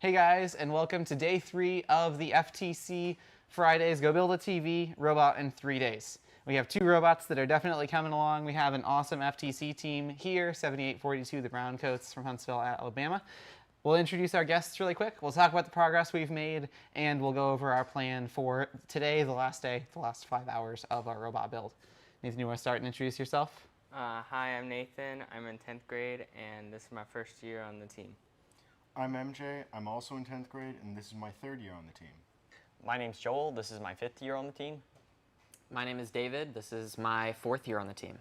Hey guys, and welcome to day 3 of the FTC Fridays Go Build a TV Robot in 3 Days. We have 2 robots that are definitely coming along. We have an awesome FTC team here, 7842, the Browncoats from Huntsville, Alabama. We'll introduce our guests really quick. We'll talk about the progress we've made, and we'll go over our plan for today, the last day, the last 5 hours of our robot build. Nathan, you want to start and introduce yourself? Hi, I'm Nathan. I'm in 10th grade, and this is my first year on the team. I'm MJ. I'm also in 10th grade, and this is my 3rd year on the team. My name's Joel. This is my 5th year on the team. My name is David. This is my 4th year on the team.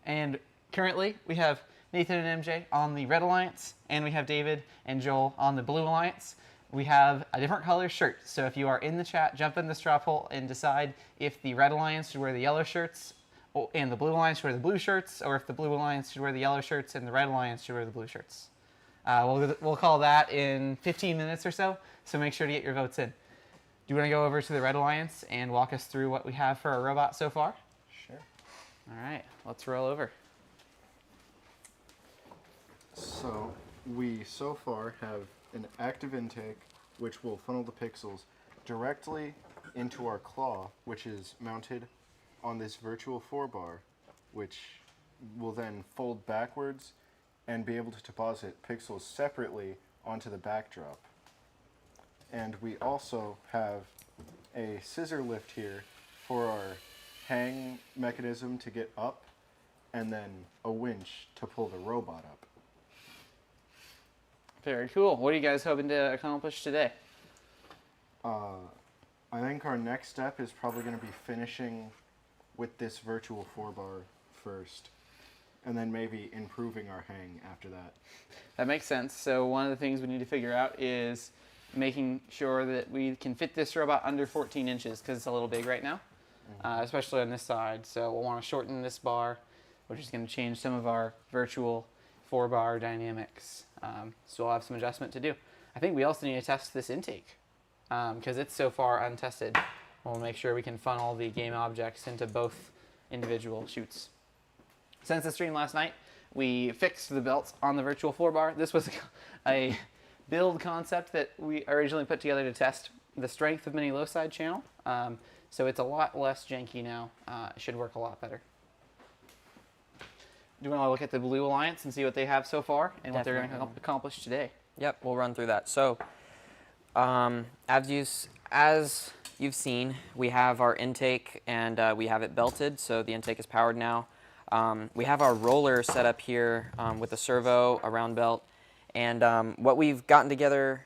And currently, we have Nathan and MJ on the Red Alliance, and we have David and Joel on the Blue Alliance. We have a different color shirt, so if you are in the chat, jump in the straw poll and decide if the Red Alliance should wear the yellow shirts and the Blue Alliance should wear the blue shirts, or if the Blue Alliance should wear the yellow shirts and the Red Alliance should wear the blue shirts. We'll call that in 15 minutes or so make sure to get your votes in. Do you want to go over to the Red Alliance and walk us through what we have for our robot so far? Sure. All right, let's roll over. So we so far have an active intake, which will funnel the pixels directly into our claw, which is mounted on this virtual 4-bar, which will then fold backwards and be able to deposit pixels separately onto the backdrop. And we also have a scissor lift here for our hang mechanism to get up, and then a winch to pull the robot up. Very cool. What are you guys hoping to accomplish today? I think our next step is probably going to be finishing with this virtual 4-bar first, and then maybe improving our hang after that. That makes sense. So one of the things we need to figure out is making sure that we can fit this robot under 14 inches because it's a little big right now, especially on this side. So we'll want to shorten this bar, which is going to change some of our virtual 4-bar dynamics. So we'll have some adjustment to do. I think we also need to test this intake because it's so far untested. We'll make sure we can funnel the game objects into both individual chutes. Since the stream last night, we fixed the belts on the virtual 4-bar. This was a build concept that we originally put together to test the strength of mini low-side channel. So it's a lot less janky now. It should work a lot better. Do you want to look at the Blue Alliance and see what they have so far and what they're going to accomplish today? Yep, we'll run through that. So, as you've seen, we have our intake and we have it belted, so the intake is powered now. We have our roller set up here with a servo, a round belt, and what we've gotten together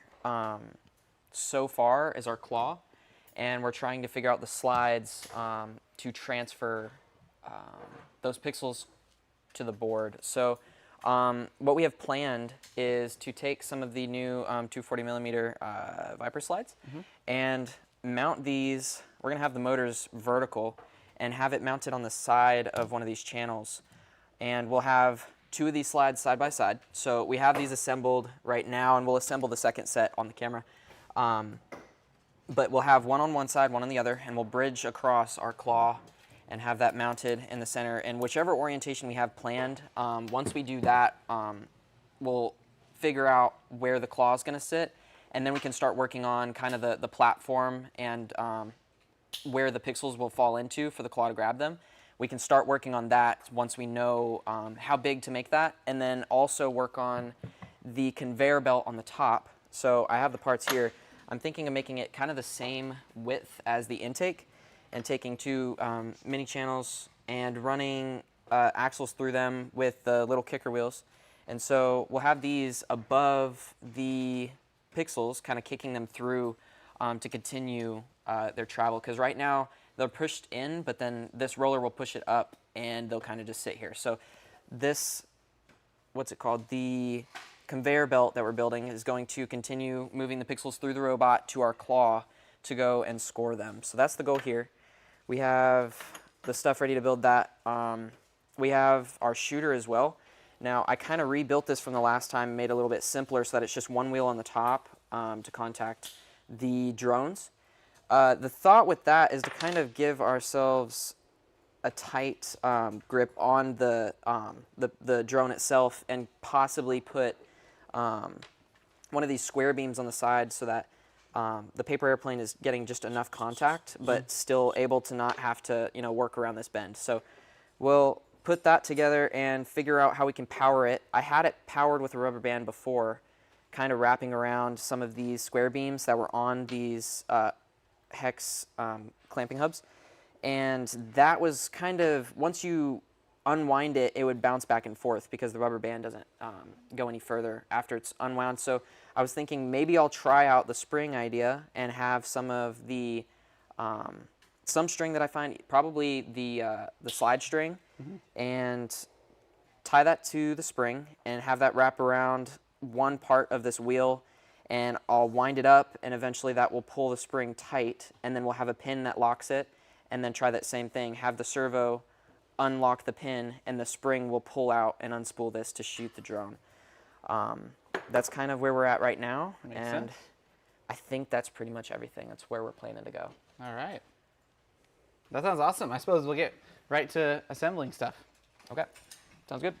so far is our claw, and we're trying to figure out the slides to transfer those pixels to the board. So what we have planned is to take some of the new 240mm Viper slides and mount these. We're going to have the motors vertical and have it mounted on the side of one of these channels. And we'll have 2 of these slides side by side. So we have these assembled right now, and we'll assemble the second set on the camera. But we'll have one on one side, one on the other, and we'll bridge across our claw and have that mounted in the center. And whichever orientation we have planned, once we do that, we'll figure out where the claw is going to sit, and then we can start working on kind of the platform and where the pixels will fall into for the claw to grab them. We can start working on that once we know how big to make that, and then also work on the conveyor belt on the top. So I have the parts here. I'm thinking of making it kind of the same width as the intake and taking 2 mini channels and running axles through them with the little kicker wheels. And so we'll have these above the pixels, kind of kicking them through to continue their travel, because right now they're pushed in, but then this roller will push it up and they'll kind of just sit here. So this, what's it called, the conveyor belt that we're building is going to continue moving the pixels through the robot to our claw to go and score them. So that's the goal here. We have the stuff ready to build that. We have our shooter as well. Now I kind of rebuilt this from the last time, made it a little bit simpler so that it's just one wheel on the top to contact the drones. The thought with that is to kind of give ourselves a tight grip on the drone itself, and possibly put one of these square beams on the side so that the paper airplane is getting just enough contact, but still able to not have to, work around this bend. So we'll put that together and figure out how we can power it. I had it powered with a rubber band before, kind of wrapping around some of these square beams that were on these hex clamping hubs. And that was kind of, once you unwind it, it would bounce back and forth because the rubber band doesn't go any further after it's unwound. So I was thinking maybe I'll try out the spring idea and have some of the some string that I find, probably the slide string, and tie that to the spring and have that wrap around one part of this wheel, and I'll wind it up, and eventually that will pull the spring tight, and then we'll have a pin that locks it, and then try that same thing, have the servo unlock the pin, and the spring will pull out and unspool this to shoot the drone. That's kind of where we're at right now, Makes and sense. I think that's pretty much everything. That's where we're planning to go. All right. That sounds awesome. I suppose we'll get right to assembling stuff. Okay. Sounds good.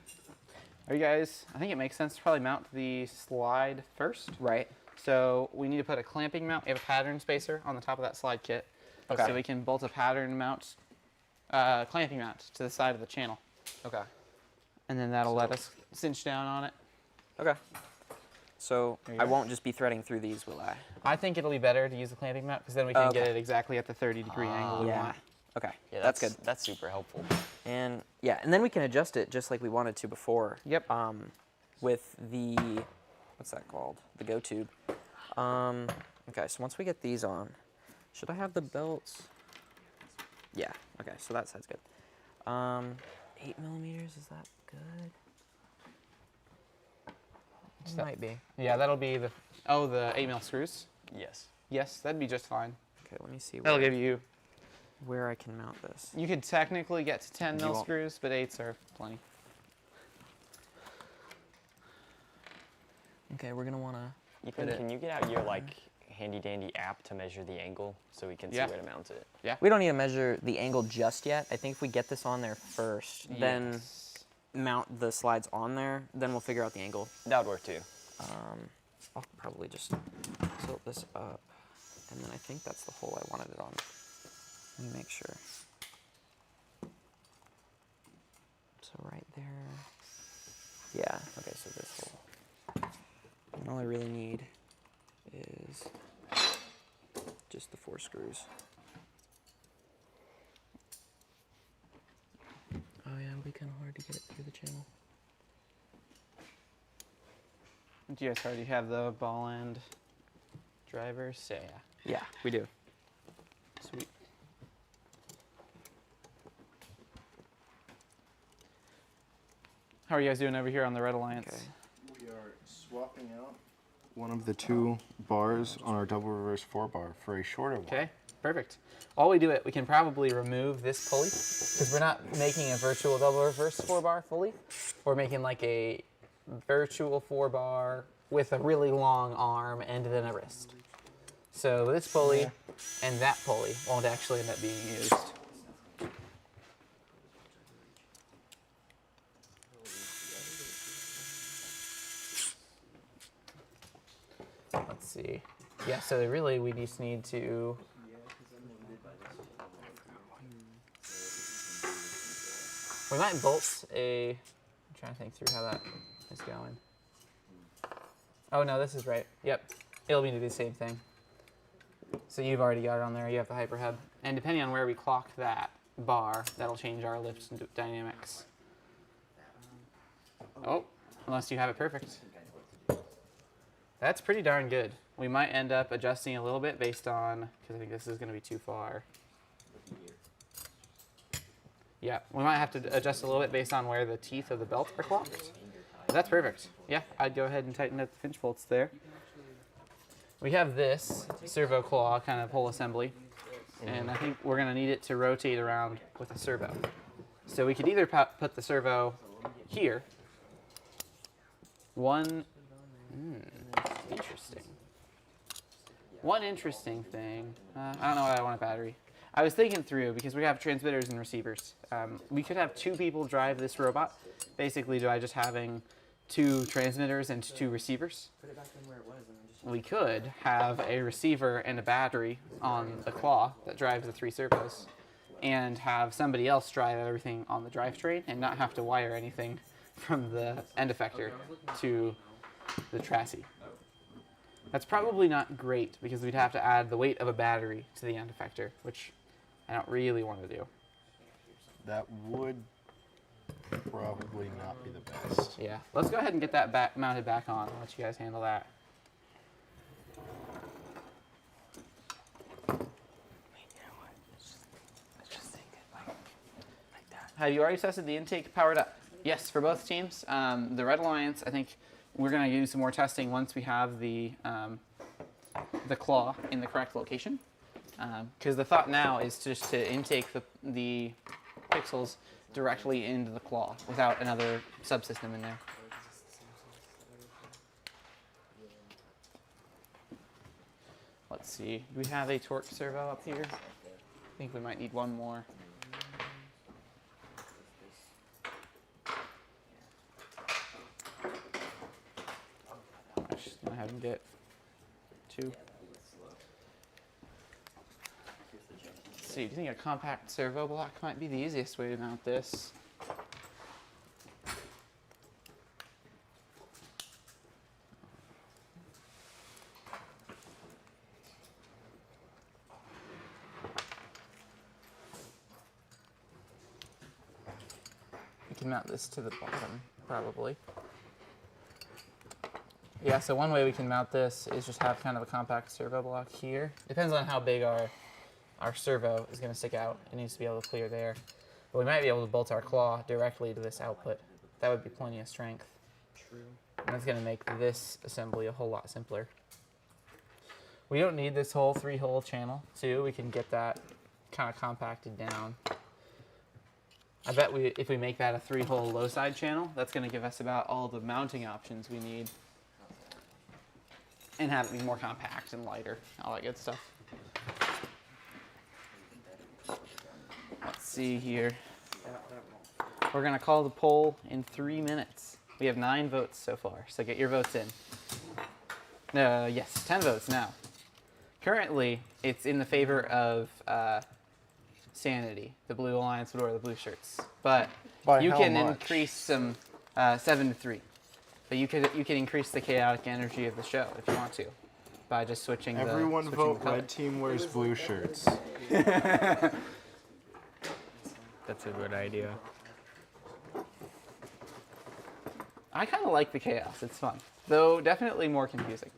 Are you guys, I think it makes sense to probably mount the slide first. Right. So we need to put a clamping mount. We have a pattern spacer on the top of that slide kit. Okay. So we can bolt a pattern mount, clamping mount to the side of the channel. Okay. And then that'll let us cinch down on it. Okay. So There you I go. won't just be threading through these, will I? I think it'll be better to use the clamping mount because then we can get Okay. it exactly at the 30-degree angle we Yeah. want. Okay. Yeah, that's good. That's super helpful. And yeah, and then we can adjust it just like we wanted to before. Yep. With the, what's that called? The go tube. Okay, so once we get these on, should I have the belts? Yeah. Okay, so that side's good. 8mm, is that good? It that- might be. Yeah, that'll be the 8mm screws. Yes. Yes, that'd be just fine. Okay, let me see That'll give you, where I can mount this. you could technically get to 10 You mil won't- screws, but 8s are plenty. Okay, we're gonna wanna. Ethan, it- can you get out your handy dandy app to measure the angle so we can Yeah. see where to mount it? We don't need to measure the angle just yet. I think if we get this on there first, then Yes. mount the slides on there, then we'll figure out the angle. That would work too. I'll probably just tilt this up, and then I think that's the hole I wanted it on. Let me make sure. So right there. Yeah, okay, so this hole. And all I really need is just the 4 screws. Oh yeah, it'll be kind of hard to get it through the channel. Do you guys already have the ball end drivers? Yeah. Yeah, we do. Sweet. How are you guys doing over here on the Red Alliance? Okay. We are swapping out one of the 2 bars on our double reverse 4-bar for a shorter one. Okay, perfect. While we do it, we can probably remove this pulley because we're not making a virtual double reverse 4-bar fully. We're making like a virtual 4-bar with a really long arm and then a wrist. So this pulley and that pulley won't actually end up being used. Let's see. Yeah, so really we just need to we might bolt a, I'm trying to think through how that is going. Oh no, this is right. Yep, it'll be the same thing. So you've already got it on there, you have the hyper hub. And depending on where we clock that bar, that'll change our lift dynamics. Oh, unless you have it perfect. That's pretty darn good. We might end up adjusting a little bit based on, because I think this is going to be too far. Yeah, we might have to adjust a little bit based on where the teeth of the belt are clocked. But that's perfect. Yeah, I'd go ahead and tighten up the pinch bolts there. We have this servo claw kind of whole assembly, and I think we're going to need it to rotate around with a servo. So we could either put the servo here. Interesting. One interesting thing, I don't know why I want a battery. I was thinking through, because we have transmitters and receivers. We could have 2 people drive this robot, basically by just having 2 transmitters and 2 receivers. We could have a receiver and a battery on the claw that drives the 3 servos, and have somebody else drive everything on the drivetrain and not have to wire anything from the end effector to the chassis. That's probably not great because we'd have to add the weight of a battery to the end effector, which I don't really want to do. That would probably not be the best. Yeah, let's go ahead and get that mounted back on. I'll let you guys handle that. Have you already tested the intake powered up? Yes, for both teams. The Red Alliance, I think we're going to do some more testing once we have the claw in the correct location. Because the thought now is just to intake the pixels directly into the claw without another subsystem in there. Let's see. Do we have a torque servo up here? I think we might need one more. I'm just going to have him get 2. Let's see. Do you think a compact servo block might be the easiest way to mount this? We can mount this to the bottom, probably. Yeah, so one way we can mount this is just have kind of a compact servo block here. Depends on how big our servo is going to stick out. It needs to be able to clear there. But we might be able to bolt our claw directly to this output. That would be plenty of strength. True. And that's going to make this assembly a whole lot simpler. We don't need this whole 3-hole channel, too. We can get that kind of compacted down. I bet if we make that a 3-hole low side channel, that's going to give us about all the mounting options we need. And have it be more compact and lighter, all that good stuff. Let's see here. We're going to call the poll in 3 minutes. We have 9 votes so far, so get your votes in. Yes, 10 votes now. Currently, it's in the favor of Sanity, the Blue Alliance or the Blue Shirts. But By you how can much? increase some 7-3. But you can increase the chaotic energy of the show if you want to, by just switching Everyone switching vote the color. red team wears blue shirts. That's a good idea. I kind of like the chaos. It's fun, though definitely more confusing.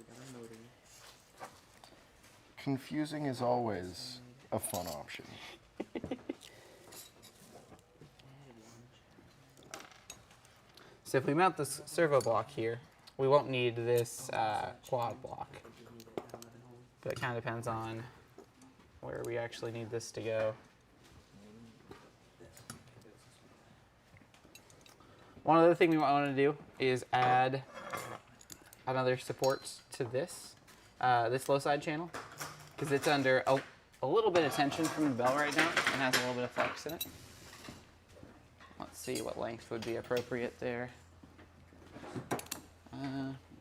Confusing is always a fun option. So if we mount this servo block here, we won't need this quad block. But it kind of depends on where we actually need this to go. One other thing we want to do is add another support to this, this low side channel, because it's under a little bit of tension from the bell right now and has a little bit of flex in it. Let's see what length would be appropriate there.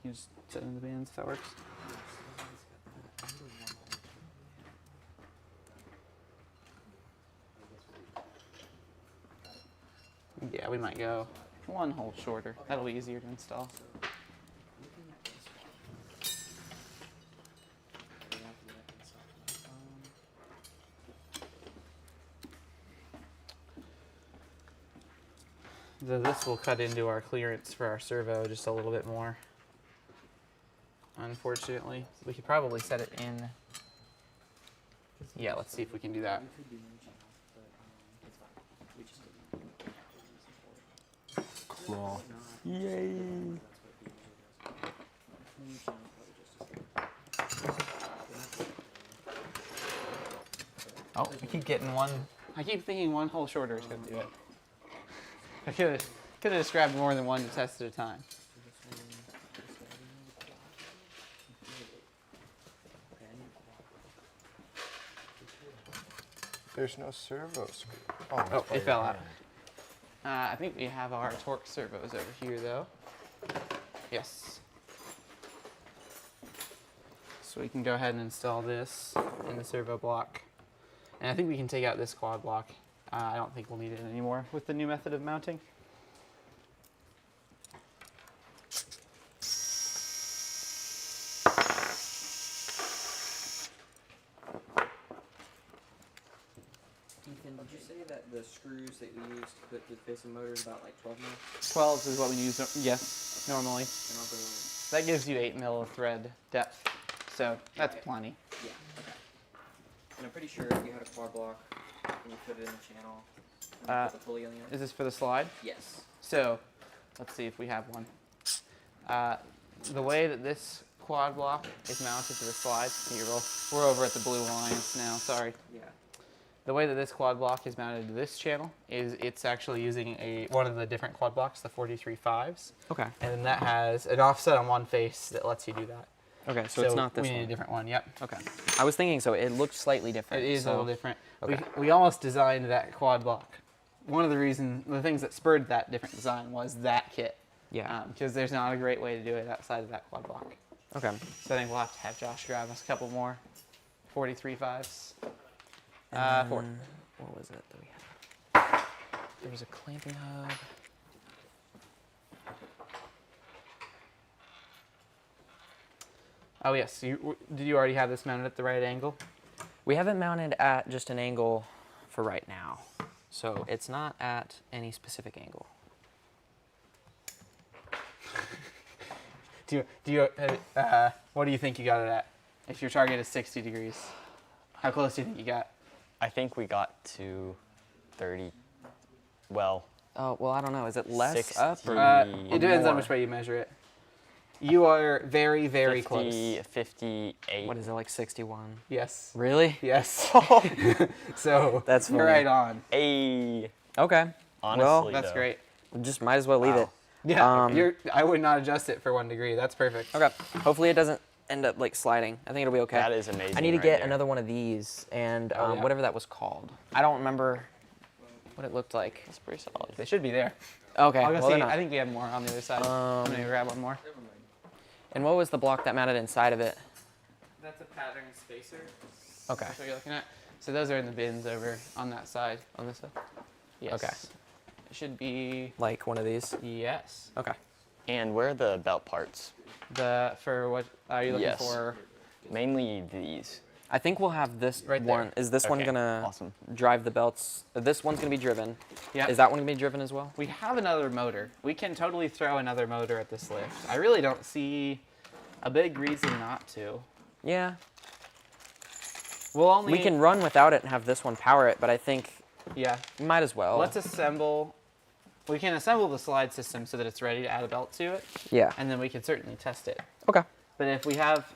You just set in the bands if that works. Yeah, we might go 1 hole shorter. That'll be easier to install. This will cut into our clearance for our servo just a little bit more. Unfortunately, we could probably set it in. Yeah, let's see if we can do that. Claw. Yay! Oh, I keep getting one. I keep thinking 1 hole shorter is going to do it. I could have just grabbed more than one to test at a time. There's no servo screw. Oh, it fell out. I think we have our torque servos over here, though. Yes. So we can go ahead and install this in the servo block. And I think we can take out this quad block. I don't think we'll need it anymore with the new method of mounting. Ethan, did you say that the screws that we use to put the facing motor is about like 12 mil? 12 is what we use, yes, normally. And I'll go. That gives you 8 mil of thread depth, so that's plenty. Yeah. Okay. And I'm pretty sure if you had a quad block and you put it in the channel, and you put the pulley on the end. Is this for the slide? Yes. So, let's see if we have one. The way that this quad block is mounted to the slide, here, we're over at the Blue Alliance now, sorry. Yeah. The way that this quad block is mounted to this channel is it's actually using one of the different quad blocks, the 43.5s. Okay. And then that has an offset on one face that lets you do that. Okay, so it's not this we need one. a different one, yep. Okay. I was thinking so. It looked slightly different. It is so. a little different. Okay. We almost designed that quad block. One of the things that spurred that different design was that kit. Yeah. Because there's not a great way to do it outside of that quad block. Okay. So I think we'll have to have Josh grab us a couple more 43.5s. And 4. then, what was it that we had? There was a clamping hub. Oh yes, did you already have this mounted at the right angle? We have it mounted at just an angle for right now. So it's not at any specific angle. What do you think you got it at? If your target is 60 degrees, how close do you think you got? I think we got to 30. Well, Oh, well, I don't know. Is it less 60. up or? It depends on more. which way you measure it. You are very, very 50, close. 58. What is it, like 61? Yes. Really? Yes. So That's you're funny. right on. A. Okay. Honestly, Well, That's though. great. just might as well leave Wow. it. Yeah, I would not adjust it for 1 degree. That's perfect. Okay. Hopefully it doesn't end up like sliding. I think it'll be okay. That is amazing. I need to right get there. another one of these and Oh, yeah. whatever that was called. I don't remember what it looked like. That's pretty solid. They should be there. Okay. I'll go well, see. they're not. I think we have more on the other side. I'm gonna grab one more. And what was the block that mounted inside of it? That's a pattern spacer. Okay. That's what you're looking at. So those are in the bins over on that side. On this side? Yes. Okay. It should be. Like one of these? Yes. Okay. And where are the belt parts? For what are you looking Yes. for? Mainly these. I think we'll have this Right there. one. Is this one Okay, gonna awesome. drive the belts? This one's gonna be driven. Yeah. Is that one gonna be driven as well? We have another motor. We can totally throw another motor at this lift. I really don't see a big reason not to. Yeah. We'll only. We can run without it and have this one power it, but I think Yeah. we might as well. Let's assemble. We can assemble the slide system so that it's ready to add a belt to it, Yeah. and then we can certainly test it. Okay. But if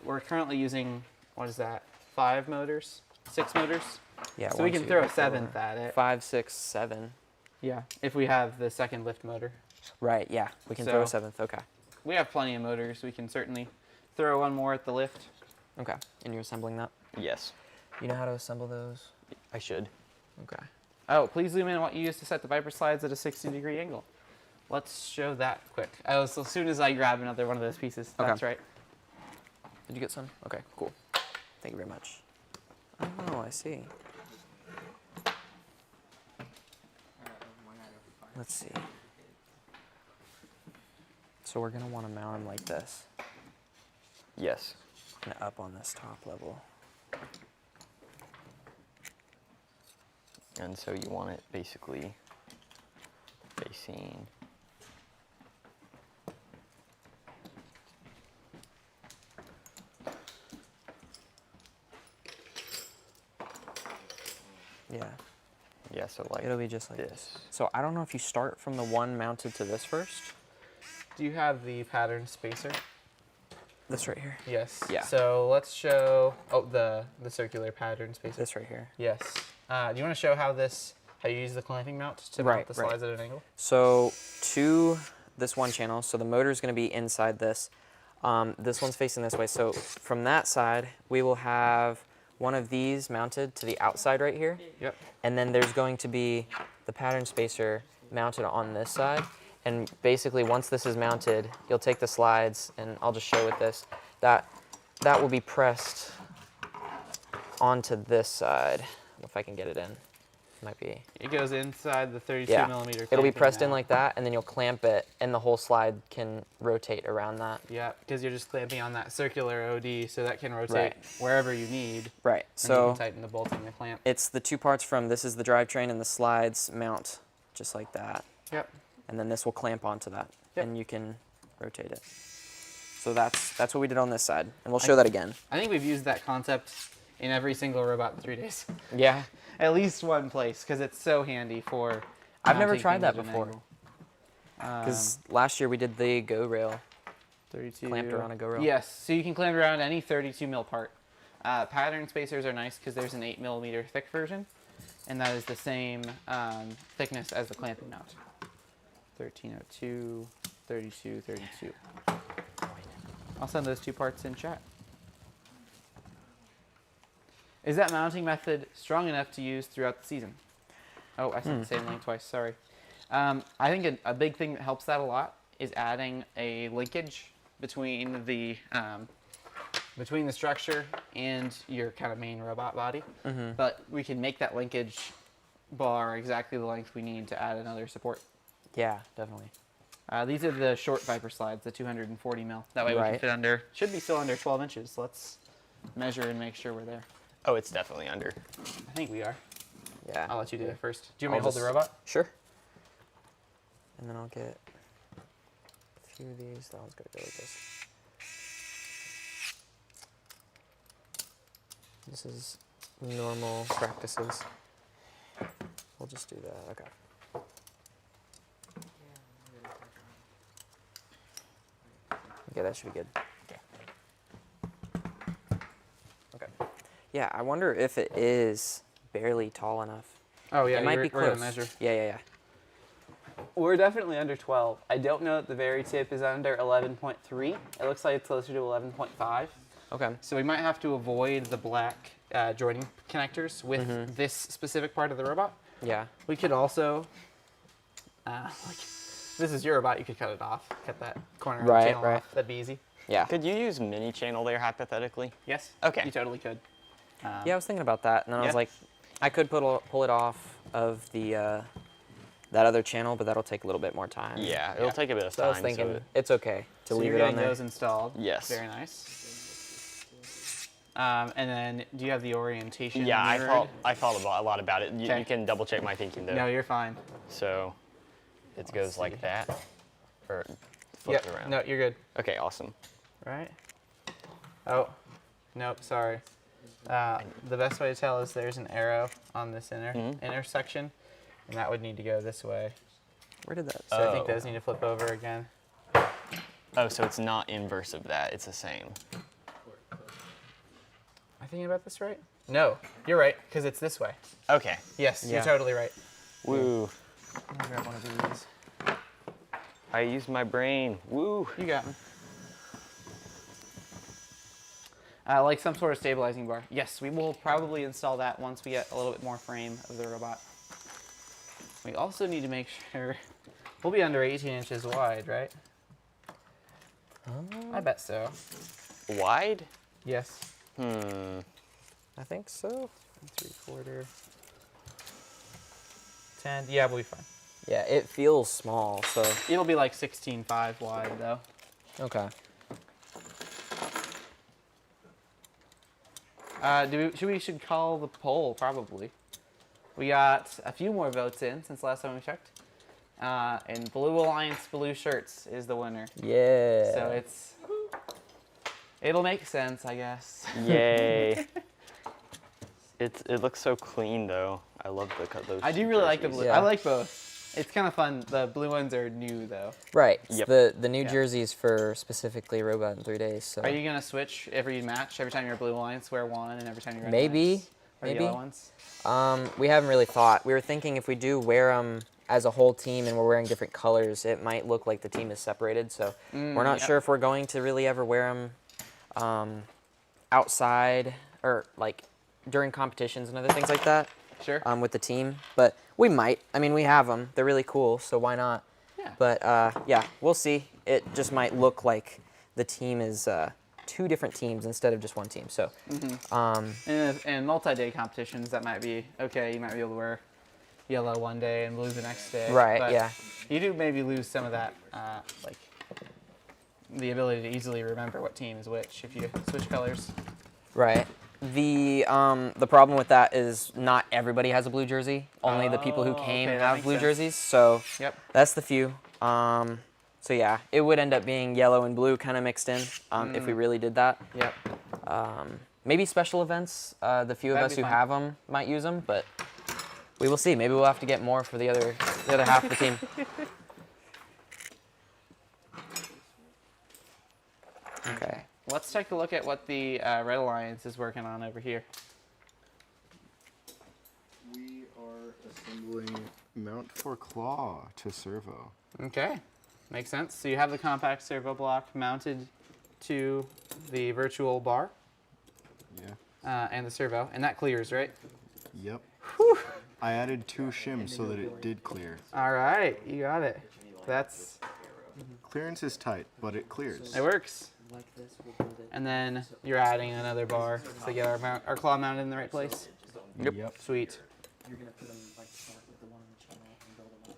we're currently using, what is that? 5 motors? 6 motors? Yeah. So we can throw a 7th at it. 5, 6, 7. Yeah. If we have the second lift motor. Right. Yeah. We can throw a So- 7th. Okay. We have plenty of motors. We can certainly throw one more at the lift. Okay. And you're assembling that. Yes, You know how to assemble those? I should. Okay. Oh, please zoom in on what you use to set the Viper slides at a 60-degree angle. Let's show that quick. Oh, so as soon as I grab another one of those pieces. Okay. That's right. Did you get some? Okay. Cool. Thank you very much. Oh, I see. Let's see. So we're gonna want to mount them like this, Yes. and up on this top level. And so you want it basically facing. Yeah. Yeah, so like It'll be just like this. this. So I don't know if you start from the one mounted to this first. Do you have the pattern spacer? This right here. Yes. Yeah. So let's show the circular pattern spacer. This right here. Yes. Do you want to show how you use the clamping mount to mount Right, the right. slides at an angle? So to this one channel, so the motor is going to be inside this. This one's facing this way. So from that side, we will have one of these mounted to the outside right here. Yep. And then there's going to be the pattern spacer mounted on this side. And basically, once this is mounted, you'll take the slides, and I'll just show with this, that will be pressed onto this side. If I can get it in. Might be. It goes inside the 32 Yeah. millimeter. It'll be clamping pressed in now. like that, and then you'll clamp it, and the whole slide can rotate around that. Yeah, because you're just clamping on that circular OD, so that can rotate Right. wherever you need. Right. And you So can tighten the bolting the clamp. it's the two parts from this is the drivetrain, and the slides mount just like that. Yep. And then this will clamp onto that, Yep. and you can rotate it. So that's what we did on this side, and we'll show that again. I think we've used that concept in every single robot in 3 days. Yeah. At least one place, because it's so handy for. I've never mounting tried that things at an before. angle. Because last year we did the go rail. 32. clamped around a go rail. Yes, so you can clamp around any 32 mil part. Pattern spacers are nice because there's an 8 millimeter thick version, and that is the same thickness as the clamping mount. 1302, 32, 32. I'll send those 2 parts in chat. Is that mounting method strong enough to use throughout the season? Oh, I said the same link twice, sorry. I think a big thing that helps that a lot is adding a linkage between the structure and your kind of main robot body. But we can make that linkage bar exactly the length we need to add another support. Yeah, definitely. These are the short Viper slides, the 240 mil. That way we can Right. fit under, should be still under 12 inches. Let's measure and make sure we're there. Oh, it's definitely under. I think we are. Yeah. I'll let you do that first. Do you want me I'll to hold the just- robot? Sure. And then I'll get a few of these. That one's gonna go like this. This is normal practices. We'll just do that. Okay. Okay, that should be good. Okay. Yeah, I wonder if it is barely tall enough. Oh yeah, It might be we're gonna close. measure. Yeah. We're definitely under 12. I don't know that the very tip is under 11.3. It looks like it's closer to 11.5. Okay. So we might have to avoid the black joining connectors with this specific part of the robot. Yeah. We could also, this is your robot, you could cut it off. Cut that corner of the Right, channel right. off. That'd be easy. Yeah. Could you use mini channel there hypothetically? Yes? Okay. You totally could. Yeah, I was thinking about that, and then I was Yeah. like, I could pull it off of the that other channel, but that'll take a little bit more time. Yeah, it'll take a bit of So time. I was thinking so it's okay to So leave you're it on getting there. those installed. Yes. Very nice. And then, do you have the orientation yeah, mirrored? I thought a lot about it. You, Okay. you can double check my thinking though. No, you're fine. So it goes like that, or flip it around. No, you're good. Okay, awesome. Right? Oh, nope, sorry. The best way to tell is there's an arrow on this intersection, and that would need to go this way. Where did that? So I think Oh. those need to flip over again. Oh, so it's not inverse of that. It's the same. Am I thinking about this right? No, you're right, because it's this way. Okay. Yes, Yeah. you're totally right. Woo. I'm gonna grab one of these. I used my brain. Woo. You got me. Like some sort of stabilizing bar. Yes, we will probably install that once we get a little bit more frame of the robot. We also need to make sure we'll be under 18 inches wide, right? I bet so. Wide? Yes. I think so. 3/4. 10. Yeah, we'll be fine. Yeah, it feels small, so It'll be like 16.5 wide though. okay. We should call the poll probably. We got a few more votes in since last time we checked. And Blue Alliance Blue Shirts is the winner. Yeah. So it'll make sense, I guess. Yay. It looks so clean though. I love those. I do really like the jerseys. blue. Yeah. I like both. It's kind of fun. The blue ones are new though. Right. Yep. The new Yeah. jerseys for specifically Robot in 3 days. So Are you gonna switch every match? Every time you're Blue Alliance, wear one, and every time you're Red Maybe. Alliance, or the Maybe. yellow ones? we haven't really thought. We were thinking if we do wear them as a whole team and we're wearing different colors, it might look like the team is separated. So we're not yeah. sure if we're going to really ever wear them outside or like during competitions and other things like that Sure. with the team. But we might. I mean, we have them. They're really cool. So why not? Yeah. But yeah, we'll see. It just might look like the team is 2 different teams instead of just 1 team. So, And multi-day competitions, that might be okay. You might be able to wear yellow one day and blue the next day. Right, But yeah. You do maybe lose some of that, like the ability to easily remember what team is which if you switch colors. right. The problem with that is not everybody has a blue jersey. Only the people who Oh, came okay, that have makes blue sense. jerseys. So Yep. that's the few. So yeah, it would end up being yellow and blue kind of mixed in if we really did that. Yep. Maybe special events. The few of That'd us be who fun. have them might use them, but we will see. Maybe we'll have to get more for the other half of the team. Okay. Let's take a look at what the Red Alliance is working on over here. We are assembling mount for claw to servo. Okay. Makes sense. So you have the compact servo block mounted to the virtual bar Yeah. and the servo, and that clears, right? Yep. I added 2 shims so that it did clear. All right, you got it. That's Clearance is tight, but it clears. it works. And then you're adding another bar to get our claw mounted in the right place. Yep. Sweet. You're gonna put them like start with the one on the channel and build them up,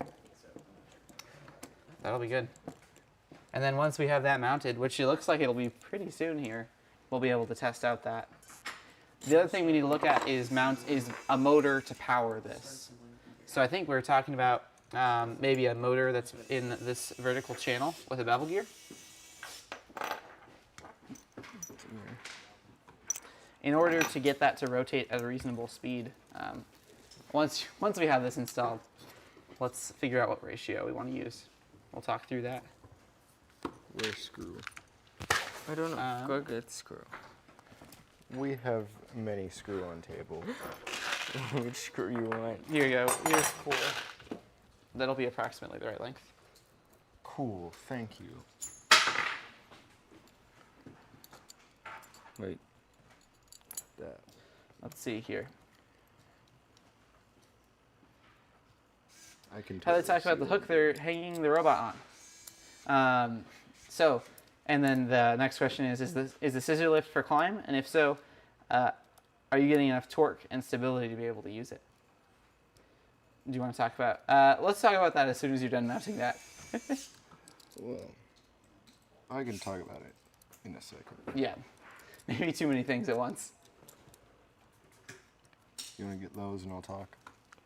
right? That'll be good. And then once we have that mounted, which it looks like it'll be pretty soon here, we'll be able to test out that. The other thing we need to look at is a motor to power this. So I think we're talking about maybe a motor that's in this vertical channel with a bevel gear. In order to get that to rotate at a reasonable speed, once we have this installed, let's figure out what ratio we want to use. We'll talk through that. Where's screw? I don't know. Go get screw. We have many screw on table. Which screw you want? Here you go. Here's 4. That'll be approximately the right length. Cool, thank you. Wait. That. Let's see here. I can How they totally talked about see the it. hook they're hanging the robot on. And then the next question is the scissor lift for climb? And if so, are you getting enough torque and stability to be able to use it? Do you want to talk about? Let's talk about that as soon as you're done mounting that. Well, I can talk about it in a second. Yeah, maybe too many things at once. You want to get those and I'll talk?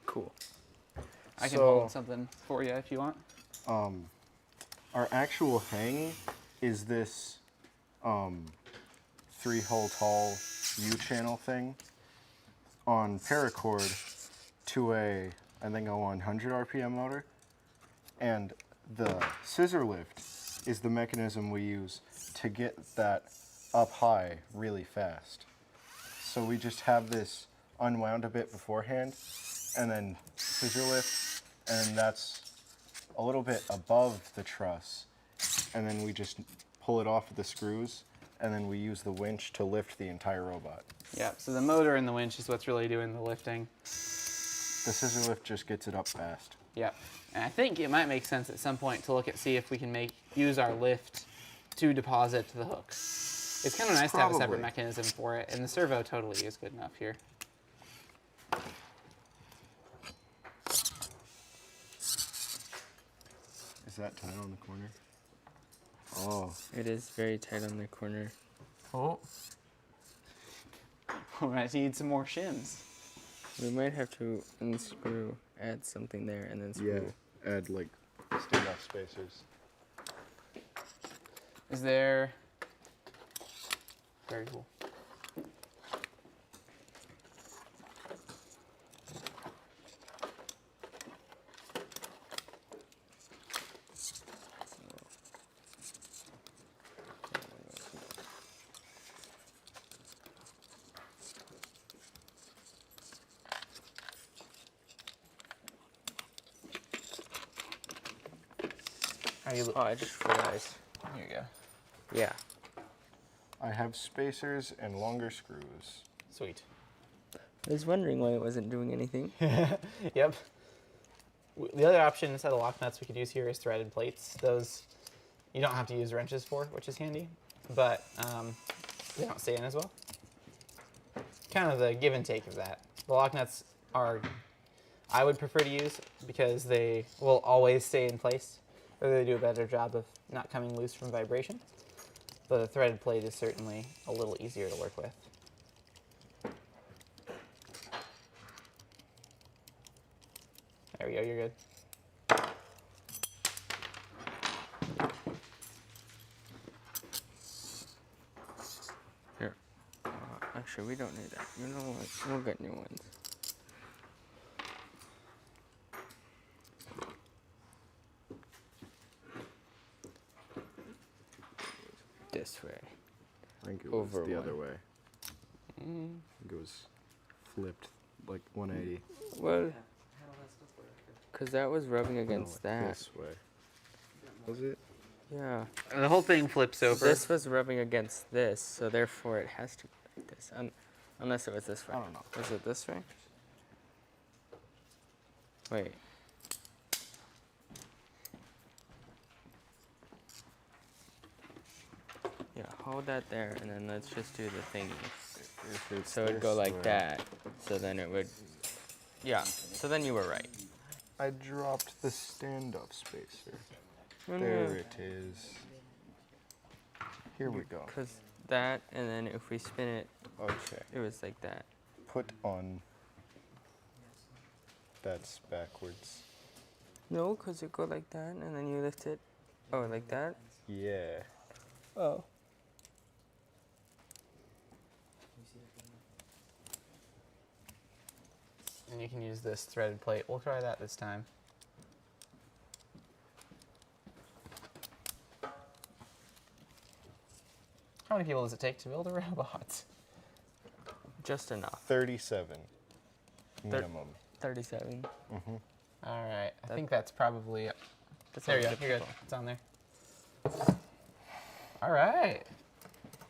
Cool. I can So- hold something for you if you want. Our actual hang is this 3-hole tall U-channel thing on paracord to a, I think, a 100 RPM motor. And the scissor lift is the mechanism we use to get that up high really fast. So we just have this unwound a bit beforehand and then scissor lift, and that's a little bit above the truss, and then we just pull it off with the screws, and then we use the winch to lift the entire robot. Yeah, so the motor and the winch is what's really doing the lifting. The scissor lift just gets it up fast. Yeah, and I think it might make sense at some point to look at see if we can use our lift to deposit the hook. It's kind of nice to have a separate Probably. mechanism for it, and the servo totally is good enough here. Is that tight on the corner? Oh, It is very tight on the corner. Oh. We might need some more shims. We might have to unscrew, add something there, and then screw. yeah. Add like standoff spacers. Is there... Very cool. How you look? Oh, I just realized. Here you go. Yeah. I have spacers and longer screws. Sweet. I was wondering why it wasn't doing anything. Yep. The other option instead of lock nuts we could use here is threaded plates. Those you don't have to use wrenches for, which is handy, but they don't stay in as well. Kind of the give and take of that. The lock nuts are, I would prefer to use because they will always stay in place, or they do a better job of not coming loose from vibration. But a threaded plate is certainly a little easier to work with. There we go, you're good. Here. Actually, we don't need that. You know what? We'll get new ones. This way. I think it Over was the one. other way. I think it was flipped like 180. Well, How does that stuff work? because that was rubbing against No, that. This way. Was it? Yeah. The whole thing flips over. This was rubbing against this, so therefore it has to be like this. Unless it was this way. I don't know. Was it this way? Wait. Yeah, hold that there, and then let's just do the thingy. If it's So it'd go this like way. that. So then it would. Yeah. So then you were right. I dropped the stand-up spacer. No, There it is. Here we go. Because that, and then if we spin it, Okay. it was like that. Put on. That's backwards. No, because it go like that, and then you lift it. Oh, like that? Yeah. Oh. And you can use this threaded plate. We'll try that this time. How many people does it take to build a robot? Just enough. 37 minimum. 37. All right, I That- think that's probably it. That's There all you go. good You're good. people. It's on there. All right,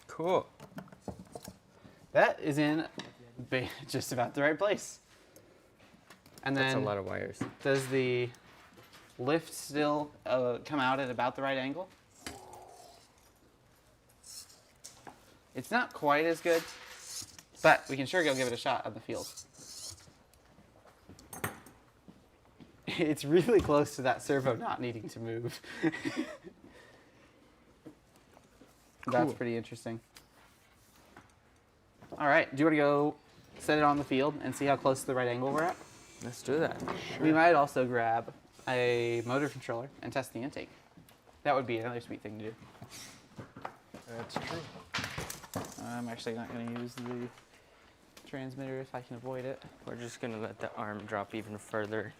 Cool. that is in just about the right place. And That's a then, lot of wires. does the lift still come out at about the right angle? It's not quite as good, but we can sure go give it a shot on the field. It's really close to that servo not needing to move. That's Cool. pretty interesting. All right, do you want to go set it on the field and see how close to the right angle we're at? Let's do that. We might also grab a motor controller and test the intake. That would be another sweet thing to do. That's true. I'm actually not going to use the transmitter if I can avoid it. We're just going to let the arm drop even further.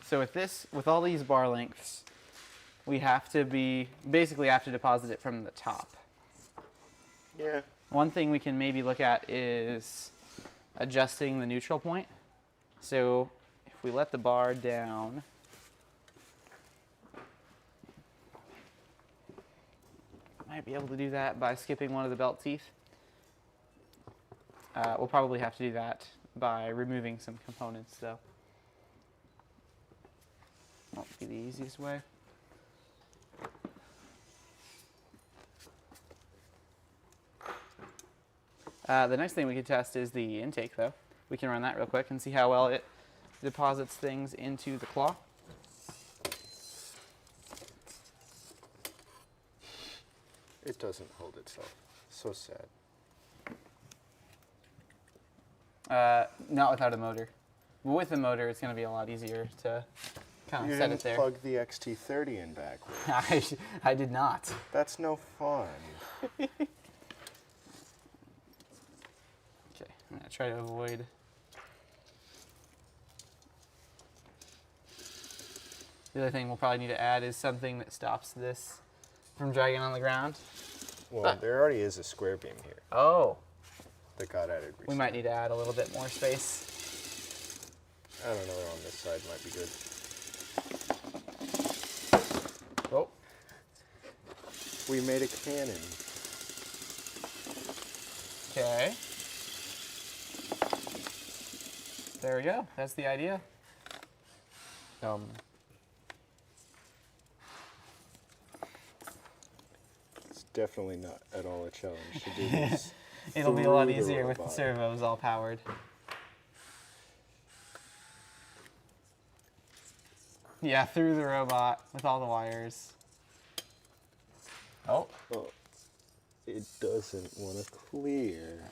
So with all these bar lengths, we have to basically have to deposit it from the top. Yeah. One thing we can maybe look at is adjusting the neutral point. So if we let the bar down, might be able to do that by skipping one of the belt teeth. We'll probably have to do that by removing some components though. Won't be the easiest way. The next thing we could test is the intake though. We can run that real quick and see how well it deposits things into the claw. It doesn't hold itself. So sad. Not without a motor. But with a motor, it's going to be a lot easier to kind You of set didn't it there. plug the XT30 in backwards. I did not. That's no fun. Okay, I'm going to try to avoid. The other thing we'll probably need to add is something that stops this from dragging on the ground. Well, there already is a square beam here. Oh. that got added recently. We might need to add a little bit more space. I don't know, on this side might be good. Oh, We made a cannon. okay. There we go. That's the idea. It's definitely not at all a challenge to do this. It'll be a lot through the easier with the robot. servos all powered. Yeah, through the robot with all the wires. Oh, Oh, it doesn't want to clear.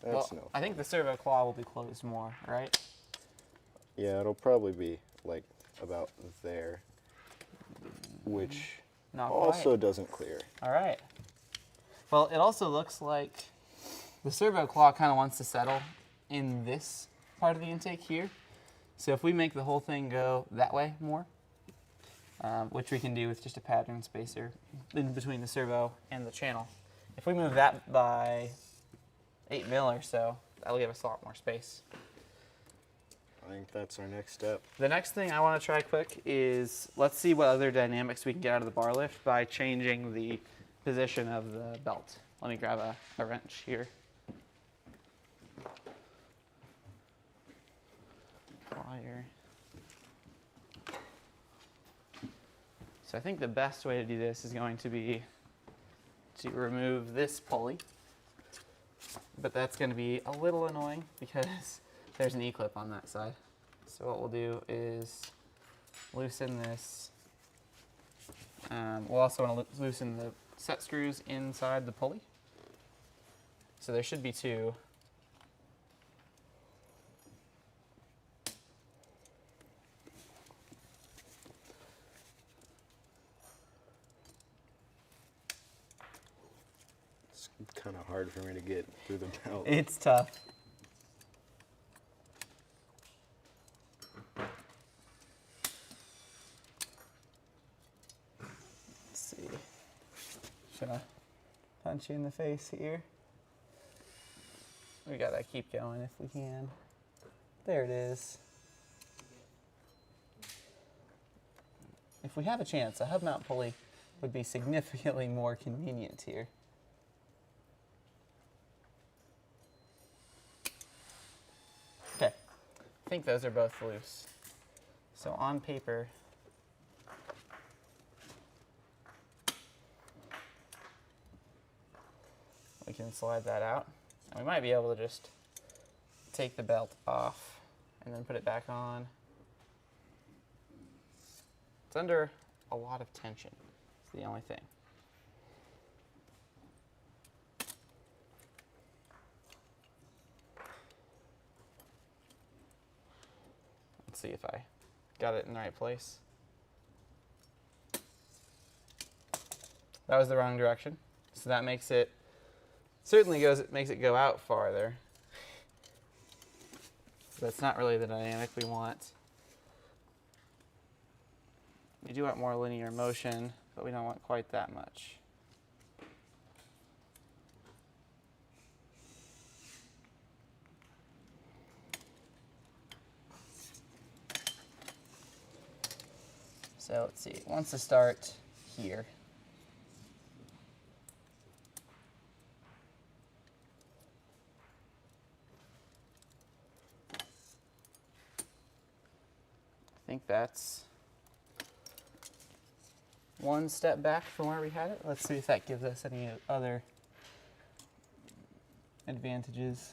That's well, no. I think the servo claw will be closed more, right? Yeah, it'll probably be like about there, which Not also quite. doesn't clear. All right. Well, it also looks like the servo claw kind of wants to settle in this part of the intake here. So if we make the whole thing go that way more, which we can do with just a pattern spacer in between the servo and the channel. If we move that by 8 mil or so, that'll give us a lot more space. I think that's our next step. The next thing I want to try quick is let's see what other dynamics we can get out of the bar lift by changing the position of the belt. Let me grab a wrench here. Wire. So I think the best way to do this is going to be to remove this pulley, but that's going to be a little annoying because there's an E-clip on that side. So what we'll do is loosen this. We'll also want to loosen the set screws inside the pulley. So there should be two. It's kind of hard for me to get through the belt. It's tough. Let's see. Should I punch you in the face here? We gotta keep going if we can. There it is. If we have a chance, a hub mount pulley would be significantly more convenient here. Okay, I think those are both loose. So on paper, we can slide that out. And we might be able to just take the belt off and then put it back on. It's under a lot of tension. It's the only thing. Let's see if I got it in the right place. That was the wrong direction. So that makes it, certainly makes it go out farther. That's not really the dynamic we want. We do want more linear motion, but we don't want quite that much. So let's see, it wants to start here. I think that's one step back from where we had it. Let's see if that gives us any other advantages.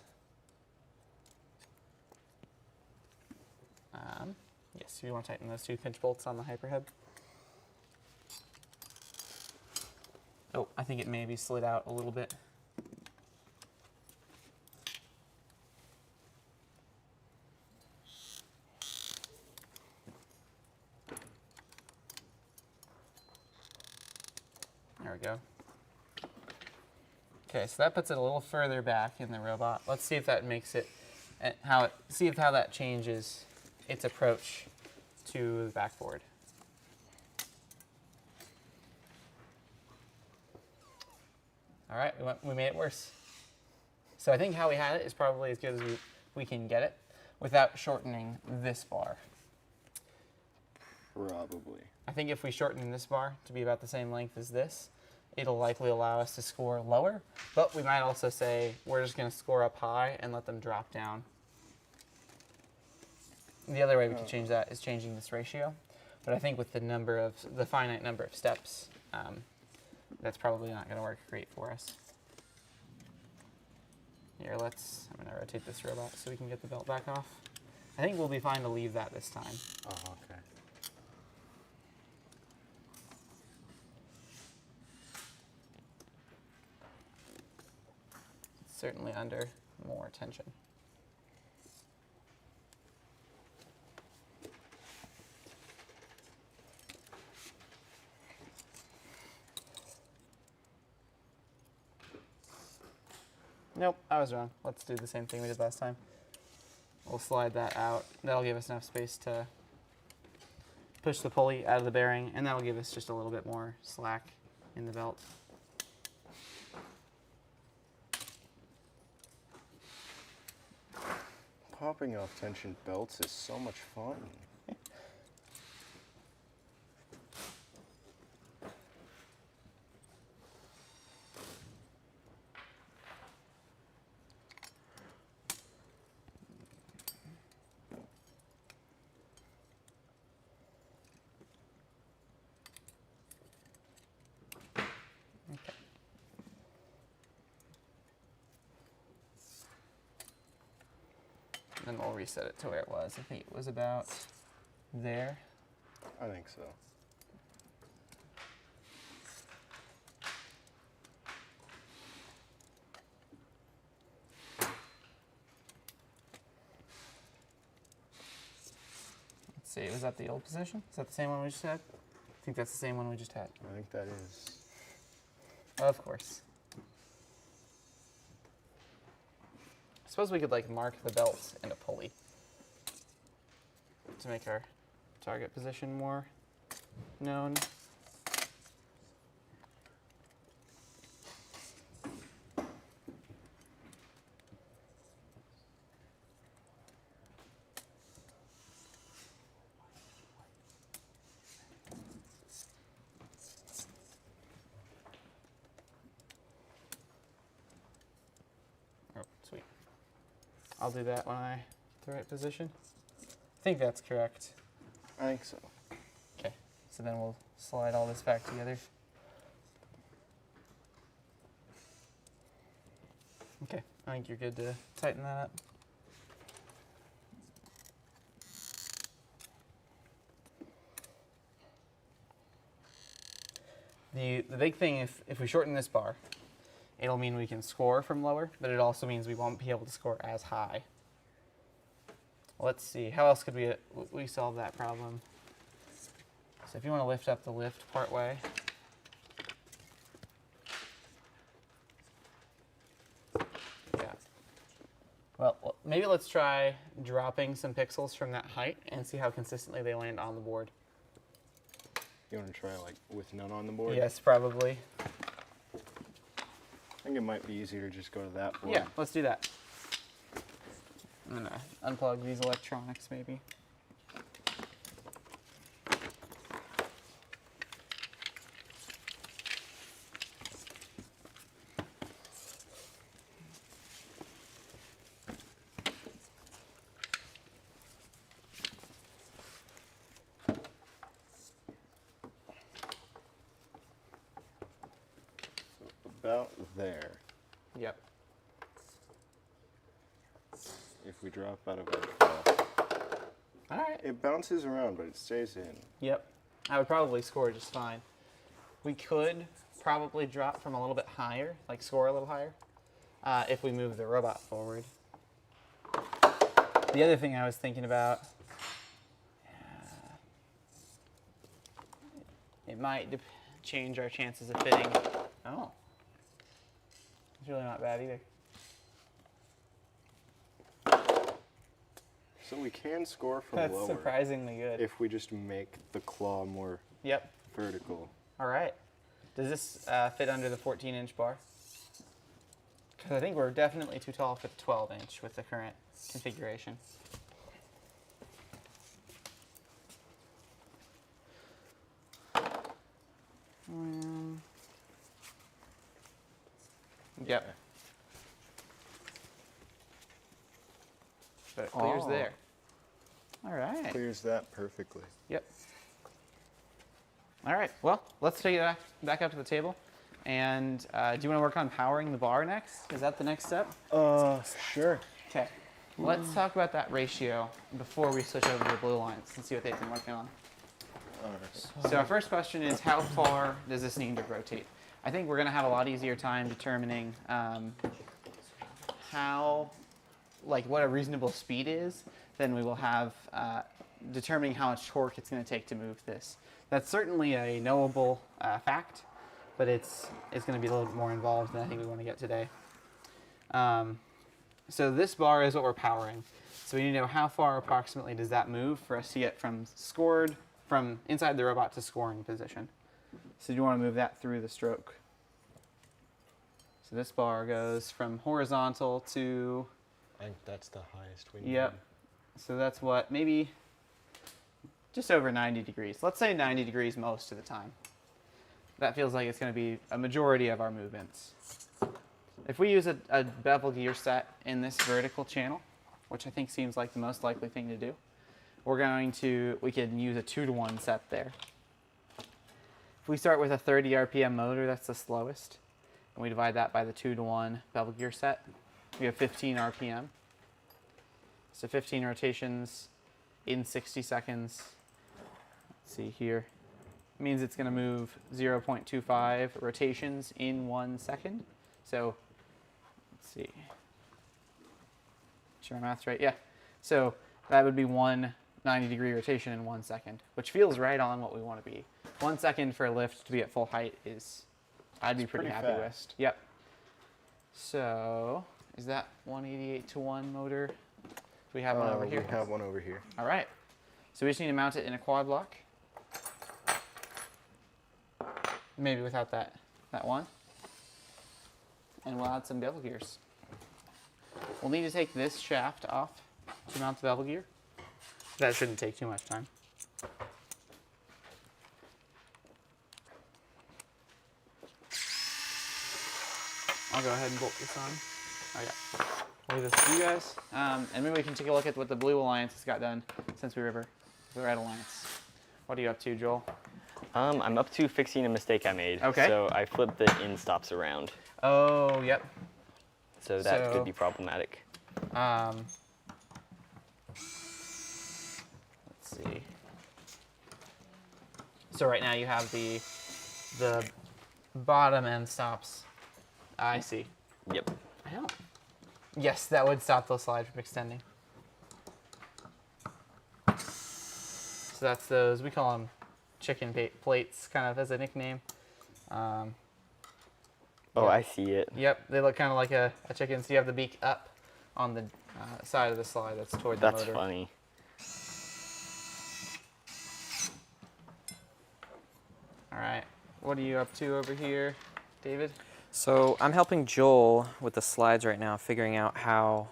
Yes, you want to tighten those two pinch bolts on the hyperhead. Oh, I think it maybe slid out a little bit. There we go. Okay, so that puts it a little further back in the robot. Let's see if that makes it, how that changes its approach to the backboard. All right, we made it worse. So I think how we had it is probably as good as we can get it without shortening this bar. Probably. I think if we shorten this bar to be about the same length as this, it'll likely allow us to score lower, but we might also say we're just going to score up high and let them drop down. The other way we could change that is changing this ratio, but I think with the finite number of steps, that's probably not going to work great for us. Here, I'm going to rotate this robot so we can get the belt back off. I think we'll be fine to leave that this time. Oh, okay. It's certainly under more tension. Nope, I was wrong. Let's do the same thing we did last time. We'll slide that out. That'll give us enough space to push the pulley out of the bearing, and that'll give us just a little bit more slack in the belt. Popping off tension belts is so much fun. Then we'll reset it to where it was. I think it was about there. I think so. Let's see, was that the old position? Is that the same one we just had? I think that's the same one we just had. I think that is. Of course. I suppose we could like mark the belts in a pulley to make our target position more known. Oh, sweet. I'll do that when I get the right position. I think that's correct. I think so. Okay, so then we'll slide all this back together. Okay, I think you're good to tighten that up. The big thing, if we shorten this bar, it'll mean we can score from lower, but it also means we won't be able to score as high. Let's see, how else could we solve that problem? So if you want to lift up the lift part way, yeah. Well, maybe let's try dropping some pixels from that height and see how consistently they land on the board. You want to try like with none on the board? Yes, probably. I think it might be easier to just go to that board. Yeah, let's do that. I'm gonna unplug these electronics maybe. About there. Yep. If we drop out of it, All right. it bounces around, but it stays in. Yep. I would probably score just fine. We could probably drop from a little bit higher, like score a little higher, if we move the robot forward. The other thing I was thinking about, it might change our chances of fitting. Oh. It's really not bad either. So we can score from That's lower surprisingly good. if we just make the claw more Yep. vertical. All right. Does this fit under the 14-inch bar? Because I think we're definitely too tall for the 12-inch with the current configuration. Yep. But it clears Oh. there. All right. Clears that perfectly. Yep. All right. Well, let's take it back up to the table. And do you want to work on powering the bar next? Is that the next step? Sure. Okay. Let's talk about that ratio before we switch over to the blue lines and see what they've been working on. So our first question is, how far does this need to rotate? I think we're going to have a lot easier time determining what a reasonable speed is than we will have determining how much torque it's going to take to move this. That's certainly a knowable fact, but it's going to be a little bit more involved than I think we want to get today. So this bar is what we're powering. So we need to know how far approximately does that move for us to get from inside the robot to scoring position. So you want to move that through the stroke. So this bar goes from horizontal to, I think that's the highest we need. yep. So that's what, maybe just over 90 degrees. Let's say 90 degrees most of the time. That feels like it's going to be a majority of our movements. If we use a bevel gear set in this vertical channel, which I think seems like the most likely thing to do, we can use a 2-to-1 set there. If we start with a 30 RPM motor, that's the slowest, and we divide that by the 2-to-1 bevel gear set, we have 15 RPM. So 15 rotations in 60 seconds. Let's see here. Means it's going to move 0.25 rotations in 1 second. So let's see. Sure, my math's right. Yeah. So that would be one 90-degree rotation in 1 second, which feels right on what we want to be. 1 second for a lift to be at full height I'd be pretty happy with. Yep. So is that 188 to 1 motor? Do we have one over here? We have one over here. All right. So we just need to mount it in a quad block. Maybe without that one. And we'll add some bevel gears. We'll need to take this shaft off to mount the bevel gear. That shouldn't take too much time. I'll go ahead and bolt this on. Oh yeah. I'll leave this to you guys. And maybe we can take a look at what the Blue Alliance has got done since we were the Red Alliance. What are you up to, Joel? I'm up to fixing a mistake I made. Okay. So I flipped the in stops around. Oh, yep. So that could be problematic. Let's see. So right now you have the bottom end stops. I see. Yep. I don't. Yes, that would stop the slide from extending. So that's those. We call them chicken plates, kind of as a nickname. Oh, Yeah. I see it. Yep, they look kind of like a chicken. So you have the beak up on the side of the slide that's toward the That's motor. funny. All right. What are you up to over here, David? So I'm helping Joel with the slides right now, figuring out how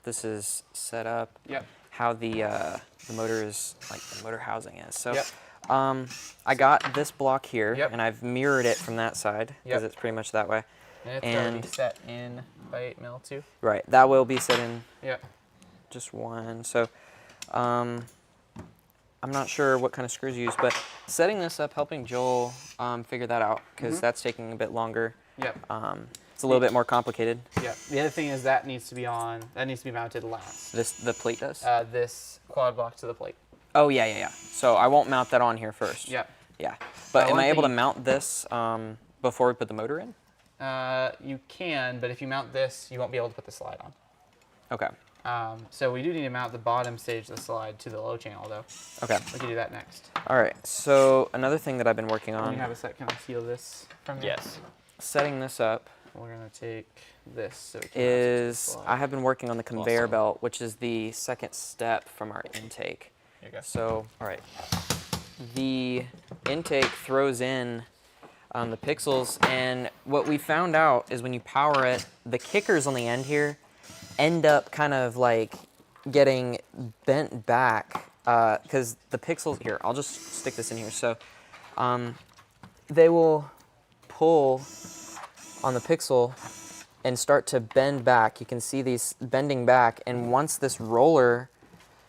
this is set up, Yep. how the motor is, like the motor housing is. So Yep. I got this block here, Yep. and I've mirrored it from that side because Yep. it's pretty much that way. And it's And- already set in by 8 mil too. Right, that will be set in Yep. just one. So I'm not sure what kind of screws you use, but setting this up, helping Joel figure that out because that's taking a bit longer. Yep. It's a little bit more complicated. Yep. The other thing is that needs to be mounted last. The plate does. This quad block to the plate. Oh yeah. So I won't mount that on here first. Yep. Yeah. But am one I able to thing- mount this before we put the motor in? You can, but if you mount this, you won't be able to put the slide on. Okay. So we do need to mount the bottom stage of the slide to the low channel, though. Okay. We can do that next. All right. So another thing that I've been working Can on, we have a set? Can I seal this from you? Yes. setting this up, We're gonna take this. So we can mount it to the is slide. I have been working on the conveyor Awesome. belt, which is the second step from our intake. Here you go. So, all right. The intake throws in the pixels. And what we found out is when you power it, the kickers on the end here end up kind of like getting bent back because the pixels here, I'll just stick this in here. So they will pull on the pixel and start to bend back. You can see these bending back, and once this roller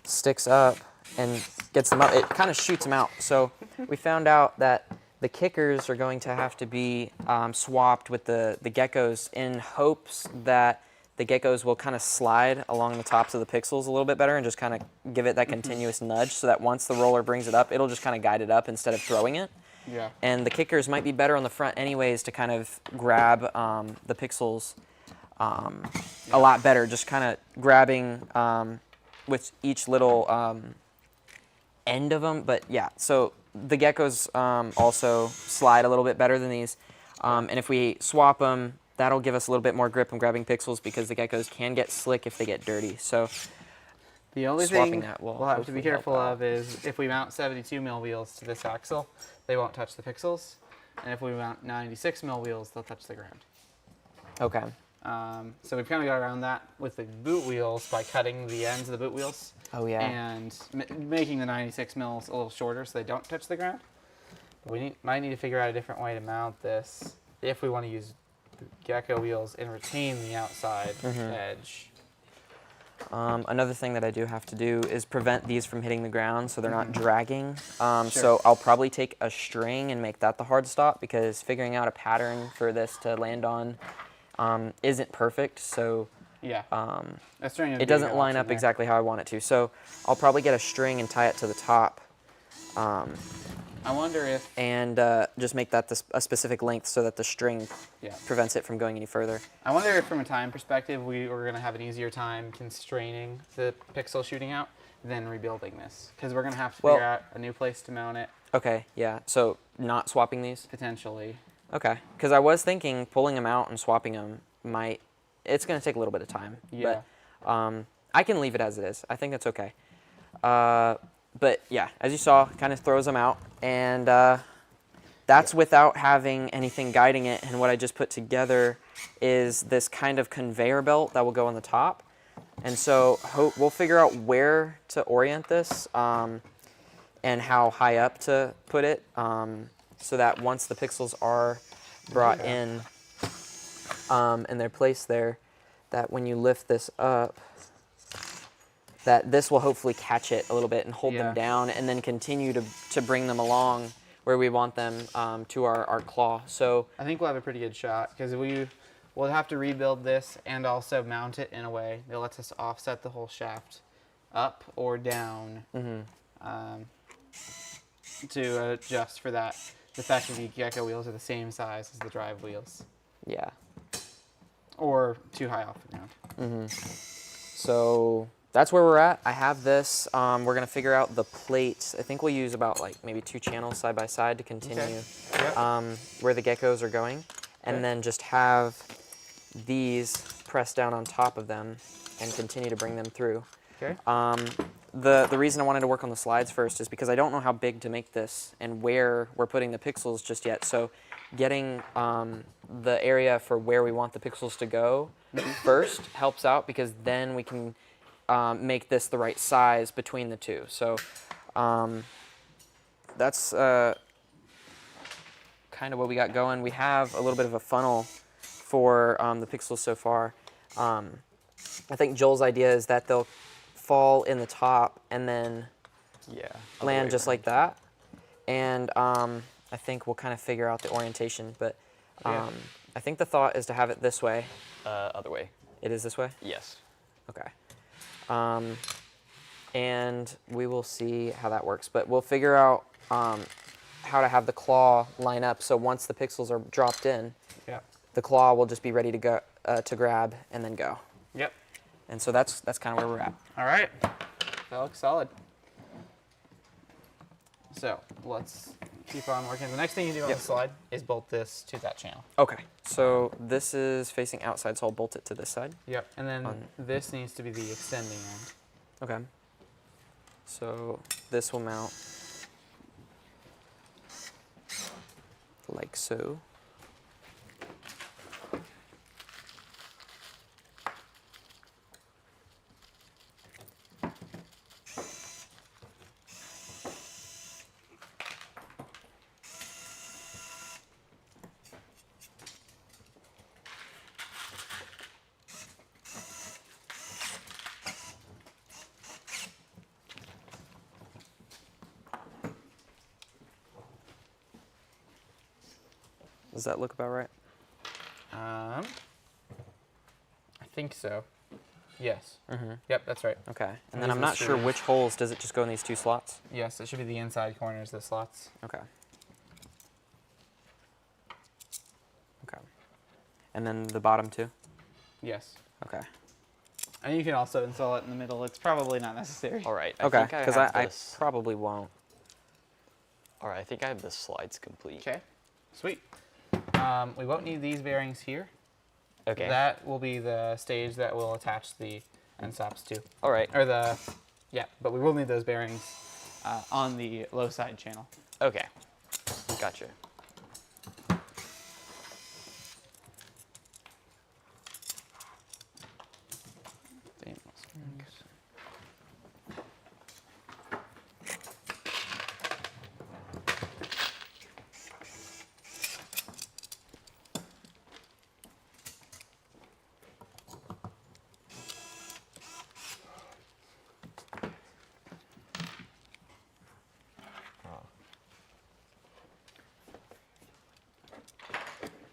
sticks up and gets them up, it kind of shoots them out. So we found out that the kickers are going to have to be swapped with the geckos in hopes that the geckos will kind of slide along the tops of the pixels a little bit better and just kind of give it that continuous nudge so that once the roller brings it up, it'll just kind of guide it up instead of throwing it. Yeah. And the kickers might be better on the front anyways to kind of grab the pixels a lot better, just kind of grabbing with each little end of them. But yeah, so the geckos also slide a little bit better than these. And if we swap them, that'll give us a little bit more grip on grabbing pixels because the geckos can get slick if they get dirty. So The only Swapping thing that will we'll have to be hopefully help careful out. of is if we mount 72 mil wheels to this axle, they won't touch the pixels. And if we mount 96 mil wheels, they'll touch the ground. okay. So we've kind of got around that with the boot wheels by cutting the ends of the boot wheels Oh yeah. and making the 96 mils a little shorter so they don't touch the ground. But we might need to figure out a different way to mount this if we want to use the gecko wheels and retain the outside edge. Another thing that I do have to do is prevent these from hitting the ground so they're not dragging. So I'll probably take a string and make that the hard stop because figuring out a pattern for this to land on isn't perfect. So Yeah. A string would be it a doesn't good line option up there. exactly how I want it to. So I'll probably get a string and tie it to the top I wonder if and just make that a specific length so that the string prevents it from going any further. I wonder if from a time perspective we were going to have an easier time constraining the pixel shooting out than rebuilding this. Because we're going to have to Well- figure out a new place to mount it, Okay, yeah. So not swapping these? potentially. Okay. Because I was thinking pulling them out and swapping them might, it's going to take a little bit of time. Yeah. But I can leave it as it is. I think that's okay. But yeah, as you saw, kind of throws them out. And that's without having anything guiding it. And what I just put together is this kind of conveyor belt that will go on the top. And so we'll figure out where to orient this and how high up to put it so that once the pixels are brought in and they're placed there, that when you lift this up, that this will hopefully catch it a little bit and hold them down and then continue to bring them along where we want them to our claw. So I think we'll have a pretty good shot because we'll have to rebuild this and also mount it in a way that lets us offset the whole shaft up or down to adjust for that. The fact that the gecko wheels are the same size as the drive wheels yeah. or too high off the ground. So that's where we're at. I have this. We're going to figure out the plates. I think we'll use about like maybe 2 channels side by side to continue where the geckos are going. And then just have these pressed down on top of them and continue to bring them through. Okay. The reason I wanted to work on the slides first is because I don't know how big to make this and where we're putting the pixels just yet. So getting the area for where we want the pixels to go first helps out because then we can make this the right size between the two. So that's kind of what we got going. We have a little bit of a funnel for the pixels so far. I think Joel's idea is that they'll fall in the top and then land just like that. And I think we'll kind of figure out the orientation. But I think the thought is to have it this way. Other way. It is this way? Yes. Okay. And we will see how that works. But we'll figure out how to have the claw line up so once the pixels are dropped in, the claw will just be ready to go to grab and then go. Yep. And so that's kind of where we're at. All right. That looks solid. So let's keep on working. The next thing you do on the slide is bolt this to that channel. Okay. So this is facing outside, so I'll bolt it to this side. Yep. And then this needs to be the extending end. Okay. So this will mount like so. Does that look about right? I think so. Yes. Mm-hmm. Yep, that's right. Okay. And And then these I'm are not sure screws. which holes. Does it just go in these 2 slots? Yes, it should be the inside corners, the slots. Okay. Okay. And then the bottom too? Yes. Okay. And you can also install it in the middle. It's probably not necessary. All right. I Okay, think I because have I this. probably won't. All right. I think I have the slides complete. Okay. Sweet. We won't need these bearings here. Okay. That will be the stage that will attach the end stops to. All right. Or the, yeah, but we will need those bearings on the low side channel. Okay. Gotcha.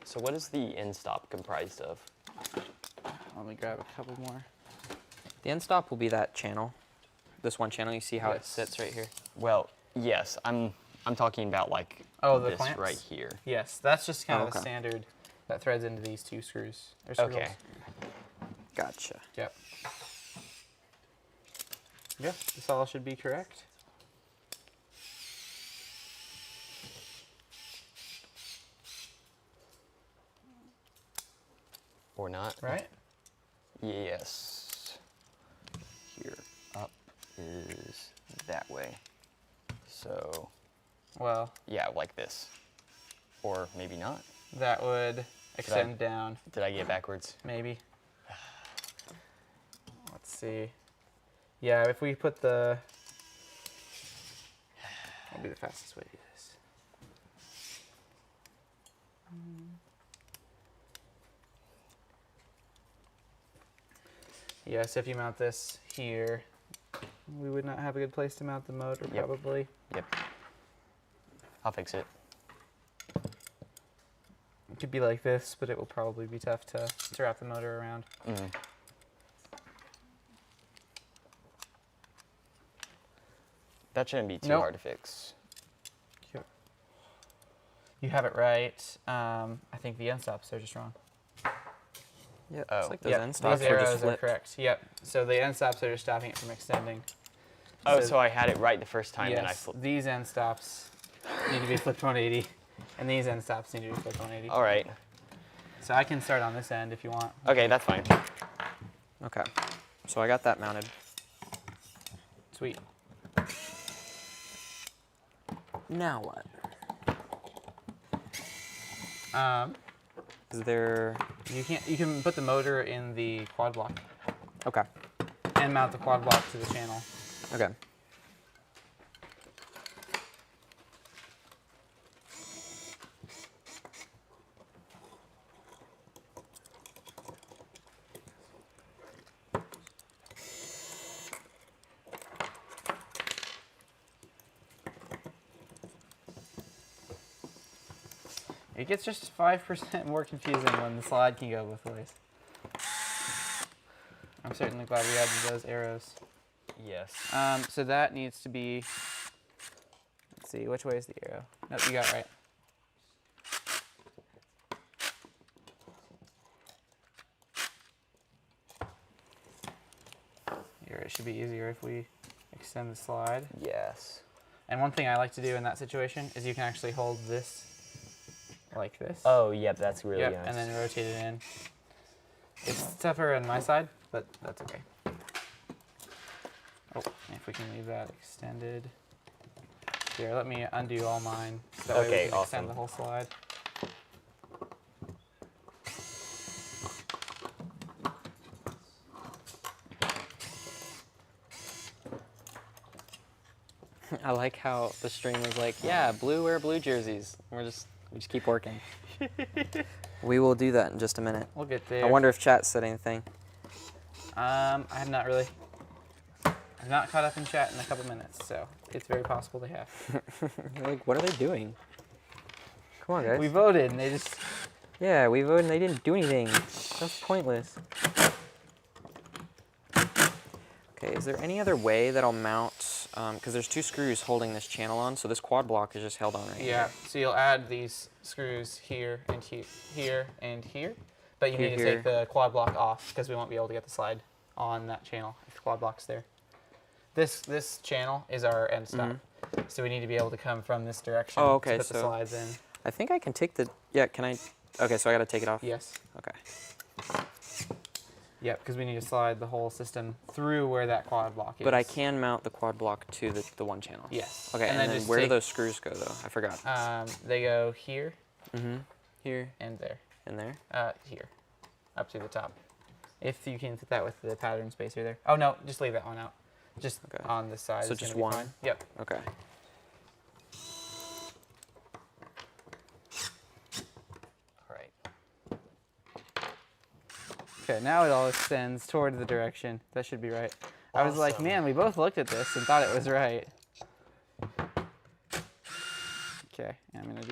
So what is the end stop comprised of? Let me grab a couple more. The end stop will be that channel. This one channel, you see how it Yes. sits right here? Well, yes. I'm talking about like Oh, the this clamps? right here. Yes, that's just kind Oh, of the okay. standard that threads into these 2 screws. Or screw Okay. holes. Gotcha. Yep. Yep, this all should be correct. Or not? Right? Yes. Here, up is that way. So, Well, yeah, like this. Or maybe not. that would extend down, Did I get it backwards? maybe. Let's see. Yeah, if we put the... That'll be the fastest way to do this. Yes, if you mount this here, we would not have a good place to mount the motor, Yep. probably. Yep. I'll fix it. It could be like this, but it will probably be tough to wrap the motor around. Mm. That shouldn't be too Nope. hard to fix. You have it right. I think the end stops are just wrong. Yeah, Oh. it's like those Yep, end stops these are arrows just are flipped. correct. Yep. So the end stops are just stopping it from extending. Oh, so I had it right the first time, then I yes, flipped. these end stops need to be flipped 180, and these end stops need to be flipped 180. All right. So I can start on this end if you want. Okay, that's fine. Okay. So I got that mounted. Sweet. Now what? Is there... You can put the motor in the quad block Okay. and mount the quad block to the channel. Okay. It gets just 5% more confusing when the slide can go both ways. I'm certainly glad we added those arrows. Yes. So that needs to be, let's see, which way is the arrow? Nope, you got it right. Here, it should be easier if we extend the slide. Yes. And one thing I like to do in that situation is you can actually hold this like this. Oh, yep, that's really Yep, nice. and then rotate it in. It's tougher on my side, but that's okay. Oh, if we can leave that extended. Here, let me undo all mine. So that way we Okay, can awesome. extend the whole slide. I like how the stream was like, yeah, blue wear blue jerseys. We just keep working. We will do that in just a minute. We'll get there. I wonder if chat said anything. I have not really. I've not caught up in chat in a couple minutes, so it's very possible they have. Like, what are they doing? Come on, guys. We voted, and they just. Yeah, we voted and they didn't do anything. That's pointless. Okay, is there any other way that I'll mount, because there's 2 screws holding this channel on, so this quad block is just held on right Yeah. here. So you'll add these screws here and here and here, but you need to Here. take the quad block off because we won't be able to get the slide on that channel if the quad block's there. This channel is our end stop, so we need to be able to come from this direction Oh, okay, to put the so- slides in. I think I can take the, yeah, can I, okay, so I gotta take it off? Yes. Okay. Yep, because we need to slide the whole system through where that quad block is. But I can mount the quad block to the one channel? Yes. Okay, and then just where do take- those screws go though? I forgot. They go here Here and there. and there? Here, up to the top. If you can fit that with the pattern spacer there. Oh no, just leave that one out. Just Okay. on this side. So is just gonna be one? fine. Yep. Okay. All right. Okay, now it all extends toward the direction. That should be right. I was like, Awesome. man, we both looked at this and thought it was right. Okay, I'm gonna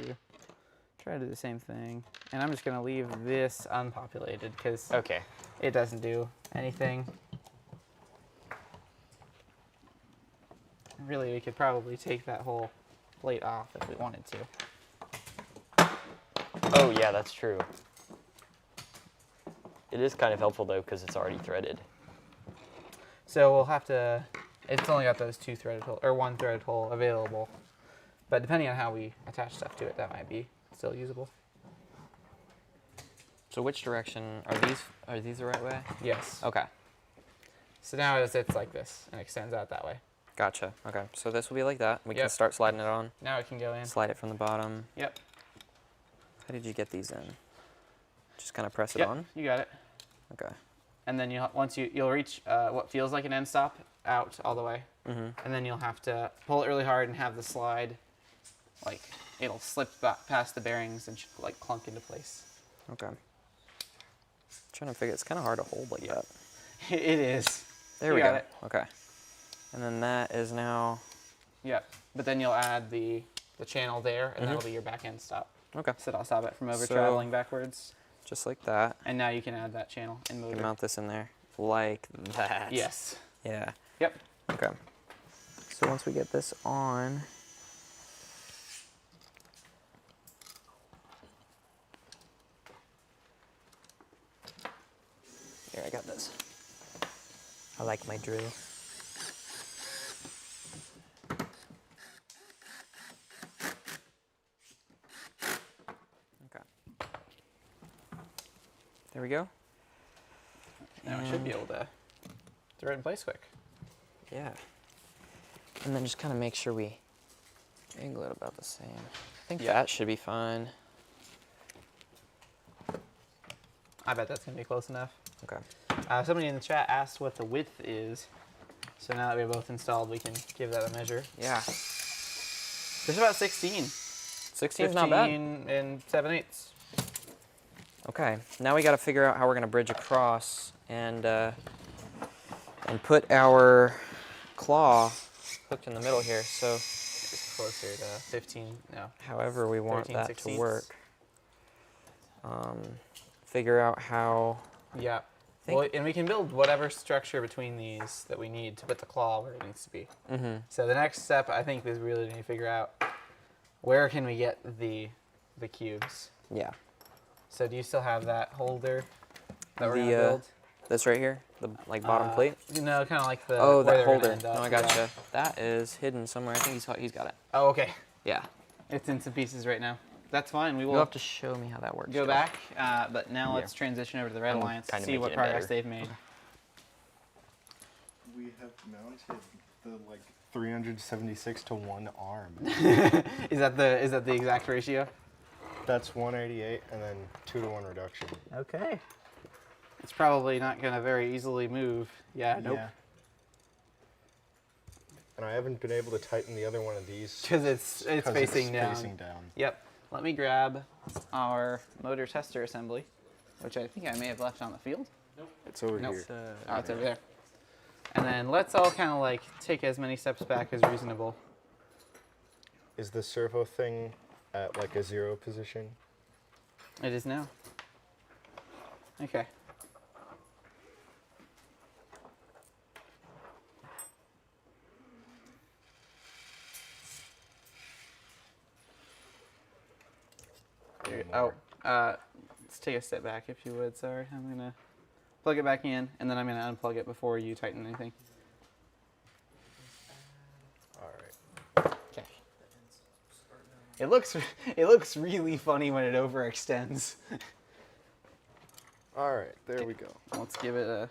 try to do the same thing. And I'm just gonna leave this unpopulated because Okay. it doesn't do anything. Really, we could probably take that whole plate off if we wanted to. Oh yeah, that's true. It is kind of helpful though because it's already threaded. So we'll have to, it's only got those 2 threaded hole, or 1 threaded hole available. But depending on how we attach stuff to it, that might be still usable. So which direction, are these the right way? Yes. Okay. So now it sits like this and extends out that way. Gotcha. Okay, so this will be like that. We can Yep. start sliding it on. Now it can go in. Slide it from the bottom. Yep. How did you get these in? Just kind of press it Yep, on? you got it. Okay. And then you'll reach what feels like an end stop out all the way. Mm-hmm. And then you'll have to pull it really hard and have the slide, like, it'll slip past the bearings and like clunk into place. Okay. Trying to figure, it's kind of hard to hold like that. It is. There You we got go. it. Okay. And then that is now, Yep. But then you'll add the channel there, and that'll be your back end stop. okay, So that'll stop it from over So- traveling backwards. just like that. And now you can add that channel and You motor. can mount this in there like that. Yes. Yeah. Yep. Okay. So once we get this on, here, I got this. I like my drill. Okay. There we go. Now it should be able to throw it in place quick. Yeah. And then just kind of make sure we angle it about the same. I think Yeah. that should be fine. I bet that's going to be close enough. Okay. Somebody in the chat asked what the width is. So now that we're both installed, we can give that a measure. Yeah. There's about 16. 16's not bad. 15 and 7/8. Okay. Now we got to figure out how we're going to bridge across and put our claw hooked in the middle here. So It's closer to 15. No. however we want 13 that to 16ths. work. Figure out how. Yeah. Think- Well, and we can build whatever structure between these that we need to put the claw where it needs to be. Mm-hmm. So the next step, I think, is we really need to figure out where can we get the cubes. Yeah. So do you still have that holder that we're The, gonna build? This right here, the like bottom plate. You know, kind of like the. Oh, where that they're gonna holder. end up, No, I yeah. gotcha. That is hidden somewhere. I think he's got it. Oh, okay. Yeah. It's in some pieces right now. That's fine. We You'll will have to show me how that works. go Joe. back. But now Yeah. let's transition over to the Red I'm Alliance to kinda see what making it progress better. they've made. We have mounted the 376 to 1 arm. Is that the exact ratio? That's 188 and then 2 to 1 reduction. Okay. It's probably not going to very easily move. Yeah. Nope. Yeah. and I haven't been able to tighten the other one of these Because it's 'cause facing down. Facing down. Yep. Let me grab our motor tester assembly, which I think I may have left on the field. It's over Nope. here. Oh, it's over there. And then let's all kind of like take as many steps back as reasonable. Is the servo thing at like a 0 position? It is now. Okay. Oh, let's take a step back if you would. Sorry, I'm gonna plug it back in, and then I'm gonna unplug it before you tighten anything. All right. Okay. It looks really funny when it overextends. All right, there we go. Let's give it a.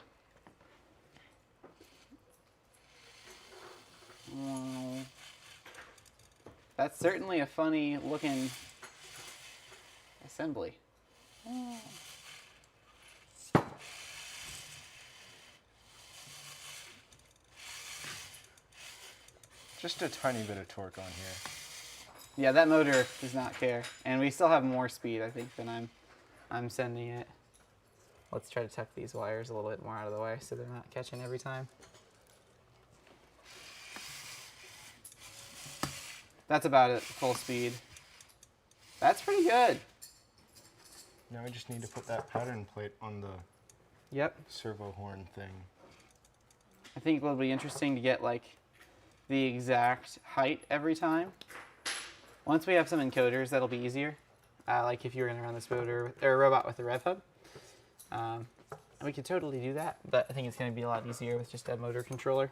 That's certainly a funny looking assembly. Just a tiny bit of torque on here. Yeah, that motor does not care, and we still have more speed, I think, than I'm sending it. Let's try to tuck these wires a little bit more out of the way so they're not catching every time. That's about it, full speed. That's pretty good. Now I just need to put that pattern plate on the Yep. servo horn thing. I think it'll be interesting to get like the exact height every time. Once we have some encoders, that'll be easier. Like if you were gonna run this motor or a robot with a rev hub. We could totally do that, but I think it's gonna be a lot easier with just a motor controller.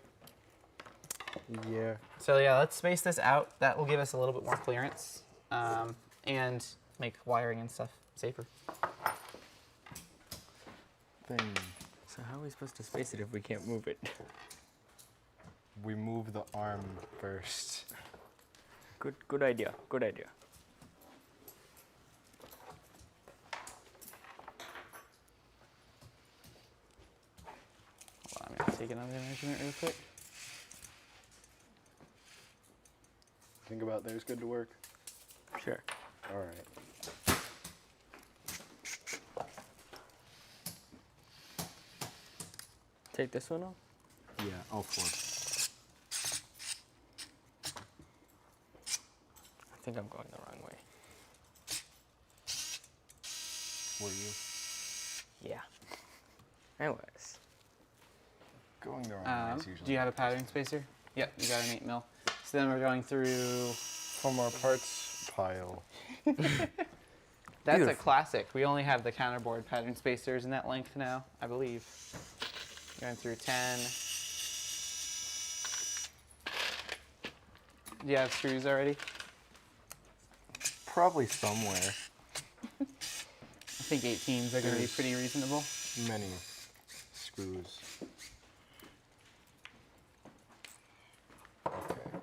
Yeah. So yeah, let's space this out. That will give us a little bit more clearance and make wiring and stuff safer. Thing. So how are we supposed to space it if we can't move it? We move the arm first. Good idea. Good idea. Hold on, I'm gonna take another measurement real quick. Think about there's good to work. Sure. All right. Take this one off. Yeah, all 4. I think I'm going the wrong way. Were you? Yeah. Anyways. Going the wrong way is usually. Do you have a pattern spacer? Yep, you got an 8 mil. So then we're going through. From our parts pile. That's a Beautiful. classic. We only have the counterboard pattern spacers in that length now, I believe. Going through 10. Do you have screws already? Probably somewhere. I think 18s are going to be pretty reasonable. Many screws. Okay.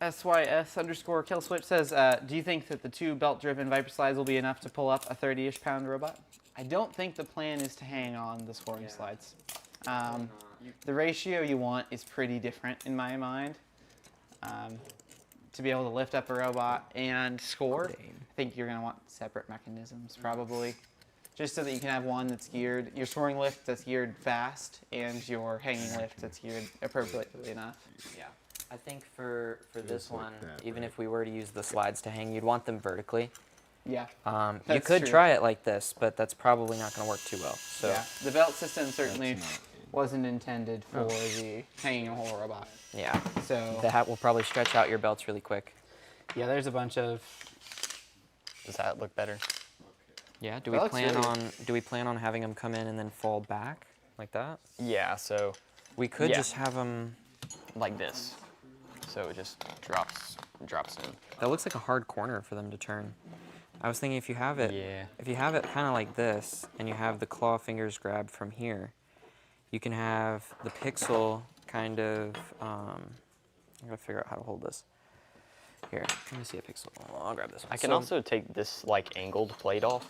SYS_killswitch says, do you think that the 2 belt-driven Viper slides will be enough to pull up a 30-ish pound robot? I don't think the plan is to hang on the scoring slides. The ratio you want is pretty different in my mind. To be able to lift up a robot and score, I think you're going to want separate mechanisms probably. Just so that you can have one that's geared, your soaring lift that's geared fast, and your hanging lift that's geared appropriately enough. Yeah. I think for this like one, that, even right? if we were to use the slides to hang, you'd want them vertically. Yeah. You That's could true. try it like this, but that's probably not going to work too well. So Yeah. The belt system certainly That's not wasn't intended for the hanging a whole robot. yeah, So that will probably stretch out your belts really quick. yeah, there's a bunch of. Does that look better? Yeah. Do That we looks plan really- on having them come in and then fall back like that? Yeah, so We could Yeah. just have them. like this. So it just drops in. That looks like a hard corner for them to turn. I was thinking if you have it, Yeah. if you have it kind of like this, and you have the claw fingers grabbed from here, you can have the pixel kind of. I'm gonna figure out how to hold this. Here, let me see a pixel. Oh, I'll grab this one. I can So- also take this like angled plate off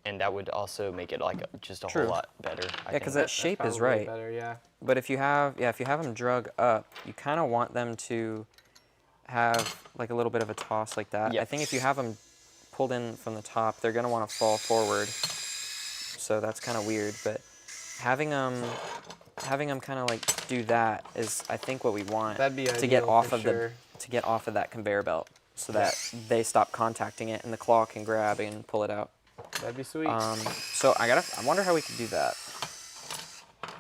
and that would also make it like just a True. whole lot better. I Yeah, because think. that shape is Probably right. better, yeah. But if you have them drug up, you kind of want them to have like a little bit of a toss like that. I Yep. think if you have them pulled in from the top, they're gonna want to fall forward. So that's kind of weird. But having them kind of like do that is, I think, what we want That'd be to get ideal off for of sure. to get off of that conveyor belt, so that they stop contacting it and the claw can grab and pull it out. That'd be sweet. So I wonder how we could do that.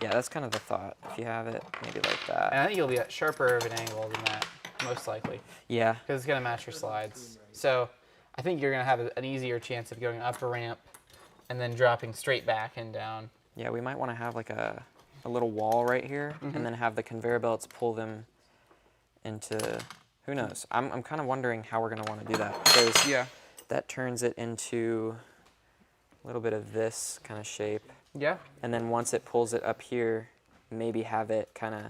Yeah, that's kind of the thought. If you have it, maybe like that. And I think you'll be at sharper of an angle than that, most likely, Yeah. because it's gonna match your slides. So I think you're gonna have an easier chance of going up a ramp and then dropping straight back and down. Yeah, we might want to have like a little wall right here, and then have the conveyor belts pull them into, who knows? I'm kind of wondering how we're going to want to do that, because Yeah. that turns it into a little bit of this kind of shape. Yeah. And then once it pulls it up here, maybe have it kind of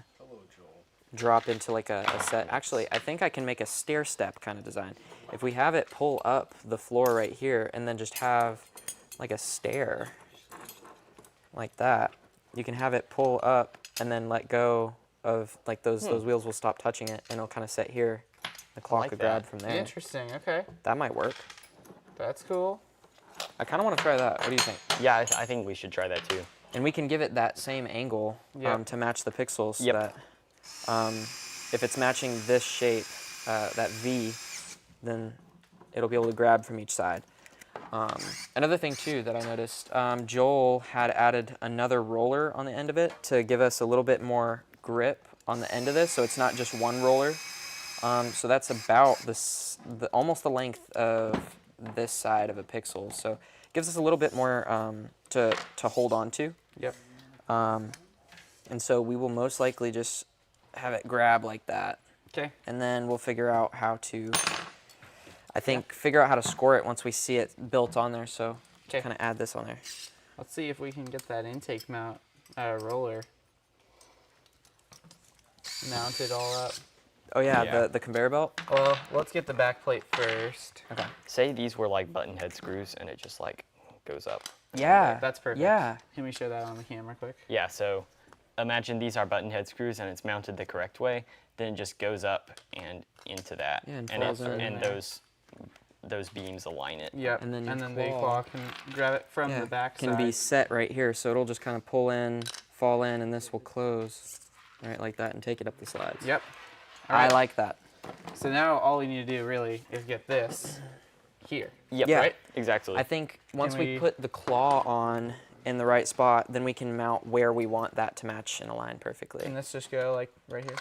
drop into like a set. Actually, I think I can make a stair step kind of design. If we have it pull up the floor right here and then just have like a stair like that, you can have it pull up and then let go of like those wheels will stop touching it, and it'll kind of set here. The claw like could that. grab from there. Interesting. Okay. That might work. That's cool. I kind of want to try that. What do you think? Yeah, I think we should try that too. And we can give it that same angle Yep. to match the pixels, so Yep. that if it's matching this shape, that V, then it'll be able to grab from each side. Another thing too that I noticed, Joel had added another roller on the end of it to give us a little bit more grip on the end of this, so it's not just one roller. So that's about almost the length of this side of a pixel. So it gives us a little bit more to hold on to. Yep. And so we will most likely just have it grab like that. Okay. And then we'll figure out how to, figure out how to score it once we see it built on there. So Okay. kind of add this on there. Let's see if we can get that intake mount roller mounted all up. Oh yeah, Yeah. the conveyor belt. Well, let's get the back plate first. Okay. Say these were like button head screws, and it just like goes up. Yeah. That's perfect. Yeah. Can we show that on the camera quick? Yeah, so imagine these are button head screws and it's mounted the correct way, then it just goes up and into that. Yeah, and and falls in and there. those beams align it. Yep. And then your the claw- claw can grab it from the back can side. be set right here, so it'll just kind of pull in, fall in, and this will close, right like that, and take it up the slides. Yep. I like that. So now all we need to do really is get this here. Yep, Yeah. right? Exactly. I think once we we- put the claw on in the right spot, then we can mount where we want that to match and align perfectly. Can this just go like right here?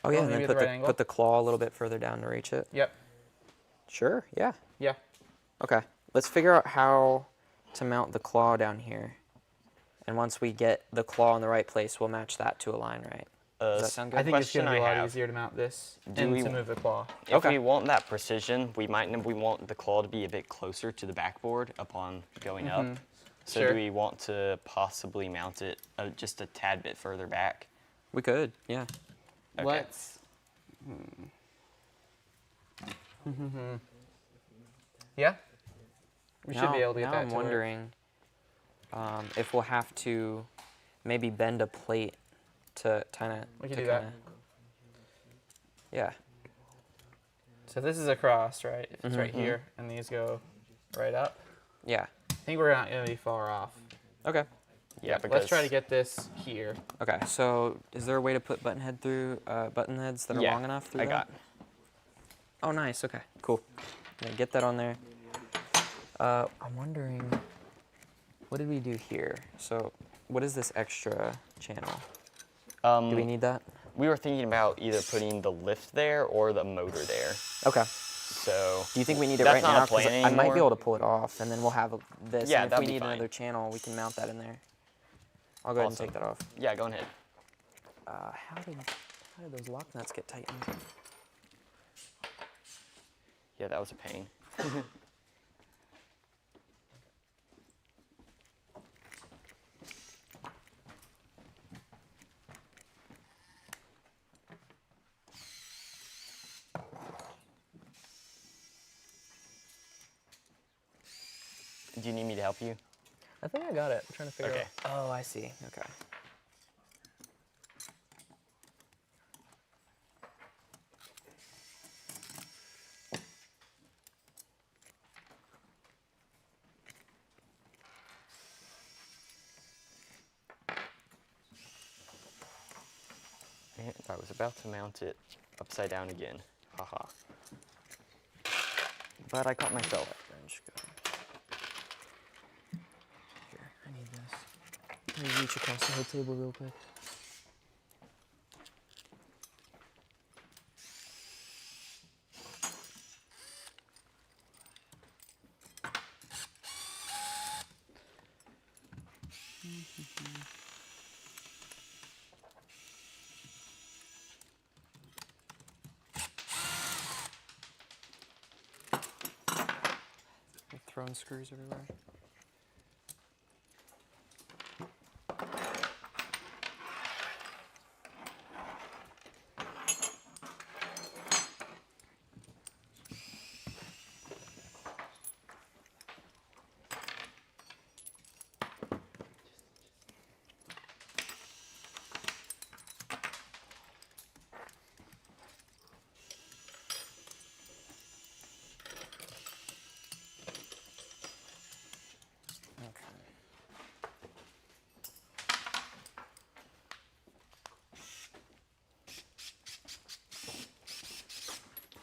Oh yeah, well, and then maybe put the the right angle? put the claw a little bit further down to reach it. Yep. Sure. Yeah. Yeah. Okay. Let's figure out how to mount the claw down here. And once we get the claw in the right place, we'll match that to align right. Does that sound good? I think it's Question gonna be a I lot have. easier to mount this Do and we- to move the claw. If Okay. we want that precision, we want the claw to be a bit closer to the backboard upon going up. So Sure. do we want to possibly mount it just a tad bit further back? We could. Yeah. Okay. Let's. Yeah. We should be able to get now that I'm to work. wondering if we'll have to maybe bend a plate to kind of. We can do that. Yeah. So this is across, right? If it's Mm-hmm, right here, and these go right up. Yeah. I think we're not gonna be far off. Okay. Yeah, because Let's try to get this here. Okay. So is there a way to put button heads that are Yeah, long enough through I that? got. Oh, nice. Okay. Cool. Yeah, get that on there. I'm wondering, what did we do here? So, what is this extra channel? Do we need that? We were thinking about either putting the lift there or the motor there. Okay. So Do you think we need it That's right not a now? 'Cause plan I might be anymore. able to pull it off, and then we'll have this. Yeah, and if that'd we be need fine. another channel, we can mount that in there. I'll go ahead and Awesome. take that off. yeah, go ahead. How did those lock nuts get tightened? Yeah, that was a pain. Do you need me to help you? I think I got it. I'm trying to figure Okay. out. Oh, I see. Okay. And I was about to mount it upside down again. Haha. But I caught myself. Wrench, go. Here, I need this. Let me reach across the whole table real quick. Throwing screws everywhere.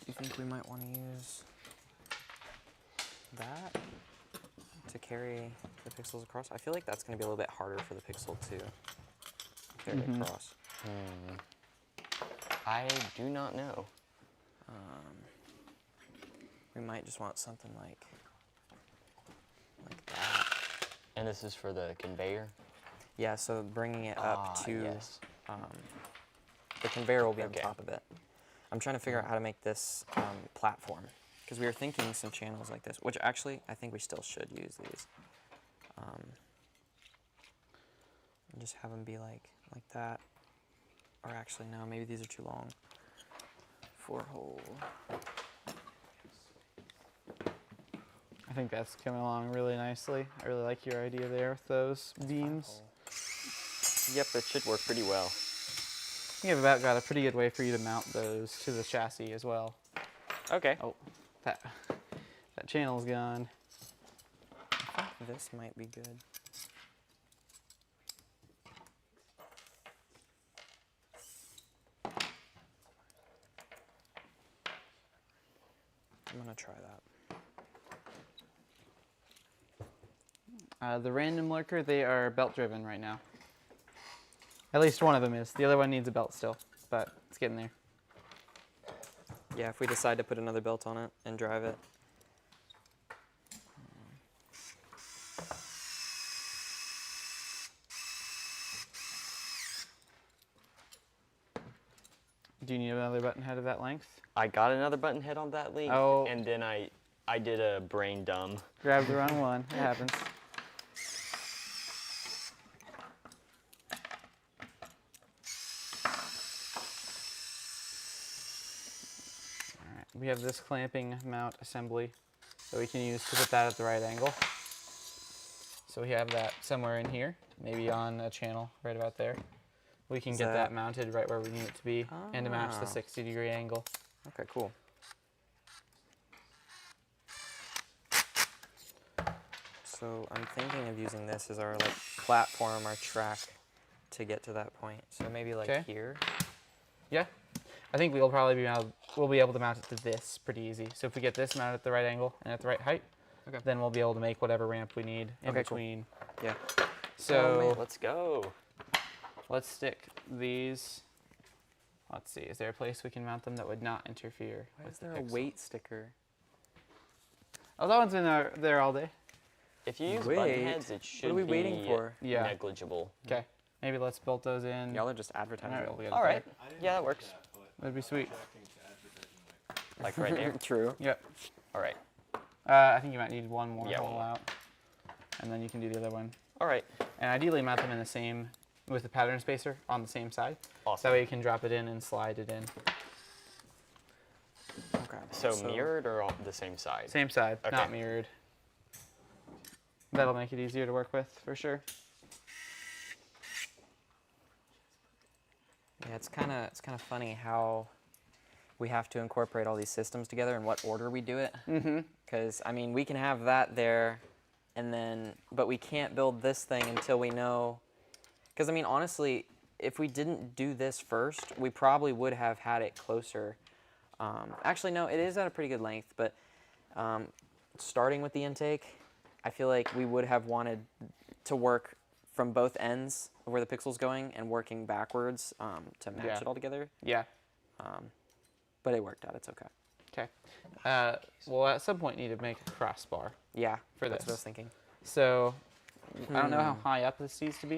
Do you think we might want to use that to carry the pixels across? I feel like that's going to be a little bit harder for the pixel to carry across. I do not know. We might just want something like that. And this is for the conveyor? Yeah, so bringing it up to yes. the conveyor will be on Okay. top of it. I'm trying to figure out how to make this platform because we were thinking some channels like this, which actually I think we still should use these. And just have them be like that. Or actually, no, maybe these are too long. 4-hole. I think that's coming along really nicely. I really like your idea there with those beams. Yep, it should work pretty well. I think I've about got a pretty good way for you to mount those to the chassis as well. Okay. Oh, that channel's gone. I think this might be good. I'm gonna try that. The random lurker, they are belt driven right now. At least one of them is. The other one needs a belt still, but it's getting there. Yeah, if we decide to put another belt on it and drive it. Do you need another button head of that length? I got another button head on that link, Oh. and then I did a brain dumb. Grab the wrong one. It happens. Alright, we have this clamping mount assembly that we can use to put that at the right angle. So we have that somewhere in here, maybe on a channel right about there. We can Is get that that- mounted right where we need it to be and to match the Ah. 60-degree angle. Okay, cool. So I'm thinking of using this as our like platform, our track to get to that point. So maybe like Okay. here. Yeah, I think we'll probably we'll be able to mount it to this pretty easy. So if we get this mounted at the right angle and at the right height, Okay. then we'll be able to make whatever ramp we need in Okay, cool. between. Yeah. So Let's go. let's stick these. Let's see, is there a place we can mount them that would not interfere Why with is the there a pixel? weight sticker? Oh, that one's been there all day. If you use Wait, button heads, it should What are we be waiting for? Yeah. negligible. Okay, maybe let's build those in. Y'all are just All advertising. right, we'll get it All right. there. Yeah, that works. That'd be sweet. Like right there. True. Yep. All right. I think you might need one more Yeah, hole one more. out, and then you can do the other one. All right. And ideally mount them in the same, with the pattern spacer on the same side. Awesome. That way you can drop it in and slide it in. Okay. So mirrored or on the same side? Same side, Okay. not mirrored. That'll make it easier to work with for sure. Yeah, it's kind of funny how we have to incorporate all these systems together in what order we do it. Mm-hmm. Because I mean, we can have that there, and then but we can't build this thing until we know. Because I mean, honestly, if we didn't do this first, we probably would have had it closer. Actually, no, it is at a pretty good length, but starting with the intake, I feel like we would have wanted to work from both ends of where the pixel's going and working backwards to match Yeah. it all together. Yeah. But it worked out. It's okay. Okay. We'll at some point need to make a crossbar. Yeah, For that's what I this. was thinking. So I don't know how high up this needs to be.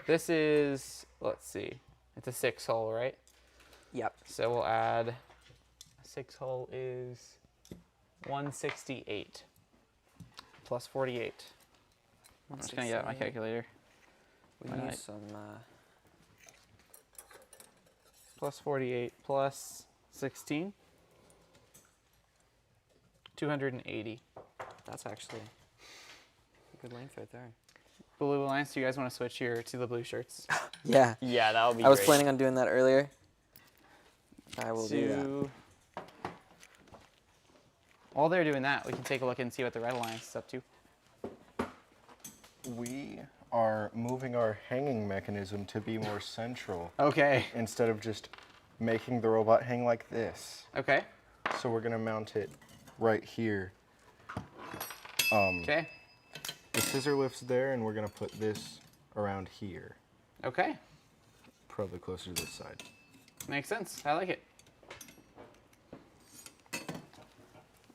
This is, let's see, it's a 6-hole, right? Yep. So we'll add, a 6-hole is 168 plus 48. I'm just gonna get out my 168. calculator. We Why can not? use some. Plus 48 plus 16. 280. That's actually a good length right there. Blue Alliance, do you guys want to switch here to the blue shirts? Yeah. Yeah, that would be I was great. planning on doing that earlier. I will do While they're doing that, we can take a look and see what the Red Alliance is up to. We are moving our hanging mechanism to be more central Okay. instead of just making the robot hang like this. Okay. So we're gonna mount it right here. Okay. The scissor lift's there, and we're gonna put this around here, Okay. probably closer to this side. Makes sense. I like it.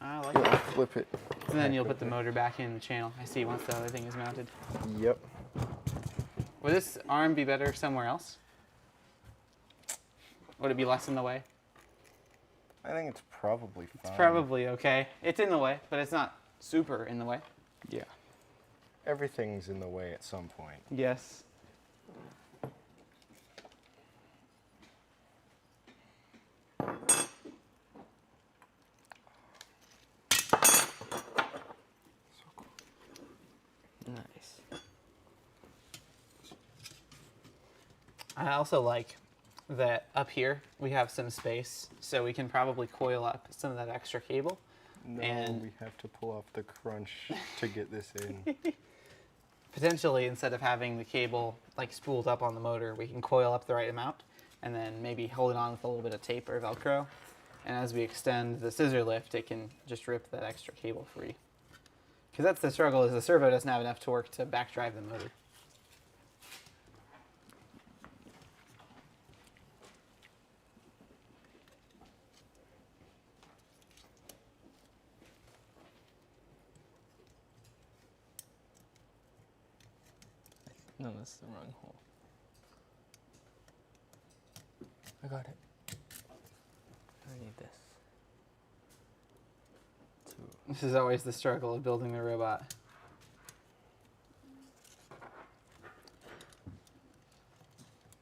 I like Yeah, it. flip it. And then you'll put the motor back in the channel. I see once the other thing is mounted. Yep. Would this arm be better somewhere else? Would it be less in the way? I think it's probably fine. It's probably okay. It's in the way, but it's not super in the way. Yeah. Everything's in the way at some point. Yes. nice. I also like that up here we have some space, so we can probably coil up some of that extra cable. No, And- we have to pull off the crunch to get this in. Potentially, instead of having the cable like spooled up on the motor, we can coil up the right amount and then maybe hold it on with a little bit of tape or Velcro. And as we extend the scissor lift, it can just rip that extra cable free. Because that's the struggle, is the servo doesn't have enough torque to back drive the motor. No, that's the wrong hole. I got it. I need this. This is always the struggle of building the robot.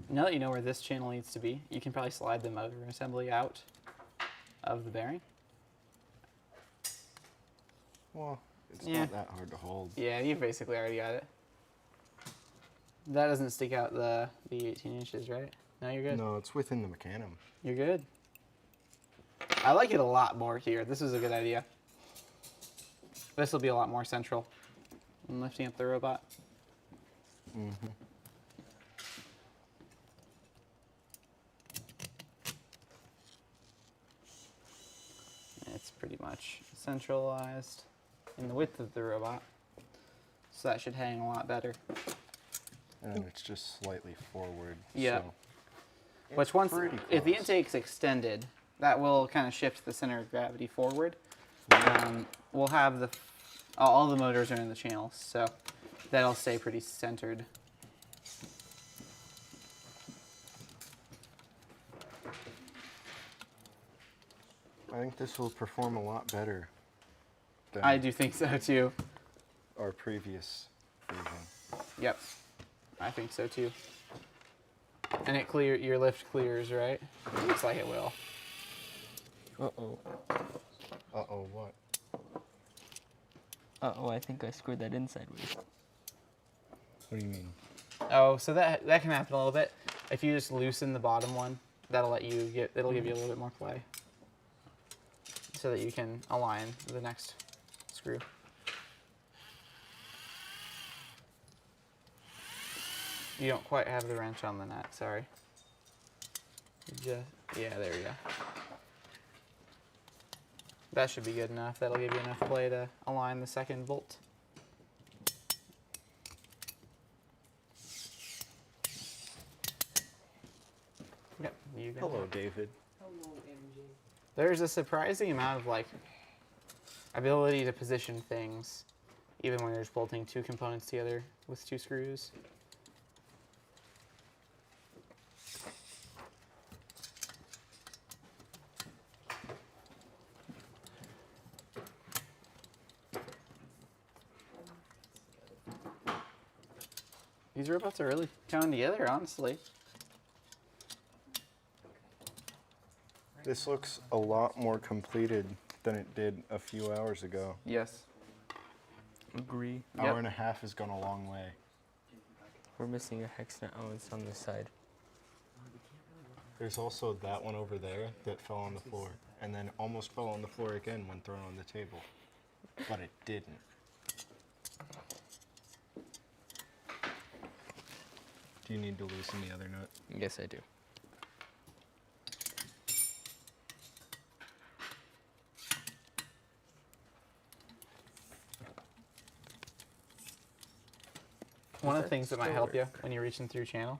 Now that you know where this channel needs to be, you can probably slide the motor assembly out of the bearing. Well, it's Yeah. not that hard to hold. Yeah, you've basically already got it. That doesn't stick out the 18 inches, right? No, you're good. No, it's within the mechanism. You're good. I like it a lot more here. This is a good idea. This will be a lot more central when lifting up the robot. Mm-hmm. It's pretty much centralized in the width of the robot. So that should hang a lot better. And then it's just slightly forward. Yeah. So Which it's once, pretty if the close. intake's extended, that will kind of shift the center of gravity forward. We'll have the, all the motors are in the channels, so that'll stay pretty centered. I think this will perform a lot better than I do think so too. our previous version. Yep, I think so too. And it your lift clears, right? Looks like it will. Uh-oh. Uh-oh, what? Oh, I think I screwed that in sideways. What do you mean? Oh, so that can happen a little bit. If you just loosen the bottom one, that'll give you a little bit more play, so that you can align the next screw. You don't quite have the wrench on the nut. Sorry. Yeah, there we go. That should be good enough. That'll give you enough play to align the second bolt. Yep, you got Hello, it. David. Hello, MJ. There's a surprising amount of ability to position things, even when you're just bolting two components together with two screws. These robots are really coming together, honestly. This looks a lot more completed than it did a few hours ago. Yes. Agree. Hour and a half has gone a long way. We're missing a hex nut. Oh, it's on this side. There's also that one over there that fell on the floor, and then almost fell on the floor again when thrown on the table. But it didn't. Do you need to loosen the other nut? Yes, I do. One of the things that might help you when you're reaching through channel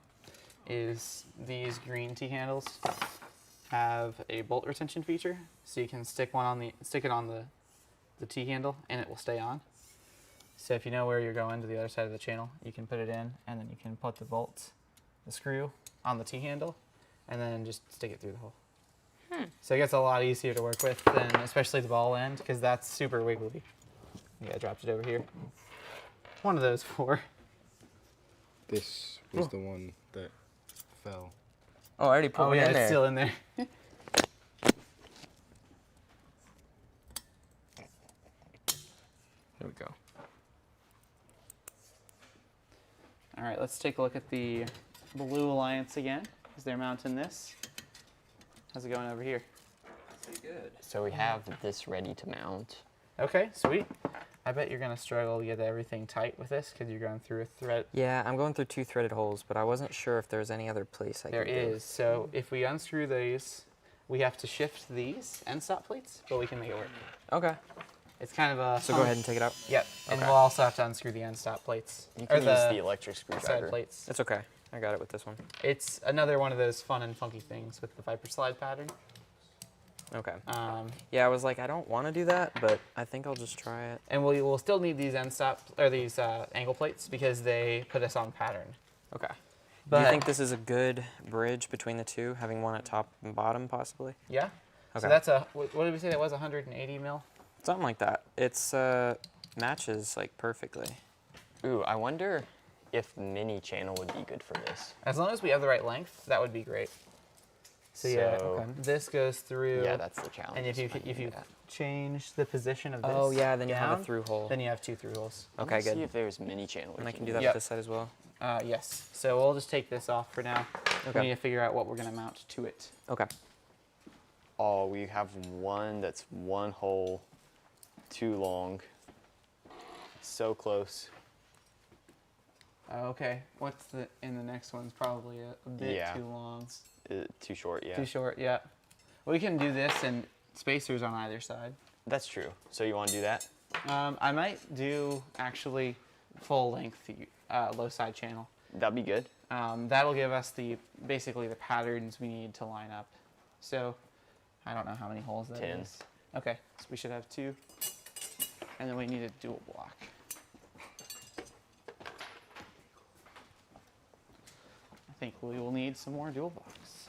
is these green T handles have a bolt retention feature, so you can stick it on the T handle and it will stay on. So if you know where you're going to the other side of the channel, you can put it in, and then you can put the screw on the T handle, and then just stick it through the hole. So it gets a lot easier to work with than especially the ball end, because that's super wiggly. Yeah, I dropped it over here. One of those four. This was the one that fell. Oh, I already put Oh one yeah, in it's there. still in there. There we go. All right, let's take a look at the Blue Alliance again, because they're mounting this. How's it going over here? Pretty good. So we have this ready to mount. Okay, sweet. I bet you're gonna struggle to get everything tight with this because you're going through a thread. Yeah, I'm going through 2 threaded holes, but I wasn't sure if there's any other place I There could go. is. So if we unscrew these, we have to shift these end stop plates, but we can make it work. Okay. It's kind of a. So go ahead and take it out. Yep. And Okay. we'll also have to unscrew the end stop plates. You or can use the electric side screwdriver. plates. It's okay. I got it with this one. It's another one of those fun and funky things with the Viper slide pattern. Okay. Yeah, I was like, I don't want to do that, but I think I'll just try it. and we will still need these end stop or these angle plates because they put us on pattern. Okay. Do But you think this is a good bridge between the two, having one at top and bottom possibly? yeah. Okay. So that's what did we say that was 180 mil? Something like that. It's matches like perfectly. Ooh, I wonder if mini channel would be good for this. As long as we have the right length, that would be great. So yeah, So- this goes through. Yeah, that's the challenge. And if you finding if you that. change the position of this. Oh yeah, then you have down, a through hole. Then you have 2 through holes. Let Okay, me See good. if there's mini channel. we And I can do use. that Yep. with this side as well. Yes. So we'll just take this off for now. We Okay. need to figure out what we're gonna mount to it. Okay. Oh, we have one that's 1 hole too long. So close. Okay. What's in the next one's probably a bit Yeah. too long. Too short, yeah. Too short. Yeah. We can do this and spacers on either side. That's true. So you want to do that? I might do actually full length low side channel. That'd be good. That'll give us basically the patterns we need to line up. So I don't know how many holes that 10. is. Okay, so we should have 2. And then we need a dual block. I think we will need some more dual blocks.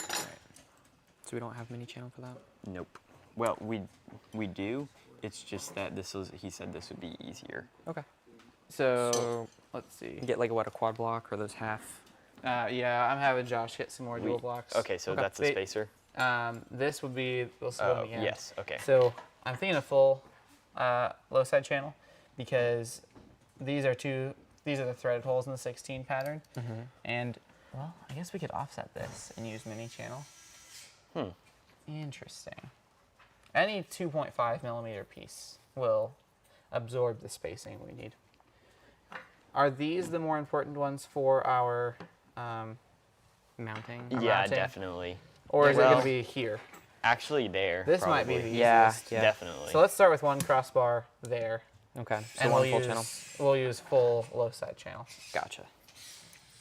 Alright. So we don't have mini channel for that? Nope. Well, we do. It's just that he said this would be easier. Okay. So let's see. Get like a quad block or those half. Yeah, I'm having Josh hit some more dual blocks. Okay, so that's the spacer. This would be. This will Oh, be the end. yes. Okay. So I'm thinking a full low side channel because these are the threaded holes in the 16 pattern. And, well, I guess we could offset this and use mini channel. Interesting. Any 2.5 millimeter piece will absorb the spacing we need. Are these the more important ones for our Mounting. Yeah, mounting? definitely. Or is it Well, going to be here? Actually, there. This might be probably. the Yeah, easiest. yeah. Definitely. So let's start with one crossbar there. Okay. So And one full channel. We'll use full low side channel. Gotcha.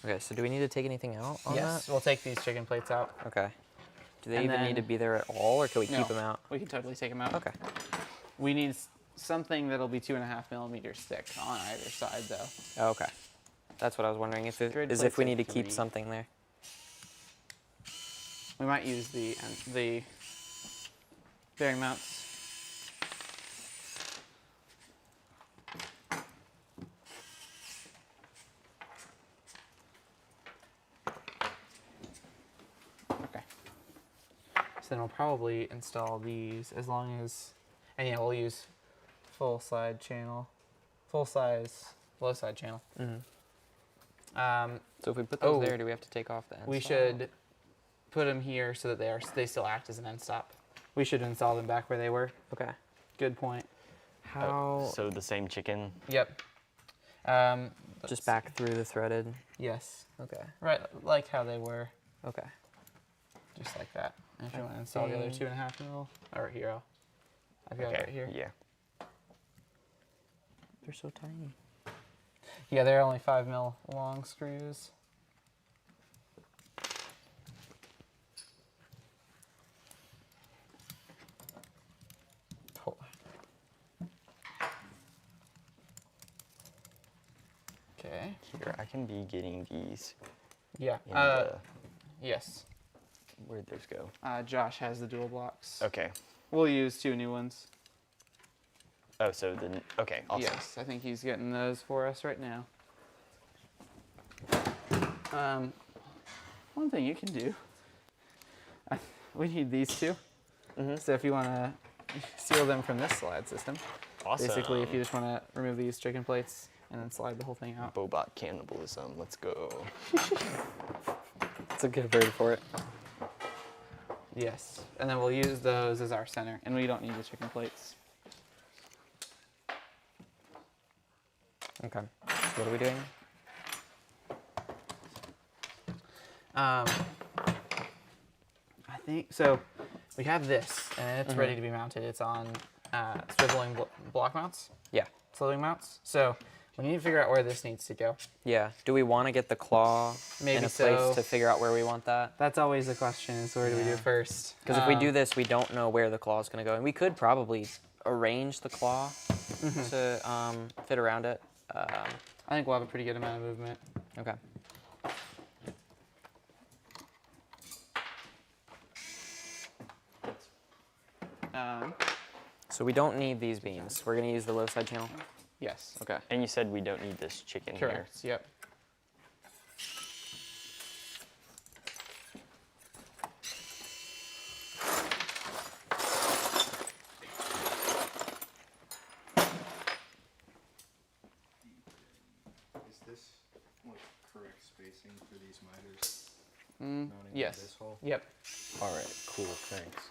Okay. So do we need to take anything out on Yes, that? we'll take these chicken plates out. Okay. Do they And even need to then- be there at all, or can we No, keep them out? We can totally take them out. Okay. We need something that'll be 2.5 millimeters thick on either side, though. Oh, okay. That's what I was wondering. If Grid if plates we are need to keep 3. something there. We might use the bearing mounts. Okay. So then we'll probably install these as long as, and yeah, we'll use full side channel, full size low side channel. So if we put those Oh. there, do we have to take off the end We stop? should put them here so that they still act as an end stop. We should install them back where they were. Okay. Good point. How? So the same chicken. Yep. Just back through the threaded. Yes. Okay. Right, like how they were, Okay. just like that. And if you want to install the other 2.5 mil, or here, I've got it right here. Yeah. They're so tiny. Yeah, they're only 5 mil long screws. Hold on. Okay. Here, I can be getting these. Yeah. In the, Yes. where'd those go? Josh has the dual blocks. Okay. We'll use 2 new ones. Oh, so then, okay, awesome. Yes, I think he's getting those for us right now. One thing you can do, we need these 2. So if you want to seal them from this slide system, Awesome. basically if you just want to remove these chicken plates and then slide the whole thing out. Bobot cannibalism, let's go. That's a good word for it. Yes, and then we'll use those as our center, and we don't need the chicken plates. Okay. So what are we doing? I think so. We have this, and it's ready to be mounted. It's on swiveling block mounts, Yeah. sloping mounts. So we need to figure out where this needs to go. Yeah. Do we want to get the claw Maybe in a so. place to figure out where we want that? That's always the question: is where do we do Yeah. it first? Because if we do this, we don't know where the claw is going to go, and we could probably arrange the claw to fit around it. I think we'll have a pretty good amount of movement. Okay. So we don't need these beams. We're going to use the low side channel. Yes. Okay. And you said we don't need this chicken here. Correct. Yep. Is this like correct spacing for these miters? Mounting in Yes. This hole? Yep. All right. Cool. Thanks.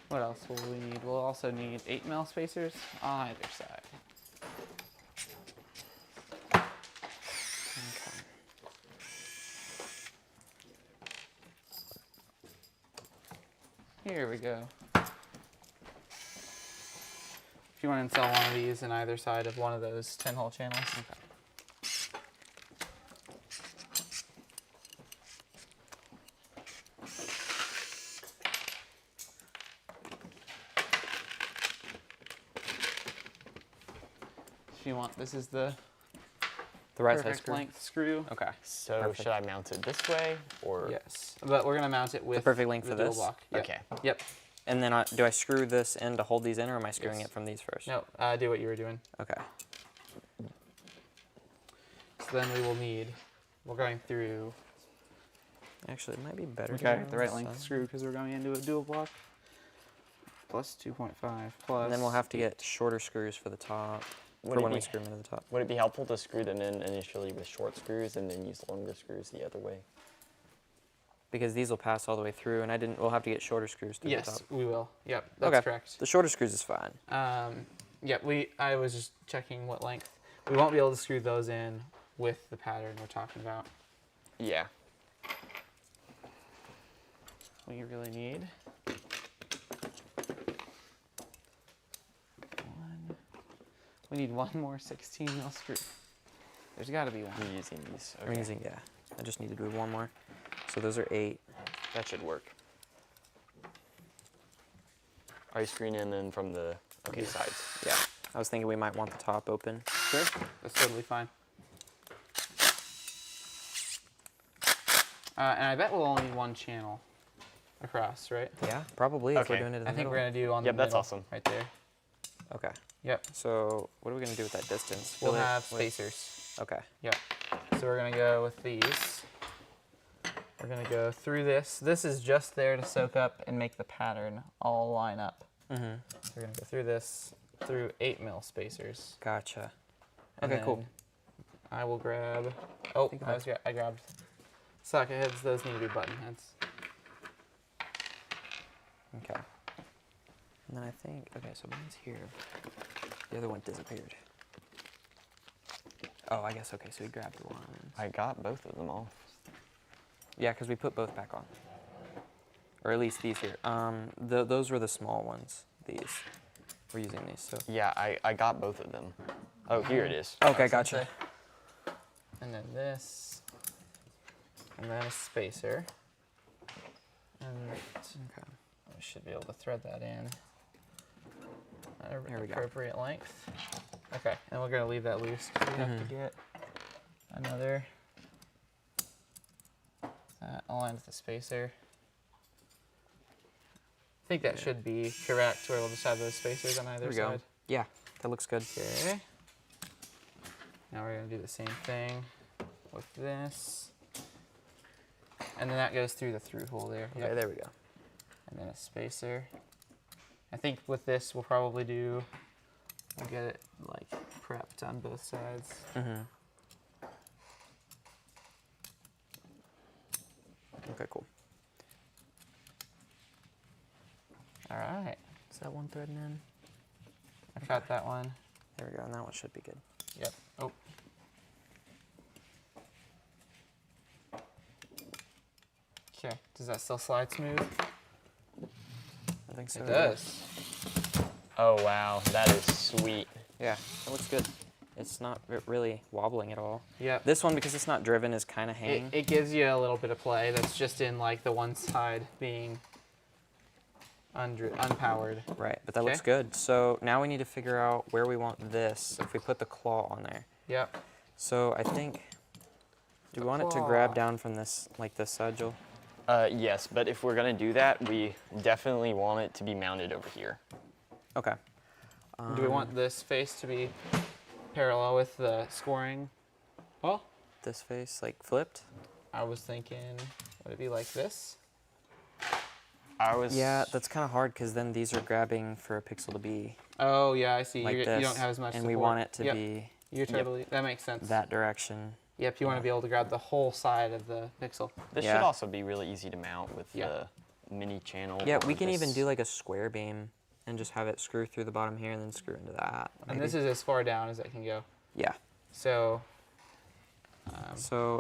What else will we need? We'll also need 8 mil spacers on either side. Here we go. If you want to install one of these in either side of one of those 10-hole channels. If you want, this is the The right side perfect screw. length screw. Okay. So Perfect. should I mount it this way or? Yes, but we're gonna mount it with perfect length the for dual this? block. Yep. Okay. Yep. And then do I screw this in to hold these in, or am I screwing Yes. it from these first? No, do what you were doing. Okay. So So then we will need, we're going through, Actually, it might be better. to okay, go the right on length side. screw because we're going into a dual block. Plus 2.5 plus. And then we'll have to get shorter screws for the top. Would For it when be- we screw them into the top. Would it be helpful to screw them in initially with short screws and then use longer screws the other way? Because these will pass all the way through, and we'll have to get shorter screws through the Yes, top. we will. Yep, that's Okay. correct. The shorter screws is fine. Yeah, I was just checking what length. We won't be able to screw those in with the pattern we're talking about. Yeah. We really need we need one more 16 mil screw. There's got to be one. We're using these. I'm using, yeah. I just need to do one more. So those are 8. That should work. Are you screwing in then from the sides? Yeah. I was thinking we might want the top open. Sure, that's totally fine. And I bet we'll only need one channel across, right? Yeah, probably if we're Okay. doing it in the I think middle. we're gonna do on Yep, the that's middle, awesome. right there. Okay. Yep, So what are we going to do with that distance? we'll Fill it have with- spacers. Okay. Yep. So we're gonna go with these. We're gonna go through this. This is just there to soak up and make the pattern all line up. Mm-hmm. So we're gonna go through this through 8 mil spacers. Gotcha. And Okay, cool. then I will grab. Oh, Think I grabbed socket heads. Those need to be button heads. Okay. And then I think, okay, so mine's here. The other one disappeared. Oh, I guess, okay, so we grabbed one. I got both of them off. Yeah, because we put both back on. Or at least these here. Those were the small ones, these. We're using these, so. Yeah, I got both of them. Oh, here it is. Okay, gotcha. And then this. And then a spacer. And Okay. I should be able to thread that in at There an we go. appropriate length. Okay, and we're gonna leave that loose 'cause we have to get another that aligned with the spacer. I think that should be correct, where we'll just have those spacers on There either we go. side. Yeah, that looks good. Okay. Now we're gonna do the same thing with this. And then that goes through the through hole there. Okay, Yep. there we go. And then a spacer. I think with this we'll probably we'll get it like prepped on both sides. Mm-hmm. Okay, cool. All right. Is that one threading in? I got that one. There we go, and that one should be good. Yep. Oh. Okay. Does that still slide smooth? I think so. It yeah. does. Oh, wow. That is sweet. Yeah, that looks good. It's not really wobbling at all. Yep. This one, because it's not driven, is kind of It, hanging. it gives you a little bit of play. That's just in like the one side being unpowered. Right, but that looks Okay. good. So now we need to figure out where we want this if we put the claw on there. Yep. So I think, do we want it to claw. grab down from this, like this side, Joel? Yes, but if we're going to do that, we definitely want it to be mounted over here. Okay. Do we want this face to be parallel with the scoring? Well, This face, like flipped? I was thinking, would it be like this? I was. Yeah, that's kind of hard because then these are grabbing for a pixel to be Oh yeah, I see. like You this. don't have as much and support. we want it to Yep. be You're totally. That makes sense. that direction. Yep. You want to be able to grab the whole side of the pixel. This Yeah. should also be really easy to mount with Yeah. the mini channel. Yeah, or we can even this- do like a square beam and just have it screw through the bottom here and then screw into that. And this is as far down as it can go. Yeah. So. So,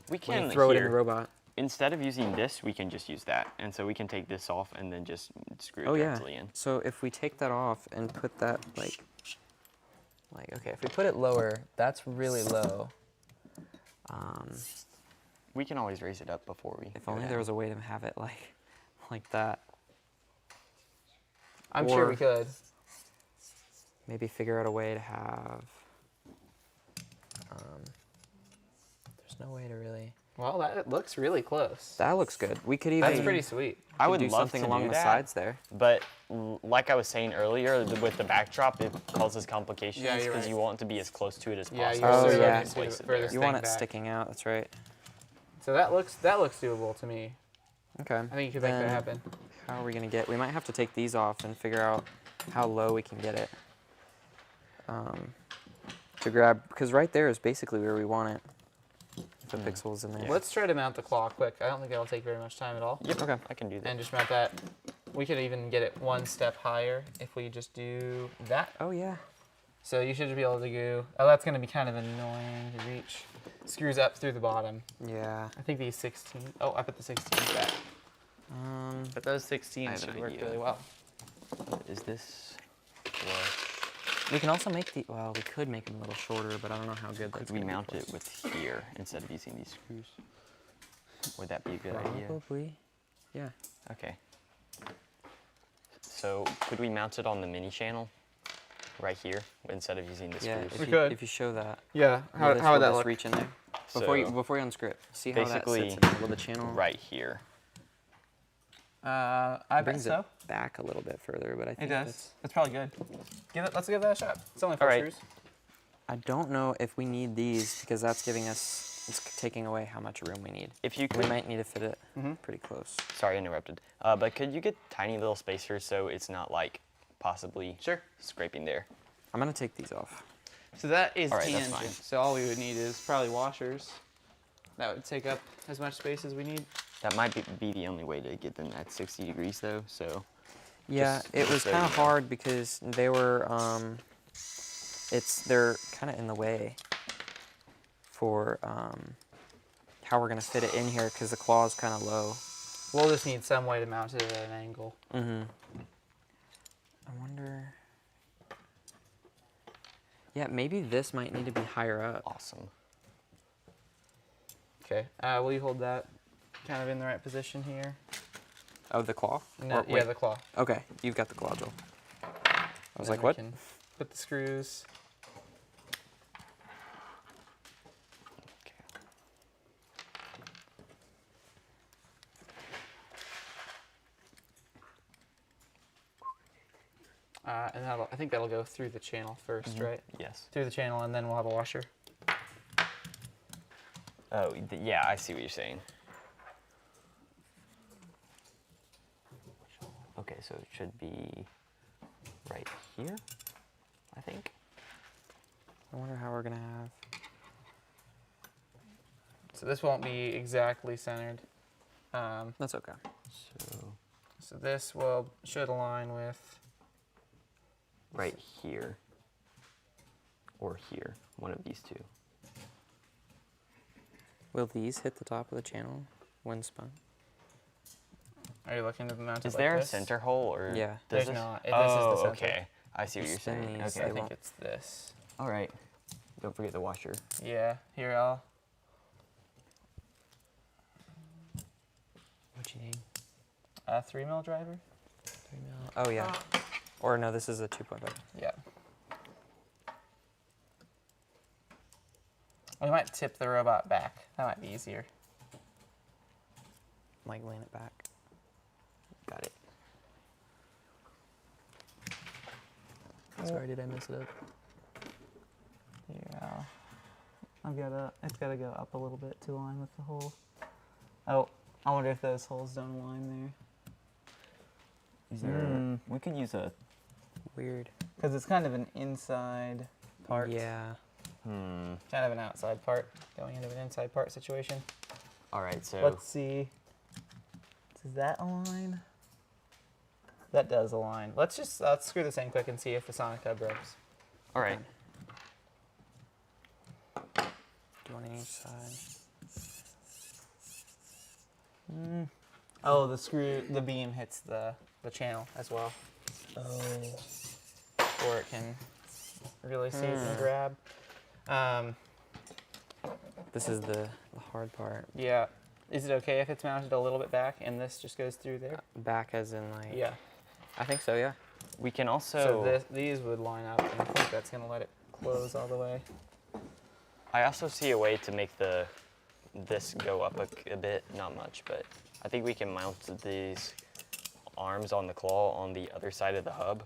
We when can you throw it in here, the robot. instead of using this, we can just use that. And so we can take this off and then just screw it Oh yeah. directly in. So if we take that off and put that like okay, if we put it lower, that's really low. We can always raise it up before we. If go only down. there was a way to have it like that. I'm sure we Or- could. Maybe figure out a way to have. There's no way to really. Well, that looks really close. That looks good. We could even. That's pretty sweet. I could would do love something to along do the that, sides there. but like I was saying earlier, with the backdrop, it causes complications Yeah, because you're right. you want it to be as close to it as Yeah, possible. you're Oh, so so you yeah. can place it further there. You want Staying it back. sticking out. That's right. So that looks doable to me. Okay. I think you could make that Then happen. How are we gonna get? We might have to take these off and figure out how low we can get it. To grab, because right there is basically where we want it. The pixels in there. Let's try to mount the claw quick. I don't think it'll take very much time at all. Yep, Okay. I can do that. And just mount that. We could even get it one step higher if we just do that. Oh yeah. So you should be able to go. Oh, that's going to be kind of annoying to reach. Screws up through the bottom. Yeah. I think these 16. Oh, I put the 16s back. But those 16s have should an work idea. really well. Is this flush? We can also make the. Well, we could make them a little shorter, but I don't know how good that's Could we gonna be mount for it us. with here instead of using these screws? Would that be a good idea? Probably. Yeah. Okay. So could we mount it on the mini channel right here instead of using the Yeah. screws? If We you, could. if you show that. Yeah. How will would that this look? reach in there? So Before you unscrew it, see how that basically sits in there. Will the channel right here. I bet brings so. it back a little bit further, but I It think does. that's. It's probably good. Let's give that a shot. It's only 4 All right. screws. I don't know if we need these because that's giving us. It's taking away how much room we need. If you We could, might need to fit it Mm-hmm. pretty close. sorry, I interrupted. But could you get tiny little spacers so it's not like possibly Sure. scraping there? I'm gonna take these off. So that is All right, T that's engine. fine. So all we would need is probably washers. That would take up as much space as we need. That might be the only way to get them at 60 degrees though. So Yeah, Just it was so kind you of know. hard because they were. They're kind of in the way for how we're gonna fit it in here because the claw is kind of low. We'll just need some way to mount it at an angle. Mm-hmm. I wonder. Yeah, maybe this might need to be higher up. awesome. Okay. Will you hold that kind of in the right position here? Oh, the claw? No, Or- yeah, wait. the claw. Okay, you've got the claw, Joel. I was Then like, we what? can put the screws. Okay. And I think that'll go through the channel 1st, right? Yes. Through the channel, and then we'll have a washer. Oh, yeah, I see what you're saying. Okay, so it should be right here, I think. I wonder how we're gonna have. So this won't be exactly centered. That's okay. So So this should align with. right here or here, one of these two. Will these hit the top of the channel when spun? Are you looking to mount it Is like there this? a center hole or? Yeah. does There's this- not. This is the Oh, center. okay. I see what You you're spin saying. these, I Okay. they think won't- it's this. All right. Don't forget the washer. Yeah. Here, I'll. What you need? A 3mm driver. 3mm. Oh yeah. Or no, this is a 2.5. Yeah. We might tip the robot back. That might be easier. Like lean it back. Got it. Sorry, did I mess it up? Yeah. It's gotta go up a little bit to align with the hole. Oh, I wonder if those holes don't align there. Is there? We could use a. Weird. Because it's kind of an inside part. Yeah. Kind of an outside part going into an inside part situation. All right. So. Let's see. Does that align? That does align. Let's screw this in quick and see if the Sonic Hub breaks. All right. Do one on each side. Oh, the beam hits the channel as well. Oh. Or it can really see it and grab. This is the hard part. Yeah. Is it okay if it's mounted a little bit back and this just goes through there? Back as in like. Yeah. I think so. Yeah. We can So also. these would line up, and I think that's gonna let it close all the way. I also see a way to make the this go up a bit, not much, but I think we can mount these arms on the claw on the other side of the hub.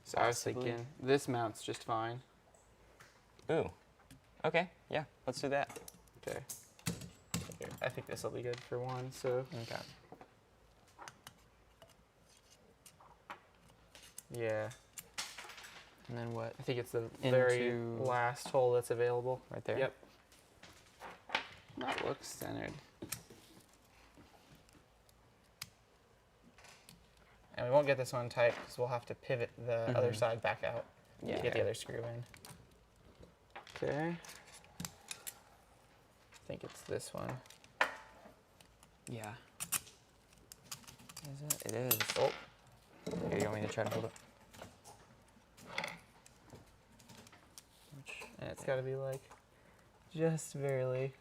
So I was Possibly. thinking this mounts just fine. Ooh, okay, yeah, let's do that. Okay. Here, I think this will be good for one. So Okay. yeah, And then what? I think it's the very Into- last hole that's available. Right there? Yep. That looks centered. And we won't get this one tight because we'll have to pivot the other side back out Yeah. to get the other screw in. Okay. I think it's this one. Yeah. Is it? It is. Oh, Here, you want me to try to hold it? and it's got to be like just barely.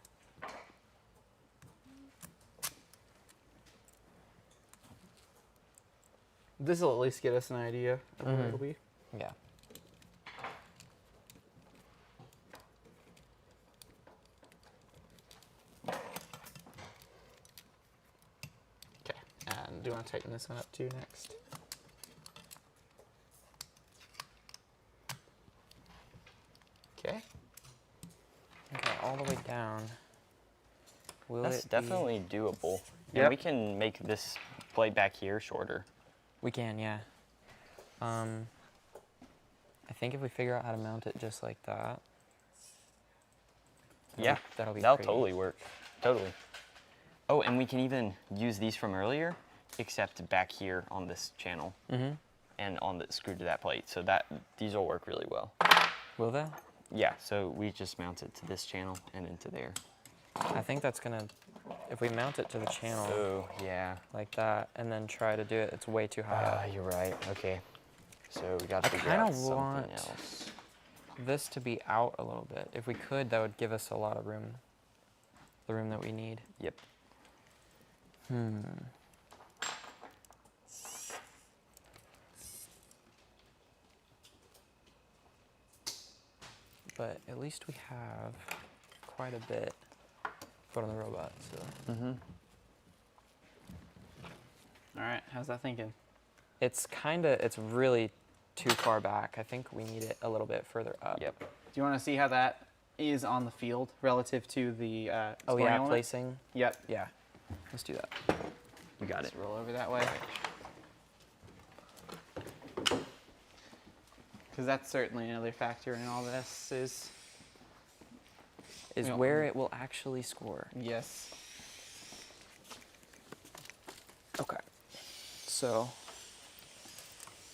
This will at least get us an idea of where it'll be. Yeah. Okay, and do you want to tighten this one up too next? Okay. Okay, all the way down. Will That's it be- definitely doable. Yep. And we can make this plate back here shorter. We can, yeah. I think if we figure out how to mount it just like that. Yeah, that'll be that'll pretty. totally work. Totally. Oh, and we can even use these from earlier, except back here on this channel Mm-hmm. and on the screw to that plate. So that these will work really well. Will they? Yeah, so we just mount it to this channel and into there. I think that's gonna, if we mount it to the channel Oh, yeah. like that and then try to do it, it's way too high up. You're right. Okay. So we got I to figure kinda out something want- else. This to be out a little bit. If we could, that would give us a lot of room. The room that we need. Yep. But at least we have quite a bit put on the robot. So All right, how's that thinking? it's really too far back. I think we need it a little bit further up. Yep. Do you want to see how that is on the field relative to the Oh scoring yeah, element? placing. Yep. Yeah. Let's do that. We got it. Let's roll over that way. Because that's certainly another factor in all this is, Is Yeah. where it will actually score. yes. Okay. So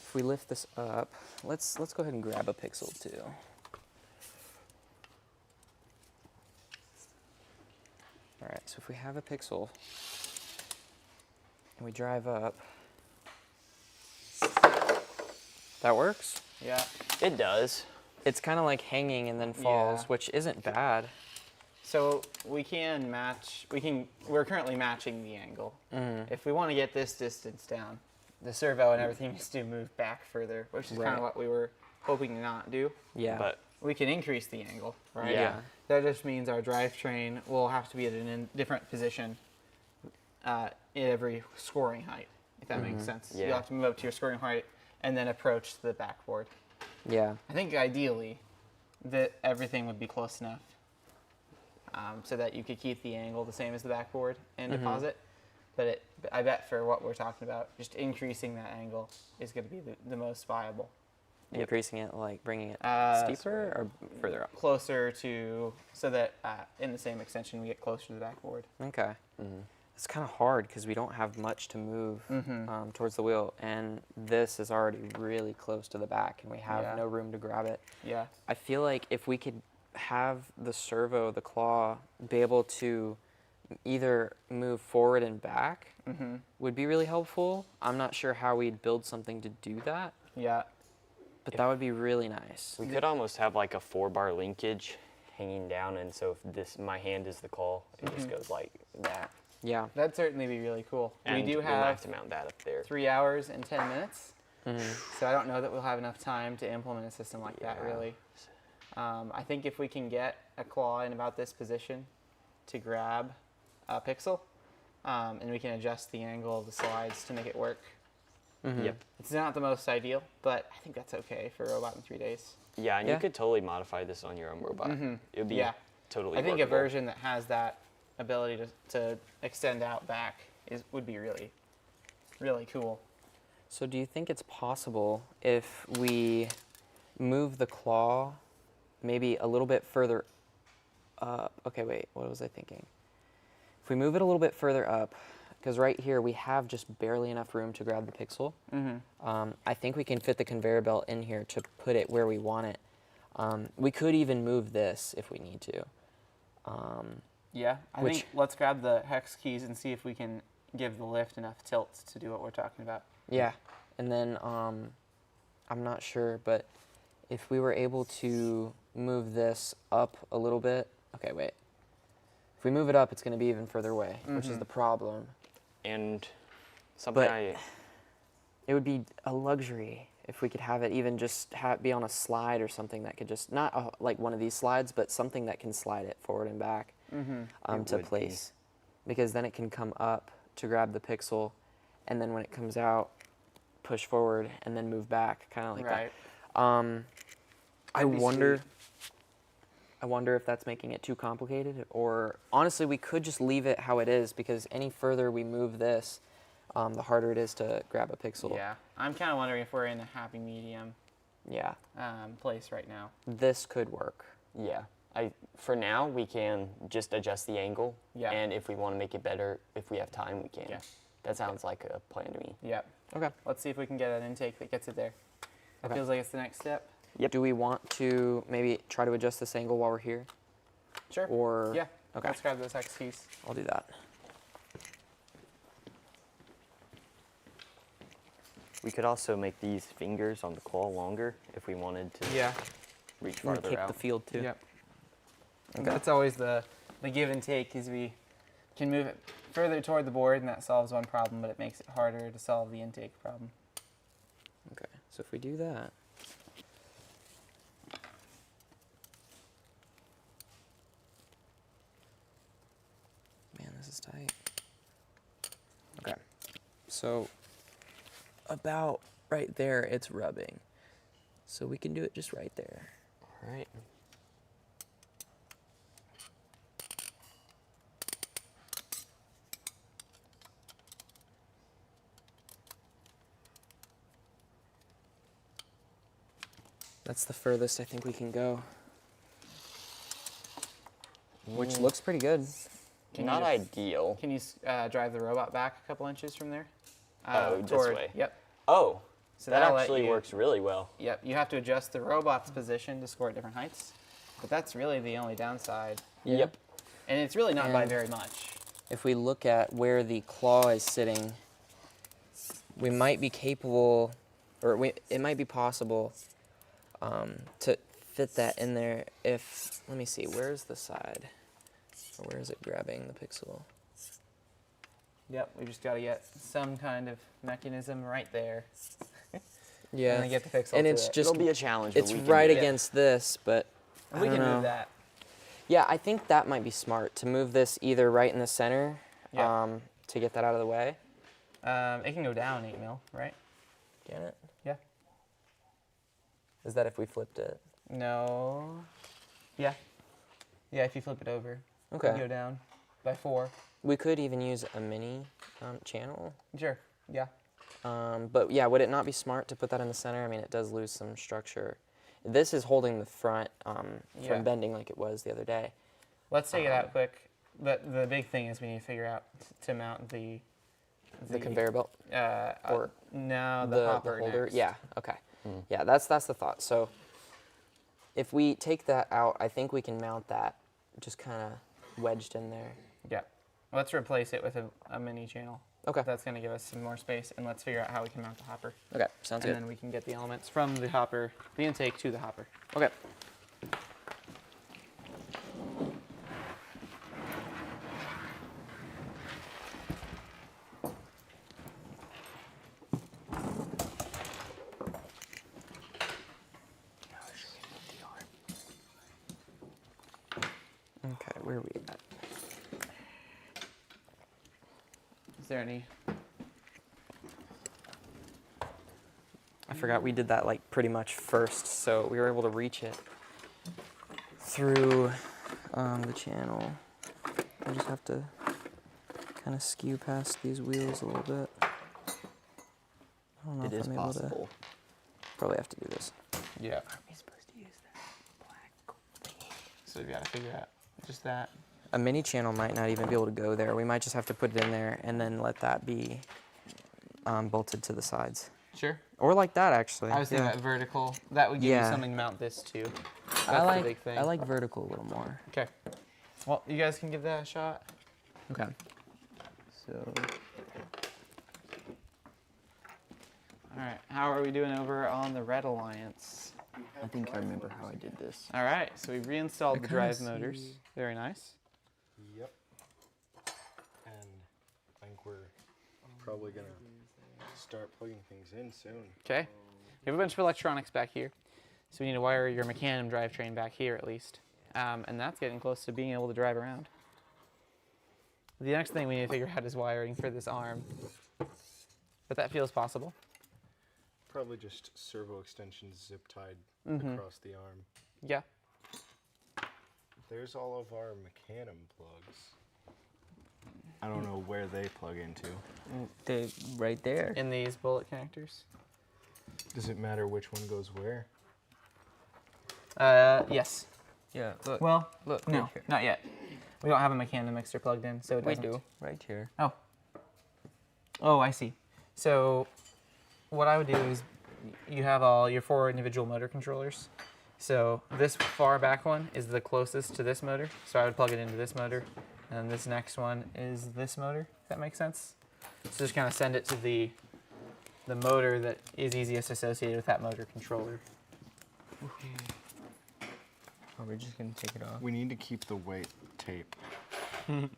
if we lift this up, let's go ahead and grab a pixel too. All right. So if we have a pixel and we drive up, that works. Yeah. It does. It's kind of like hanging and then falls, Yeah. which isn't bad. So we can match, we're currently matching the angle. If we want to get this distance down, the servo and everything needs to move back further, which is kind Right. of what we were hoping to not do. Yeah. But We can increase the angle, right? Yeah. That just means our drivetrain will have to be at a different position in every scoring height, if that makes sense. Yeah. You'll have to move up to your scoring height and then approach the backboard. yeah. I think ideally that everything would be close enough so that you could keep the angle the same as the backboard and deposit. But I bet for what we're talking about, just increasing that angle is going to be the most viable. Increasing it, like bringing it Uh, steeper or further up. Closer to, so that in the same extension we get closer to the backboard. Okay. It's kind of hard because we don't have much to move towards the wheel, and this is already really close to the back, and we have Yeah. no room to grab it. Yeah. I feel like if we could have the servo, the claw, be able to either move forward and back, would be really helpful. I'm not sure how we'd build something to do that, Yeah. but that would be really nice. we could almost have like a 4-bar linkage hanging down, and so if my hand is the claw, it just goes like that. Yeah. That'd certainly be really cool. And we do might have have to mount that up there. 3 hours and 10 minutes. So I don't know that we'll have enough time to implement a system like that, Yeah. really. I think if we can get a claw in about this position, to grab a pixel, and we can adjust the angle of the slides to make it work. Yep. It's not the most ideal, but I think that's okay for a robot in 3 days. Yeah, and Yeah. you could totally modify this on your own robot. It would be Yeah. totally I think a workable. version that has that ability to extend out back would be really, really cool. So do you think it's possible if we move the claw maybe a little bit further up? Okay, wait, what was I thinking? If we move it a little bit further up, because right here we have just barely enough room to grab the pixel. I think we can fit the conveyor belt in here to put it where we want it. We could even move this if we need to. Yeah, I Which- think let's grab the hex keys and see if we can give the lift enough tilt to do what we're talking about. Yeah, and then I'm not sure, but if we were able to move this up a little bit, okay, wait. If we move it up, it's going to be even further away, which is the problem. And something But it would be a luxury if we could have it even just be on a slide or something that could just, not like one of these slides, but something that can slide it forward and back It to would be. place. Because then it can come up to grab the pixel, and then when it comes out, push forward and then move back, kind of like Right. that. I That'd be wonder. sweet. I wonder if that's making it too complicated, or honestly, we could just leave it how it is, because any further we move this, the harder it is to grab a pixel. Yeah, I'm kind of wondering if we're in a happy medium Yeah. place right now. This could work. Yeah. For now, we can just adjust the angle. Yeah. And if we want to make it better, if we have time, we can. Yeah. That sounds like a plan to me. Yep. Okay. Let's see if we can get an intake that gets it there. That Okay. feels like it's the next step. Yep. Do we want to maybe try to adjust this angle while we're here? Sure. Or Yeah. Okay. Let's grab those hex keys. I'll do that. We could also make these fingers on the claw longer if we wanted to Yeah. reach And farther kick out. the field too. Yep. That's always the give and take, is we can move it further toward the board, and that solves one problem, but it makes it harder to solve the intake problem. Okay. So if we do that. Man, this is tight. Okay. So about right there, it's rubbing. So we can do it just right there. All right. That's the furthest I think we can go. Which looks pretty good. Can Not you just- ideal. Can you drive the robot back a couple inches from there? Oh, this way. Yep. Oh, So that that'll let actually you- works really well. Yep. You have to adjust the robot's position to score at different heights, but that's really the only downside. Yeah. Yep. And it's really not by And- very much. If we look at where the claw is sitting, we might be capable, or it might be possible to fit that in there if, let me see, where's the side? Or where is it grabbing the pixel? Yep. We just got to get some kind of mechanism right there. Yeah. And then get the pixel And to it's it. just, It'll be a challenge. But it's we can right do it. against this, but And I we don't can know. move that. Yeah, I think that might be smart, to move this either right in the center Yeah. to get that out of the way. It can go down 8 mil, right? Can it? Yeah. Is that if we flipped it? No. Yeah. Yeah, if you flip it over. Okay. You go down by 4. We could even use a mini channel. Sure. Yeah. But yeah, would it not be smart to put that in the center? I mean, it does lose some structure. This is holding the front Yeah. from bending like it was the other day. Let's take it out quick. But the big thing is we need to figure out to mount the Conveyor belt or no, the hopper holder. next. Yeah. Okay. Yeah, that's the thought. So if we take that out, I think we can mount that just kind of wedged in there. Yeah. Let's replace it with a mini channel. Okay. That's going to give us some more space, and let's figure out how we can mount the hopper. Okay. Sounds And good. then we can get the elements from the hopper, the intake to the hopper. Okay. Okay, where are we at? Is there any? I forgot we did that like pretty much first, so we were able to reach it through the channel. I just have to kind of skew past these wheels a little bit. I don't know It if is I'm able possible. to. Probably have to do this. Yeah. Are we supposed to use that black thingy? So we got to figure out just that. A mini channel might not even be able to go there. We might just have to put it in there and then let that be bolted to the sides. Sure. Or like that, actually. I was thinking that vertical. That would give you Yeah. something to mount this to. That's I the big thing. like vertical a little more. Okay. Well, you guys can give that a shot. Okay. So All right. How are we doing over on the Red Alliance? I think I remember how I did this. All right. So we reinstalled the kinda drive motors. see- Very nice. Yep. And I think we're probably gonna start plugging things in soon. Okay. We have a bunch of electronics back here. So we need to wire your Mecanum drivetrain back here at least. And that's getting close to being able to drive around. The next thing we need to figure out is wiring for this arm. But that feels possible. Probably just servo extensions zip tied Mhm. across the arm. Yeah. There's all of our Mecanum plugs. I don't know where they plug into. They right there. In these bullet connectors. Does it matter which one goes where? Yes. Yeah, look. Well, look. no, right here. not yet. We don't have a Mecanum mixer plugged in, so it We doesn't. do. Right here. Oh. Oh, I see. So what I would do is you have all your 4 individual motor controllers. So this far back one is the closest to this motor. So I would plug it into this motor. And this next one is this motor, if that makes sense. So just kind of send it to the motor that is easiest associated with that motor controller. Oh, we're just gonna take it off. We need to keep the weight tape. And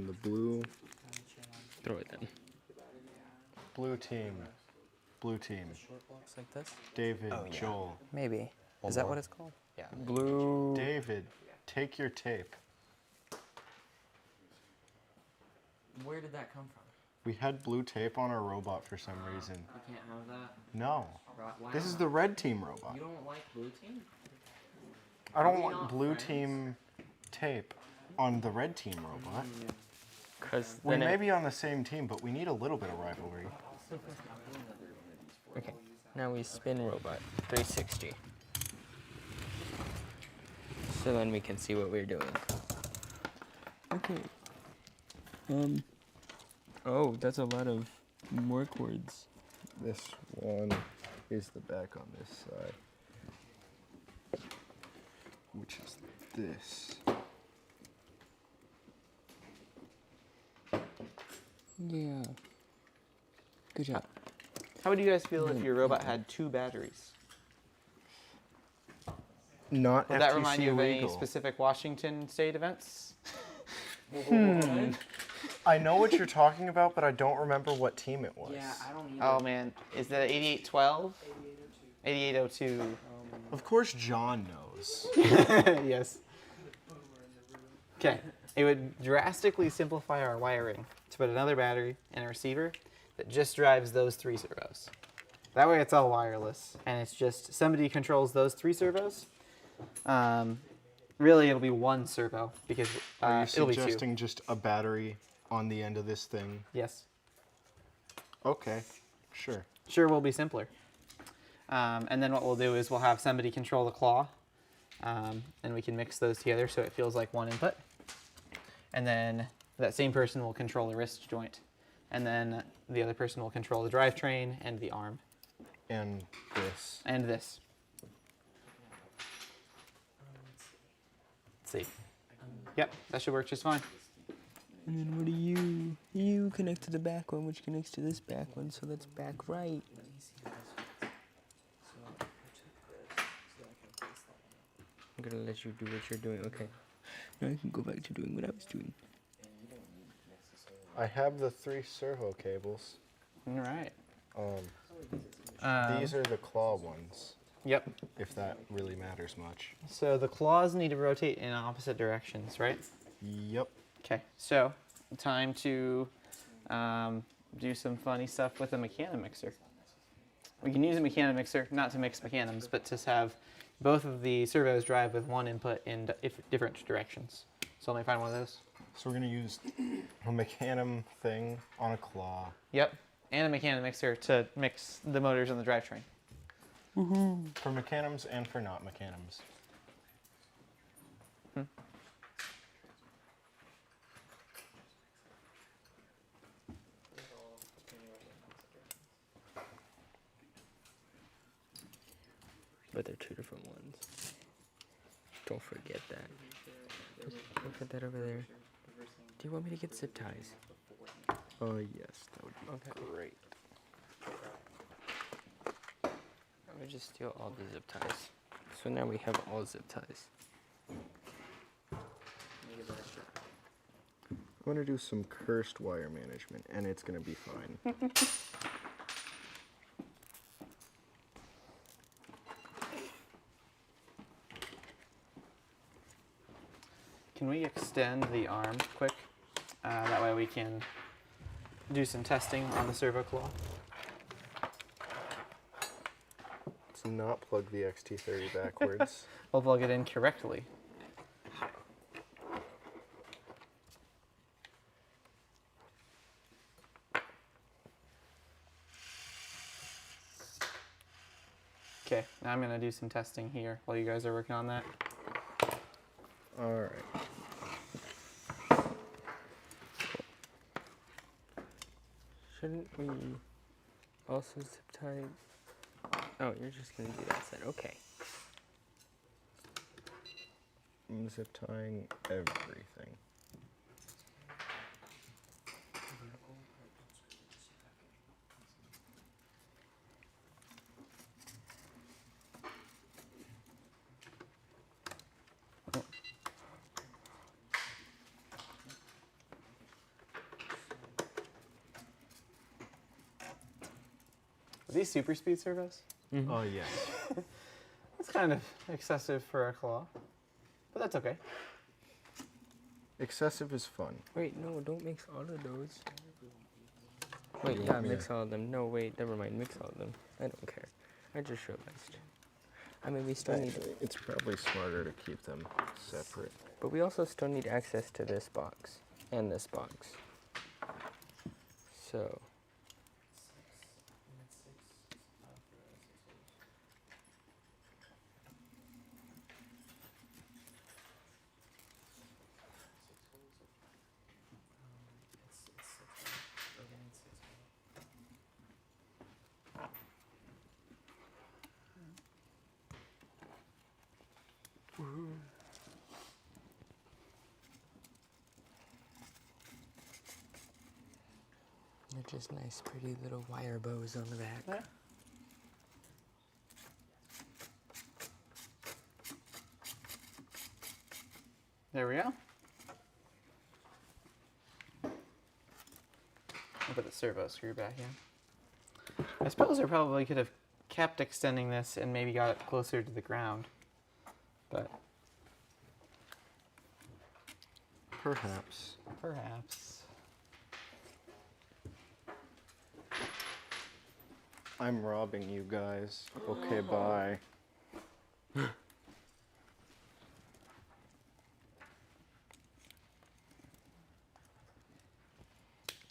the blue Throw it then. team. Blue team. Looks like this. David, Oh, yeah. Joel. Maybe. One Is that more. what it's called? Yeah. Blue. David, take your tape. Where did that come from? We had blue tape on our robot for some reason. You can't have that. No. Why This is not? the red team robot. You don't like blue team? I don't we want not blue friends? team tape on the red team robot. Cause We then may it, be on the same team, but we need a little bit of rivalry. okay. Now we spin robot 360. So then we can see what we're doing. Okay. Oh, that's a lot of work words. This one is the back on this side, which is this. Yeah. Good job. How would you guys feel if your robot had 2 batteries? Not Would FTC that remind you of any legal. specific Washington state events? I know what you're talking about, but I don't remember what team it was. Yeah, I don't either. Oh man, is that 8812? 8802. Of course, John knows. Yes. Okay. It would drastically simplify our wiring to put another battery and a receiver that just drives those 3 servos. That way it's all wireless, and it's just somebody controls those 3 servos. Really, it'll be 1 servo because Are you it'll be 2. suggesting just a battery on the end of this thing? Yes. Okay, sure. Sure will be simpler. And then what we'll do is we'll have somebody control the claw, and we can mix those together so it feels like 1 input. And then that same person will control the wrist joint. And then the other person will control the drivetrain and the arm. And this. And this. Let's see. Yep, that should work just fine. And then what do you? You connect to the back one, which connects to this back one, so that's back right. I'm gonna let you do what you're doing. Okay. Now I can go back to doing what I was doing. I have the 3 servo cables. All right. These are the claw ones, Yep. if that really matters much. So the claws need to rotate in opposite directions, right? Yep. Okay, so time to do some funny stuff with a Mechanimixer. We can use a Mechanimixer not to mix mechanisms, but to have both of the servos drive with one input in different directions. So let me find one of those. So we're going to use a mechanim thing on a claw. Yep, and a Mechanimixer to mix the motors on the drivetrain. For mechanims and for not mechanims. But they're two different ones. Don't forget that. Don't put that over there. Do you want me to get zip ties? Oh, yes, that would be Okay. great. Let me just steal all the zip ties. So now we have all zip ties. I'm going to do some cursed wire management, and it's going to be fine. Can we extend the arm quick? That way we can do some testing on the servo claw. Let's not plug the XT30 backwards. We'll plug it in correctly. Okay, now I'm gonna do some testing here while you guys are working on that. All right. Shouldn't we also zip tie? Oh, you're just gonna do that side. Okay. I'm zip tying everything. Are these super speed servos? Oh, yes. That's kind of excessive for a claw, but that's okay. Excessive is fun. Wait, no, don't mix all of those. Wait, You yeah, want me mix to- all of them. No, wait, never mind, mix all of them. I don't care. I just realized. I mean, we still need, Actually, it's probably smarter to keep them separate. but we also still need access to this box and this box. So, they're just nice, pretty little wire bows on the back. Yeah. There we go. I'll put the servo screw back in. I suppose I probably could have kept extending this and maybe got it closer to the ground, but Perhaps. perhaps. I'm robbing you guys. Okay, bye.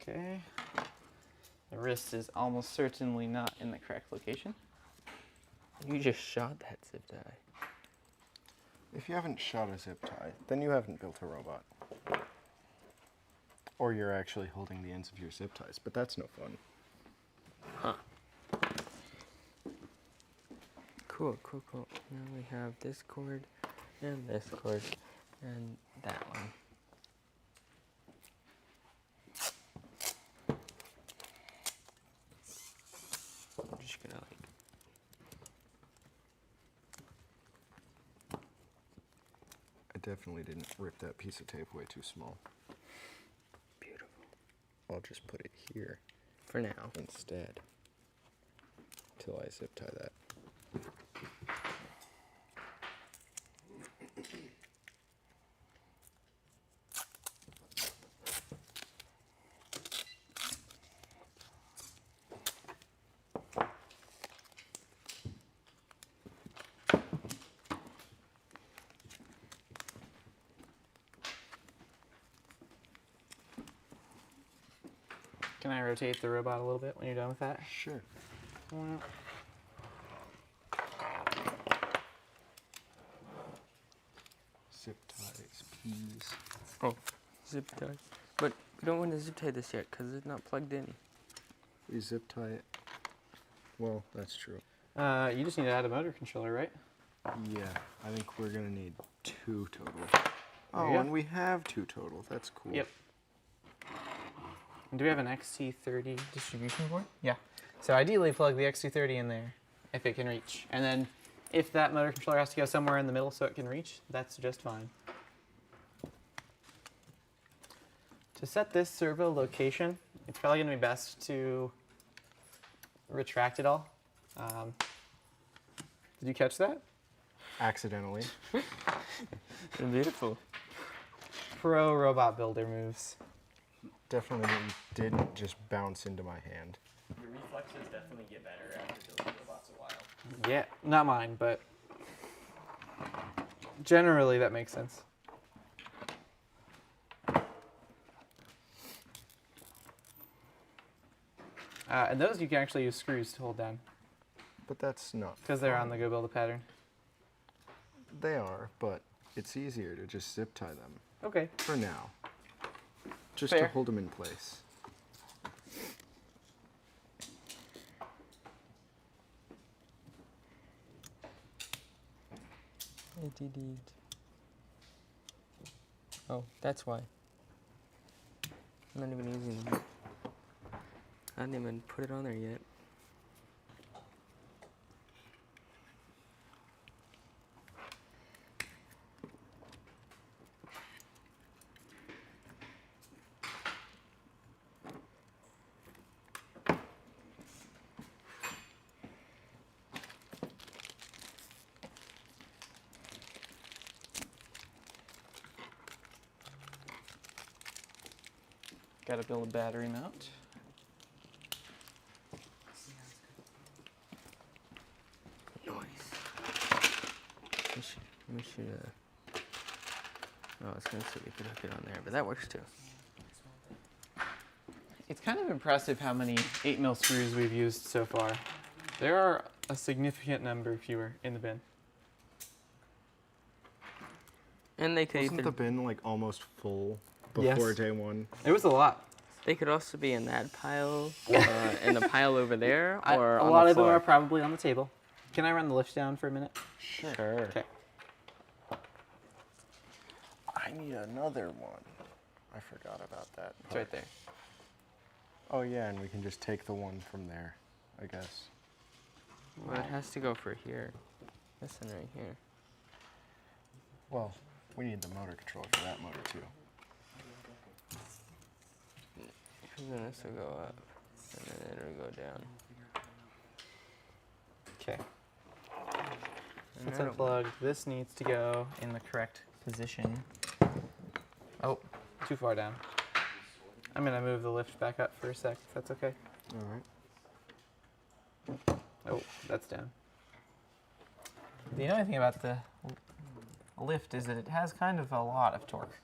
Okay. The wrist is almost certainly not in the correct location. You just shot that zip tie. If you haven't shot a zip tie, then you haven't built a robot. Or you're actually holding the ends of your zip ties, but that's no fun. Cool, cool, cool. Now we have this cord and this cord and that one. I'm just gonna like I definitely didn't rip that piece of tape way too small. beautiful I'll just put it here for now. instead. Till I zip tie that. I rotate the robot a little bit when you're done with that? Sure. Zip ties, peas. Oh, zip tie. But we don't want to zip tie this yet because it's not plugged in. We zip tie it. Well, that's true. You just need to add a motor controller, right? Yeah, I think we're gonna need 2 total. There Oh, you go. and we have 2 total. That's cool. Yep. And do we have an XT30 distribution board? Yeah. So ideally plug the XT30 in there if it can reach. And then if that motor controller has to go somewhere in the middle so it can reach, that's just fine. To set this servo location, it's probably going to be best to retract it all. Did you catch that? Accidentally. Beautiful. Pro robot builder moves. Definitely didn't just bounce into my hand. Your reflexes definitely get better after building robots a while. Yeah, not mine, but generally that makes sense. And those you can actually use screws to hold down But that's not. because they're on the go build a pattern. They are, but it's easier to just zip tie them Okay. for now. Just Fair. to hold them in place. Oh, that's why. I'm not even using them. I didn't even put it on there yet. Got to build a battery mount. We should, oh, I was gonna say we could hook it on there, but that works too. It's kind of impressive how many 8mm screws we've used so far. There are a significant number fewer in the bin. And they could Wasn't either, the bin like almost full Yes. before day 1? It was a lot. they could also be in that pile, in the pile over there, or a on lot the of them floor. are probably on the table. Can I run the lift down for a minute? Sure. Okay. I need another one. I forgot about that. It's right there. Oh yeah, and we can just take the one from there, I guess. Well, it has to go for here. This one right here. Well, we need the motor controller for that motor too. And then this will go up, and then it'll go down. Okay. And Since that'll- unplugged, this needs to go in the correct position. Oh, too far down. I'm gonna move the lift back up for a sec, if that's okay. All right. Oh, that's down. The only thing about the lift is that it has kind of a lot of torque.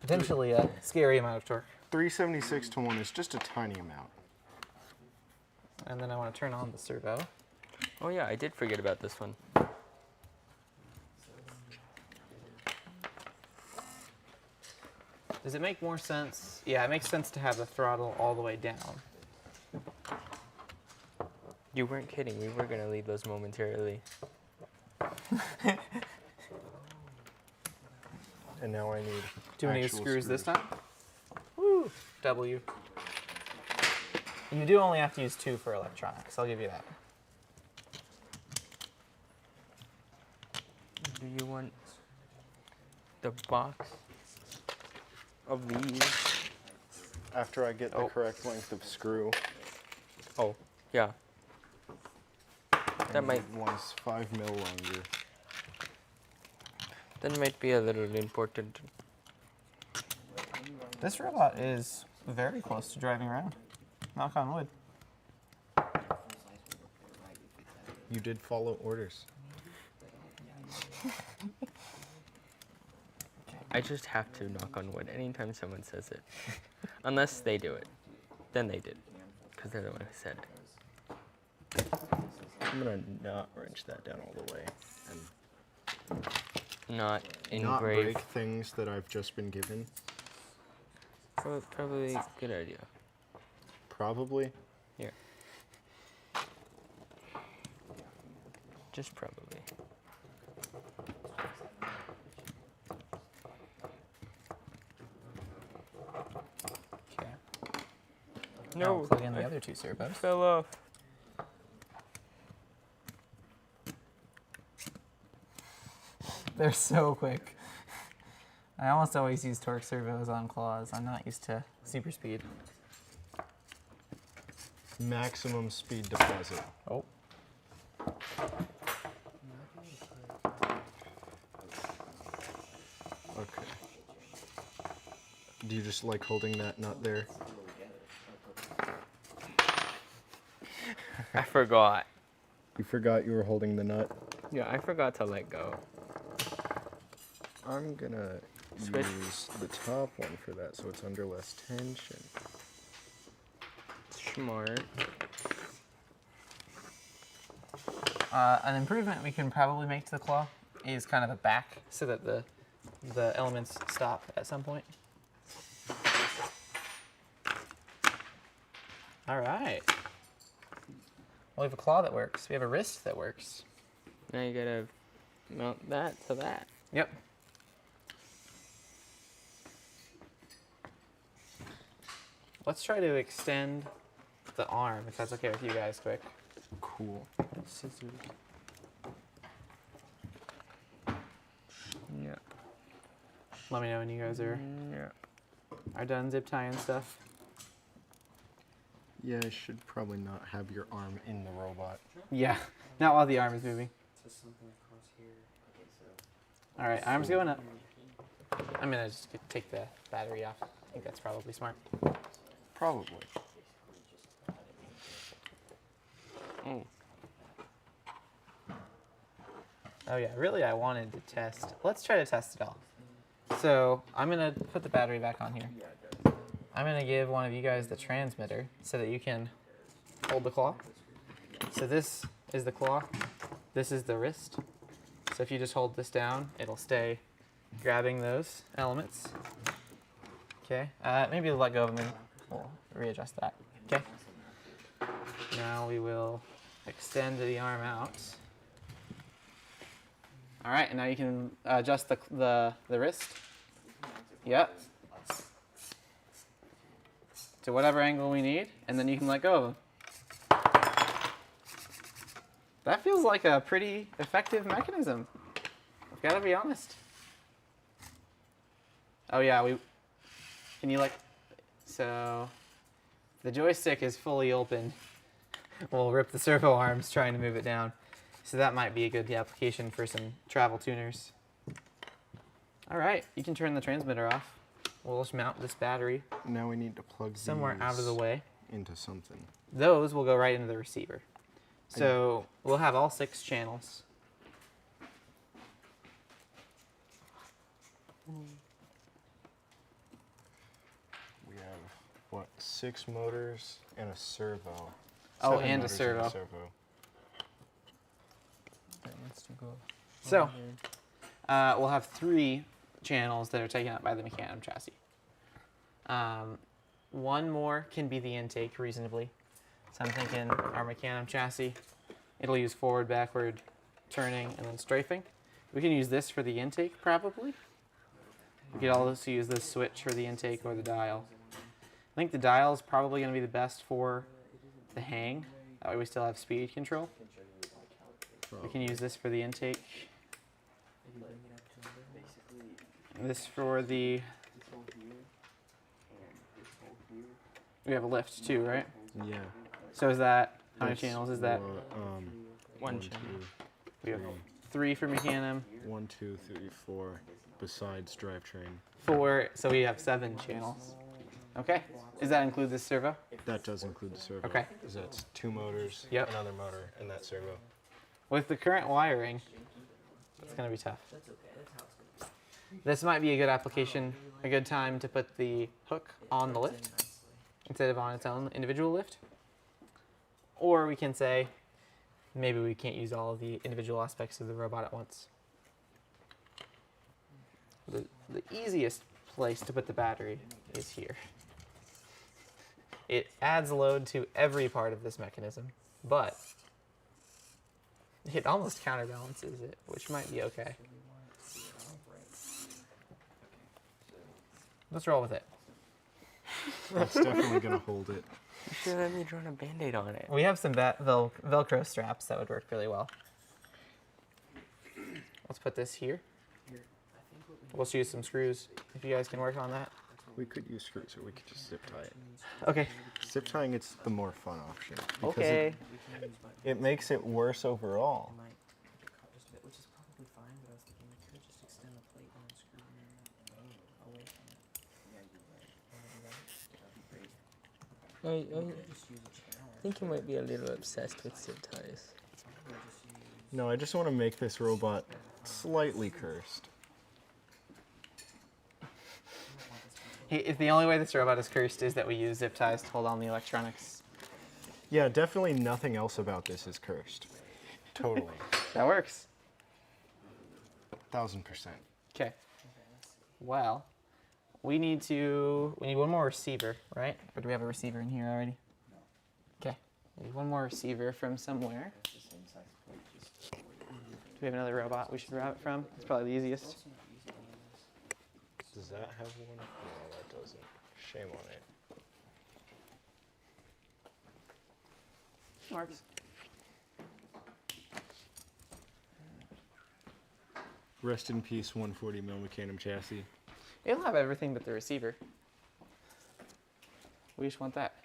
Potentially a scary amount of torque. 376 to 1 is just a tiny amount. And then I want to turn on the servo. Oh yeah, I did forget about this one. Does it make more sense? Yeah, it makes sense to have the throttle all the way down. You weren't kidding. We were gonna leave those momentarily. And now I need Too many actual screws this time? Woo! W. You do only have to use 2 for electronics, I'll give you that. Do you want the box of these? After I get the correct length of screw. Oh, yeah. That might One's 5 mil longer. that might be a little important. This robot is very close to driving around. Knock on wood. You did follow orders. I just have to knock on wood anytime someone says it. Unless they do it. Then they did. Because they're the one who said it. I'm gonna not wrench that down all the way and Not not engrave. break things that I've just been given. Probably a good idea. Probably. Here. Just probably. Okay. No, Now we'll plug in the other two servos. fell off. They're so quick. I almost always use torque servos on claws. I'm not used to super speed. Maximum speed deposit. Oh. Okay. Do you just like holding that nut there? I forgot. You forgot you were holding the nut? Yeah, I forgot to let go. I'm gonna Switch. use the top one for that so it's under less tension. Smart. An improvement we can probably make to the claw is kind of a back so that the elements stop at some point. All right. Well, we have a claw that works. We have a wrist that works. Now you gotta mount that to that. Yep. Let's try to extend the arm, if that's okay with you guys, quick. Cool. Scissors. Yeah. Let me know when you guys are done zip tying stuff. Yeah, I should probably not have your arm in the robot. Yeah, not while the arm is moving. Just something across here. All right, arm's going up. I'm gonna just take the battery off. I think that's probably smart. Probably. Oh. Oh yeah, really I wanted to test. Let's try to test it all. So I'm gonna put the battery back on here. I'm gonna give one of you guys the transmitter so that you can hold the claw. So this is the claw, this is the wrist. So if you just hold this down, it'll stay grabbing those elements. Okay, maybe let go of them and we'll readjust that. Okay. Now we will extend the arm out. All right, and now you can adjust the wrist. Yep. To whatever angle we need, and then you can let go of them. That feels like a pretty effective mechanism. I've got to be honest. Oh yeah, can you so the joystick is fully open. We'll rip the servo arms trying to move it down. So that might be a good application for some travel tuners. All right, you can turn the transmitter off. We'll just mount this battery Now we need to plug somewhere out of the these way. into something. Those will go right into the receiver. So we'll have all 6 channels. We have, what, 6 motors and a servo. Oh, 7 and a motors servo. So we'll have 3 channels that are taken up by the mecanum chassis. One more can be the intake reasonably. So I'm thinking our mecanum chassis, it'll use forward, backward, turning, and then strafing. We can use this for the intake probably. We could also use this switch for the intake or the dial. I think the dial is probably going to be the best for the hang. That way we still have speed control. We can use this for the intake. This for the... We have a lift too, right? Yeah. So is that, how many That's channels is that? One two, channel. We have 3 for mecanum, 1, 2, 3, 4, besides drivetrain. 4, so we have 7 channels. Okay, does that include this servo? That does include the servo. Okay. Because that's 2 motors, Yep. another motor, and that servo. With the current wiring, it's gonna be tough. This might be a good application, a good time to put the hook on the lift instead of on its own individual lift. Or we can say, maybe we can't use all of the individual aspects of the robot at once. The easiest place to put the battery is here. It adds load to every part of this mechanism, but it almost counterbalances it, which might be okay. Let's roll with it. That's definitely gonna hold it. You should let me draw a band-aid on it. We have some Velcro straps that would work really well. Let's put this here. We'll use some screws if you guys can work on that. We could use screws or we could just zip tie it. Okay. Zip tying, it's the more fun option. because Okay. It makes it worse overall. Might cut just a bit, which is probably fine, but I was thinking we could just extend the plate and then screw it in away from it. Yeah, you're right. Wanna do that? That'd be great. I Just use a channel. think you might be a little obsessed with zip ties. Or just use No, I just want to make this robot slightly cursed. If the only way this robot is cursed is that we use zip ties to hold on the electronics. Yeah, definitely nothing else about this is cursed. Totally. That works. 1000%. Okay. Well, we need one more receiver, right? Or do we have a receiver in here already? Okay. We need one more receiver from somewhere. Do we have another robot we should route it from? It's probably the easiest. Does that have one? No, that doesn't. Shame on it. Works. Rest in peace, 140 mil Mecanum chassis. It'll have everything but the receiver. We just want that.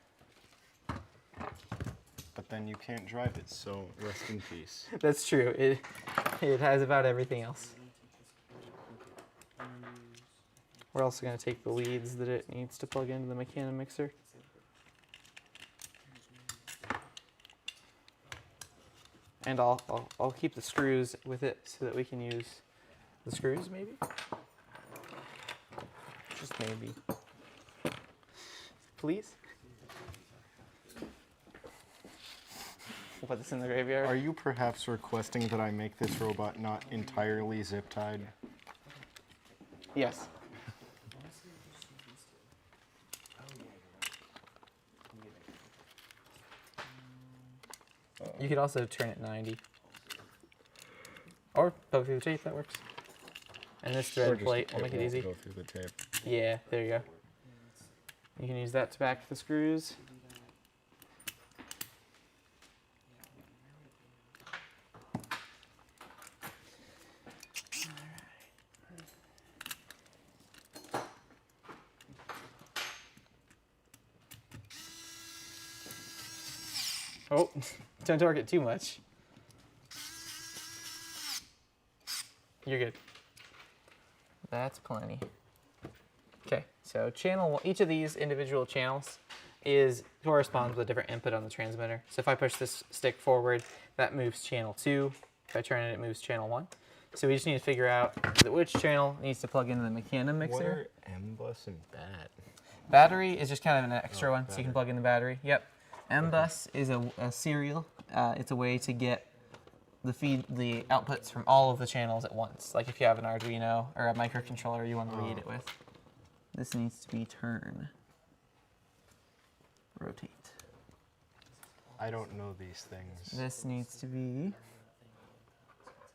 But then you can't drive it, so rest in peace. That's true. It has about everything else. We're also going to take the leads that it needs to plug into the Mecanum mixer. And I'll keep the screws with it so that we can use the screws maybe? Just maybe. Please? We'll put this in the graveyard. Are you perhaps requesting that I make this robot not entirely zip tied? Yes. You could also turn it 90. Or poke through the tape, that works. And this thread plate will make it easy. Go through the tape. Yeah, there you go. You can use that to back the screws. Oh, don't torque it too much. You're good. That's plenty. Okay, so each of these individual channels corresponds with a different input on the transmitter. So if I push this stick forward, that moves channel 2. If I turn it, it moves channel 1. So we just need to figure out which channel needs to plug into the Mecanum mixer. What are M-bus and BAT? Battery is just kind of an extra Oh, one, so you can battery. plug in the battery. Yep. M-bus is a serial. It's a way to get the outputs from all of the channels at once. Like if you have an Arduino or a microcontroller you want to read it with. This needs to be turn. Rotate. I don't know these things. This needs to be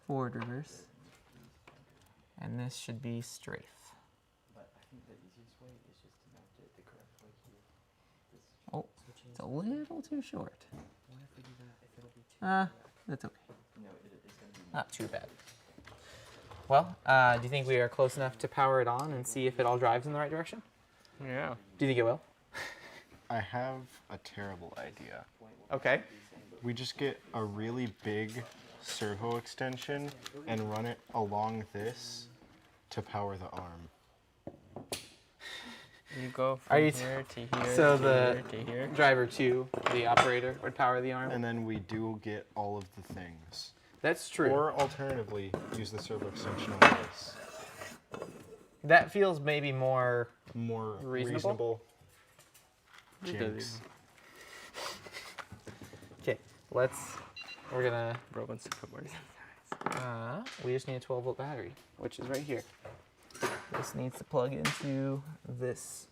forward reverse. And this should be strafe. Oh, it's a little too short. That's okay. Not too bad. Well, do you think we are close enough to power it on and see if it all drives in the right direction? Yeah. Do you think it will? I have a terrible idea. Okay. We just get a really big servo extension and run it along this to power the arm. You go Are from you here to here so to the here to here. driver 2, the operator, would power the arm? And then we do get all of the things. That's true. Or alternatively, use the servo extension on this. That feels maybe more. More Reasonable? reasonable. Jinx. Okay, we're gonna. Bro wants to put more. We just need a 12-volt battery, which is right here. This needs to plug into this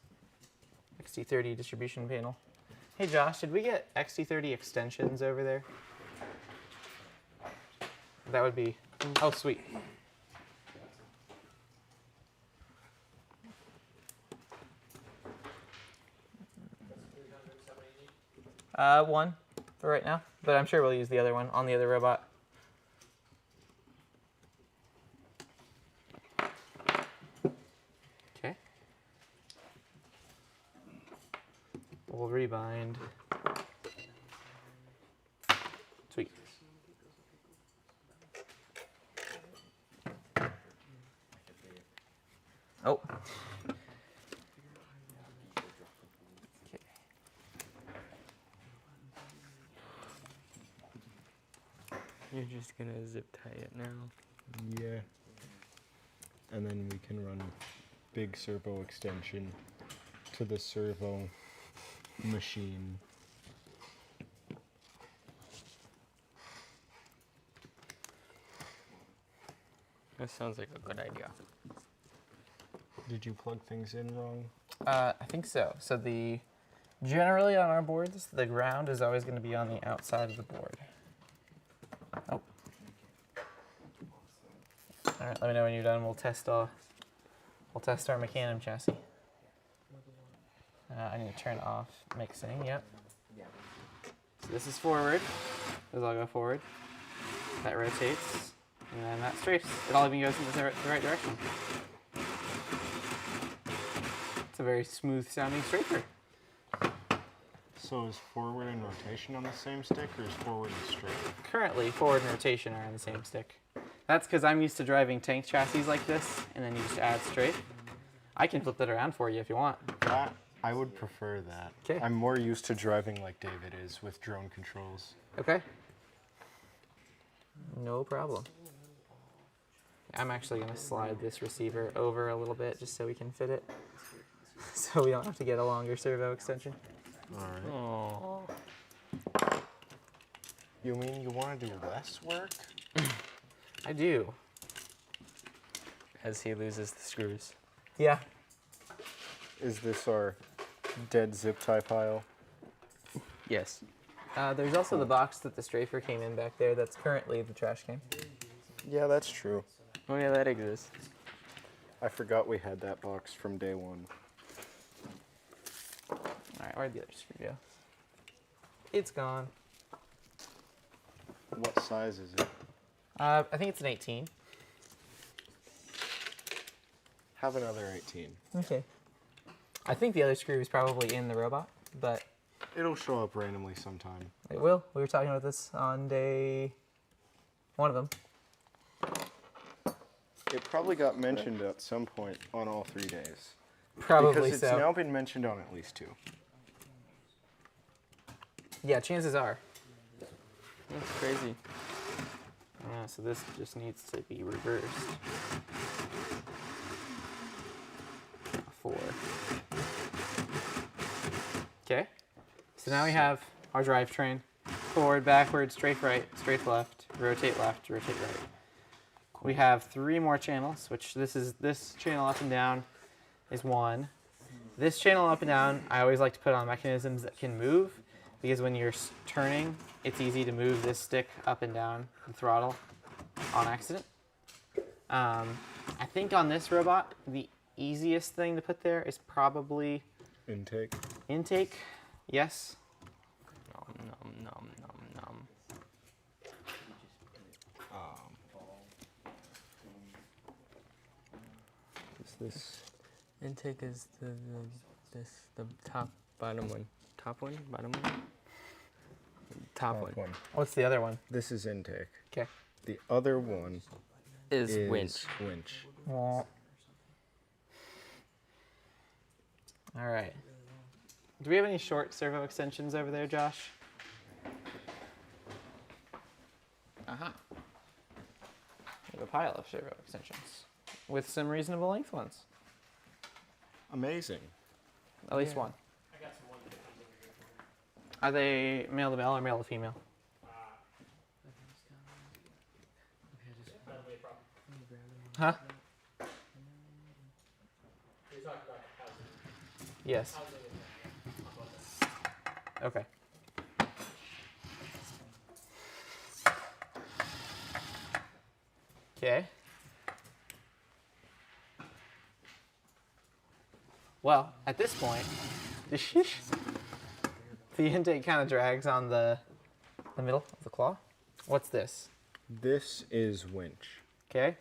XT30 distribution panel. Hey Josh, did we get XT30 extensions over there? That would be. Oh, sweet. One for right now, but I'm sure we'll use the other one on the other robot. Okay. We'll rebind. Sweet. Oh. Okay. You're just gonna zip tie it now. Yeah. And then we can run big servo extension to the servo machine. That sounds like a good idea. Did you plug things in wrong? I think so. So generally on our boards, the ground is always going to be on the outside of the board. Oh. All right, let me know when you're done. We'll test our Mecanum chassis. I need to turn off mixing. Yep. So this is forward. This all go forward. That rotates, and then that straights. It all even goes in the right direction. It's a very smooth sounding straighter. So is forward and rotation on the same stick, or is forward and straight? Currently, forward and rotation are on the same stick. That's because I'm used to driving tank chassis like this, and then you just add straight. I can flip that around for you if you want. I would prefer that. 'Kay. I'm more used to driving like David is with drone controls. Okay. No problem. I'm actually going to slide this receiver over a little bit just so we can fit it. So we don't have to get a longer servo extension. All right. Oh. You mean you want to do less work? I do. As he loses the screws. Yeah. Is this our dead zip tie pile? Yes. There's also the box that the strafer came in back there. That's currently the trash can. Yeah, that's true. Oh yeah, that exists. I forgot we had that box from day one. All right, where'd the other screw go? It's gone. What size is it? I think it's an 18. Have another 18. Okay. I think the other screw is probably in the robot, but It'll show up randomly sometime. it will. We were talking about this on day one of them. It probably got mentioned at some point on all 3 days. Probably Because it's so. now been mentioned on at least 2. Yeah, chances are. That's crazy. So this just needs to be reversed. 4. Okay. So now we have our drivetrain. Forward, backward, strafe right, strafe left, rotate right. We have 3 more channels, which this channel up and down is 1. This channel up and down, I always like to put on mechanisms that can move, because when you're turning, it's easy to move this stick up and down the throttle on accident. I think on this robot, the easiest thing to put there is probably Intake. intake. Yes. Nom nom nom nom nom. Is this? Intake is the top bottom one. Top one? Bottom one? Top one. What's the other one? This is intake. Okay. The other one Is is winch. winch. All right. Do we have any short servo extensions over there, Josh? Uh-huh. We have a pile of servo extensions with some reasonable length ones. Amazing. At least one. Are they male to male or male to female? Huh? Yes. Okay. Okay. Well, at this point, the intake kind of drags on the middle of the claw. What's this? This is winch. Okay.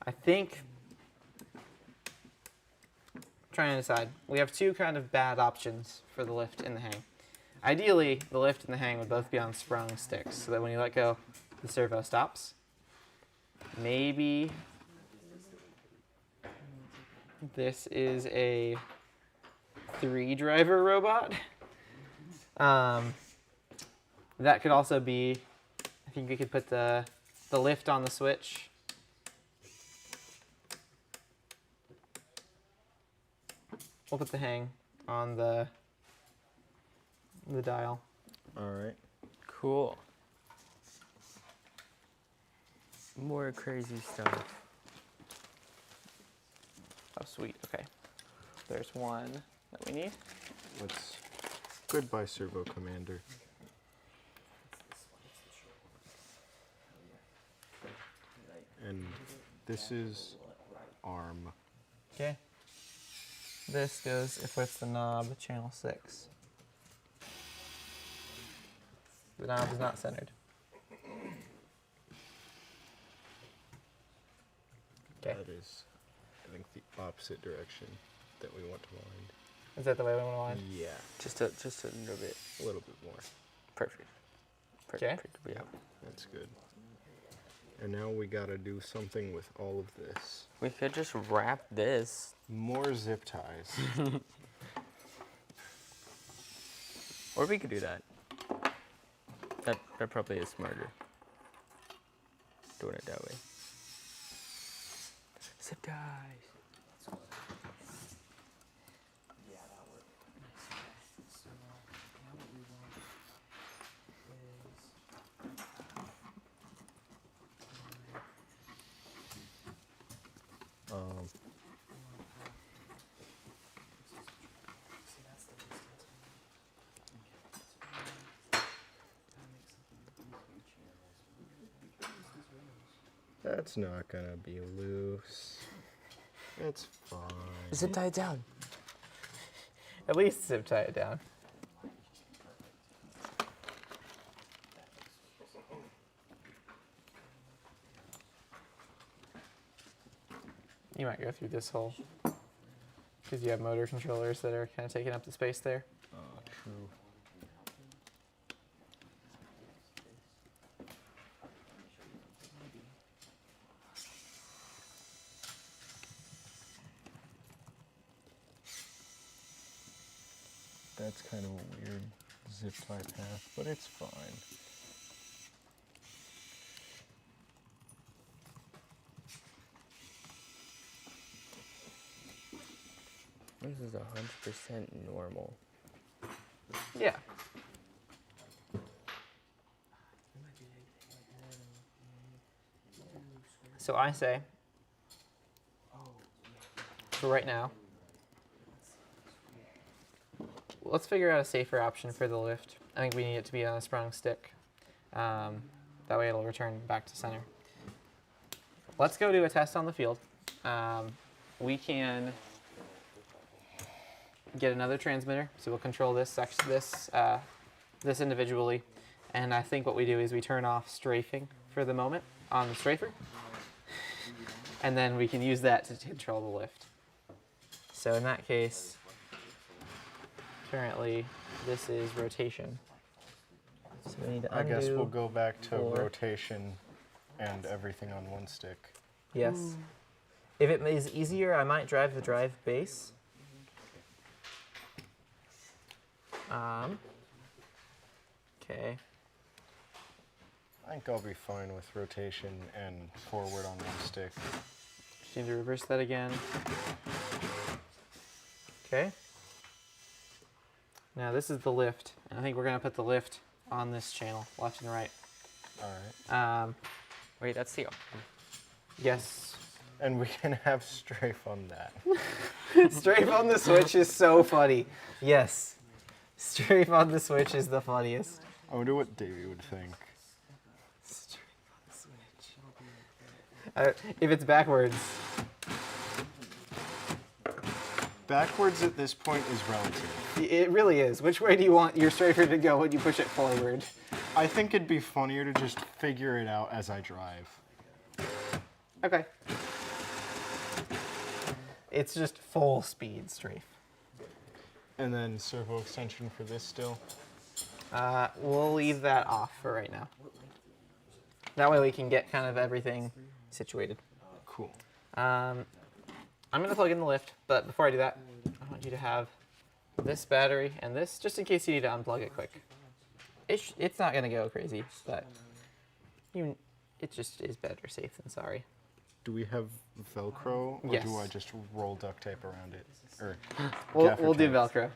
I think, trying to decide. We have two kind of bad options for the lift and the hang. Ideally, the lift and the hang would both be on sprung sticks, so that when you let go, the servo stops. Maybe this is a 3-driver robot. That could also be, I think we could put the lift on the switch. We'll put the hang on the dial. All right. Cool. More crazy stuff. Oh, sweet. Okay. There's one that we need. Let's. Goodbye, Servo Commander. And this is arm. Okay. This goes, if it's the knob, channel 6. The knob is not centered. Okay. That is, I think, the opposite direction that we want to wind. Is that the way we want to wind? Yeah, Just a little bit. a little bit more. Perfect. Okay. Perfect. Yeah. That's good. And now we gotta do something with all of this. We could just wrap this. More zip ties. Or we could do that. That probably is smarter. Doing it that way. Zip ties. Yeah, that worked. So now what we want is see that's the distance. That's not gonna be loose. It's fine. Zip tie it down. At least zip tie it down. You might go through this hole because you have motor controllers that are kind of taking up the space there. True. That's kind of a weird zip tie path, but it's fine. This is 100% normal. Yeah. So I say, for right now, let's figure out a safer option for the lift. I think we need it to be on a sprung stick. That way it'll return back to center. Let's go do a test on the field. We can get another transmitter, so we'll control this section, this individually. And I think what we do is we turn off strafing for the moment on the strafer, and then we can use that to control the lift. So in that case, currently this is rotation. So we need to I guess undo. we'll go back to or- rotation and everything on one stick. Yes. If it is easier, I might drive the drive base. Okay. I think I'll be fine with rotation and forward on one stick. Just need to reverse that again. Okay. Now this is the lift. And I think we're gonna put the lift on this channel, left and right. All right. Wait, that's the. Yes. And we can have strafe on that. Strafe on the switch is so funny. Yes. Strafe on the switch is the funniest. I wonder what Davey would think. If it's backwards. Backwards at this point is relative. It really is. Which way do you want your strafer to go when you push it forward? I think it'd be funnier to just figure it out as I drive. Okay. It's just full speed strafe. And then servo extension for this still. We'll leave that off for right now. That way we can get kind of everything situated. Cool. I'm going to plug in the lift, but before I do that, I want you to have this battery and this, just in case you need to unplug it quick. It's not going to go crazy, but it just is better safe than sorry. Do we have Velcro, or Yes. do I just roll duct tape around it? Or We'll do tape? Velcro.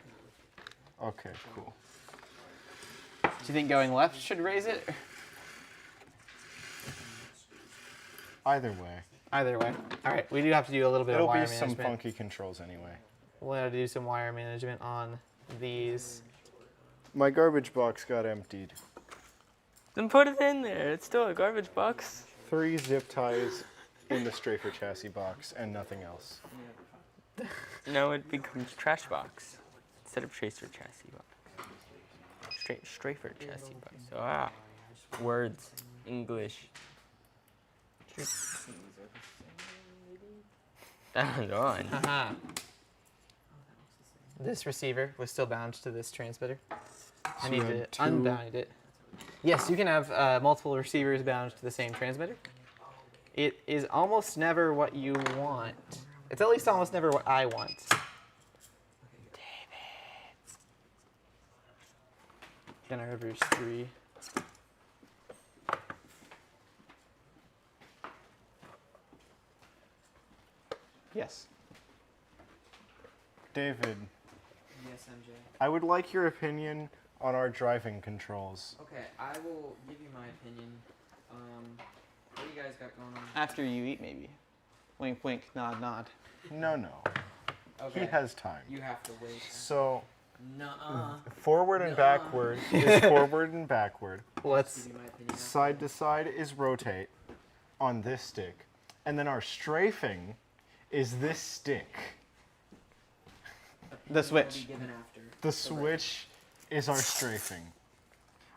Okay, cool. Do you think going left should raise it? Either way. Either way. All right, we do have to do a little bit It'll of wire be some management. funky controls anyway. We'll have to do some wire management on these. My garbage box got emptied. Then put it in there. It's still a garbage box. 3 zip ties in the strafer chassis box and nothing else. No, it becomes trash box instead of tracer chassis box. Strafer chassis box. Words, English. That one's on. Haha. This receiver was still bound to this transmitter. I need you to had two- unbound it. Yes, you can have multiple receivers bound to the same transmitter. It is almost never what you want. It's at least almost never what I want. Generators 3. Yes. David, Yes, MJ. I would like your opinion on our driving controls. Okay, I will give you my opinion. What do you guys got going on? After you eat, maybe. Wink, wink, nod, nod. No. Okay. He has time. You have to wait. So, Nuh-uh. forward and backward is forward and backward. Let's. Give you my opinion. Side to side is rotate on this stick. And then our strafing is this stick. The switch. Will be given after. The switch is our strafing.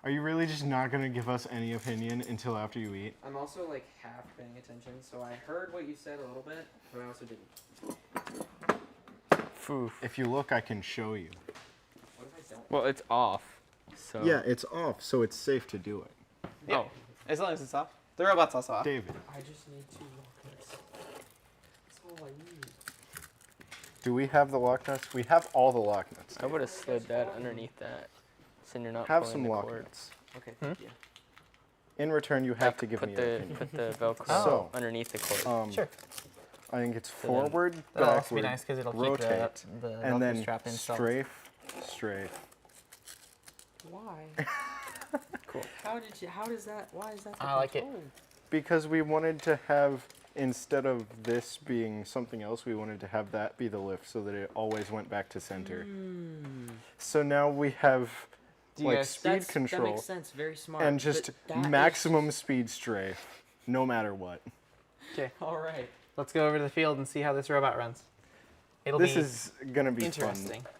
Are you really just not going to give us any opinion until after you eat? I'm also like half paying attention, so I heard what you said a little bit, but I also didn't. Foof. If you look, I can show you. What if I don't? Well, it's off. So. Yeah, it's off, so it's safe to do it. Yeah. Oh. As long as it's off. The robot's also off. David, I just need 2 lock nuts. That's all I need. do we have the lock nuts? We have all the lock nuts. I would have slid that underneath that, so you're not Have pulling some the lock cord. nuts. Okay, Hmm? yeah. In return, you have to give put me the an opinion. put the Velcro So, underneath the cord. Sure. I think it's So then- forward, That'll also be backward, nice because it'll rotate, keep the and Velcro then strap installed. strafe. Why? Cool. Why is that the I like it. control? Because we wanted to have, instead of this being something else, we wanted to have that be the lift so that it always went back to center. So now we have Do you like guys- speed That control makes sense, very smart. and just but that maximum speed strafe, no matter what. Okay. Alright. Let's go over to the field and see how this robot runs. It'll This be is gonna be interesting. fun.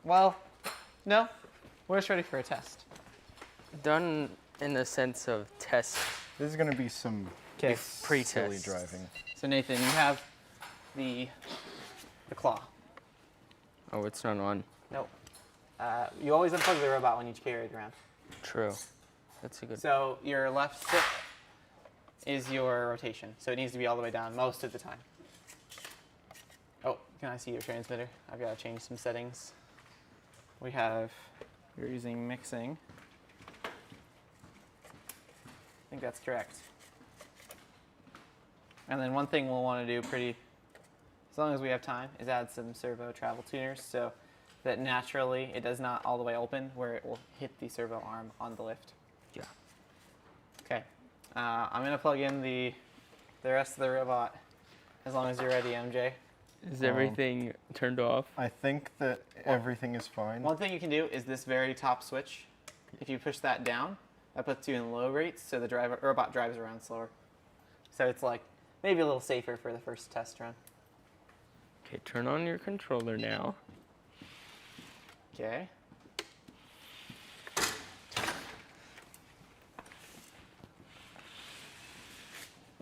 Well, no. We're just ready for a test. Done in the sense of test. This is gonna be some Okay. silly Pre-test. driving. So Nathan, you have the claw. Oh, it's not on. Nope. You always unplug the robot when you carry it around. True. That's a good. So your left stick is your rotation. So it needs to be all the way down most of the time. Oh, can I see your transmitter? I've got to change some settings. You're using mixing. I think that's correct. And then one thing we'll want to do pretty as long as we have time, is add some servo travel tuners so that naturally it does not all the way open where it will hit the servo arm on the lift. Yeah. Okay. I'm going to plug in the rest of the robot as long as you're ready, MJ. Is everything turned off? I think that everything is fine. One thing you can do is this very top switch. If you push that down, that puts you in low rates, so the robot drives around slower. So it's like maybe a little safer for the first test run. Okay, turn on your controller now. Okay.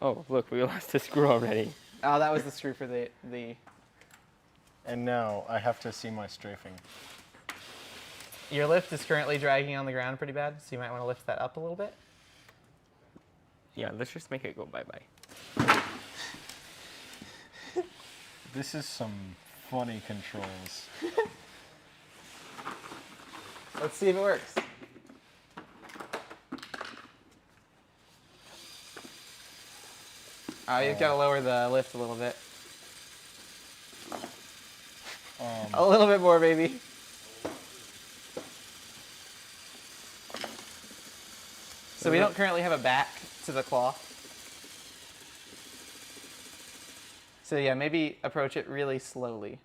Oh, look, we lost a screw already. Oh, that was the screw for the. And now I have to see my strafing. Your lift is currently dragging on the ground pretty bad, so you might want to lift that up a little bit. Yeah, let's just make it go bye-bye. This is some funny controls. Let's see if it works. You've got to lower the lift a little bit. A little bit more, baby. So we don't currently have a back to the claw. So yeah, maybe approach it really slowly.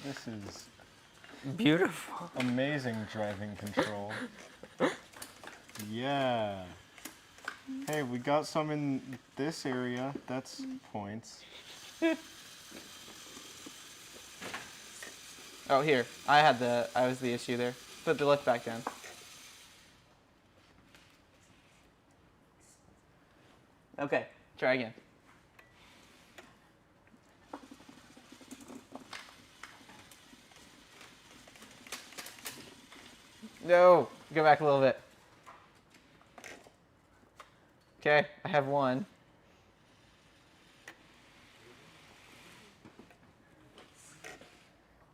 This is Beautiful. amazing driving control. Yeah. Hey, we got some in this area. That's points. Oh, here. I was the issue there. Put the lift back down. Okay, try again. No, go back a little bit. Okay, I have one.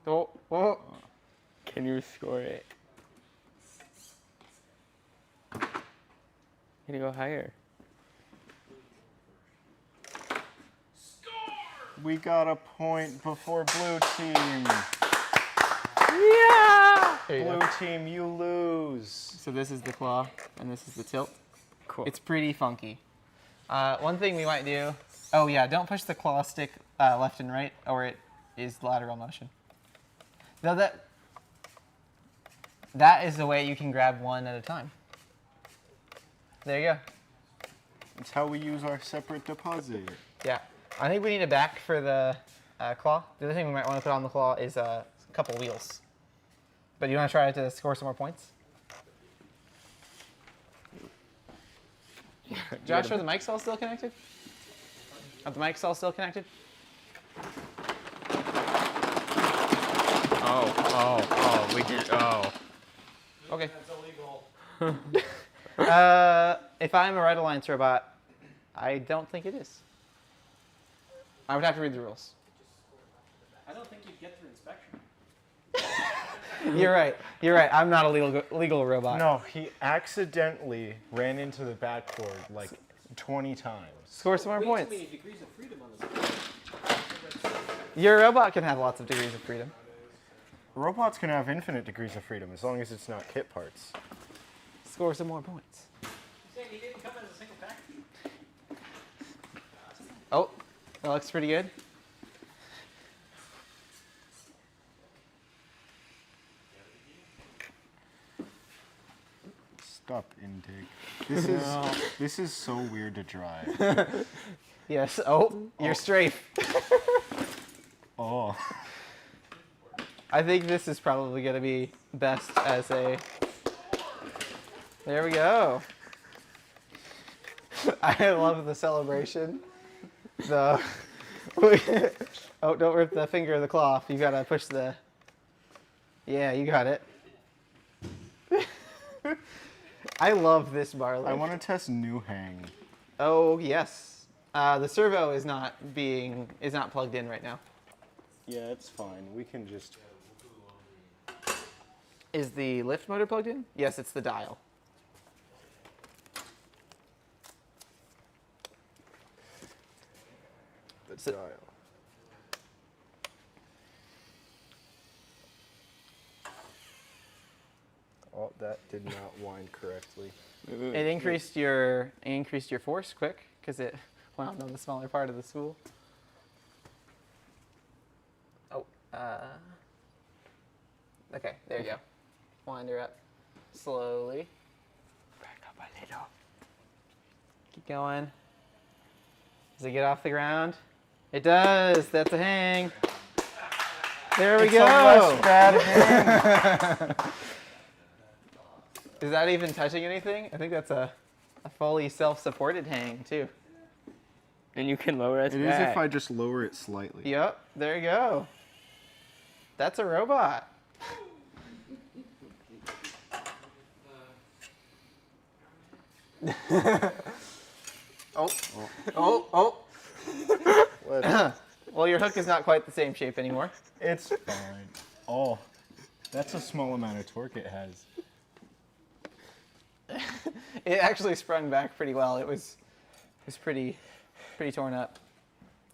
Oh, whoa. Can you score it? Can you go higher? We got a point before blue team. Yeah! There you Blue go. team, you lose. So this is the claw, and this is the tilt. Cool. It's pretty funky. One thing we might do, oh yeah, don't push the claw stick left and right, or it is lateral motion. Now that is the way you can grab one at a time. There you go. It's how we use our separate deposit. Yeah, I think we need a back for the claw. The other thing we might want to put on the claw is a couple wheels. But you want to try to score some more points? Josh, are the mics all still connected? Are the mics all still connected? Oh, we did, oh. Okay. If I'm a Right Alliance robot, I don't think it is. I would have to read the rules. I don't think you'd get through inspection. You're right. You're right. I'm not a legal robot. No, he accidentally ran into the backboard like 20 times. Score some more Way points. too many degrees of freedom on this. Your robot can have lots of degrees of freedom. Robots can have infinite degrees of freedom as long as it's not kit parts. Score some more points. Saying he didn't come as a single package. Oh, that looks pretty good. Stop intake. This is so weird to drive. Yes. Oh, you're strafe. Oh. I think this is probably going to be best as a... There we go. I love the celebration. The... Oh, don't rip the finger of the claw off. You got to push the... Yeah, you got it. I love this bar lift. I want to test new hang. Oh, yes. The servo is not plugged in right now. Yeah, it's fine. We can just... Is the lift motor plugged in? Yes, it's the dial. So- dial. Oh, that did not wind correctly. It increased your force quick because it wound on the smaller part of the spool. Oh, okay, there you go. Wind her up slowly. Back up a little. Keep going. Does it get off the ground? It does. That's a hang. There we go. Is that even touching anything? I think that's a fully self-supported hang too. And you can lower it It is back. if I just lower it slightly. Yep, there you go. That's a robot. Oh. Let's- Well, your hook is not quite the same shape anymore. it's fine. Oh, that's a small amount of torque it has. It actually sprung back pretty well. It was pretty torn up.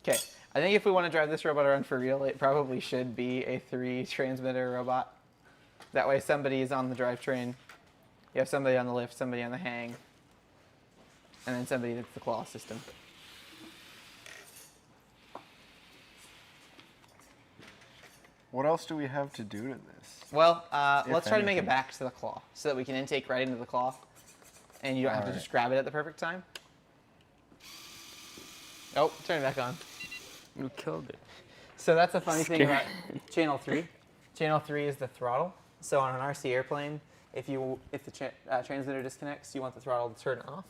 Okay, I think if we want to drive this robot around for real, it probably should be a 3-transmitter robot. That way somebody is on the drivetrain. You have somebody on the lift, somebody on the hang, and then somebody that's the claw system. What else do we have to do to this? Well, If let's try to make it anything. back to the claw so that we can intake right into the claw, and you don't have to Alright. just grab it at the perfect time. Oh, turn it back on. You killed it. So that's a funny thing about Scary. channel 3. Channel 3 is the throttle. So on an RC airplane, if the transmitter disconnects, you want the throttle to turn off.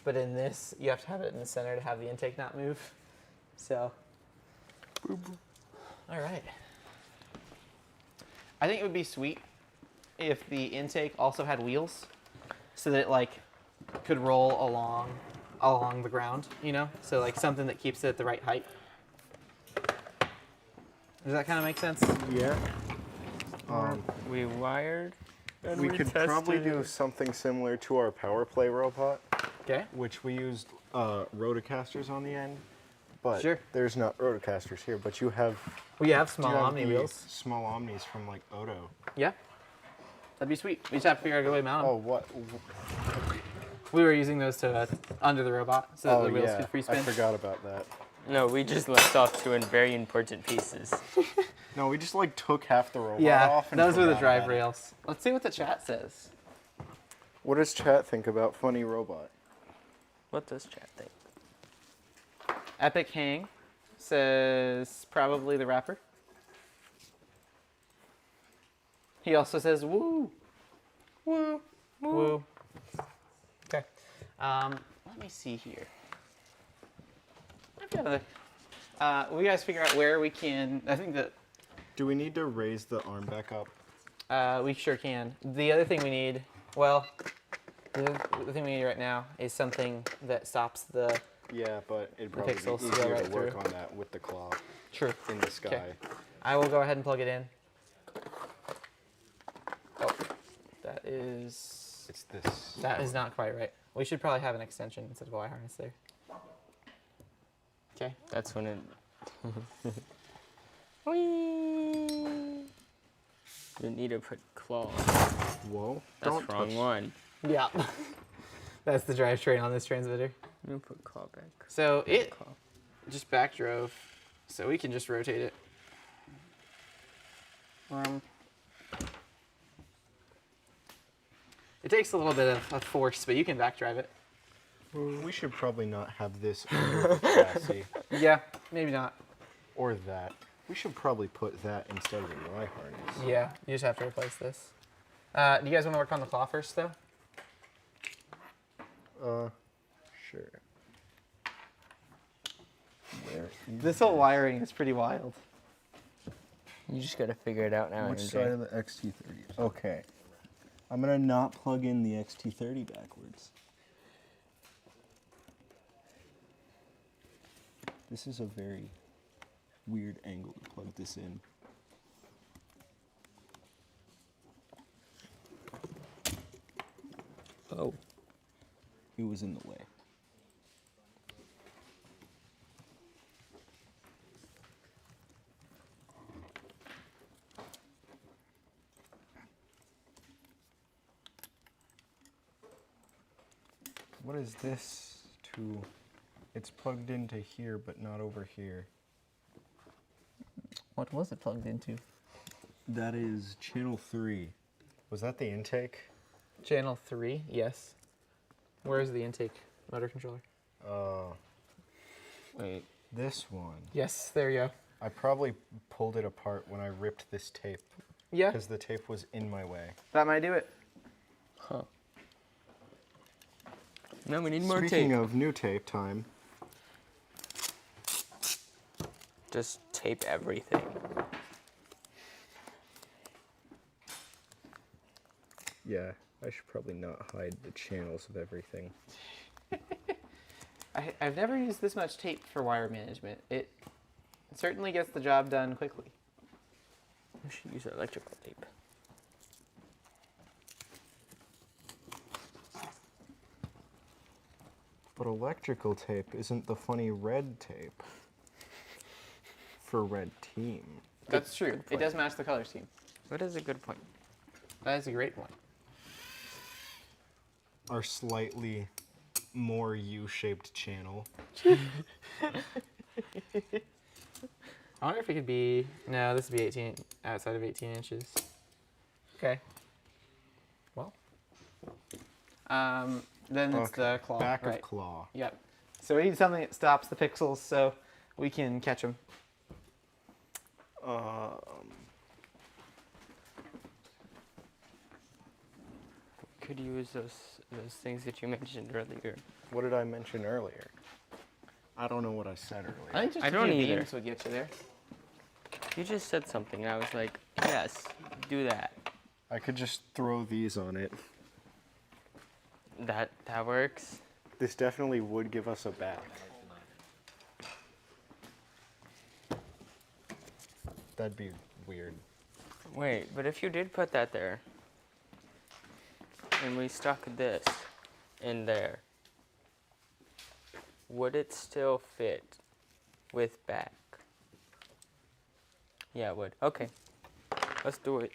But in this, you have to have it in the center to have the intake not move. So, all right. I think it would be sweet if the intake also had wheels, so that it like could roll along the ground, you know? So like something that keeps it at the right height. Does that kind of make sense? Yeah. We wired. And We could probably tested do it. something similar to our power play robot, Okay. which we used rotocasters on the end. But Sure. there's not rotocasters here, but you have, We have do small you have omni the wheels. small omnis from like Odo. Yeah. That'd be sweet. We just have to figure out a good way to mount them. Oh, what? We were using those to under the robot so that Oh, the wheels yeah. could free I spin. forgot about that. No, we just left off doing very important pieces. No, we just like took half the robot Yeah, off. And those were the forgot drive about it. rails. Let's see what the chat says. What does chat think about funny robot? What does chat think? Epic Hang says probably the rapper. He also says woo. Woo. Woo. Okay. Let me see here. I've got a. Will you guys figure out where we can? I think that Do we need to raise the arm back up? we sure can. The other thing we need, well, the thing we need right now is something that stops the. Yeah, but it'd probably be pixels go easier right to work through. on that with the claw True. in the sky. Okay. I will go ahead and plug it in. Oh, that is. It's this. That is not quite right. We should probably have an extension instead of a wire harness there. Okay. That's when it. Whee! You need to put claw. Whoa! That's Don't wrong touch. one. Yeah. That's the drivetrain on this transmitter. I'm gonna put claw back. So it Claw. just back drove, so we can just rotate it. It takes a little bit of force, but you can back drive it. We should probably not have this under the chassis Yeah, maybe not. or that. We should probably put that instead of the Y harness. Yeah, you just have to replace this. Do you guys want to work on the claw first, though? Sure. Where is This whole wiring is pretty wild. You just gotta figure it out now. Which MJ. side of the XT30? Okay. I'm gonna not plug in the XT30 backwards. This is a very weird angle to plug this in. Oh. It was in the way. What is this to? It's plugged into here, but not over here. What was it plugged into? That is channel 3. Was that the intake? Channel 3, yes. Where's the intake motor controller? Wait. This one. Yes, there you go. I probably pulled it apart when I ripped this tape. Yeah, Because the tape was in my way. that might do it. Huh. No, we need more Speaking tape. of new tape time, Just tape everything. yeah, I should probably not hide the channels of everything. I've never used this much tape for wire management. It certainly gets the job done quickly. We should use electrical tape. But electrical tape isn't the funny red tape for red team. That's true. It does match the color scheme. What is a good point? That is a great one. Our slightly more U-shaped channel. I wonder if it could be... No, this would be 18, outside of 18 inches. Okay. Well. Then it's the claw. Back right. of claw. Yep. So we need something that stops the pixels so we can catch them. Could use those things that you mentioned earlier. What did I mention earlier? I don't know what I said earlier. I think just I a don't few either. beams would get you there. You just said something, and I was like, yes, do that. I could just throw these on it. That works. This definitely would give us a back. That'd be weird. Wait, but if you did put that there, and we stuck this in there, would it still fit with back? Yeah, it would. Okay, let's do it.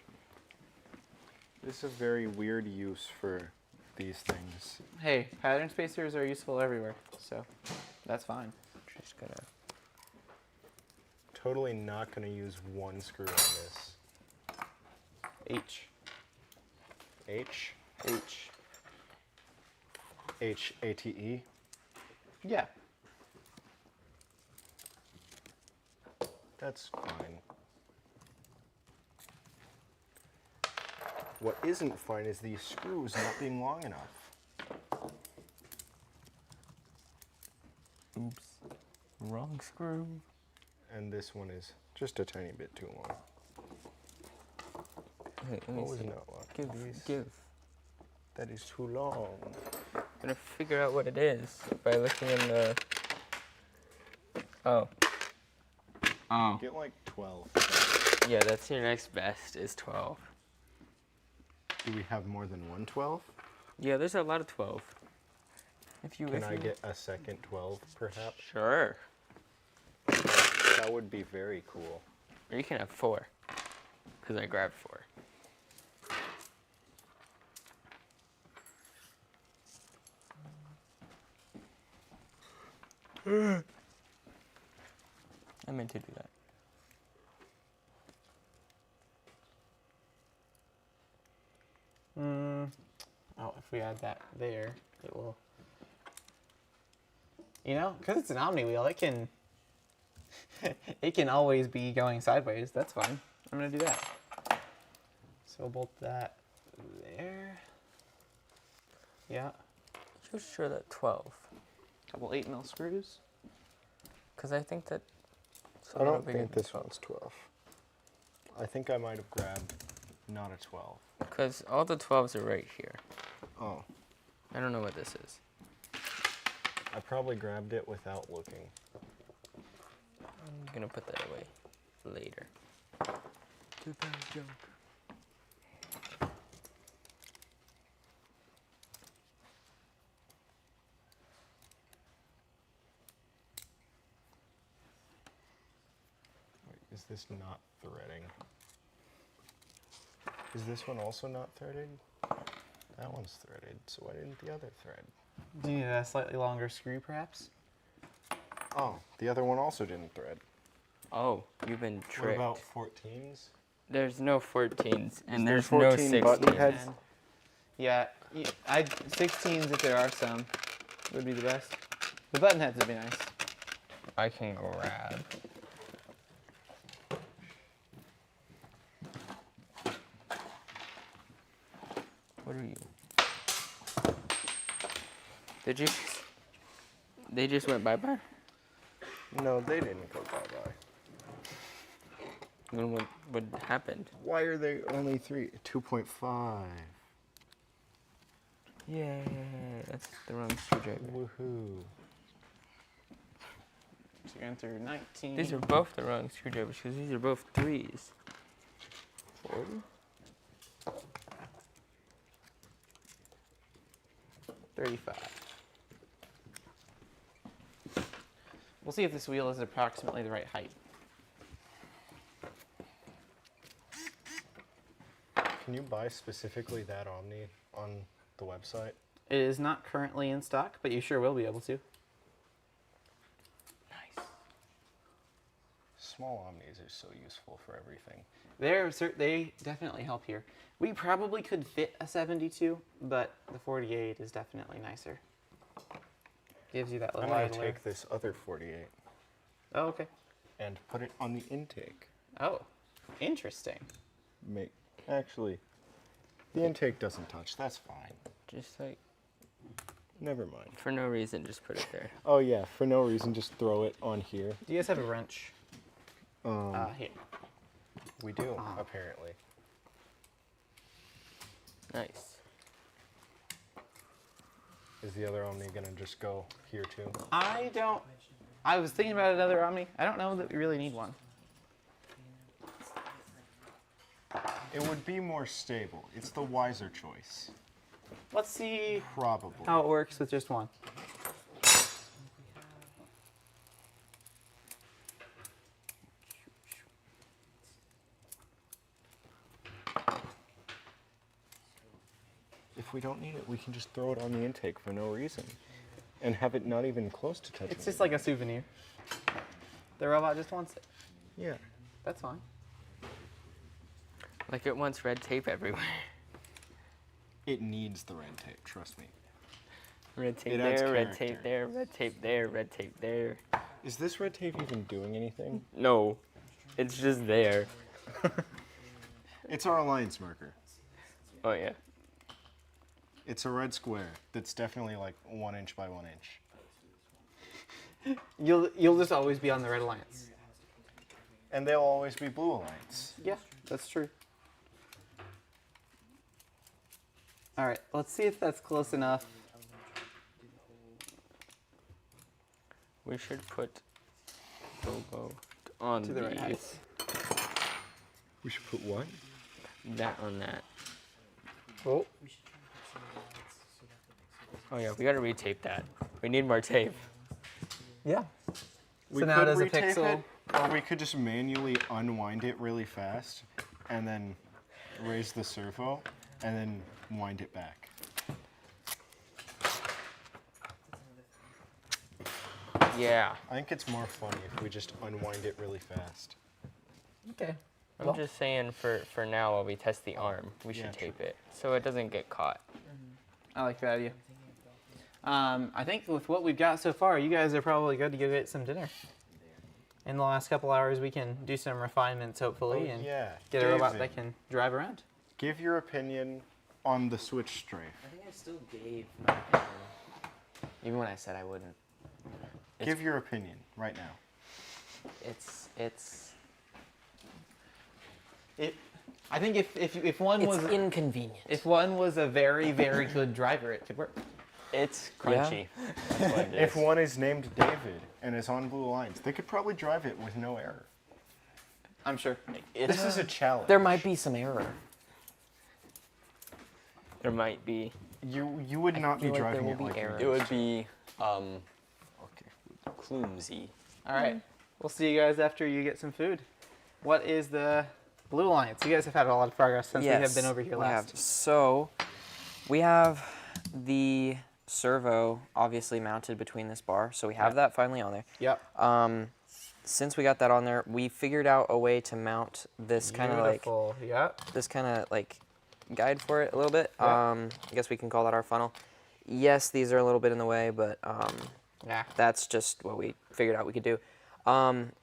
This is a very weird use for these things. Hey, pattern spacers are useful everywhere, so that's fine. Just gonna. Totally not going to use one screw on this. H. H? H. H-A-T-E? Yeah. That's fine. What isn't fine is these screws not being long enough. Oops. Wrong screw. And this one is just a tiny bit too long. Wait, let me What was see. not long? These- Give. That is too long. I'm gonna figure out what it is by looking in the. Oh. Oh. Get like 12. Yeah, that's your next best, is 12. Do we have more than one 12? Yeah, there's a lot of 12. Can I get a second 12, perhaps? Sure. That would be very cool. Or you can have 4. Because I grabbed 4. I meant to do that. Oh, if we add that there, it will. You know, because it's an omni wheel, it can. It can always be going sideways. That's fine. I'm gonna do that. So we'll bolt that there. Yeah. You sure that 12? Couple 8mm screws. Because I think that. It's a I little don't bigger think than this one's 12. I think I might have grabbed not a 12. Because all the 12s are right here. Oh, I don't know what this is. I probably grabbed it without looking. I'm gonna put that away later. Too bad junk. Wait, is this not threading? Is this one also not threaded? That one's threaded, so why didn't the other thread? Do you need a slightly longer screw, perhaps? Oh, the other one also didn't thread. Oh, you've been tricked. 14s? There's no 14s, and there there's no 14 button 16s. heads? Yeah, I'd 16s if there are some would be the best. The button heads would be nice. I can grab. What are you? Did you? They just went bye-bye? No, they didn't go bye-bye. Then what happened? Why are they only 3? 2.5. Yay, that's the wrong screwdriver. Woohoo. So you're going through 19. These are both the wrong screwdrivers because these are both 3s. 40? 35. We'll see if this wheel is approximately the right height. Can you buy specifically that Omni on the website? It is not currently in stock, but you sure will be able to. Nice. Small Omnis are so useful for everything. They definitely help here. We probably could fit a 72, but the 48 is definitely nicer. Gives you that I'm little going to idler. take this other 48 Oh, okay. and put it on the intake. Oh, interesting. Actually, the intake doesn't touch. That's fine. Just like, Never mind. for no reason, just put it there. Oh yeah, for no reason, just throw it on here. Do you guys have a wrench? Here. We do, apparently. Nice. Is the other Omni gonna just go here too? I was thinking about another Omni. I don't know that we really need one. It would be more stable. It's the wiser choice. Let's see Probably. how it works with just one. If we don't need it, we can just throw it on the intake for no reason. And have it not even close to touching. It's just like a souvenir. The robot just wants it. Yeah. That's fine. Like it wants red tape everywhere. It needs the red tape, trust me. Red tape It adds there, red character. tape there, red tape there, red tape there. Is this red tape even doing anything? No, it's just there. It's our alliance marker. Oh yeah. It's a red square that's definitely like 1 inch by 1 inch. You'll just always be on the Red Alliance. And they'll always be blue alliance. Yeah, that's true. All right, let's see if that's close enough. We should put logo on To the right height. these. We should put what? That on that. Oh, Oh yeah, we gotta retape that. We need more tape. yeah. We So now could it is a retape pixel. it, or we could just manually unwind it really fast and then raise the servo and then wind it back. Yeah. I think it's more funny if we just unwind it really fast. Okay. I'm Well- just saying for now while we test the arm, we should Yeah, tape it so it doesn't get caught. I like that idea. I think with what we've got so far, you guys are probably good to go get some dinner. In the last couple hours, we can do some refinements, hopefully, and yeah. get a robot David, that can drive around. give your opinion on the switch strafe. I think I still gave my opinion. Even when I said I wouldn't. Give your opinion right now. I think if one It's was inconvenient. if one was a very very good driver, it could work. It's crunchy. That's what it is. If one is named David and is on Blue Alliance, they could probably drive it with no error. I'm sure. It's, This is a challenge. There might be some error. There might be. You would not be feel like there driving will it be like error. it would be clumsy. All right. We'll see you guys after you get some food. What is the Blue Alliance? You guys have had a lot of progress since we have been over here we last. have. So, we have the servo obviously mounted between this bar, so we have that finally on there. Yep. Since we got that on there, we figured out a way to mount this kind of like Beautiful. Yep. this kind of like guide for it a little bit. Yep. I guess we can call that our funnel. Yes, these are a little bit in the way, but Yeah. that's just what we figured out we could do.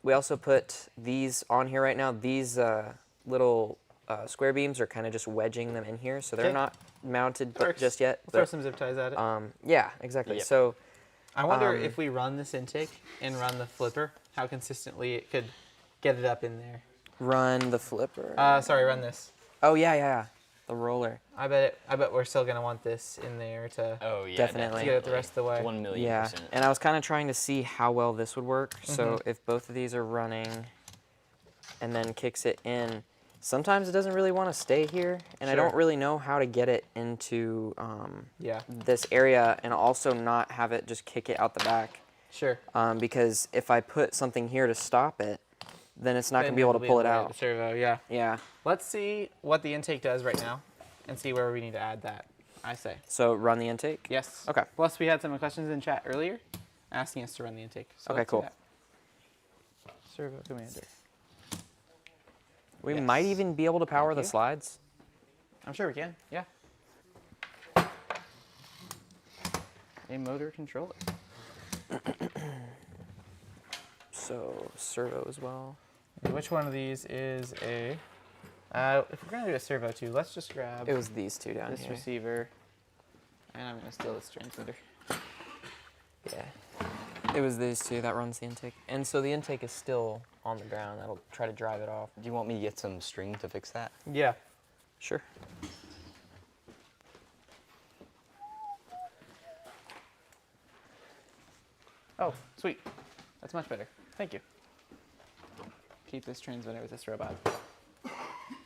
We also put these on here right now. These little square beams are kind of just wedging them in here, so they're Okay. not mounted Works. just yet. We'll throw But, some zip ties at it. yeah, exactly. Yep. So I wonder if we run this intake and run the flipper, how consistently it could get it up in there. run the flipper. Sorry, run this. Oh yeah, the roller. I bet we're still gonna want this in there to Oh yeah, Definitely. to get it the rest of the way. 1,000,000%. Yeah, and I was kind of trying to see how well this would work. So Mm-hmm. if both of these are running, and then kicks it in, sometimes it doesn't really want to stay here, and I Sure. don't really know how to get it into Yeah. this area, and also not have it just kick it out the back. Sure. Because if I put something here to stop it, then it's not Then going to be able to it'll pull in it the way of out. The servo, yeah. Yeah. Let's see what the intake does right now, and see where we need to add that. I say So run the intake. yes. Okay. Plus, we had some questions in chat earlier, asking us to run the intake. So Okay, let's do cool. that. Servo commander. We Yes. might even be able to power the you. slides. I'm sure we can. Yeah. A motor controller. So servo as well. Which one of these is a? If we're gonna do a servo too, let's just grab It was these two down this here. receiver, and I'm gonna steal this transmitter. Yeah. It was these two that runs the intake. And so the intake is still on the ground. That'll try to drive it off. Do you want me to get some string to fix that? Yeah. Sure. Oh, sweet. That's much better. Thank you. Keep this transmitter with this robot.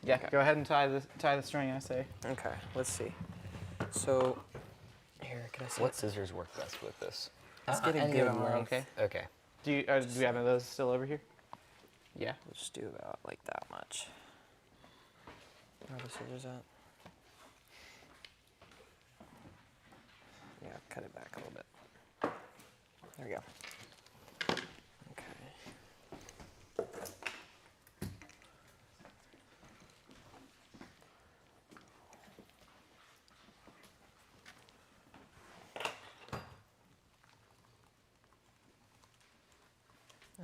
Yeah. Okay. Go ahead and tie the string. I say. Okay, let's see. So, here, can I see? What scissors work best with this? Let's get a Any good of them are length. okay. Okay. Do we have those still over here? Yeah. We'll just do about like that much. Where are the scissors at? Yeah, cut it back a little bit. There we go. Okay.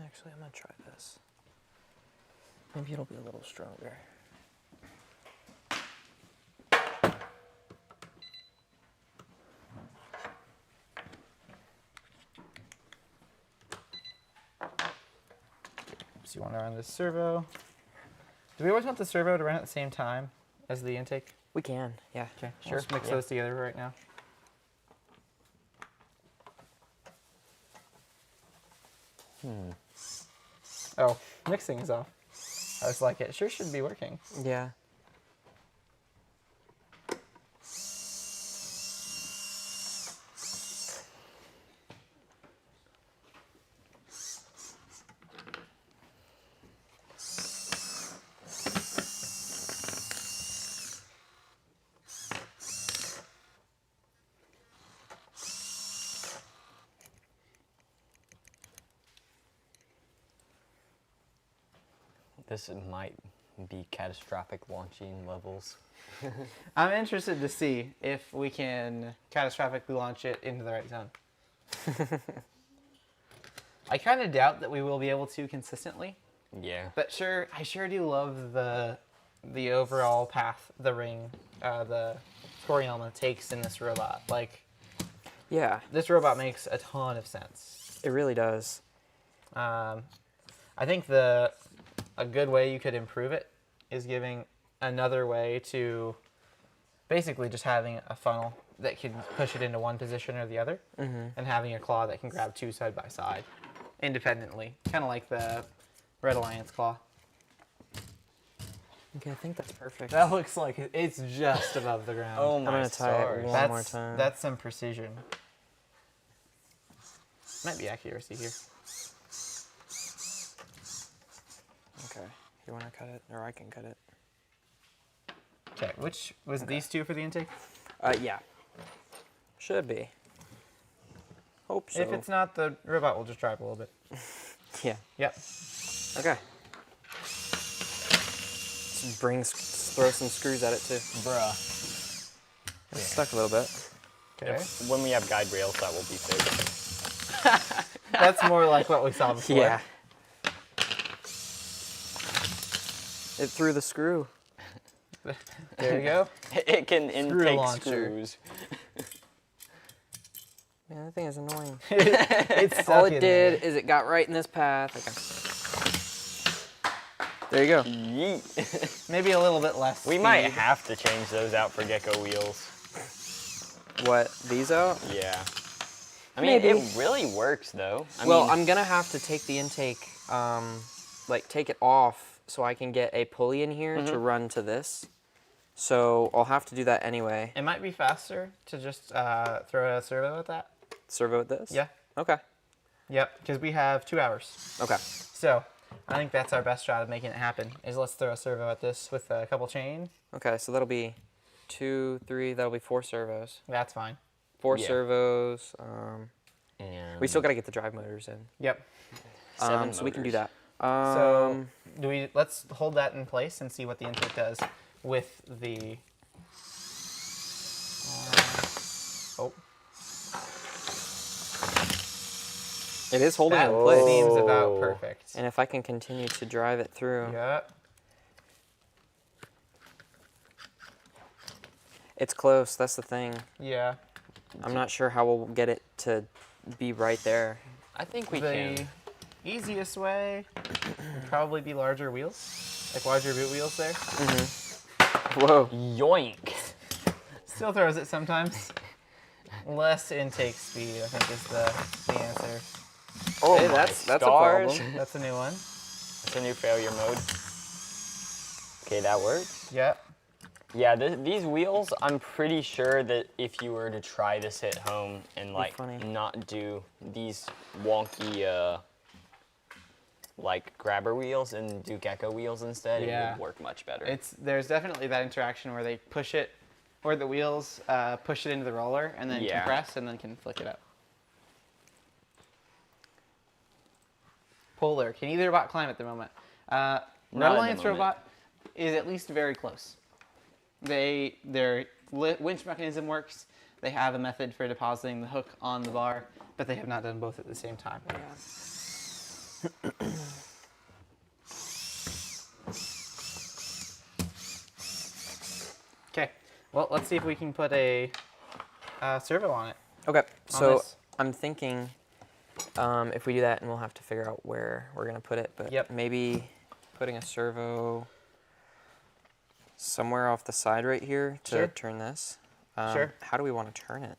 Actually, I'm gonna try this. Maybe it'll be a little stronger. So you want to run this servo. Do we always want the servo to run at the same time as the intake? We can, yeah. Okay, Sure. Let's mix Yeah. those together right now. Oh, mixing is off. I was like, it sure should be working. Yeah. This might be catastrophic launching levels. I'm interested to see if we can catastrophically launch it into the right zone. I kind of doubt that we will be able to consistently, Yeah. but I sure do love the overall path the ring, the scoring element takes in this robot. Like, Yeah, this robot makes a ton of sense. it really does. I think a good way you could improve it is giving another way to basically just having a funnel that can push it into one position or the other, and having a claw that can grab two side by side independently, kind of like the Red Alliance claw. Okay, I think that's perfect. That looks like it's just above the ground. Oh I'm my gonna tie it stars. one more time. That's some precision. Might be accuracy here. Okay, you want to cut it, or I can cut it? Okay, which was these two for the intake? Yeah. Should be. Hope so. If it's not, the robot will just drive a little bit. Yeah. Yep. Okay. Throw some screws at it too. Bruh. It's stuck a little bit. Okay. When we have guide rails, that will be fixed. That's more like what we saw before. Yeah. It threw the screw. There you go. It can intake launcher. screws. Man, that thing is annoying. It's All stuck it in did is it got right in this path. Okay. There you go. Yeet. Maybe a little bit less. We might speed. have to change those out for gecko wheels. What, these out? Yeah. I mean, Maybe. it really works though. I Well, mean, I'm gonna have to take the intake, like take it off so I can get a pulley in here to run to this. So I'll have to do that anyway. It might be faster to just throw a servo at that. Servo at this? Yeah. Okay. Yep, because we have 2 hours. Okay. So I think that's our best shot of making it happen, is let's throw a servo at this with a couple chain. Okay, so that'll be 2, 3, that'll be 4 servos. That's fine. 4 Yeah. servos. and We still gotta get the drive motors in. Yep. 7 So we can do motors. that. So let's hold that in place and see what the intake does with the. Oh, It is holding that in place. seems about Oh. perfect. And if I can continue to drive it through, Yep. it's close. That's the thing. Yeah. I'm not sure how we'll get it to be right there. I think we The can. easiest way would probably be larger wheels, like larger boot wheels there. Whoa. Yoink. Still throws it sometimes. Less intake speed, I think, is the answer. Oh Hey, my that's a stars. problem. That's a new one. It's a new failure mode. Okay, that works. Yep. Yeah, these wheels, I'm pretty sure that if you were to try this at home and like funny. not do these wonky like grabber wheels and do gecko wheels instead, Yeah. it would work much better. There's definitely that interaction where they push it, or the wheels push it into the roller and then Yeah. compress and then can flick it up. Polar. Can either robot climb at the moment? Not at the Redalliance moment. robot is at least very close. Their winch mechanism works. They have a method for depositing the hook on the bar, but they have not done both at the same time. Okay. Well, let's see if we can put a servo on it. Okay, so this. I'm thinking if we do that, and we'll have to figure out where we're gonna put it, but Yep. maybe putting a servo somewhere off the side right here to Sure. turn this. Sure. How do we want to turn it?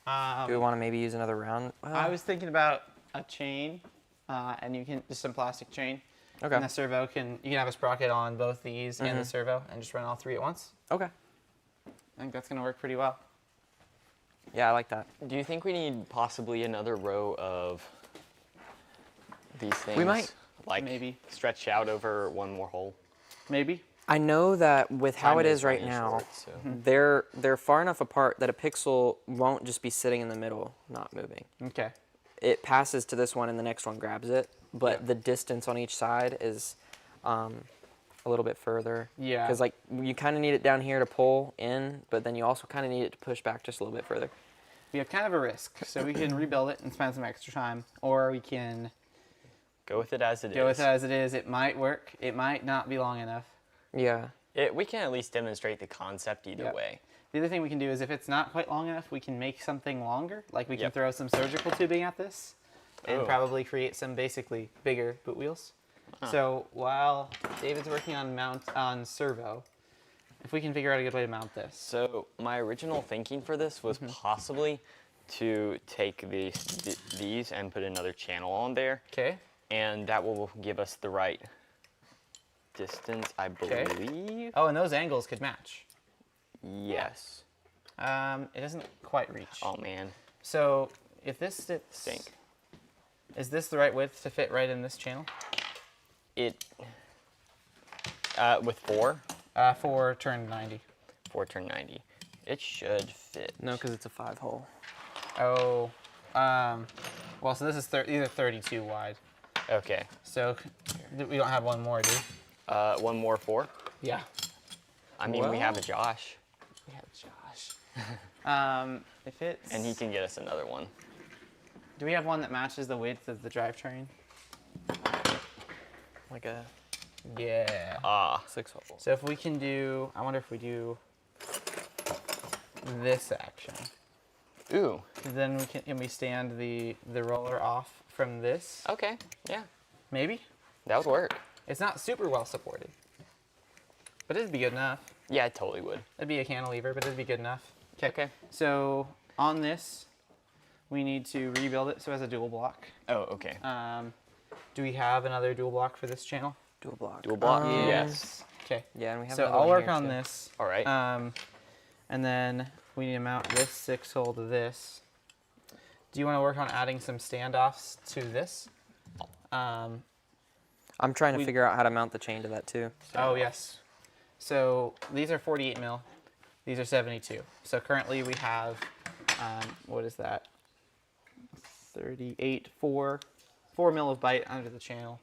Do we want to maybe use another round? I was thinking about a chain, and you can just some plastic chain. Okay. And the servo you can have a sprocket on both these and the servo, and just run all three at once. Okay. I think that's gonna work pretty well. Yeah, I like that. Do you think we need possibly another row of these things? might. Like Maybe. stretched out over one more hole. Maybe. I know that with how Time it is right running now, short, so- they're far enough apart that a pixel won't just be sitting in the middle, not moving. Okay. It passes to this one and the next one grabs it, but Yeah. the distance on each side is a little bit further. Yeah. Because like you kind of need it down here to pull in, but then you also kind of need it to push back just a little bit further. We have kind of a risk, so we can rebuild it and spend some extra time, or we can Go with it as it is. go with it as it is. It might work. It might not be long enough. Yeah. We can at least demonstrate the concept either Yep. way. The other thing we can do is if it's not quite long enough, we can make something longer. Like we can Yep. throw some surgical tubing at this and Oh. probably create some basically bigger boot wheels. So while David's working on servo, if we can figure out a good way to mount this. So my original thinking for this was possibly to take these and put another channel on there, Okay. and that will give us the right distance, I Okay. believe. Oh, and those angles could match. Yes. It doesn't quite reach. Oh man, So if this sits, stink. is this the right width to fit right in this channel? It with four For turn 90. turn 90, it should fit. No, because it's a 5-hole. Oh, well, so this is these are 32 wide. Okay. So we don't have one more, do we? One more 4. Yeah. I mean, we have a Josh, We have Josh. If it's. and he can get us another one. Do we have one that matches the width of the drivetrain? Like a Yeah. Ah. 6-hole. So if we can do, I wonder if we do this action. Ooh. Then can we stand the roller off from this? Okay. Yeah. Maybe? That would work. It's not super well supported. But it'd be good enough. Yeah, it totally would. It'd be a cantilever, but it'd be good enough. Okay. So on this, we need to rebuild it so it has a dual block. Oh, okay. Do we have another dual block for this channel? Dual block. Dual block. Um, Yes. Okay. Yeah, and we have So another I'll one work here, on too. this. All right. And then we need to mount this 6-hole to this. Do you want to work on adding some standoffs to this? I'm trying to we- figure out how to mount the chain to that too. Oh, yes. So these are 48 mil. These are 72. So currently we have, what is that? 38, 4 mil of bite under the channel.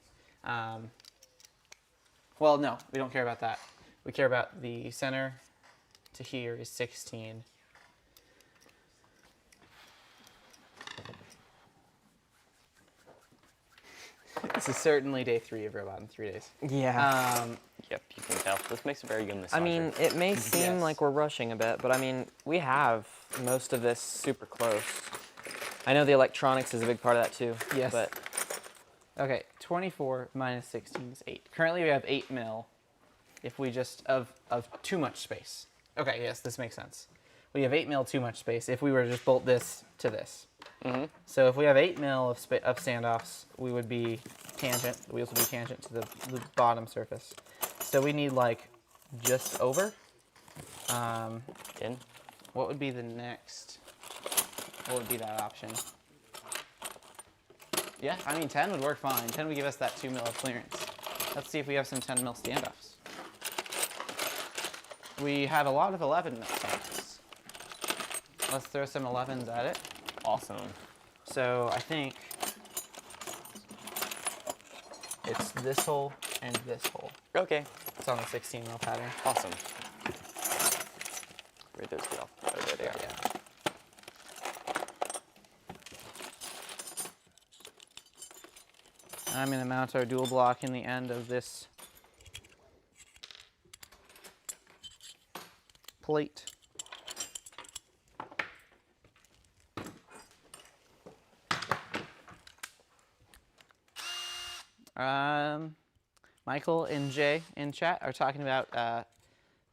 Well, no, we don't care about that. We care about the center to here is 16. This is certainly day 3 of Robot in 3 days. Yeah. Yep, you can tell. This makes a very good massager. I mean, it may seem Yes. like we're rushing a bit, but I mean, we have most of this super close. I know the electronics is a big part of that too. Yes. But Okay, 24 minus 16 is 8. Currently we have 8 mil if we just, of too much space. Okay, yes, this makes sense. We have 8 mil too much space if we were to just bolt this to this. So if we have 8 mil of standoffs, we would be tangent, the wheels would be tangent to the bottom surface. So we need like just over. In. What would be the next, what would be that option? Yeah, I mean 10 would work fine. 10 would give us that 2 mil of clearance. Let's see if we have some 10 mil standoffs. We have a lot of 11 mil standoffs. Let's throw some 11s at it. Awesome. So I think it's this hole and this hole. Okay. It's on the 16 mil pattern. Awesome. Where'd those get off? Oh, there they are. Yeah. I'm going to mount our dual block in the end of this plate. Michael and Jay in chat are talking about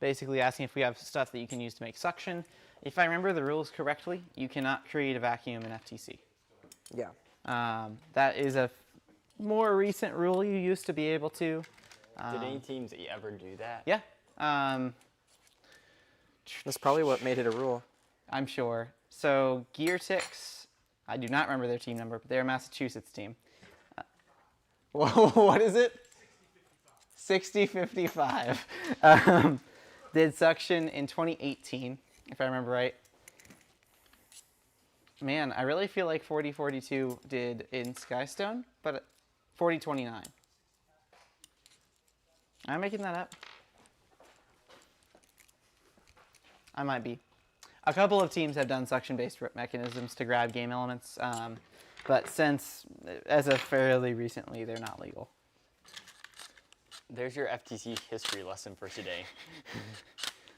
basically asking if we have stuff that you can use to make suction. If I remember the rules correctly, you cannot create a vacuum in FTC. yeah. That is a more recent rule. You used to be able to. Did any teams ever do that? Yeah. That's probably what made it a rule. I'm sure. So Geartix, I do not remember their team number, but they're a Massachusetts team. What is it? 60-55. Did suction in 2018, if I remember right. Man, I really feel like 40-42 did in Skystone, but 40-29. Am I making that up? I might be. A couple of teams have done suction-based mechanisms to grab game elements, but as of fairly recently, they're not legal. There's your FTC history lesson for today.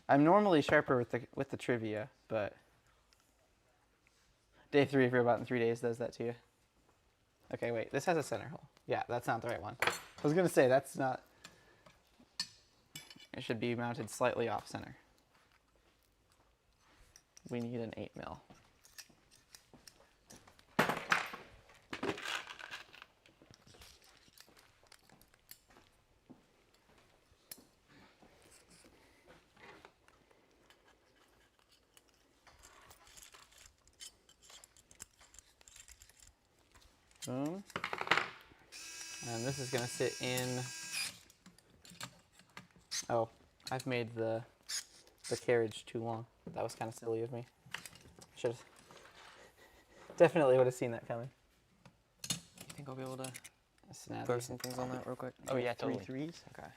I'm normally sharper with the trivia, but day 3 of Robot in 3 days does that to you. Okay, wait, this has a center hole. Yeah, that's not the right one. I was gonna say that's not. It should be mounted slightly off center. We need an 8 mil. Boom. And this is going to sit in. Oh, I've made the carriage too long. That was kind of silly of me. Definitely would have seen that coming. You think I'll be able to Snap. throw some things on that real quick? Oh yeah, Three totally. threes. Okay.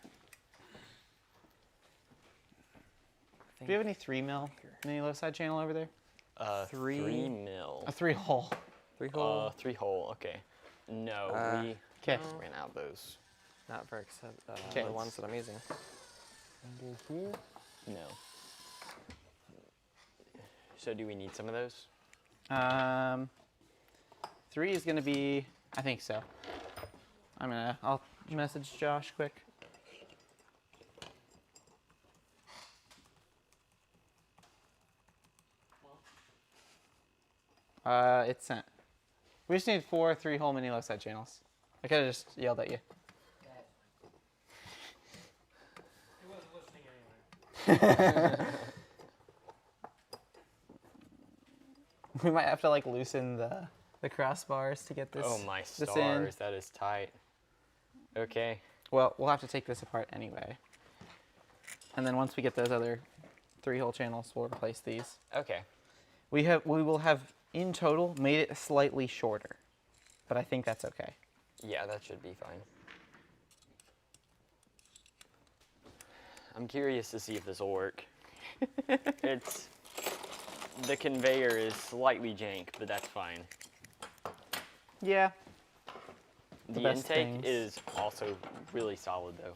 Do you have any 3mm mini low side channel over there? 3 mil. A 3-hole. 3-hole? 3-hole. Okay. No, we Okay. ran out of those. Not for except Okay. the ones that I'm using. No. So do we need some of those? 3 is gonna be, I think so. I'll message Josh quick. It's sent. We just need 4 3-hole mini low side channels. I could have just yelled at you. We might have to like loosen the crossbars to get this. Oh my this in. stars, that is tight. Okay. Well, we'll have to take this apart anyway. And then once we get those other 3-hole channels, we'll replace these. Okay. We will have in total made it slightly shorter, but I think that's okay. Yeah, that should be fine. I'm curious to see if this will work. The conveyor is slightly jank, but that's fine. Yeah. The best intake things. is also really solid though.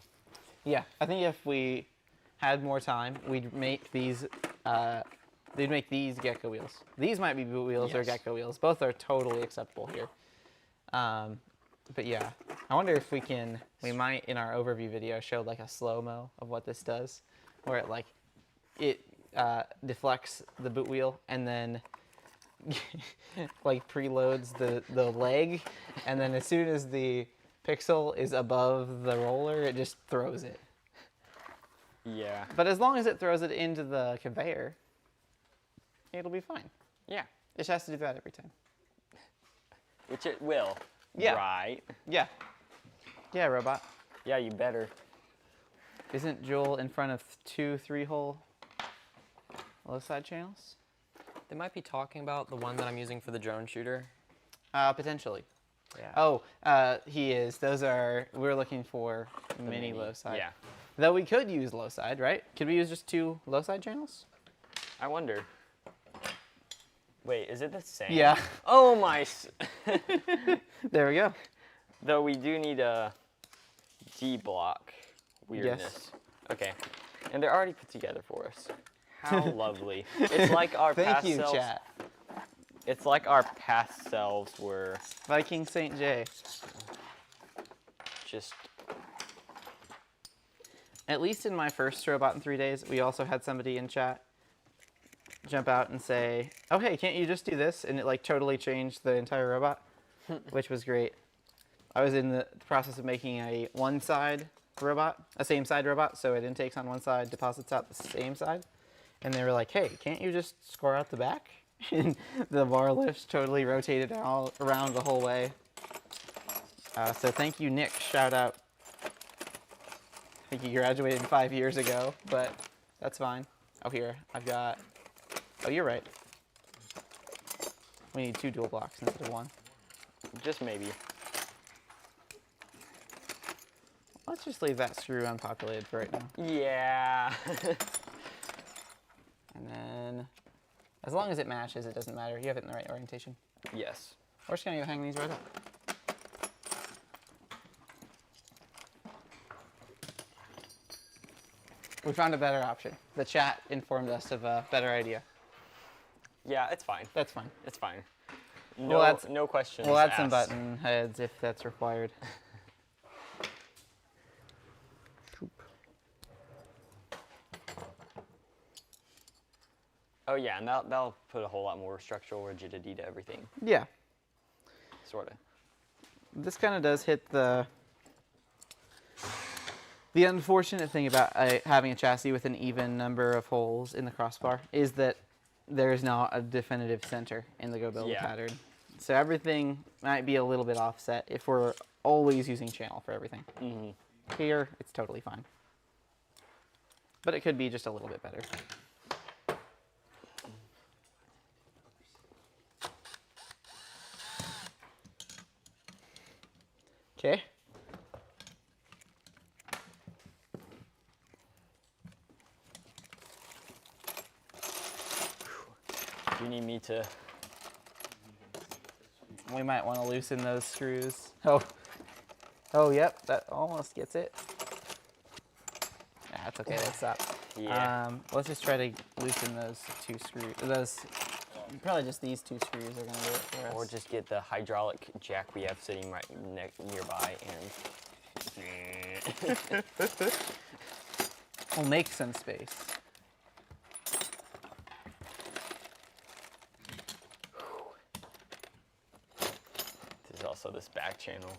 Yeah. I think if we had more time, we'd make these. They'd make these gecko wheels. These might be boot wheels or Yes. gecko wheels. Both are totally acceptable here. But yeah, I wonder if we might in our overview video show like a slow-mo of what this does, where it deflects the boot wheel and then like preloads the leg, and then as soon as the pixel is above the roller, it just throws it. Yeah. But as long as it throws it into the conveyor, it'll be fine. Yeah. It just has to do that every time. Which it will. Yeah. Right. Yeah. Yeah, robot. Yeah, you better. Isn't Joel in front of 2 3-hole low side channels? They might be talking about the one that I'm using for the drone shooter. Potentially. Yeah. Oh, he is. We're looking for mini low side. Yeah. Though we could use low side, right? Could we use just 2 low side channels? I wonder. Wait, is it the same? Yeah. Oh my. There we go. Though we do need a D block weirdness. Okay. And they're already put together for us. How lovely. It's like our Thank past you, selves. chat. It's like our past selves were Viking St. J. just. At least in my first robot in 3 days, we also had somebody in chat jump out and say, "Oh hey, can't you just do this?" And it like totally changed the entire robot, which was great. I was in the process of making a one-side robot, a same-side robot, so it intakes on one side, deposits out the same side, and they were like, "Hey, can't you just score out the back?" And the bar lifts totally rotated all around the whole way. So thank you, Nick. Shout out. I think he graduated 5 years ago, but that's fine. Oh, here, I've got. Oh, you're right. We need 2 dual blocks instead of 1. Just maybe. Let's just leave that screw unpopulated for right now. Yeah. And then, as long as it matches, it doesn't matter. You have it in the right orientation. Yes. We're just gonna go hang these right up. We found a better option. The chat informed us of a better idea. Yeah, it's fine. That's fine. It's fine. We'll add No questions. We'll add some asked. button heads if that's required. Oh yeah, and that'll put a whole lot more structural rigidity to everything. Yeah. Sort of. This kind of does hit the unfortunate thing about having a chassis with an even number of holes in the crossbar is that there is not a definitive center in the go build Yeah. pattern. So everything might be a little bit offset if we're always using channel for everything. Mm-hmm. Here, it's totally fine. But it could be just a little bit better. Okay. Do you need me to? We might want to loosen those screws. Oh. Oh, yep. That almost gets it. That's okay. Let's stop. Yeah. Let's just try to loosen those two screws. Those, probably just these two screws are gonna do it for us. Or just get the hydraulic jack we have sitting right nearby and. We'll make some space. There's also this back channel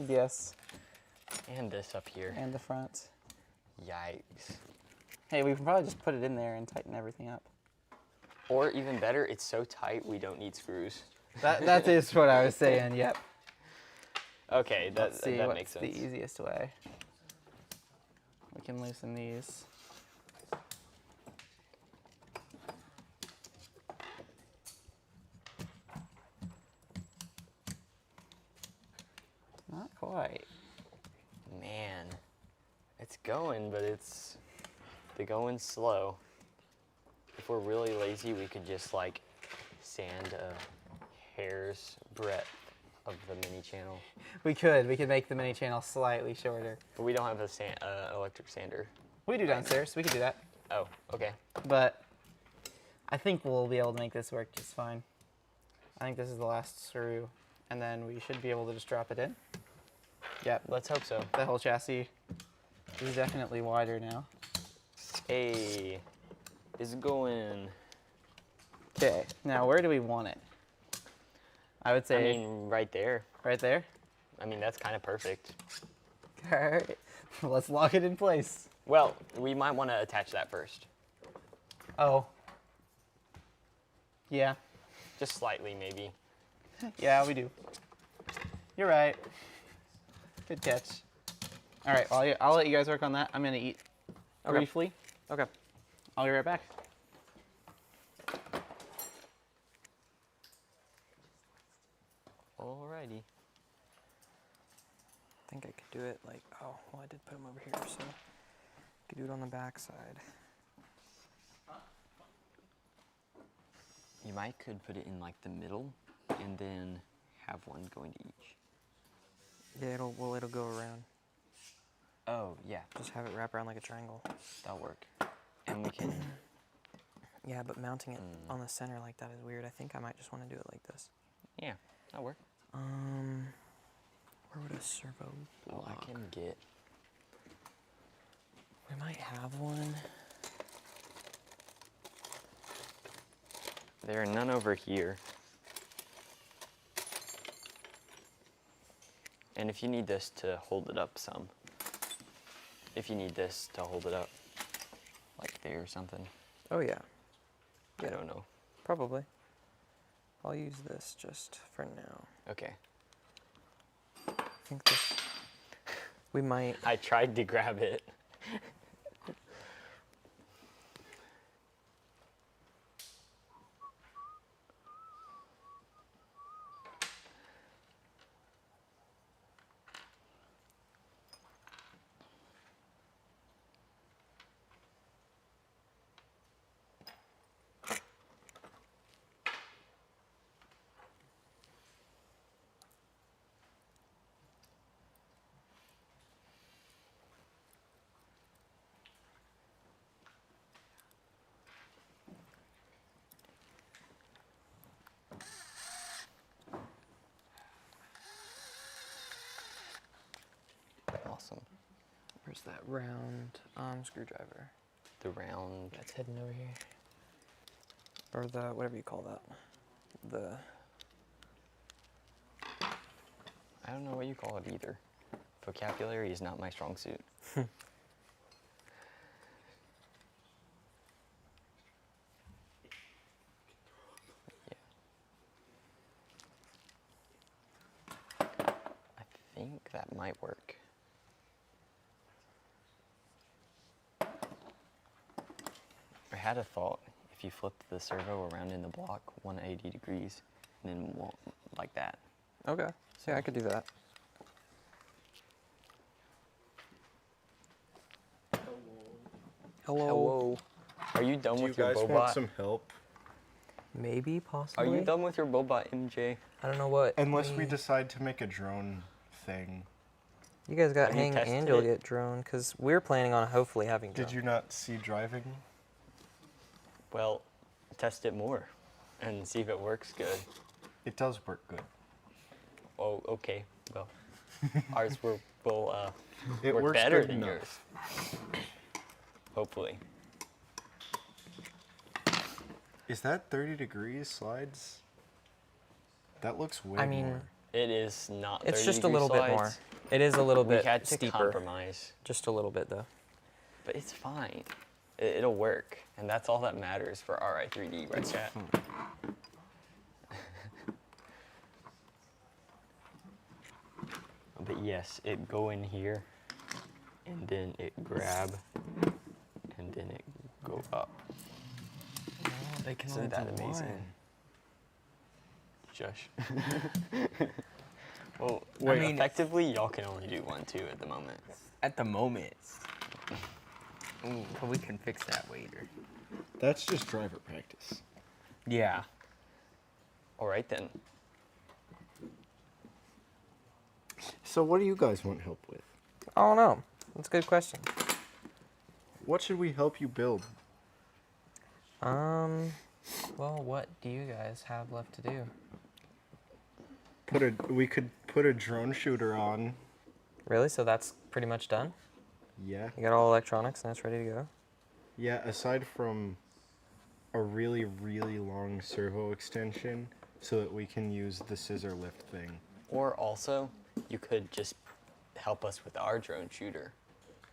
Yes. and this up here. And the front. Yikes. Hey, we can probably just put it in there and tighten everything up. Or even better, it's so tight we don't need screws. That is what I was saying. Yep. Okay, that Let's see that what's makes sense. the easiest way. We can loosen these. Not quite. Man, it's going, but they're going slow. If we're really lazy, we could just like sand a hair's breadth of the mini channel. We could make the mini channel slightly shorter. But we don't have a electric sander. We do downstairs. We could do that. Oh, okay. But I think we'll be able to make this work just fine. I think this is the last screw, and then we should be able to just drop it in. Yep, Let's hope so. the whole chassis is definitely wider now. Hey, it's going. Okay, now where do we want it? I would I say mean, right there. right there. I mean, that's kind of perfect. All right, let's lock it in place. Well, we might want to attach that first. Oh. Yeah, Just slightly, maybe. yeah, we do. You're right. Good catch. All right, well, I'll let you guys work on that. I'm gonna eat Okay. briefly. Okay. I'll be right back. Alrighty. I think I could do it like, oh, well, I did put them over here, so I could do it on the back side. You might could put it in like the middle, and then have one going to each. Yeah, it'll go around. Oh yeah, Just have it wrap around like a triangle. that'll work. And we can. Yeah, but mounting it on the center like that is weird. I think I might just want to do it like this. Yeah, that'll work. Where would a servo Oh, block? I can get. We might have one. There are none over here. And if you need this to hold it up some. If you need this to hold it up. Like there or something. Oh yeah, I don't know. probably. I'll use this just for now. Okay. I think this. We might. I tried to grab it. Awesome. Where's that round screwdriver? The round. That's hidden over here. Or the whatever you call that. The. I don't know what you call it either. Vocabulary is not my strong suit. I think that might work. I had a thought. If you flipped the servo around in the block 180 degrees, and then like that. Okay. So yeah, I could do that. Hello. Are you done Do you with your guys want Bobot? some help? Maybe, Are possibly. you done with your Bobot, MJ? I don't know what. Unless we decide to make a drone thing. You guys got Have you hang tested and you'll it? get drone, because we're planning on hopefully having drone. Did you not see driving? Well, test it more and see if it works good. It does work good. Oh, okay. Well, ours will It work works better good than enough. yours. Hopefully. Is that 30 degrees slides? That looks way I mean, more. It is not. it's 30 just a degree little bit more. slides. It is a little We bit had to steeper. compromise, Just a little bit, though. but it's fine. It'll work, and that's all that matters for RI3D, right, chat? But yes, it go in here, and then it grab, and then it go up. They can Isn't that amazing? Shush. Well, I mean- effectively, y'all can only do 1, 2 at the moment. At the moment. Ooh, but we can fix that later. That's just driver practice. Yeah. All right then. So what do you guys want help with? I don't know. That's a good question. What should we help you build? Well, what do you guys have left to do? We could put a drone shooter on. Really? So that's pretty much done? Yeah. You got all electronics and it's ready to go? Yeah, aside from a really, really long servo extension so that we can use the scissor lift thing. Or also, you could just help us with our drone shooter,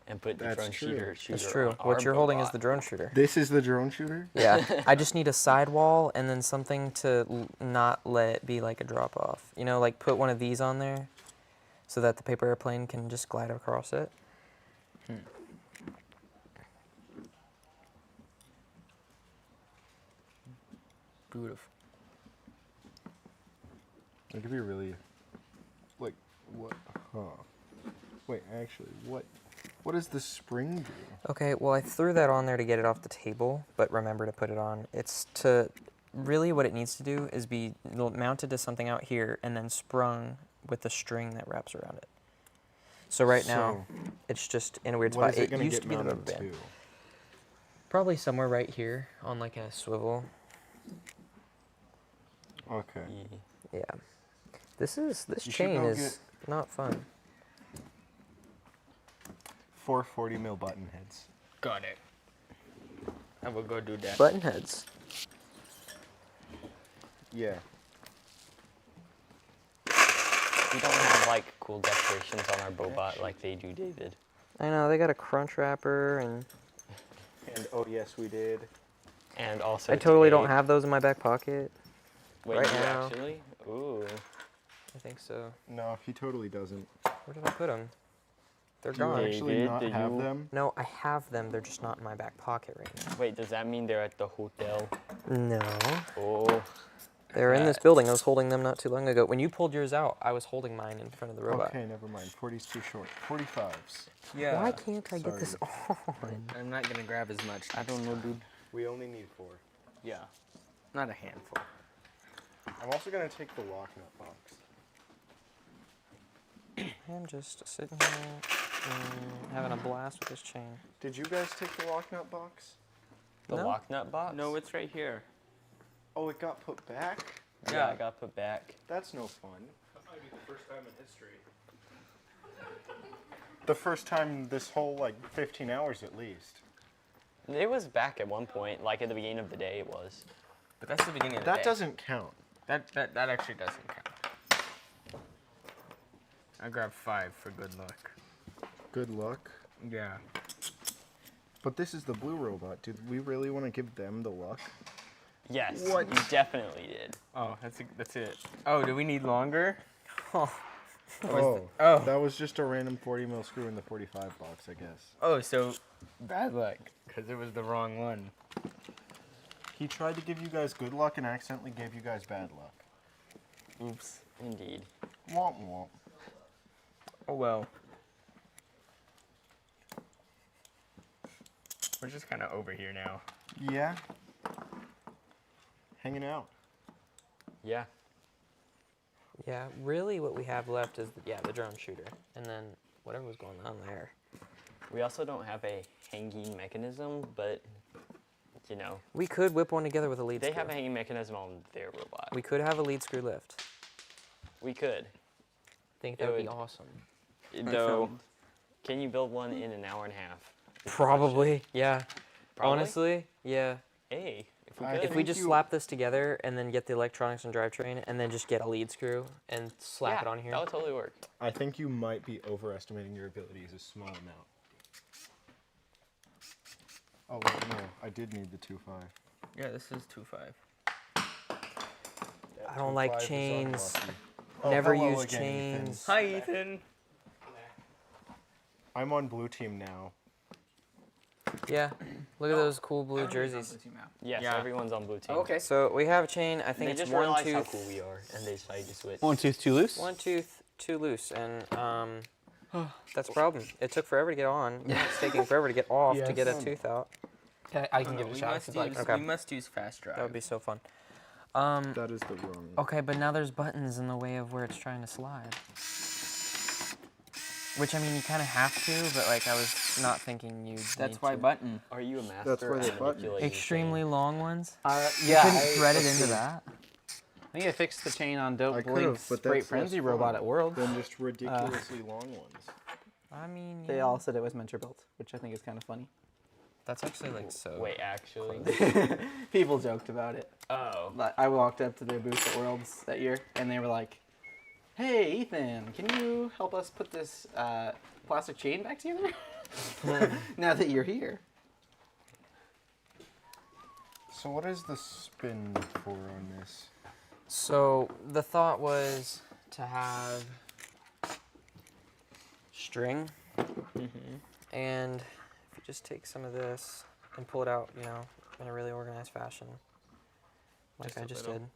and put the That's drone true. shooter. That's true. What you're holding is the drone shooter. This is the drone shooter? Yeah, I just need a sidewall and then something to not let it be like a drop off. You know, like put one of these on there so that the paper airplane can just glide across it. Beautiful. It could be really, like, what? Huh. Wait, actually, what does the spring do? Okay, well, I threw that on there to get it off the table, but remember to put it on. It's to, really what it needs to do is be mounted to something out here and then sprung with the string that wraps around it. So right now, it's just in a weird What spot. is it going to used get to be the mounted rubber band. to? Probably somewhere right here on like a swivel. Okay. Yeah. This You should chain go is not fun. 4 40 mil button heads. Got it. I will go do that. Button heads. Yeah. We don't have like cool decorations on our Bobot like they do, David. I know, they got a crunch wrapper and And oh yes, we did. And also, I totally don't today- have those in my back pocket. Wait, right you now. actually? Ooh. I think so. No, he totally doesn't. Where did I put them? They're Do you gone. actually David, not did have you- them? No, I have them. They're just not in my back pocket right now. Wait, does that mean they're at the hotel? No. Oh. They're in this building. I was holding them not too long ago. When you pulled yours out, I was holding mine in front of the robot. Okay, never mind. 40's too short. 45s. Yeah. Why can't I get this Sorry. on? I'm not gonna grab as much. I don't know, dude. We only need 4. Yeah. Not a handful. I'm also gonna take the lock nut box. I'm just sitting here having a blast with this chain. Did you guys take the lock nut box? The No. lock nut box? No, it's right here. Oh, it got put back? Yeah, I got put back. That's no fun. That might be the first time in history. The first time this whole, like, 15 hours at least. It was back at one point, like at the beginning of the day it was. But that's the beginning of the That day. doesn't count. That actually doesn't count. I grabbed 5 for good luck. Good luck. Yeah. But this is the blue robot. Did we really want to give them the luck? Yes, What? you definitely did. Oh, that's it. Oh, do we need longer? Oh, Oh. that was just a random 40 mil screw in the 45 box, I guess. Oh, so bad luck, because it was the wrong one. He tried to give you guys good luck and accidentally gave you guys bad luck. Oops. Indeed. Womp womp. Oh well. We're just kind of over here now. Yeah. Hanging out. Yeah. Yeah, really what we have left is, the drone shooter. And then whatever was going on there. We also don't have a hanging mechanism, but, you know, We could whip one together with a lead they screw. have a hanging mechanism on their robot. We could have a lead screw lift. We could. I think It that would be would- awesome. Though, can you build one in an hour and a half? Is the Probably, yeah. question. Probably? Honestly, yeah. Hey, if we I could. If we think just you- slap this together and then get the electronics and drivetrain and then just get a lead screw and slap yeah, it on here. that would totally work. I think you might be overestimating your abilities a small amount. Oh, wait, no. I did need the 2.5. Yeah, this is 2.5. I don't like 2.5 is chains. unlucky. Oh, Never hello use again, Ethan. chains. Hi, Ethan. I'm on blue team now. Yeah, look at those cool blue jerseys. Yes, Yeah. everyone's on blue team. Okay. So we have a chain. I And think they it's just one realized how tooth, cool we are, and they decided to switch. One tooth too loose. one tooth too loose, and that's the problem. It took forever to get on. It's taking forever to get off to get a Yes. tooth out. I can give it a shot. If you'd like. Okay. We must use fast drive. That would be so fun. That is the wrong. Okay, but now there's buttons in the way of where it's trying to slide. Which, I mean, you kind of have to, but, like, I was not thinking you'd That's need why to. button. Are you a master That's where at the button- manipulating Extremely things? long ones? Yeah. Couldn't thread it into that? I think I fixed the chain on Dope I could've, Blink's but Sprite that's Frenzy less robot fun at World. than just ridiculously long ones. I mean, They yeah. all said it was Mentor built, which I think is kind of funny. That's actually, like, so... Wait, actually? People joked about it. Oh. Like, I walked up to their booth at Worlds that year, and they were like, "Hey, Ethan, can you help us put this plastic chain back together? Now that you're here." So what is the spin for on this? So, the thought was to have string, and if you just take some of this and pull it out, you know, in a really organized fashion, like Just I a just little. did,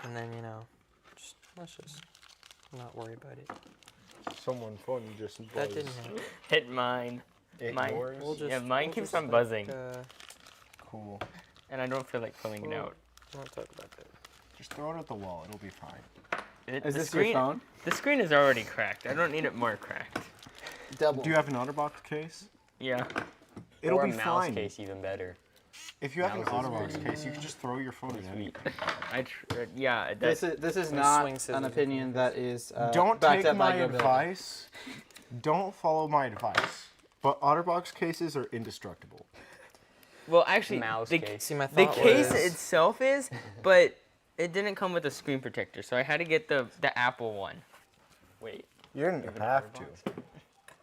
and then, you know, let's just not worry about it. Someone fun just That buzz. didn't happen. Hit mine. It mine. yours? We'll just, Yeah, mine we'll keeps just, on buzzing. Cool. And I don't feel like pulling it Well, out. we won't talk about that. Just throw it at the wall. It'll be fine. Is The this screen, your phone? The screen is already cracked. I don't need it more cracked. Double. Do you have an OtterBox case? Yeah. It'll or be a mouse fine. case, even better. If you have an Mouse is OtterBox pretty case, you can just throw your phone at it. Sweet. Yeah. This is Or not swing scissors an if opinion that is Don't backed take up by my GoBuild. advice. Don't follow my advice. But OtterBox cases are indestructible. Well, actually, Mouse the, case. See, my the thought case was, itself is, but it didn't come with a screen protector, so I had to get the Apple one. Wait. You didn't have to.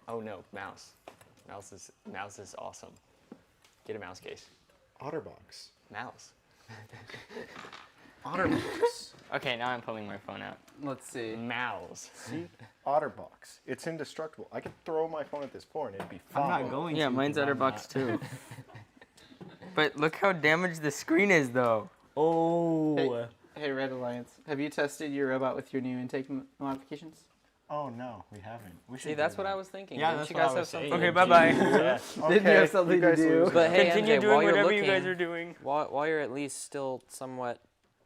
Oh no, mouse. Mouse is awesome. Get a mouse case. OtterBox. Mouse. OtterBox. Okay, now I'm pulling my phone out. Let's see. Mouse. See? OtterBox. It's indestructible. I could throw my phone at this point and it'd be fine. going Yeah, mine's OtterBox too. But look how damaged the screen is, though. Oh. Hey, Red Alliance, have you tested your robot with your new intake modifications? Oh no, we haven't. We should see, that's what I was thinking. Yeah, Didn't that's you what I guys have was saying. something? Okay, bye-bye. Yes. Didn't you have something to do? But hey, Continue MJ, doing while you're whatever looking, you guys are doing. while you're at least still somewhat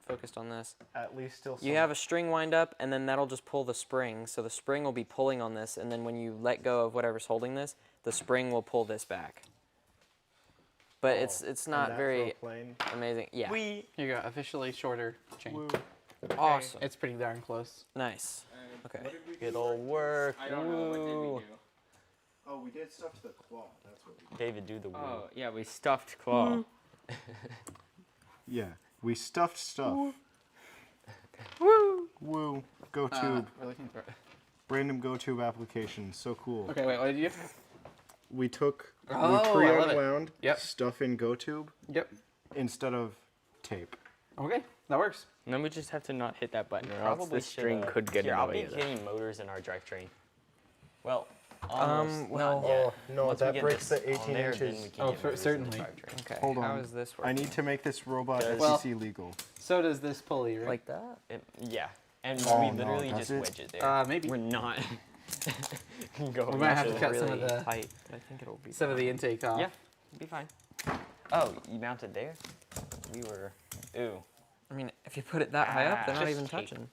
focused on this, At least still. you have a string wind up, and then that'll just pull the spring. So the spring will be pulling on this, and then when you let go of whatever's holding this, the spring will pull this back. But it's not very amazing. Yeah, Here you go, officially shorter chain. awesome. It's pretty darn close. Nice. Okay. It'll work. Woo. Oh, we did stuff to the claw. That's what we David, do the woo. Oh, yeah, we stuffed claw. Yeah, we stuffed stuff. Woo! Woo! GoTube. We're looking for it. Random GoTube application. So cool. Okay, wait, what did you? We took, Oh, I love we it. pre-unwound Yep. stuff in GoTube Yep. instead of tape. Okay, that works. Then we just have to not hit that button, or else Probably the string should, could get Here, in I'll the be way of that. getting motors in our drivetrain. Well, almost. well- not yet. no, Once we that get breaks this the 18 on there, then inches. we can Oh, get motors in the certainly. drivetrain. Okay. Hold How on. is this I working? need to make this robot Does- FTC legal. So does this pulley, right? Like that? Yeah, and Oh, we no, literally does just it? wedge it there. Maybe. We're not. Go We might have to into cut it. some of Really the tight, but I think it'll be some of the fine. intake off. Yeah. Be fine. Oh, you mounted there? We were. Ooh. I mean, if you put it that high up, they're not Just even tape. touching.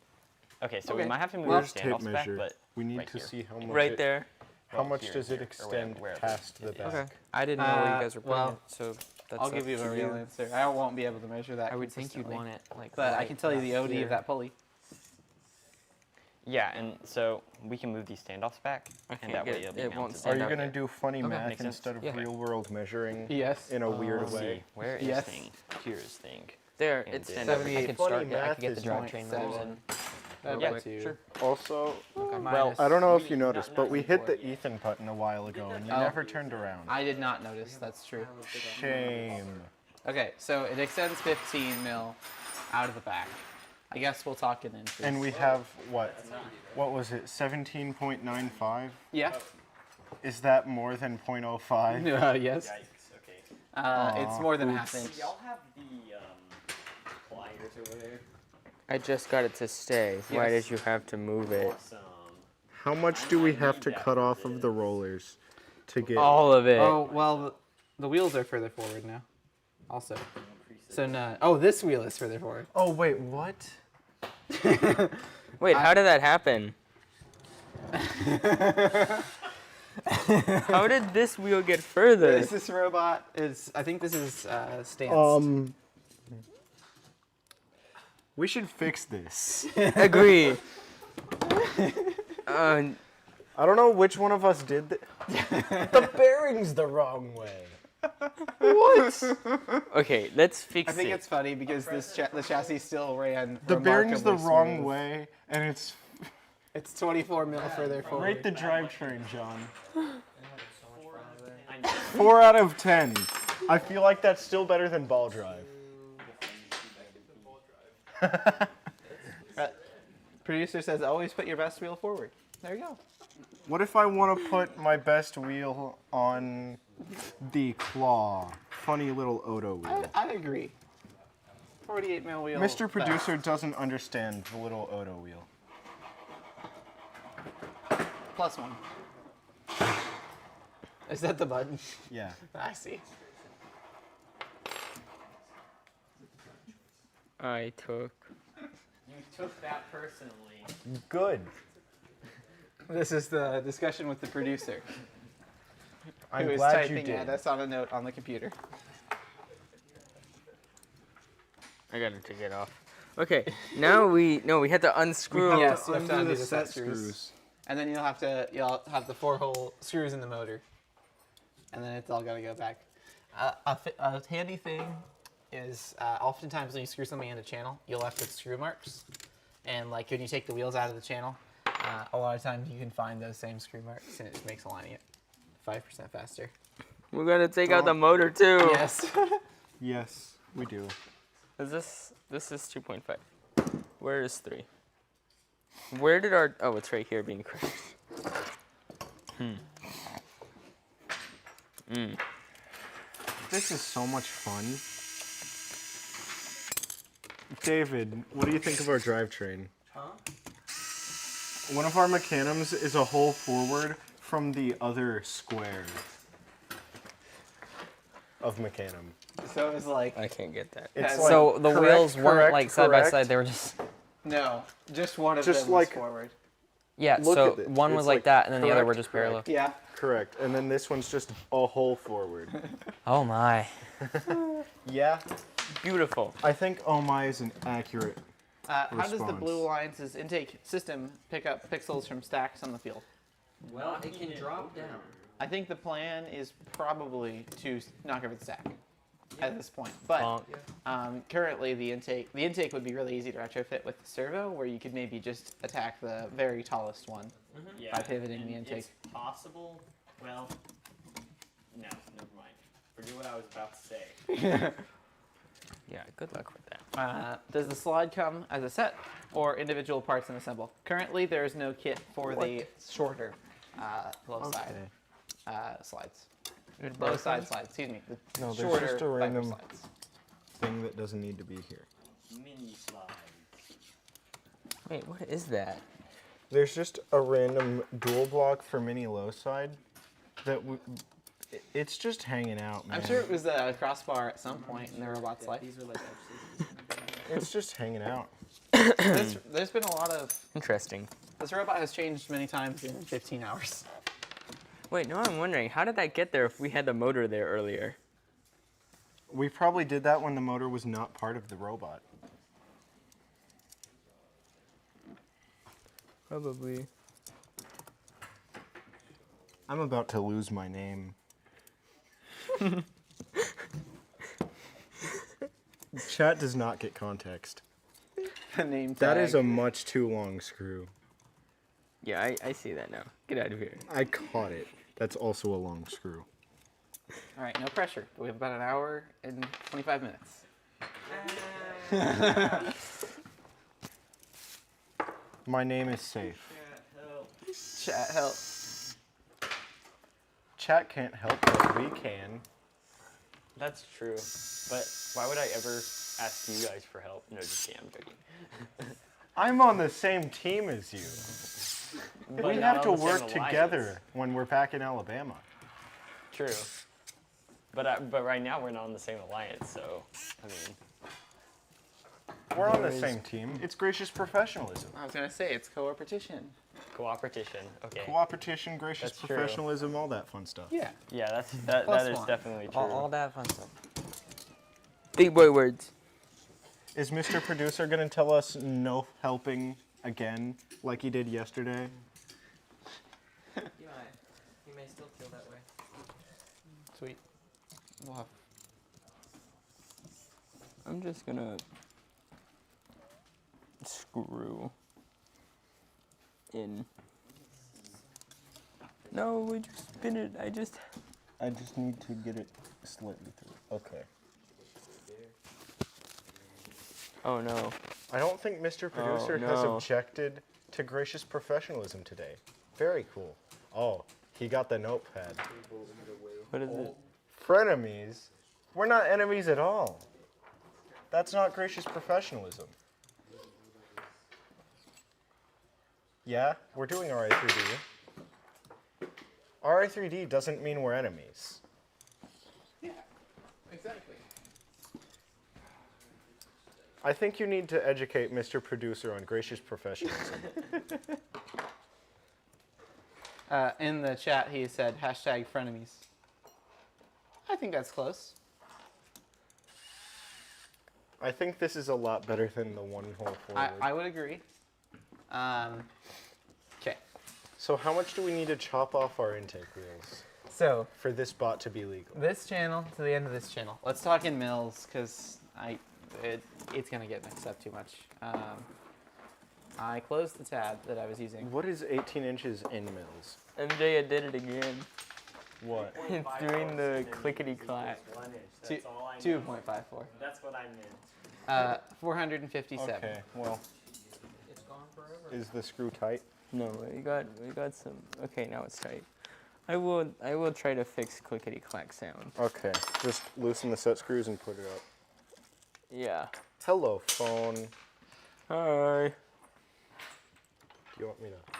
Okay, so Okay. we might have to move Where's the tape standoffs back, measure? but We need right to here. see how much. Right there. How Well, much here does and it here, or wherever- extend wherever past the it is. back? Okay. I didn't know where you guys were putting well, it, so that's I'll up give you to a real answer. I won't be able to measure that. I would think you'd consistently. want it like. But I right can tell you the about OD here. of that pulley. Yeah, and so we can move these standoffs back, I and can't that get way it- it'll be it won't mounted. stand Are you out gonna there. do funny Okay. math Makes sense. instead of Yeah. real world measuring Yes. in a weird Let's way? see, where is Yes. thing? Here's thing. There, And it's it- stand up. I 78 can funny start. Yeah, I math can get the is drivetrain moved. 0.7. Yeah, Over sure. Also, Minus- I don't know if you Not- noticed, not but we hit the before. Ethan button a while ago, and you Oh. never turned around. I did not notice. That's true. Shame. Okay, so it extends 15 mil out of the back. I guess we'll talk in inches. And we have what? What was it? 17.95. Yeah. Is that more than 0.05? Yes. Okay. It's more than a half inch. Y'all have the pliers over there? I just got it to stay. Why Yes. did you have to move it? How much do we have to cut off of the rollers to get? All of it. Oh, well, the wheels are further forward now. Also. So, no. Oh, this wheel is further forward. Oh wait, what? Wait, how did that happen? How did this wheel get further? This robot is, I think this is stance. We should fix this. Agree. I don't know which one of us did the bearing's the wrong way. Okay, let's fix I think it. it's funny because the chassis still ran. The bearing's the remarkably wrong smooth. way, and it's It's 24 mil further forward. rate the drivetrain, John. 4 out of 10. I feel like that's still better than ball drive. Producer says always put your best wheel forward. There you go. What if I want to put my best wheel on the claw? Funny little Odo wheel. I agree. 48 mil wheel. Mr. Producer doesn't understand the little Odo wheel. +1. Is that the button? Yeah. I see. I took. You took that personally. Good. This is the discussion with the producer, I'm who is glad you typing did. at us on a note on the computer. I gotta take it off. Okay, now we had to unscrew. Yes, you have to Undo undo the the set set screws. screws. And then you'll have the 4-hole screws in the motor, and then it's all got to go back. A handy thing is oftentimes when you screw something in a channel, you'll left with screw marks, and like when you take the wheels out of the channel, a lot of times you can find those same screw marks, and it just makes aligning it 5% faster. We're gonna take out the motor too. Yes. Yes, we do. Is this is 2.5. Where is 3? Where did our it's right here being crushed. This is so much fun. David, what do you think of our drivetrain? One of our mechanisms is a hole forward from the other square of mechanism. So it was like, I can't get that. It's So like the correct, wheels weren't correct, like side by correct. side; they were just. no, just one of Just them like- was forward. Yeah. Look so at it. one was It's like like that, and then the other were correct, just parallel. correct. Yeah. Correct. And then this one's just a hole forward. Oh my. Yeah. Beautiful. I think oh my is an accurate. How does the Response. Blue Alliance's intake system pick up pixels from stacks on the field? Well, it can drop down. I think the plan is probably to knock over the stack at this point. But currently, the intake would be really easy to retrofit with the servo, where you could maybe just attack the very tallest one by pivoting the intake. It's possible. Well, no, never mind. Forget what I was about to say. Yeah. Good luck with that. Does the slide come as a set or individual parts and assemble? Currently, there is no kit for the shorter low side slides. Low side slides, excuse me. The No, there's shorter just a Viper random slides. thing that doesn't need to be here. Mini slide. Wait, what is that? There's just a random dual block for mini low side that It's just hanging out, man. I'm sure it was a crossbar at some point in the robot's life. These are like FTC. It's just hanging out. There's been a lot of. Interesting. This robot has changed many times in 15 hours. Wait, no, I'm wondering, how did that get there if we had the motor there earlier? We probably did that when the motor was not part of the robot. Probably. I'm about to lose my name. Chat does not get context. The name tag. That is a much too long screw. Yeah, I see that now. Get out of here. I caught it. That's also a long screw. All right, no pressure. We have about an hour and 25 minutes. My name is safe. Chat, help. Chat can't help, but we can. That's true. But why would I ever ask you guys for help? No, just kidding. I'm joking. I'm on the same team as you. But We not have to on the same work alliance. together when we're back in Alabama. True. But right now we're not on the same alliance, so I mean. We're on the same team. It's gracious professionalism. I was gonna say it's cooperation. Cooperation. Okay. Cooperation, gracious That's true. professionalism, all that fun stuff. Yeah. Yeah, that Plus is one. definitely true. All that fun stuff. Big boy words. Is Mr. Producer going to tell us no helping again like he did yesterday? You may still feel that way. Sweet. We'll have. I'm just gonna screw in. No, we just spin it. I just need to get it slightly through. Okay. Oh no. I don't think Mr. Producer has no. objected to gracious professionalism today. Very cool. Oh, he got the notepad. What is it? Frenemies? We're not enemies at all. That's not gracious professionalism. Yeah, we're doing RI3D. RI3D doesn't mean we're enemies. Yeah. Exactly. I think you need to educate Mr. Producer on gracious professionalism. In the chat, he said hashtag frenemies. I think that's close. I think this is a lot better than the one hole forward. I would agree. Okay. So how much do we need to chop off our intake wheels So for this bot to be legal? this channel to the end of this channel. Let's talk in mils because it's gonna get mixed up too much. I closed the tab that I was using. What is 18 inches in mils? MJ, I did it again. What? It's doing the clickety clack. 2.54. That's what I meant. 457. Okay, well, It's gone forever. is the screw tight? No, we got some. Okay, now it's tight. I will try to fix clickety clack sound. Okay, just loosen the set screws and put it up. Yeah. Hello, phone. Hi. Do you want me to?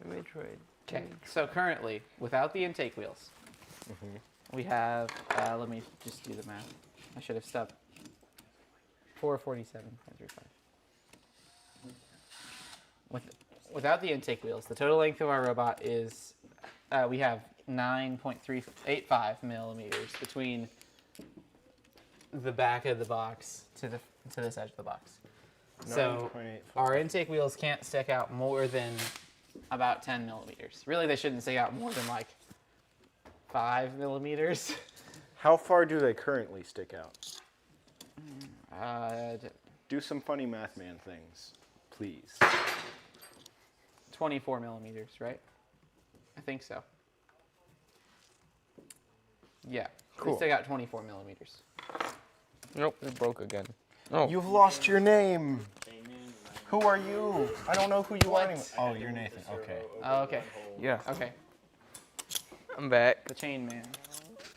Let me try. Okay, so currently, without the intake wheels, we have, let me just do the math. I should have stopped. 447.35. Without the intake wheels, the total length of our robot is, we have 9.385 millimeters between the back of the box to this edge of the box. So 9.85. our intake wheels can't stick out more than about 10 millimeters. Really, they shouldn't stick out more than like 5 millimeters. How far do they currently stick out? D- Do some funny math man things, please. 24 millimeters, right? I think so. Yeah, Cool. they stick out 24 millimeters. Nope, it broke again. Oh. You've lost your name. Who are you? I don't know who you What? are anymore. Oh, you're Nathan. Okay. Oh, okay, Yeah. okay. I'm back. The chain man.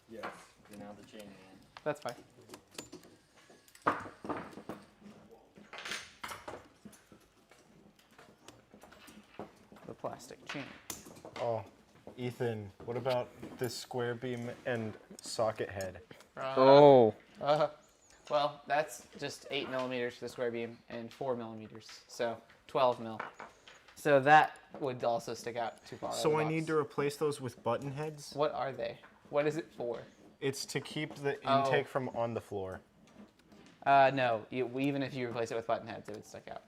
Yes, you're now the chain man. That's fine. the plastic chain. Oh, Ethan, what about this square beam and socket head? Oh. Well, that's just 8 millimeters for the square beam and 4 millimeters, so 12 mil. So that would also stick out too far. So I need to replace those with button heads? What are they? What is it for? It's to keep the Oh. intake from on the floor. No, even if you replace it with button heads, it would stick out.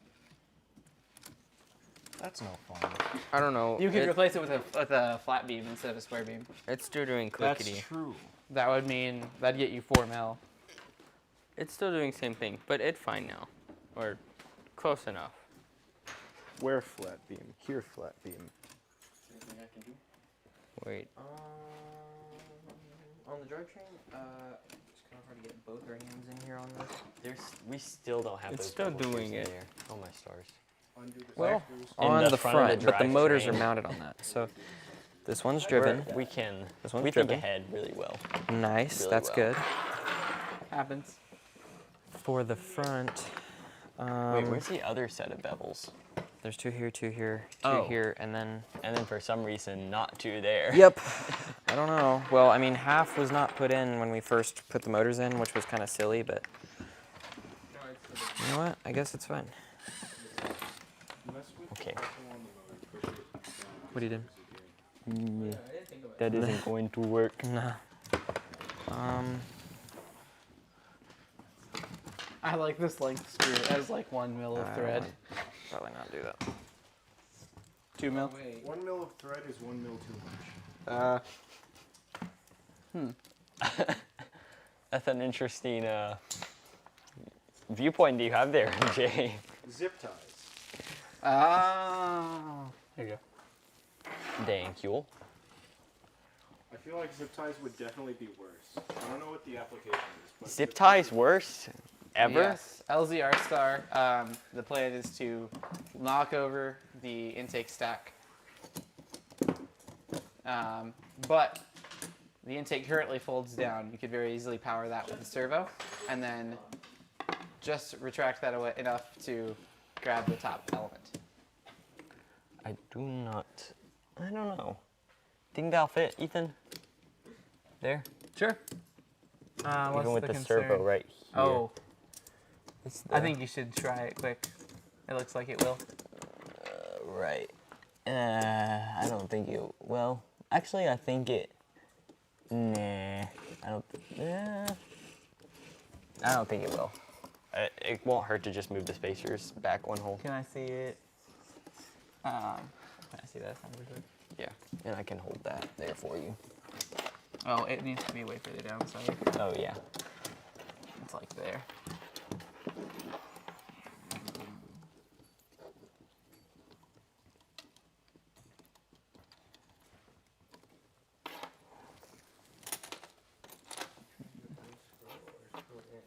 That's no fun. I don't know. You could replace it with a flat beam instead of a square beam. It's still doing That's clickety. true. That would mean that'd get you 4 mil. It's still doing same thing, but it's fine now, or close enough. Where flat beam? Here flat beam. Wait. On the drivetrain, it's kind of hard to get both our hands in here on this. We still don't have It's those still double doing screws in it. there. Oh my stars. Well, In on the the front of front, the but the motors are drivetrain. mounted on that. So this one's driven. We can. This one's We think driven. ahead really well. Nice, really that's well. good. Happens. For the front, Wait, where's the other set of bevels? there's two here, two here, two Oh. here, and then. And then for some reason, not two there. Yep. I don't know. Well, I mean, half was not put in when we first put the motors in, which was kind of silly, but. You know what? I guess it's fine. Okay. What do you do? That isn't going to work. No. I like this length screw. It has like 1 mil of I thread. would Probably not do that. 2 mil. 1 mil of thread is 1 mil too much. That's an interesting viewpoint you have there, Jay. Zip ties. Oh. Here you go. Thank you. I feel like zip ties would definitely be worse. I don't know what the application is, but Zip ties worst ever? Yes. LZR Star. The plan is to knock over the intake stack. But the intake currently folds down. You could very easily power that with a servo, and then just retract that away enough to grab the top element. I don't know. Think that'll fit, Ethan? There? Sure. Even with the servo right here. Oh, It's I the- think you should try it quick. It looks like it will. Right. I don't think it. Well, actually, I think it. Nah. I don't think it will. It won't hurt to just move the spacers back one hole. Can I see it? Can I see that? Yeah. And I can hold that there for you. Oh, it needs to be way further down. Sorry. Oh yeah. It's like there.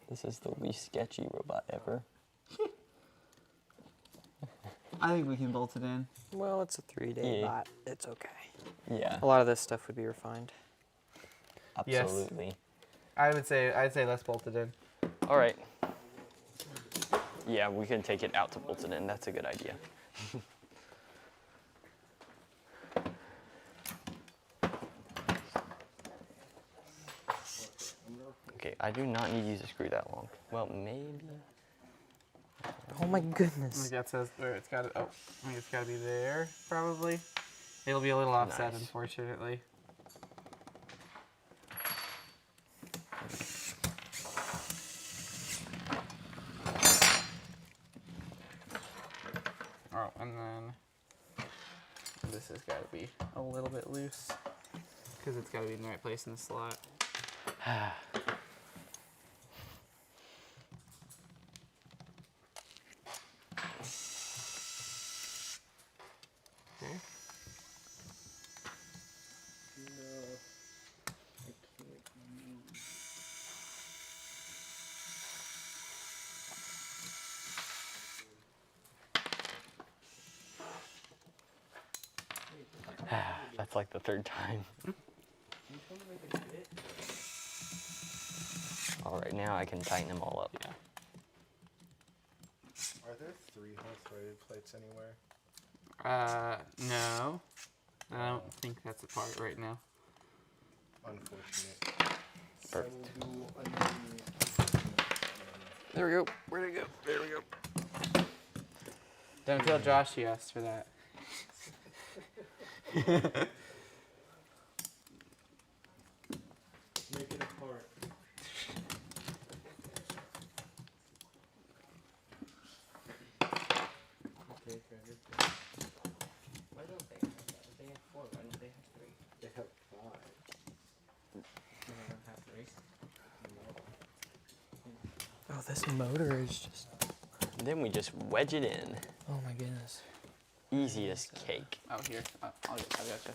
This is the least sketchy robot ever. I think we can bolt it in. Well, it's a 3-day Yeah. bot. It's okay. Yeah. A lot of this stuff would be refined. Yes. Absolutely. I'd say let's bolt it in. All right. Yeah, we can take it out to bolt it in. That's a good idea. Okay, I do not need to use a screw that long. Well, maybe. Oh my I think goodness. that says where it's got to. Oh, I think it's got to be there probably. It'll be a little offset, Nice. unfortunately. Oh, and then this has got to be a little bit loose because it's got to be in the right place in the slot. Okay. That's like the third time. All right, now I can tighten them all up. Are there 3-hole threaded plates anywhere? No. I don't think that's a part right now. Unfortunate. Perfect. I will do underneath. There we go. Where'd it go? There we go. Don't tell Josh you asked for that. Make it apart. Okay, Trevor. Why don't they have that? If they have 4, why don't they have 3? They have 5. They don't have 3. Oh, this motor is just. Then we just wedge it in. Oh my goodness. Easy as cake. Oh, here. I gotcha.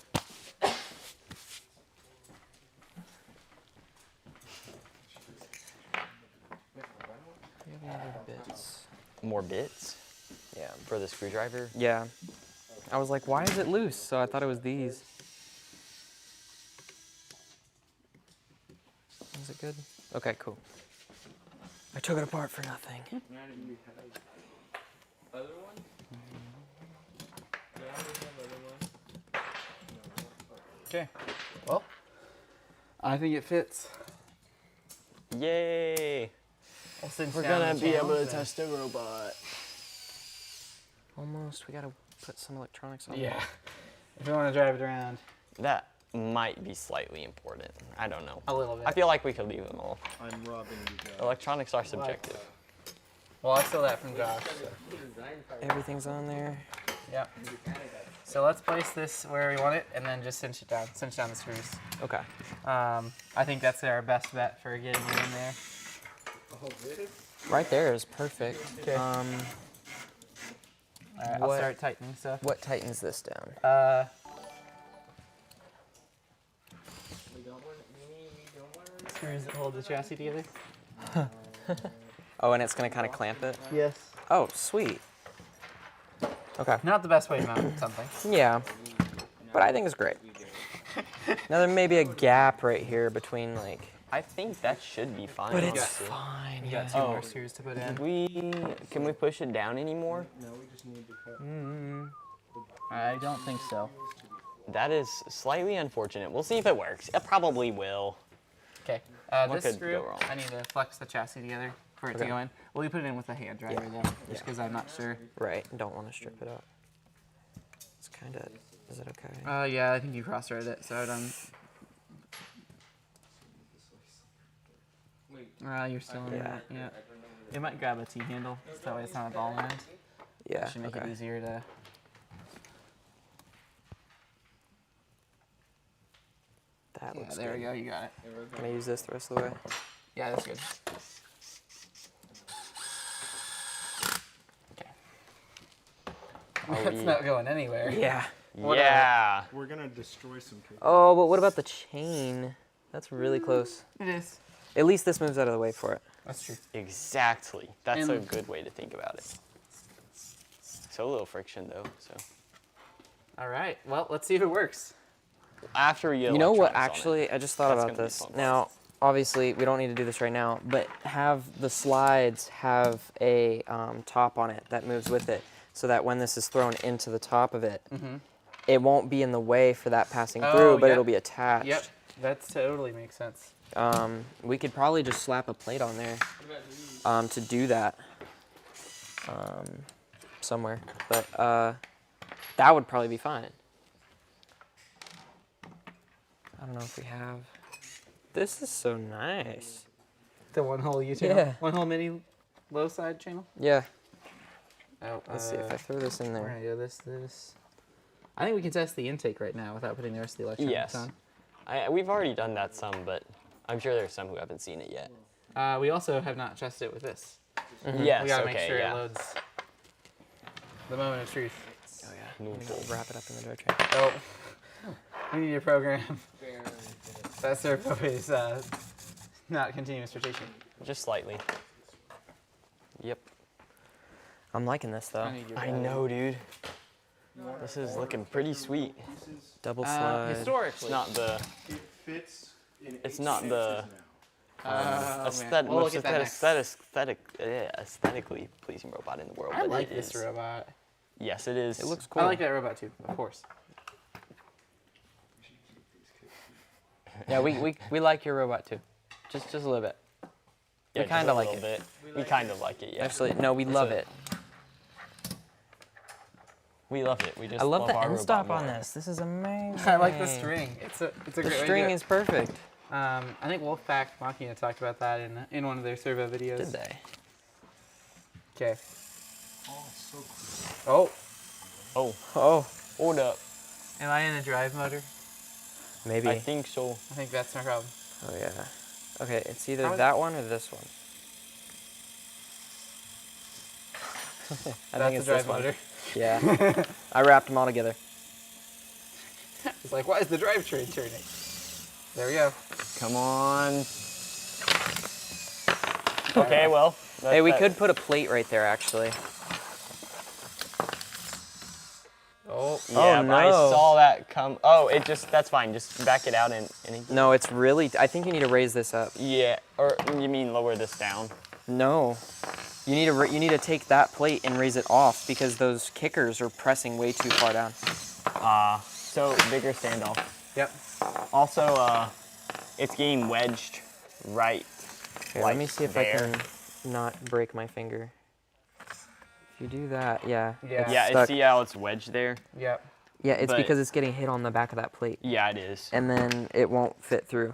Do you have any other bits? More bits Yeah. for the screwdriver. Yeah. I was like, why is it loose? So I thought it was these. Is it good? Okay, cool. I took it apart for nothing. Other one? Yeah, we have other one. Okay. Well, I think it fits. Yay! We'll cinch We're down gonna the be able channels to and- test a robot. Almost. We gotta put some electronics on. Yeah. If you want to drive it around. That might be slightly important. I don't know. A little bit. I feel like we could leave them all. I'm robbing you guys. Electronics are subjective. Well, I stole that from Josh. Everything's on there. Yep. So let's place this where we want it, and then just cinch it down. Cinch down the screws. Okay. I think that's our best bet for getting it in there. Right there is perfect. Okay. All right, I'll What- start tightening stuff. What tightens this down? Screws that hold the chassis together. Oh, and it's gonna kind of clamp it. Yes. Oh, sweet. Okay. Not the best way to mount something. Yeah. But I think it's great. Now there may be a gap right here between like. I think that should be fine. But it's honestly. fine. You Yeah. got two more screws to put in. Can we push it down anymore? No, we just need to cut. I don't think so. That is slightly unfortunate. We'll see if it works. It probably will. Okay. What This could screw, go wrong? I need to flex the chassis together for it to Okay. go in. Well, we put it in with a hand driver though, just because I'm not sure. Right. Don't want to strip it out. It's kind of. Is it okay? Yeah, I think you cross-threaded it, so I'm. You're still in Yeah. that. Yeah. It might grab a T-handle, so that way it's not a ball end. Yeah. That should make Okay. it easier to. That Yeah, looks there good. we go. You got it. Can I use this the rest of the way? Yeah, that's good. Okay. That's not going anywhere. Yeah. Yeah. We're gonna destroy some cables. Oh, but what about the chain? That's really close. It is. At least this moves out of the way for it. That's true. Exactly. That's a And- good way to think about it. So little friction though. So All right. Well, let's see if it works. after we get You know what? electronics on it. Actually, I just thought That's about gonna be this. fun. Now, obviously, we don't need to do this right now, but have the slides have a top on it that moves with it, so that when this is thrown into the top of it, it won't be in the way for that passing Oh, through, but yep. it'll be attached. Yep. That totally makes sense. We could probably just slap a plate on there to do that somewhere, but that would probably be fine. I don't know if we have. This is so nice. The one-hole U channel. Yeah. One-hole mini low side channel. Yeah. Oh, Let's see if I throw this in We're there. gonna go this. I think we can test the intake right now without putting the rest of the electronics Yes. on. We've already done that some, but I'm sure there's some who haven't seen it yet. We also have not tested it with this. Yes. We gotta okay. make sure yeah. it loads. The moment of truth. Oh yeah. Move I'm gonna forward. wrap it up in the drivetrain. Oh, we need a program. That servo is not continuous rotation. Just slightly. Yep. I'm liking this though. need your I battery. know, dude. This is looking pretty sweet. Double slide. Historically. It's not the It fits in It's 8 not the- stitches now. man. We'll look at that next. aesthetically pleasing robot in the world. I but like it this is- robot. Yes, it is. It looks cool. I like that robot too, of course. Yeah, we like your robot too. Just a little bit. Yeah, we kind of like it. it. We kind of like it, yeah. Actually, no, we love it. We love it. We just I love the our end robot stop more. on this. This is amazing. I like the string. It's a The great way to do string it. is perfect. I think Wolfpack Machina talked about that in one of their servo videos. Did they? Okay. Oh, so cool. Oh, Oh, Hold up. am I in a drive motor? maybe. I think so. I think that's my problem. Oh yeah. Okay, it's either How- that one or this one. I That's think a it's drive this one. motor. Yeah. I wrapped them all together. It's like, why is the drivetrain turning? There we go. Come on. Okay, well. Hey, we could put a plate right there actually. Oh, Yeah, Oh, but I no. saw that come. Oh, that's fine. Just back it out and No, it's really. I think you need to raise this up. yeah. Or you mean lower this down? No. You need to take that plate and raise it off because those kickers are pressing way too far down. So bigger standoff. yep. Also, it's getting wedged right. Okay, like let me see if there. I can not break my finger. If you do that, yeah. Yeah. Yeah, stuck. see how it's wedged there? Yep. Yeah, it's But- because it's getting hit on the back of that plate. Yeah, it is. And then it won't fit through.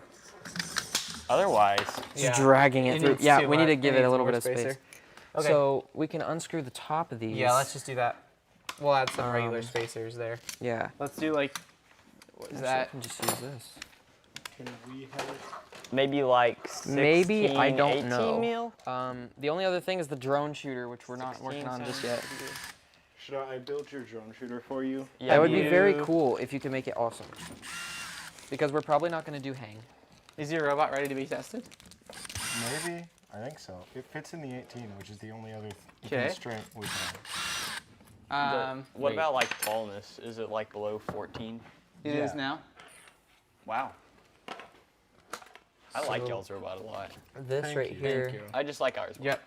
Otherwise, Just dragging it through. needs Yeah, too we need to much- give it it a needs little more bit of space. spacer. Okay. So we can unscrew the top of these. Yeah, let's just do that. We'll add some regular Um, spacers there. Yeah. Let's do like, what is Actually, I that? can just use this. Can we have maybe like 16, Maybe, I don't 18 know. mil? The only other thing is the drone shooter, which we're not working 16 on just sounds yet. Should I build your drone shooter for you? Yeah, That would be very you- cool if you could make it awesome. Because we're probably not going to do hang. Is your robot ready to be tested? Maybe. I think so. It fits in the 18, which is the only other 'Kay. constraint we have. What wait. about like tallness? Is it like below 14? It is Yeah. now. Wow. I like So- y'all's robot a lot. This Thank right you. here. Thank you. I just like ours. more. Yep.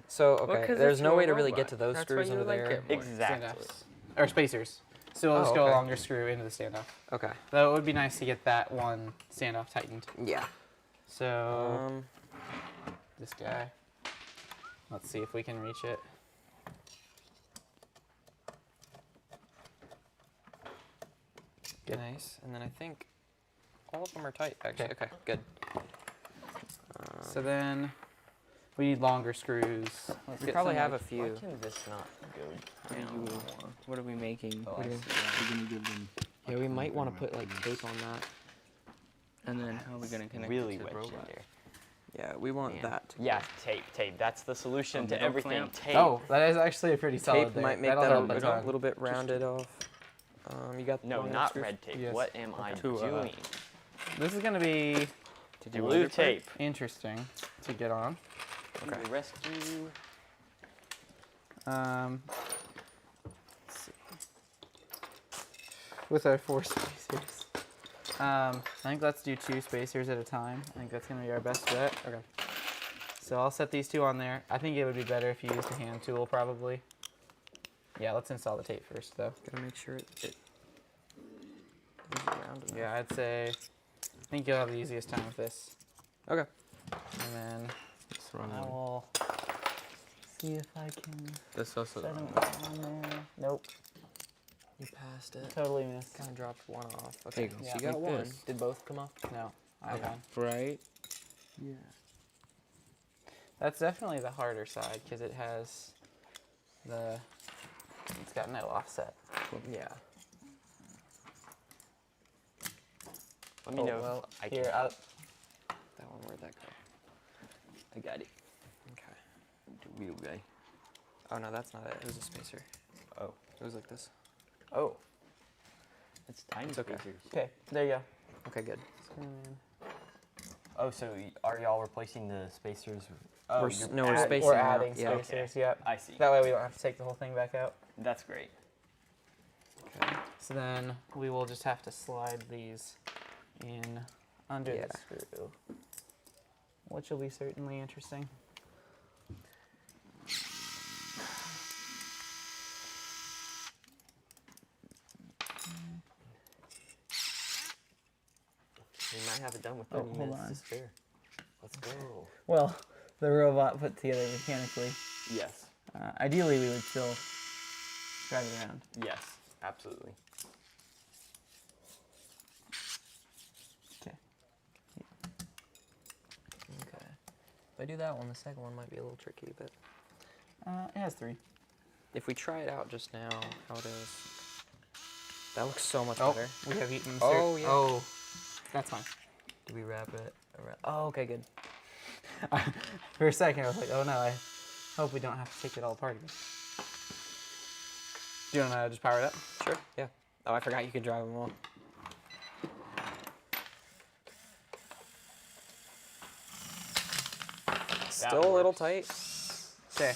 So, Well, okay, 'cause there's it's no your way to really robot. get to those That's screws why you over like there. it more. Exactly. Standoffs. Or spacers. So we'll Oh, just go a okay. longer screw into the standoff. Okay. Though it would be nice to get that one standoff tightened. Yeah. So this guy. Let's see if we can reach it. Nice. And then I think all of them are tight, actually. Okay, good. So then we need longer screws. Let's We get probably some, have a like- Why few. can this not go down? What are we making? Oh, I see. We're gonna give them. Yeah, we might want to put like tape on that. And then how are we gonna connect Really it to the wedged in robot? there. Yeah, we want Man. that. To Yeah, tape. That's the solution Oh, to middle everything. clamp. Tape. Oh, that is actually a pretty solid Tape there. might make That'll that help a a ton. little bit rounded off. You got No, long enough not screws? red tape. Yes. What am I To, doing? This is gonna be To do Blue other tape. interesting to get on. Okay. The rescue. Let's see. With our 4 spacers. I think let's do 2 spacers at a time. I think that's gonna be our best bet. Okay. So I'll set these 2 on there. I think it would be better if you used a hand tool probably. Yeah, let's install the tape first though. Gotta make sure it is round enough. Yeah, I'd say, I think you'll have the easiest time with this. Okay. And then It's the wrong I one. will see if I can That's also the set wrong them one. on there. Nope, You passed it. totally missed. Kind of dropped one off. There Okay, you go. so Yeah. you got Like one. this. Did both come off? No, I have Okay. one. Right? Yeah. That's definitely the harder side because it has it's got no offset. Yeah. Let me Oh, know well, if I here, can. That one, where'd that go? I got it. Okay. The wheel guy. Oh no, that's not it. It was a spacer. Oh. It was like this. Oh. It's tiny It's okay. spacers. Okay, there you go. Okay, good. Oh, so are y'all replacing the spacers? Oh, We're you're no, we're adding- spacing We're them out. adding Yeah. spacers, yep. I see. That way we don't have to take the whole thing back out. That's great. Okay. So then we will just have to slide these in under Yeah. the screw, which will be certainly interesting. We might have it done with Oh, 30 hold minutes on. to spare. Let's go. Well, the robot put together mechanically. Yes. Ideally, we would still drive it around. Yes. Absolutely. Okay. Okay. If I do that one, the second one might be a little tricky, but It has 3. if we try it out just now, how it is. That looks so much Oh, better. we have eaten. Oh, yeah. Oh, that's fine. Do we wrap it around? Oh, okay, good. For a second, I was like, oh no, I hope we don't have to take it all apart again. Do you want to just power it up? Sure. Yeah. Oh, I forgot you could drive them all. Still a little works. tight. Okay.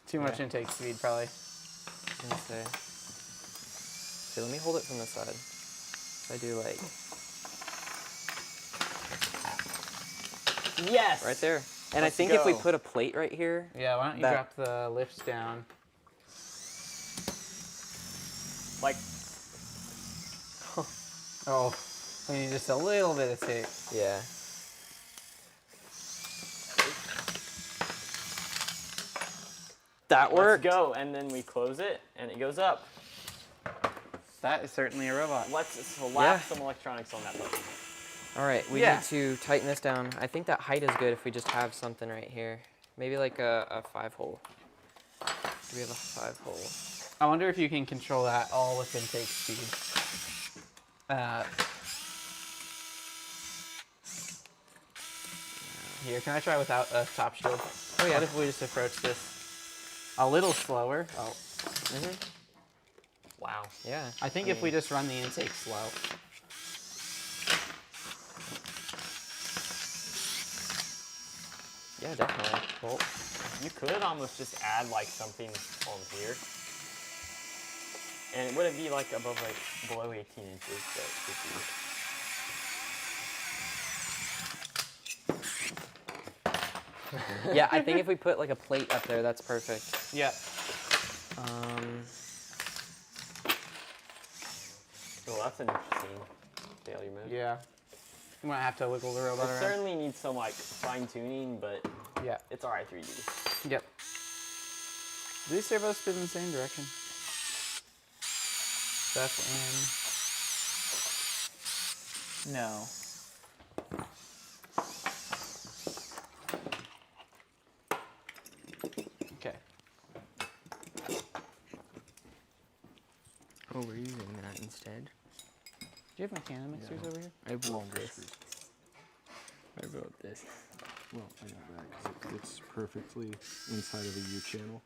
Too much intake speed, probably. I was gonna say. Okay, let me hold it from this side. So I do like Yes. right there. And Let's I think if we go. put a plate right here, Yeah, why don't you That- drop the lifts down? Like, Oh, we need just a little bit of tape. yeah. That worked. let's go, and then we close it, and it goes up. That is certainly a robot. Let's slap Yeah. some electronics on that puppy. All right, we Yeah. need to tighten this down. I think that height is good if we just have something right here. Maybe like a 5-hole. Do we have a 5-hole? I wonder if you can control that all with intake speed. Here, can I try without a top shield? Oh, yeah. What if we just approach this a little slower? Oh, Wow. Yeah. I think if we just run the intake slow. Yeah, definitely. Well, you could almost just add like something on here. And it wouldn't be like above like below 18 inches, but it could be. Yeah, I think if we put like a plate up there, that's perfect. Yeah. Oh, that's an interesting failure mode. Yeah. You might have to wiggle the robot It around. certainly needs some like fine tuning, but Yeah. it's alright 3D. Yep. Do these servos spin in the same direction? Stuff in. No. Okay. Oh, we're using that instead. Do you have mechanic mixers over here? I built this. I built this. Well, I got that because it's perfectly inside of a U channel.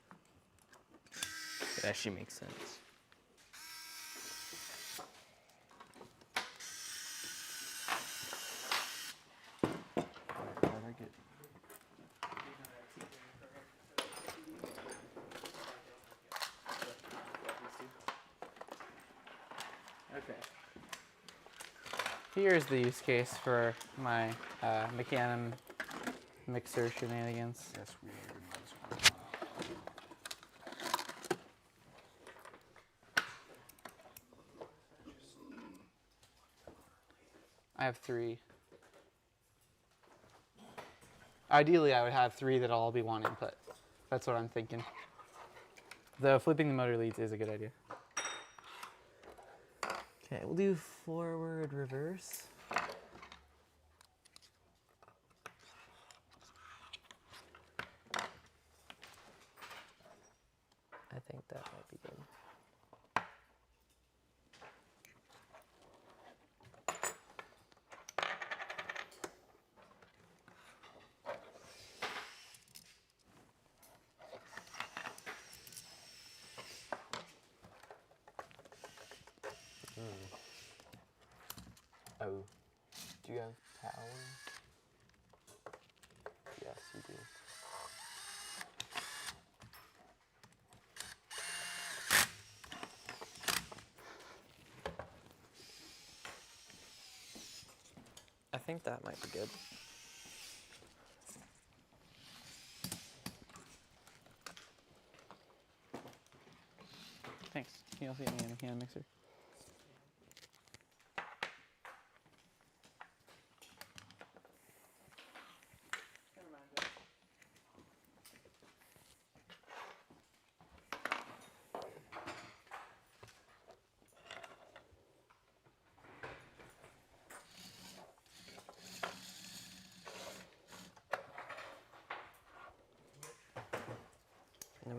It actually makes sense. How'd I get? Okay. Here's the use case for my Mecanum mixer shenanigans. Yes, we are doing this one. I have 3. Ideally, I would have 3 that'll all be one input. That's what I'm thinking. Though flipping the motor leads is a good idea. Okay, we'll do forward, reverse. I think that might be good. Oh, do you have power? Yes, you do. I think that might be good. Thanks. Can you also get me a Mecanum mixer?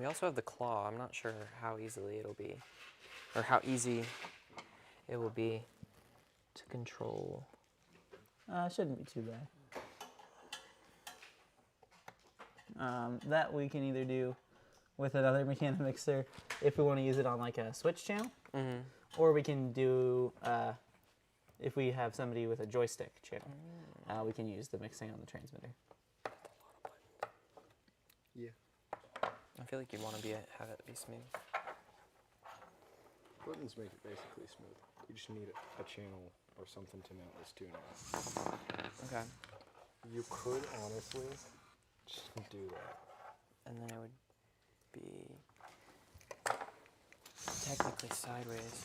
We also have the claw. I'm not sure how easily it'll be, or how easy it will be to control. It shouldn't be too bad. That we can either do with another mechanical mixer if we want to use it on like a switch channel, or we can do if we have somebody with a joystick channel, we can use the mixing on the transmitter. Yeah. I feel like you want to have it be smooth. Buttons make it basically smooth. You just need a channel or something to mount this tuner on. Okay. You could honestly just do that. And then it would be technically sideways.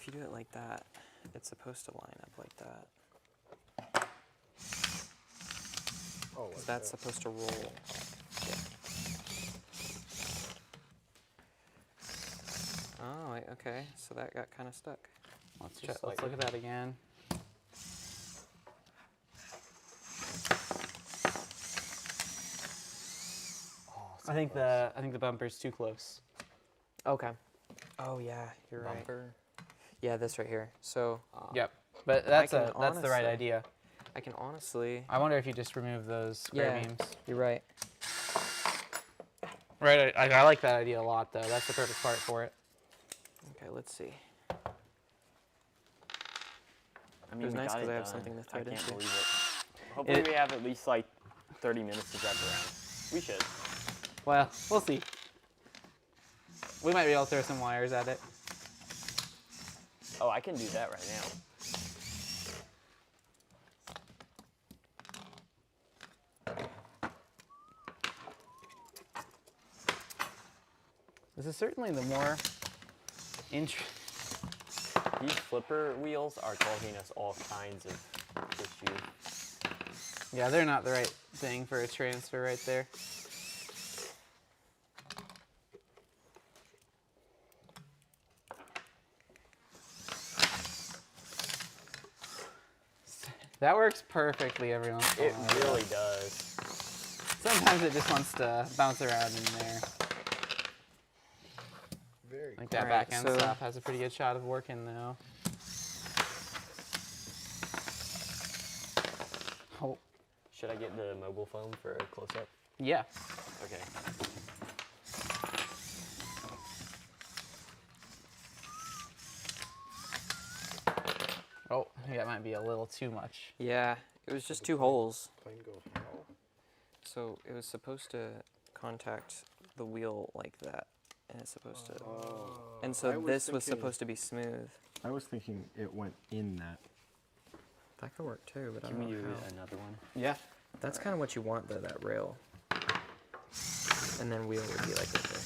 If you do it like that, it's supposed to line up like that. Oh, 'Cause like that's that. supposed to roll. Oh, okay. So that got kind of stuck. Let's Just let's look at that again. I think the bumper's too close. Okay. Oh yeah, you're right. Bumper. Yeah, this right here. So Yep, but that's can that's the right honestly- idea. I can honestly. I wonder if you just remove those square beams. You're right. Right, I like that idea a lot though. That's the perfect part for it. Okay, let's see. I mean, was we nice got 'cause it I have done. something to thread I can't into. believe it. Hopefully we have at least like 30 minutes to drive around. We should. Well, we'll see. We might be able to throw some wires at it. Oh, I can do that right now. This is certainly the more interesting. These flipper wheels are causing us all kinds of issues. Yeah, they're not the right thing for a transfer right there. That works perfectly every once in a It while. really does. Sometimes it just wants to bounce around in there. Very Like that Alright, back end so- stuff has a pretty good shot of working though. Oh, Should I get the mobile phone for a close-up? yeah. Okay. Oh, I think that might be a little too much. Yeah, it was just 2 holes. Plane go how? So it was supposed to contact the wheel like that, and it's supposed to. And so I was this was thinking- supposed to be smooth. I was thinking it went in that. That could work too, but I Can don't we know do how. another one? Yeah. That's kind of what you want though, that rail. And then wheel would be like right there.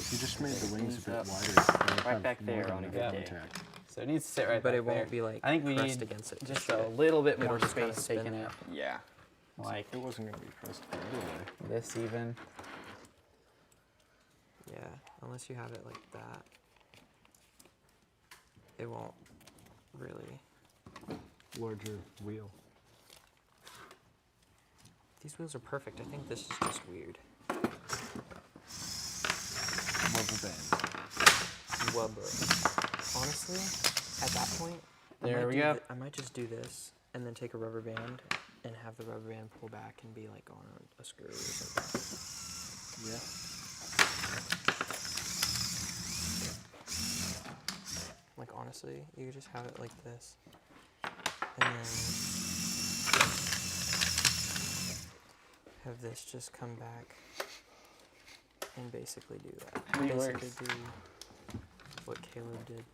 If you just made the wings a bit up. wider, it would Right have back more there than on a enough good day. contact. So it needs to sit right But back it won't there. be like I think we pressed need against it. to just shoot a it. little bit It'll more just kinda space spin taken there. up. Yeah. Like It wasn't going to be pressed anyway. this even. Yeah, unless you have it like that. It won't really. Larger wheel. These wheels are perfect. I think this is just weird. Rubber band. Wubber. Honestly, at that point, There we go. I might just do this and then take a rubber band and have the rubber band pull back and be like on a screw or something. Yeah. Like honestly, you could just have it like this, and then have this just come back and basically do that. Pretty Basically works. do what Caleb did.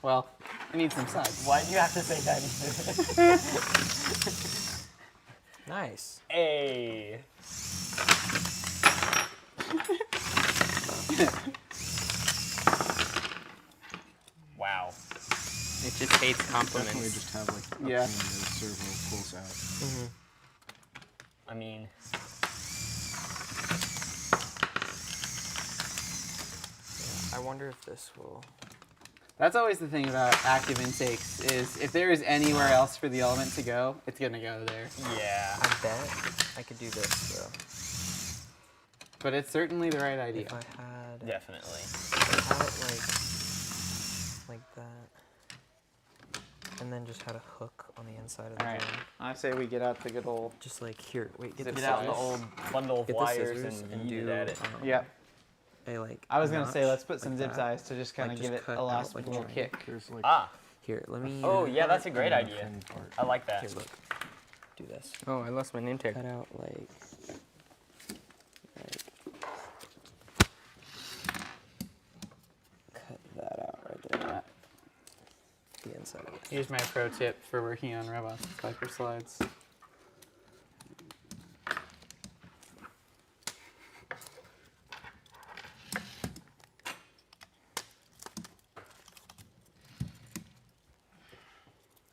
Well, it needs some sides. Why'd you have to say that? Nice. Hey. Wow. It just hates Definitely compliments. just have like a Yeah. pin that the servo pulls out. Mm-hmm. I mean, I wonder if this will. That's always the thing about active intakes is if there is anywhere else for the element to go, it's going to go there. Yeah. I bet I could do this though. But it's certainly the right idea. If I had, Definitely. if I had it like that, and then just had a hook on the inside of the All right. drum. I say we get out the good old. Just like here, wait, get Zip this Get out the size. old bundle of Get the wires scissors and and yeet do it at it. Yep. a like. I was going to say notch let's put some like zip that. ties to just kind Like, of just give it cut a out last like a little triangle. kick. There's like Ah. Here, let me. Oh, yeah, that's a great the idea. thin part. I like that. Here, look. Do this. Oh, I lost my name tag. Cut out like. Cut that out right there. The inside of it. Here's my pro tip for working on robots with Viper slides.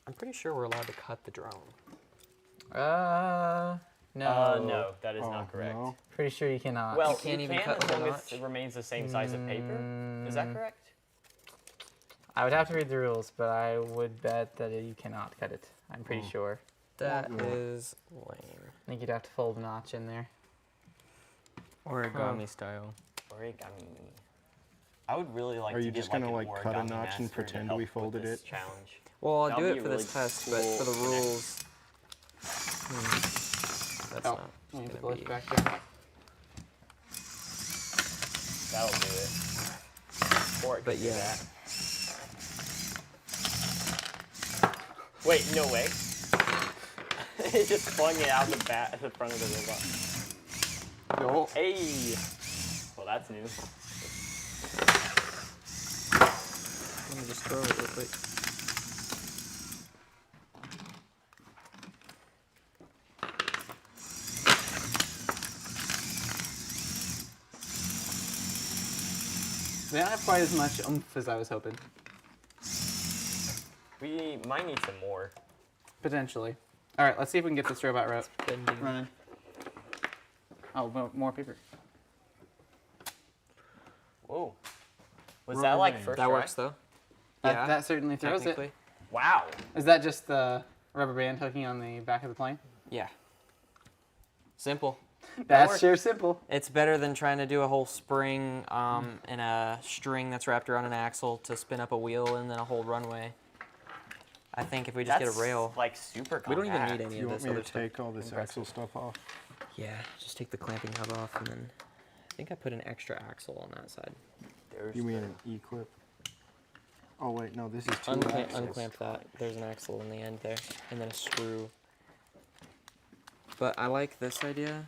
I'm pretty sure we're allowed to cut the drone. No. No, that is Oh, not correct. no. Pretty sure you cannot. Well, You can't even cut as the long as notch? it remains the same size of paper. Is that correct? I would have to read the rules, but I would bet that you cannot cut it. I'm pretty Oh. sure. That Yeah. is lame. I think you'd have to fold a notch in there. Origami style. Origami. I would really like Are to you get just gonna, like, like, an cut a origami notch and master to pretend help we with folded this it? challenge. Well, I'll That'll do be it a for this really test, but for the cool rules, that's Oh, not let me put the gonna lift be. back there. That'll do it. Or it But could do yeah. that. Wait, no way. It just flung it out the bat at the front of the robot. Yo. Hey! Well, that's new. Let me just throw it real quick. They don't have quite as much oomph as I was hoping. We might need some more. Potentially. All right, let's see if we can get this robot Bending. running. Oh, more paper. Whoa. Was Rubber that like band. first That try? works though. That certainly throws it. Technically. Wow. Is that just the rubber band hooking on the back of the plane? Yeah. Simple. That's works. sure simple. It's better than trying to do a whole spring and a string that's wrapped around an axle to spin up a wheel and then a whole runway. I think if we just That's get a rail, like super compact. we don't even need Do any you of want this me to other stuff. take all this axle stuff off? Yeah, just take the clamping hub off and then I think I put an extra axle on that side. There's You mean the- an E-clip? Oh wait, no, this is two Unclamp, axles. unclamp that. There's an axle in the end there, and then a screw. But I like this idea,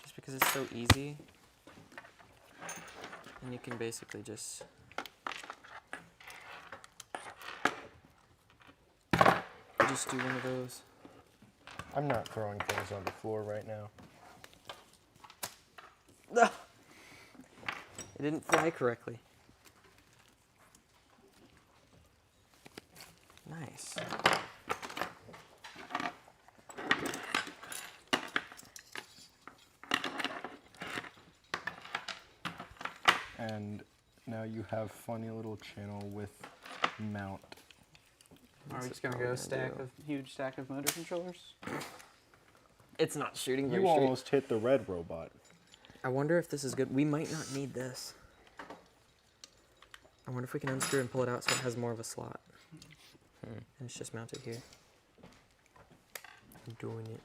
just because it's so easy, and you can basically just do one of those. I'm not throwing things on the floor right now. It didn't fly correctly. Nice. And now you have funny little channel with mount. Are we That's just gonna what we're go gonna do. huge stack of motor controllers? It's not shooting very You straight. almost hit the red robot. I wonder if this is good. We might not need this. I wonder if we can unscrew and pull it out so it has more of a slot. And it's just mounted here. I'm doing it.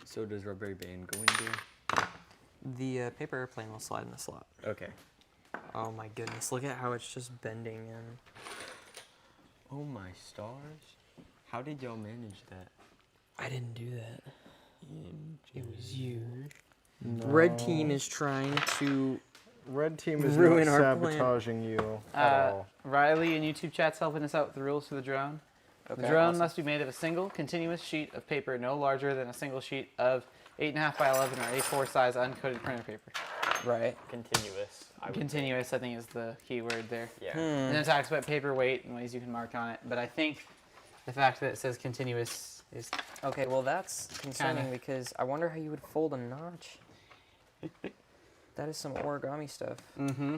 So does rubber band go in there? The paper airplane will slide in the slot. Okay. Oh my goodness, look at how it's just bending in. Oh my stars. How did y'all manage that? I didn't do that. It was you. Red team is trying to. Red team is Ruin not our plan. sabotaging you at all. Riley in YouTube chat's helping us out with the rules for the drone. The drone must be made of a single continuous sheet of paper no larger than a single sheet of 8.5 by 11 or A4 size uncoated printer paper. Right. Continuous. I would Continuous, I think, is the key word there. think. Yeah. And it talks about paper weight and ways you can mark on it, but I think the fact that it says continuous is Okay, well that's concerning Kinda. because I wonder how you would fold a notch. That is some origami stuff. Mm-hmm.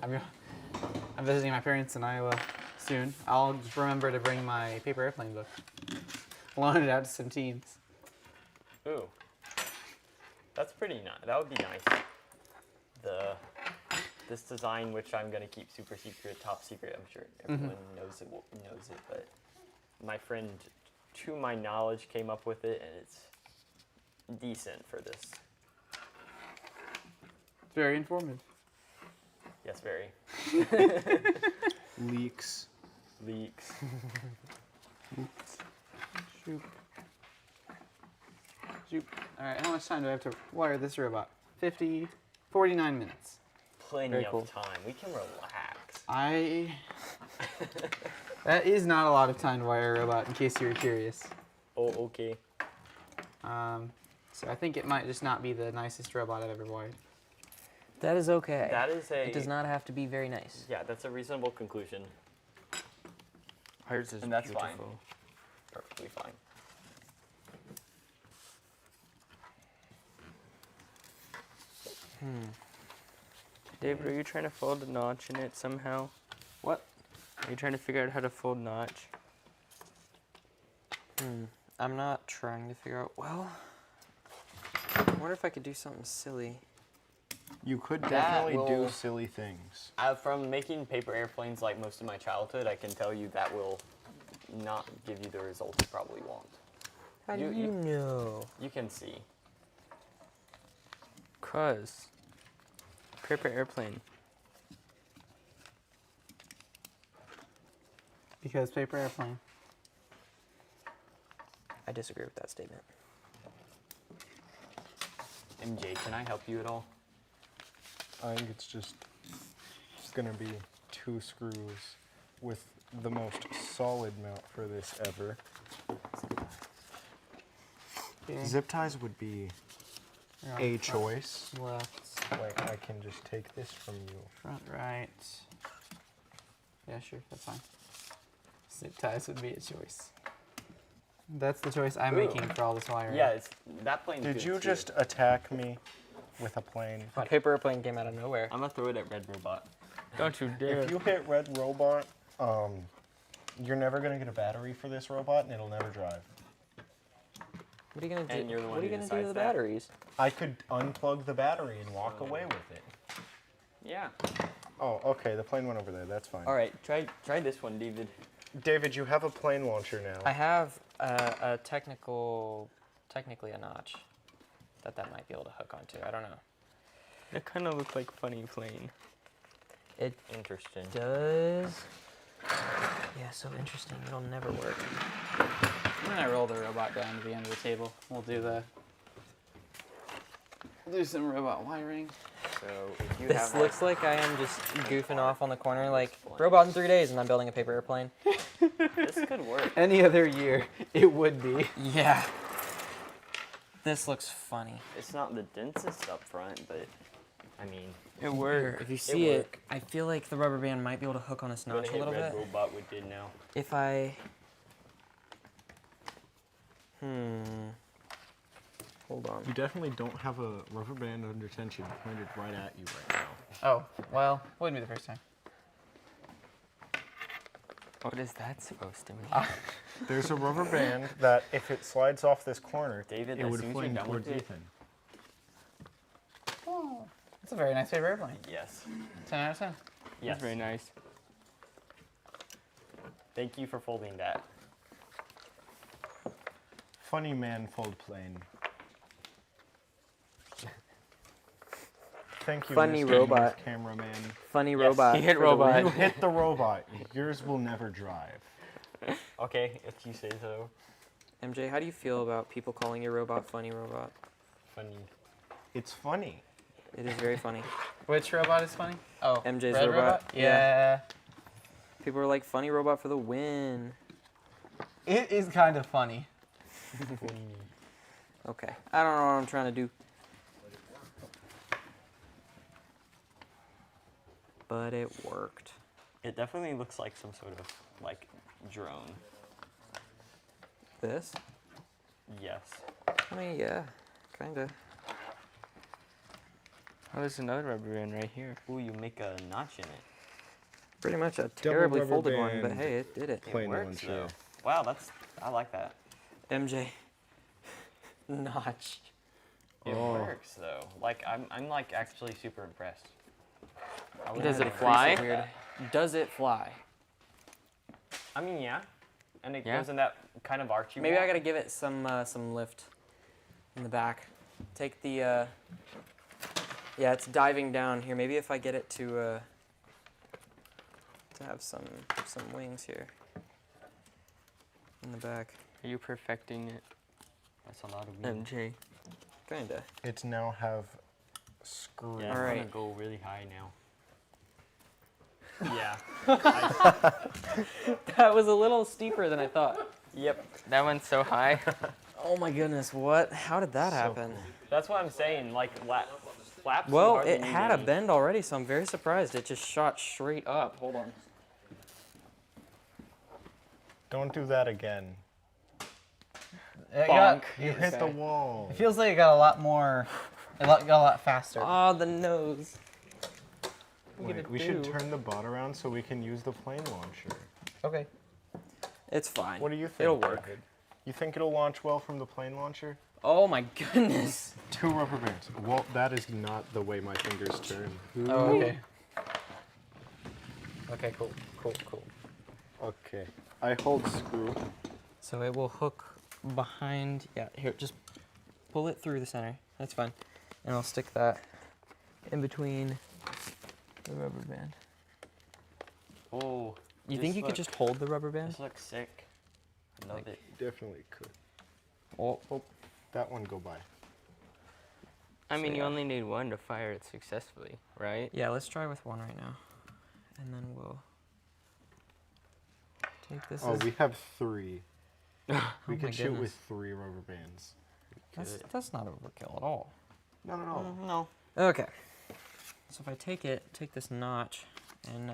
I'm visiting my parents in Iowa soon. I'll just remember to bring my paper airplane book. Loan it out to some teens. Ooh. That's pretty nice. That would be nice. This design, which I'm gonna keep super secret, top secret. I'm sure everyone knows it. But my friend, to my knowledge, came up with it, and it's decent for this. It's very informative. Yes, very. Leaks. Leaks. Shoop. Shoop. All right, how much time do I have to wire this robot? 49 minutes. Plenty Very of cool. time. We can relax. That is not a lot of time to wire a robot, in case you were curious. Oh, okay. So I think it might just not be the nicest robot I've ever wired. That is okay. That is a. It does not have to be very nice. Yeah, that's a reasonable conclusion. Ours is And that's fine. beautiful. Perfectly fine. David, are you trying to fold a notch in it somehow? What? Are you trying to figure out how to fold notch? I'm not trying to figure out. Well, I wonder if I could do something silly. You could That definitely do will- silly things. From making paper airplanes like most of my childhood, I can tell you that will not give you the result you probably want. How do You- you you- know? You can see. Cause paper airplane. Because paper airplane. I disagree with that statement. MJ, can I help you at all? I think it's gonna be 2 screws with the most solid mount for this ever. Okay. Zip ties would be Here, a front, choice. Left, Like I can just take this from you. front, right. Yeah, sure, that's fine. Zip ties would be a choice. That's the choice I'm Ooh. making for all this wiring. Yeah, that plane's Did good you too. just attack me with a plane? A paper airplane came out of nowhere. I'm gonna throw it at Red Robot. Don't you dare. If you hit Red Robot, you're never gonna get a battery for this robot, and it'll never drive. What are you gonna do? And you're the one What are you who gonna do to the decides that. batteries? I could unplug the battery and walk away with it. Yeah. Oh, okay. The plane went over there. That's fine. All right, try this one, David. David, you have a plane launcher now. I have a technically a notch that might be able to hook onto. I don't know. That kind of looked like funny plane. It Interesting. does. Yeah, so interesting. It'll never work. When I roll the robot down to the end of the table, we'll do some robot wiring. So if you This have looks like I am just goofing off on the corner, like robot in 3 days, and I'm building a paper airplane. this could work. Any other year, it would be. Yeah. This looks funny. It's not the densest up front, but I mean, It Here, worked. if you see it, work. I feel like the rubber band might be able to hook on this gonna notch a hit little Red bit. Robot we did now. If I... Hold on. You definitely don't have a rubber band under tension pointed right at you right now. Oh, well, wouldn't be the first time. What is that supposed to mean? There's a rubber band that if it slides off this corner, David, it as would soon as you're fling done with towards it- Ethan. Oh, that's a very nice paper airplane. Yes. 10 out of 10. Yes. That's very nice. Thank you for folding that. Funny man fold plane. Thank you, Funny Mr. robot. Cameraman. Funny Yes, robot. he hit for the robot. win. You hit the robot. Yours will never drive. Okay, if you say so. MJ, how do you feel about people calling your robot funny robot? Funny. It's funny. It is very funny. Which robot is funny? Oh, MJ's red robot? Yeah. People are like, funny robot for the win. It is kind of funny. Okay. I don't know what I'm trying to do. But it worked. It definitely looks like some sort of like drone. This? Yes. I mean, yeah, kind of. Oh, there's another rubber band right here. Ooh, you make a notch in it. Pretty much a terribly rubber folded one, but band. hey, it did it. Plain It works launcher. though. Wow, I like that. MJ. Notch. It works though. Like I'm like actually super impressed. I wouldn't Does have it known. fly? Weird. Does it fly? I mean, yeah. And it Yeah. goes in that kind of arch you Maybe I want. gotta give it some lift in the back. Take the. Yeah, it's diving down here. Maybe if I get it to have some wings here in the back. Are you perfecting it, That's a lot of wind. MJ? Kinda. It's now have screw. Yeah, I'm Alright. gonna go really high now. Yeah. That was a little steeper than I thought. Yep. That one's so high. Oh my goodness! What? How did that happen? That's what I'm saying. Like flaps. you Well, hardly it need had a any. bend already, so I'm very surprised. It just shot straight up. Hold on. Don't do that again. Bonk. You hit the wall. It feels like it got a lot more. It got a lot faster. Oh, the nose. Wait, we should turn the bot around so we can use the plane launcher. Okay. It's fine. What do you think? It'll work. David? You think it'll launch well from the plane launcher? Oh my goodness. 2 rubber bands. Well, that is not the way my fingers turn. Oh, okay. Okay, cool. Okay. I hold screw. So it will hook behind. Yeah, here, just pull it through the center. That's fine. And I'll stick that in between the rubber band. Oh. You think you could just hold the rubber band? This looks sick. I love it. Definitely could. Oh, That one go by. I mean, So, you yeah. only need one to fire it successfully, right? yeah, let's try with one right now. And then we'll take this. Oh, as- we have 3. We Oh my could shoot with goodness. 3 rubber bands. that's not overkill at all. No, no, no. No. Okay. So if I take this notch, and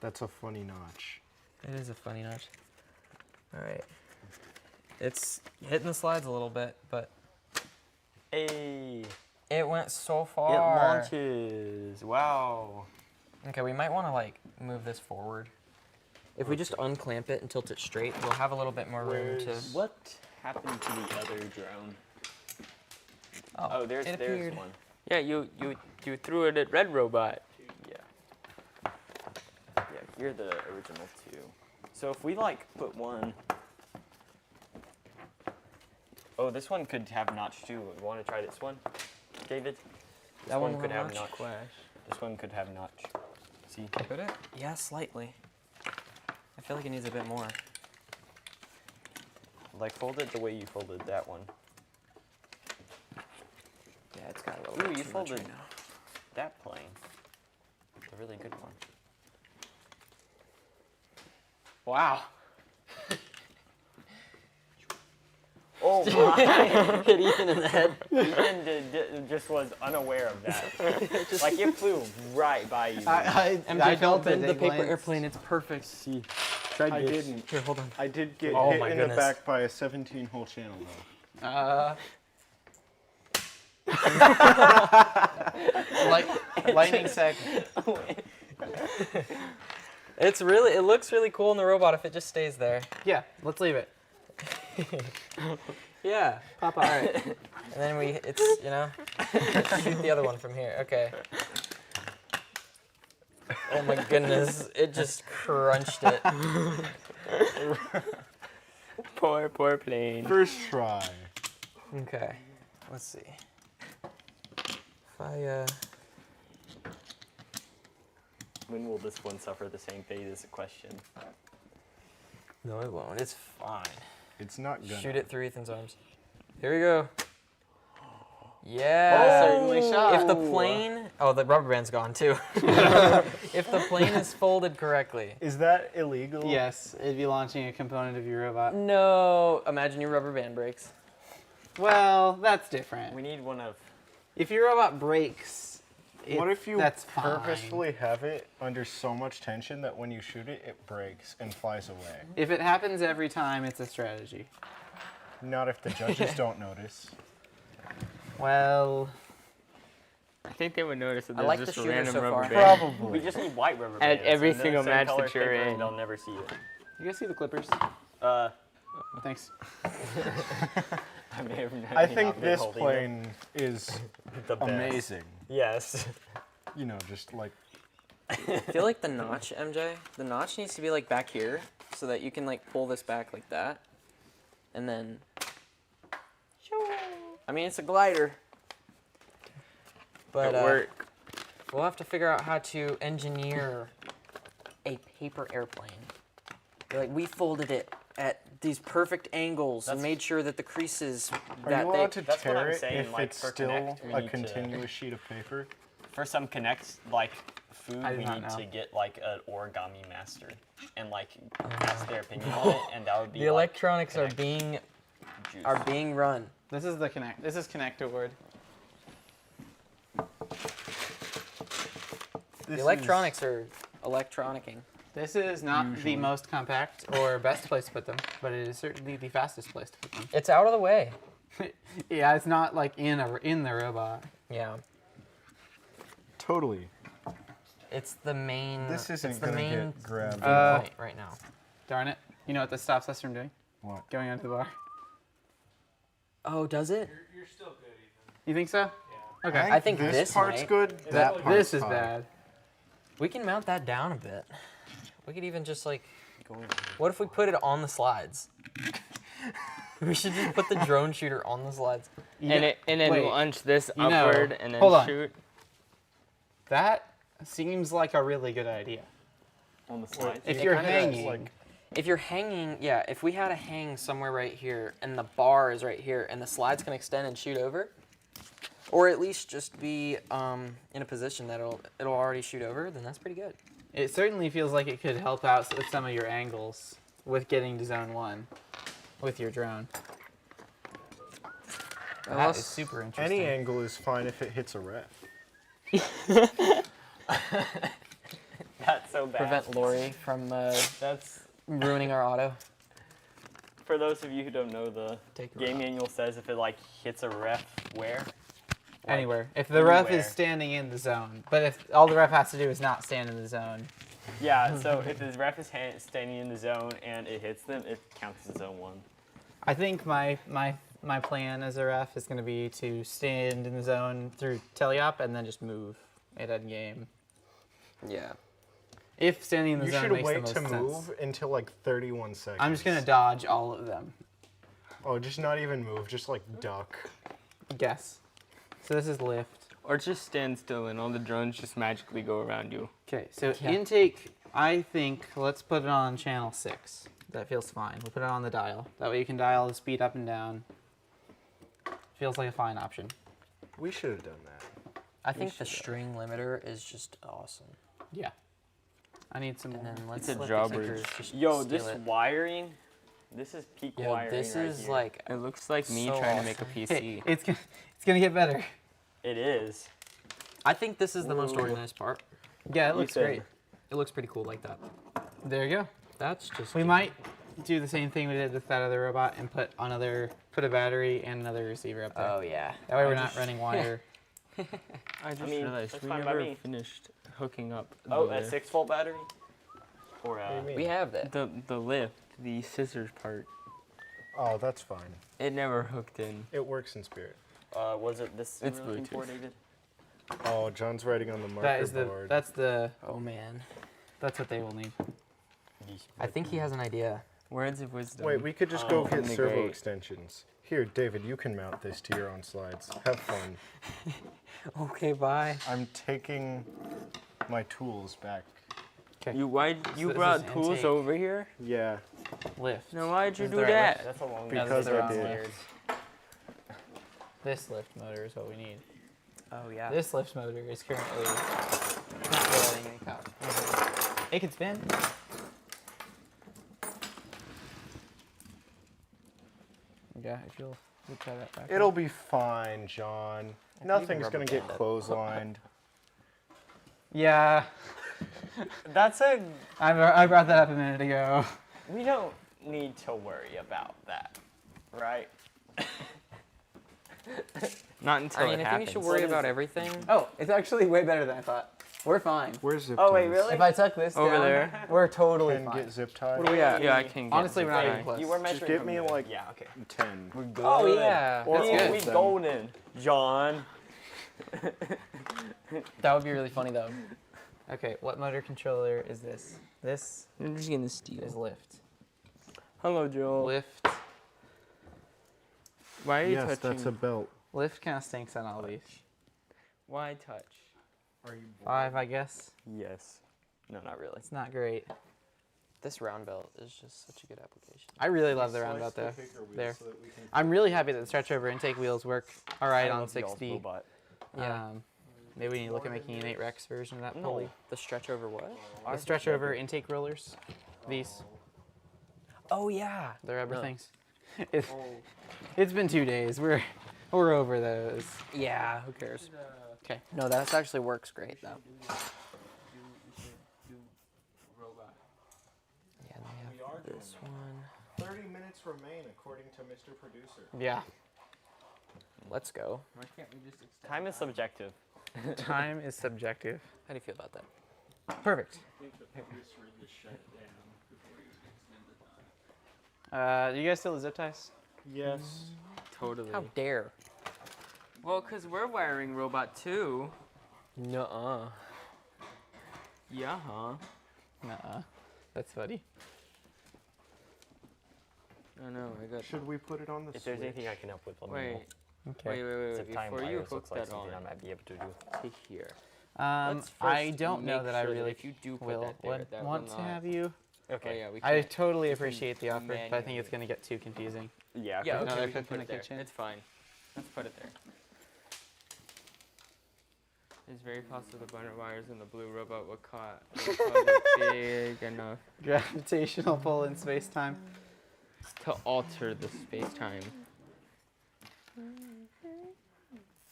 That's a funny notch. it is a funny notch. All right. It's hitting the slides a little bit, but Hey. it went so It far. launches. Wow. Okay, we might want to like move this forward. If we just unclamp it and tilt it straight, we'll have a little bit more room to. What happened to the other drone? Oh, Oh, there's it appeared. one. Yeah, you threw it at Red Robot. Yeah. Yeah, you're the original 2. So if we like put one. Oh, this one could have notch too. You want to try this one, David? This That one will could have have notch? notch. This one could have notch. See? Could it? Yeah, slightly. I feel like it needs a bit more. Like fold it the way you folded that one. Yeah, it's got a little Ooh, bit you too much folded right now. that plane. A really good one. Wow. Oh my! Hit Ethan in the head. Ethan just was unaware of that. Like it flew right by you. I felt bend it. the It paper glanced. airplane. It's perfect. See, I didn't. Here, hold on. I did get Oh hit my in goodness. the back by a 17-hole channel though. Lightning second. It's really. It looks really cool in the robot if it just stays there. Yeah, let's leave it. Yeah. Pop out. All right. And then it's shoot the other one from here. Okay. Oh my goodness! It just crunched it. Poor plane. First try. Okay. Let's see. If I when will this one suffer the same fate is a question. No, it won't. It's fine. It's not gonna. Shoot it through Ethan's arms. Here we go. Yeah. Certainly shot. If the plane, oh, the rubber band's gone too. If the plane is folded correctly. Is that illegal? Yes, it'd be launching a component of your robot. No, imagine your rubber band breaks. Well, that's different. We need one of. If your robot breaks, What if you that's fine. purposefully have it under so much tension that when you shoot it, it breaks and flies away? If it happens every time, it's a strategy. Not if the judges don't notice. Well, I think they would notice that I there's like the just a shooter random so rubber far. band. We Probably. just need white rubber At bands. every and the single same match color that you're paper, and in. they'll never see it. you guys see the clippers? Thanks. I may have I not think been this holding plane is the best. amazing. Yes. You know, just like I feel like the notch, MJ, the notch needs to be like back here so that you can like pull this back like that. And then, I mean, it's a glider. But It work. we'll have to figure out how to engineer a paper airplane. Like we folded it at these perfect angles and That's- made sure that the creases Are that you they allowed to That's what tear I'm it saying, if like, it's for still Connect, we a need to- continuous sheet of paper? For some connects, like food, I do we not need know. to get like an origami master and like ask their opinion on it, and that would be the like, electronics are Connect being juice. run. This is the connect. This is connector board. The electronics are electronicking. This is not the most compact or best place to put them, but it is certainly the fastest place to put them. It's out of the way. Yeah, it's not like in the robot. Yeah. Totally. It's the main. This isn't it's the gonna main get grabbed. point right now. Darn it! You know what this stops us from doing? What? Going onto the bar. Oh, does it? You think so? Yeah. Okay. I think this part's might. good. That part's this is fine. bad. We can mount that down a bit. We could even just like. What if we put it on the slides? We should just put the drone shooter on the slides. And then wait, launch this you know, upward and then hold on. shoot. That seems like a really good idea. on the slides. If It you're kinda does, hanging, like- If you're hanging, yeah, if we had a hang somewhere right here and the bar is right here and the slides can extend and shoot over, or at least just be in a position that it'll already shoot over, then that's pretty good. it certainly feels like it could help out with some of your angles with getting to zone 1 with your drone. That is super interesting. Any angle is fine if it hits a ref. That's so bad. Prevent Lori from That's ruining our auto. for those of you who don't know, the Take a game route. manual says if it like hits a ref where. Like, Anywhere. If the ref anywhere. is standing in the zone, but if all the ref has to do is not stand in the zone. Yeah, so if the ref is standing in the zone and it hits them, it counts as zone 1. I think my plan as a ref is going to be to stand in the zone through teleop and then just move at end game. Yeah. If standing in the You zone should makes the wait most to sense. move until like 31 seconds. I'm just going to dodge all of them. Oh, just not even move, just like duck. Guess. So this is lift. Or just stand still and all the drones just magically go around you. Okay, so Yeah. intake, I think, let's put it on channel 6. That feels fine. We'll put it on the dial. That way you can dial the speed up and down. Feels like a fine option. We should have done that. I think the string limiter is just awesome. Yeah. I need some And more. then let's It's a let the drawbridge. kickers just Yo, steal this it. wiring, this is peak Yo, wiring this right is here. like It looks like me So trying to make a awesome. PC. Hey, it's gonna get better. It is. I think this is the most Ooh. organized part. Yeah, it looks said- great. It looks pretty cool like that. There you go. That's just We might do the same thing we did with that other robot and put a battery and another receiver up there. Oh yeah. That way we're not running wire. I just mean, realized that's we fine by never me. finished hooking up Oh, the, a 6-volt battery? Or What do you mean? We have that. the lift, the scissors part. Oh, that's fine. It never hooked in. It works in spirit. was it this It's you were looking for, Bluetooth. David? Oh, John's writing on the marker That is board. Oh man. that's what they will need. I think he has an idea. Words of wisdom. Wait, we could just go get the servo great. extensions. Here, David, you can mount this to your own slides. Have fun. Okay, bye. I'm taking my tools back. You why'd you this brought is tools intake. over here? Lift. No, why'd you Is do there a that? That's a long Because they're I on did. lift. This lift motor is what we need. Oh yeah. This lift motor is currently not letting any power. It can spin. Yeah, if you'll try that back. It'll be fine, John. Nothing's rubber gonna get band it. clotheslined. Yeah, That's a. I brought that up a minute ago. We don't need to worry about that, right? Not until I mean, it I think you should happens. worry What is about it? everything. Oh, it's actually way better than I thought. We're fine. Where's zip Oh wait, ties? really? If I tuck this Over down, there. we're totally Can fine. get zip tied. What do we at? Yeah, I can get Honestly, we're not zip even tie. close. You were measuring. give from me, here. like, Yeah. Okay. 10. We're good. Oh yeah. Or We, all good. of we them. golden, John. That would be really funny though. Okay, what motor controller is this? This I'm just gonna steal. is lift. Hello, Joel. Lift. Why are you Yes, touching? that's a belt. Lift kind of stinks on all these. Why touch? 5, I guess. Yes. No, not really. It's not great. This round belt is just such a good application. I really love the roundabout though. There. I'm really happy that the stretch over intake wheels work all right on 6D. Yeah. Maybe we need to look at making an 8 Rex version of that No. pulley. The stretch over what? The stretch over intake rollers. These. Oh yeah. The rubber No. things. It's been 2 days. We're over those. Yeah. Who cares? Okay. No, that actually works great though. Yeah. Then we have this one. 30 minutes remain, according to Mr. Producer. Yeah. Let's go. Why can't we just extend Time is subjective. Time is subjective. How do you feel about that? Perfect. You guys still the zip ties? Yes. Totally. How dare? Well, because we're wiring robot 2. Nuh-uh. Yeah, huh? Nuh-uh. That's funny. I know, I got. Should we put it on the If there's switch? anything I can help with, let me Wait, know. Okay. wait. Zip tying Before you wires hook looks like that on, something I might be able to do. to here. Let's I first don't know make that I sure really if you do put will that there, would that want will to not- have you. Okay. Oh, yeah, we I can. totally we can appreciate the offer, but I think manually- it's going to get too confusing. Yeah. Yeah, Another okay, we cook can in put the it there. kitchen. It's fine. Let's put it there. It's very possible the bunner wires in the blue robot will cause it big enough Gravitational pull in space-time. to alter the space-time.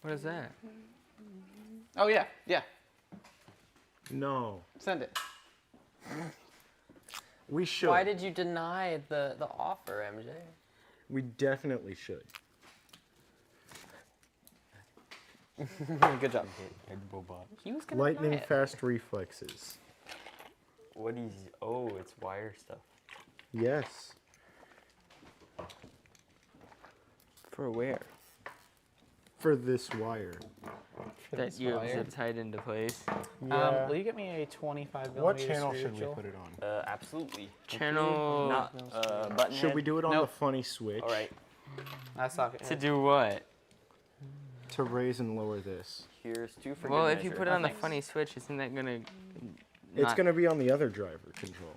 What is that? Oh, yeah. Yeah. No. Send it. We should. Why did you deny the offer, MJ? We definitely should. Good job. He was gonna Lightning deny it. fast reflexes. What is? Oh, it's wire stuff. Yes. For where? For this wire. That you have wire. zip tied into place. Yeah. Will you get me a 25 millimeter What channel should we spiritual? put it on? Absolutely. Channel Not button Should we head? do it on Nope. the funny switch? All right. That's socket. to do what? To raise and lower this. Here's two for Well, good if you measure. put it on the thanks. funny switch, isn't that gonna? It's not- going to be on the other driver control.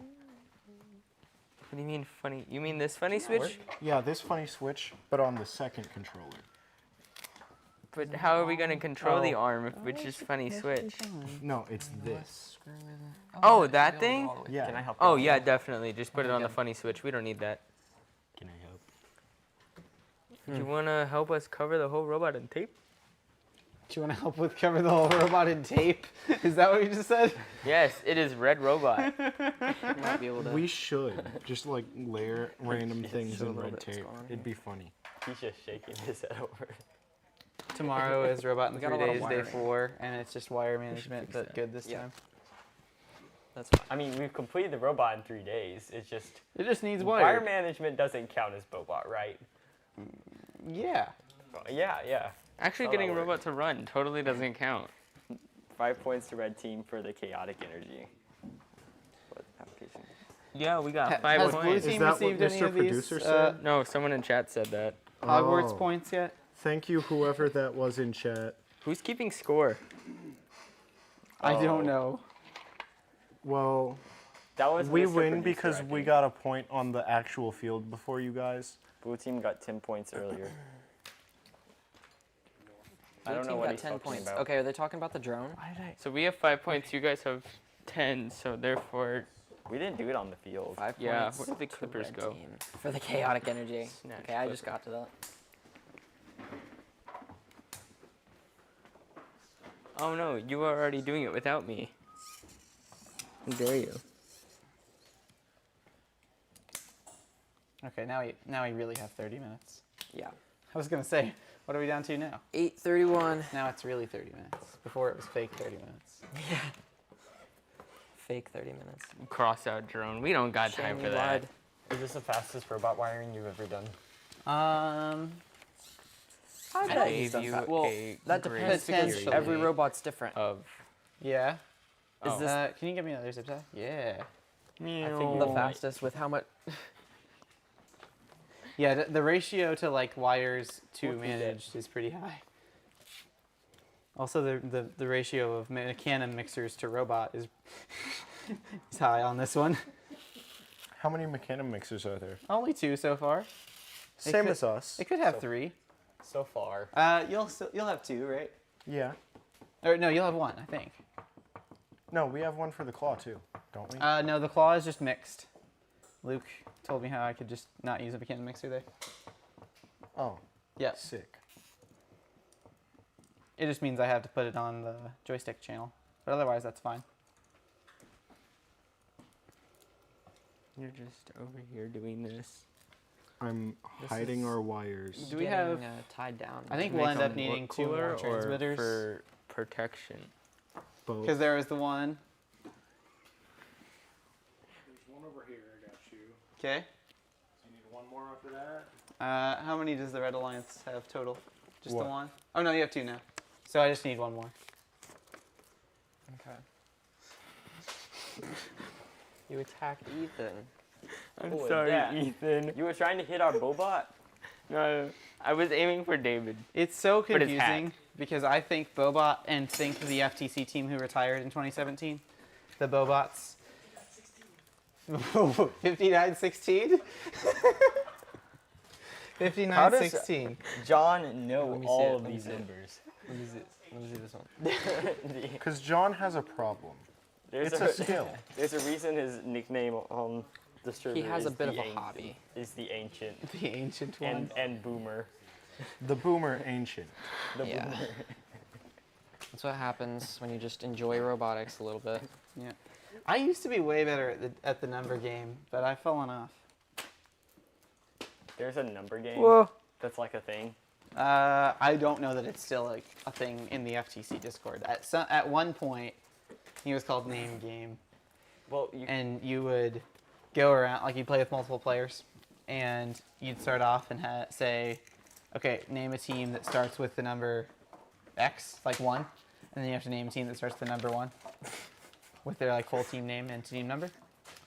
What do you mean funny? You mean this funny switch? Yeah, this funny switch, but on the second controller. But how are we gonna control the Oh. arm if which is funny switch? No, it's this. Oh, that thing? Yeah. Can I help? Oh you? yeah, definitely. Just put it on the funny switch. We don't need that. Can I help? Do you wanna help us cover the whole robot in tape? Do you want to help with cover the whole robot in tape? Is that what you just said? Yes, it is red robot. Might be able to. We should just like layer random things show a in little red bit tape. scar on It'd be funny. He's just shaking his head over. Tomorrow is robot in We got 3 a lot of days, day wiring. 4, and it's just wire management, fix but that. good this Yeah. time. That's fine. I mean, we've completed the robot in 3 days. It's just It just needs wire wire. management doesn't count as Bobot, right? Yeah. Yeah. Actually, How getting that a robot to run totally doesn't count. 5 points to red team for the chaotic energy. What application? Yeah, we got Has 5 Blue points. Team Is that what received any Mr. of these Producer said? No, someone in chat said that. Hogwarts Oh. points yet? Thank you, whoever that was in chat. Who's keeping score? I Oh. don't know. Well, That was we Mr. win Producer, because I we think. got a point on the actual field before you guys. Blue team got 10 points earlier. I don't know team what got he's 10 talking points. about. Okay, are they talking about the drone? So we have 5 points. You guys have 10. So therefore, We didn't do it on the field. 5 Yeah, points. where did the to Clippers red go? team for the chaotic energy. Snatch Okay, I just got to that. Oh no, you were already doing it without me. How dare you? Okay, now we really have 30 minutes. Yeah. I was gonna say, what are we down to now? 8:31. Now it's really 30 minutes. Before it was fake 30 minutes. Fake 30 minutes. Cross out drone. We don't got time Shame for you that. lied. Is this the fastest robot wiring you've ever done? I I bet gave he's done you that. Well, a that great depends. potentially. Every robot's different. of Yeah. Oh. Is this Can you give me another zip tie? Yeah. the meow. fastest with how much? Yeah, the ratio to like wires to What is it? managed is pretty high. Also, the ratio of Mecanum mixers to robot is high on this one. How many Mecanum mixers are there? Only 2 so far. Same could- as us. It could have So- 3. So far. You'll have 2, right? Yeah. Or no, you'll have 1, I think. No, we have one for the claw too, don't we? No, the claw is just mixed. Luke told me how I could just not use a Mecanum mixer there. Oh, Yeah. sick. It just means I have to put it on the joystick channel, but otherwise that's fine. You're just over here doing this. I'm This hiding is- our wires. Do we Getting, have- tied down? I think Make we'll end up them needing look 2 more cooler or transmitters. for protection. Both. Because there was the one. There's one over here. I got you. Okay. You need one more after that. How many does the Red Alliance have total? Just What? the one? Oh no, you have 2 now. So I just need 1 more. Okay. You attacked Ethan. I'm Who was sorry, that? Ethan. You were trying to hit our Bobot? No, I was aiming for David. It's so But it's confusing because I think Bobot and think the FTC team who retired in 2017, the Bobots. 59-16? 59-16. John know Let me see all it, of let me these see it. numbers? Let me see this one. Because John has a problem. There's It's a skill. There's a reason his nickname on the server He has is a bit the of a an- hobby. Is the ancient The ancient one. and boomer. The boomer ancient. The Yeah. boomer. That's what happens when you just enjoy robotics a little bit. Yeah. I used to be way better at the number game, but I've fallen off. There's a number game Whoa. that's like a thing. I don't know that it's still like a thing in the FTC Discord. At one point, it was called Name Game, Well, you and you would go around like you'd play with multiple players, and you'd start off and say, okay, name a team that starts with the number X, like 1, and then you have to name a team that starts with the number 1, with their like full team name and team number.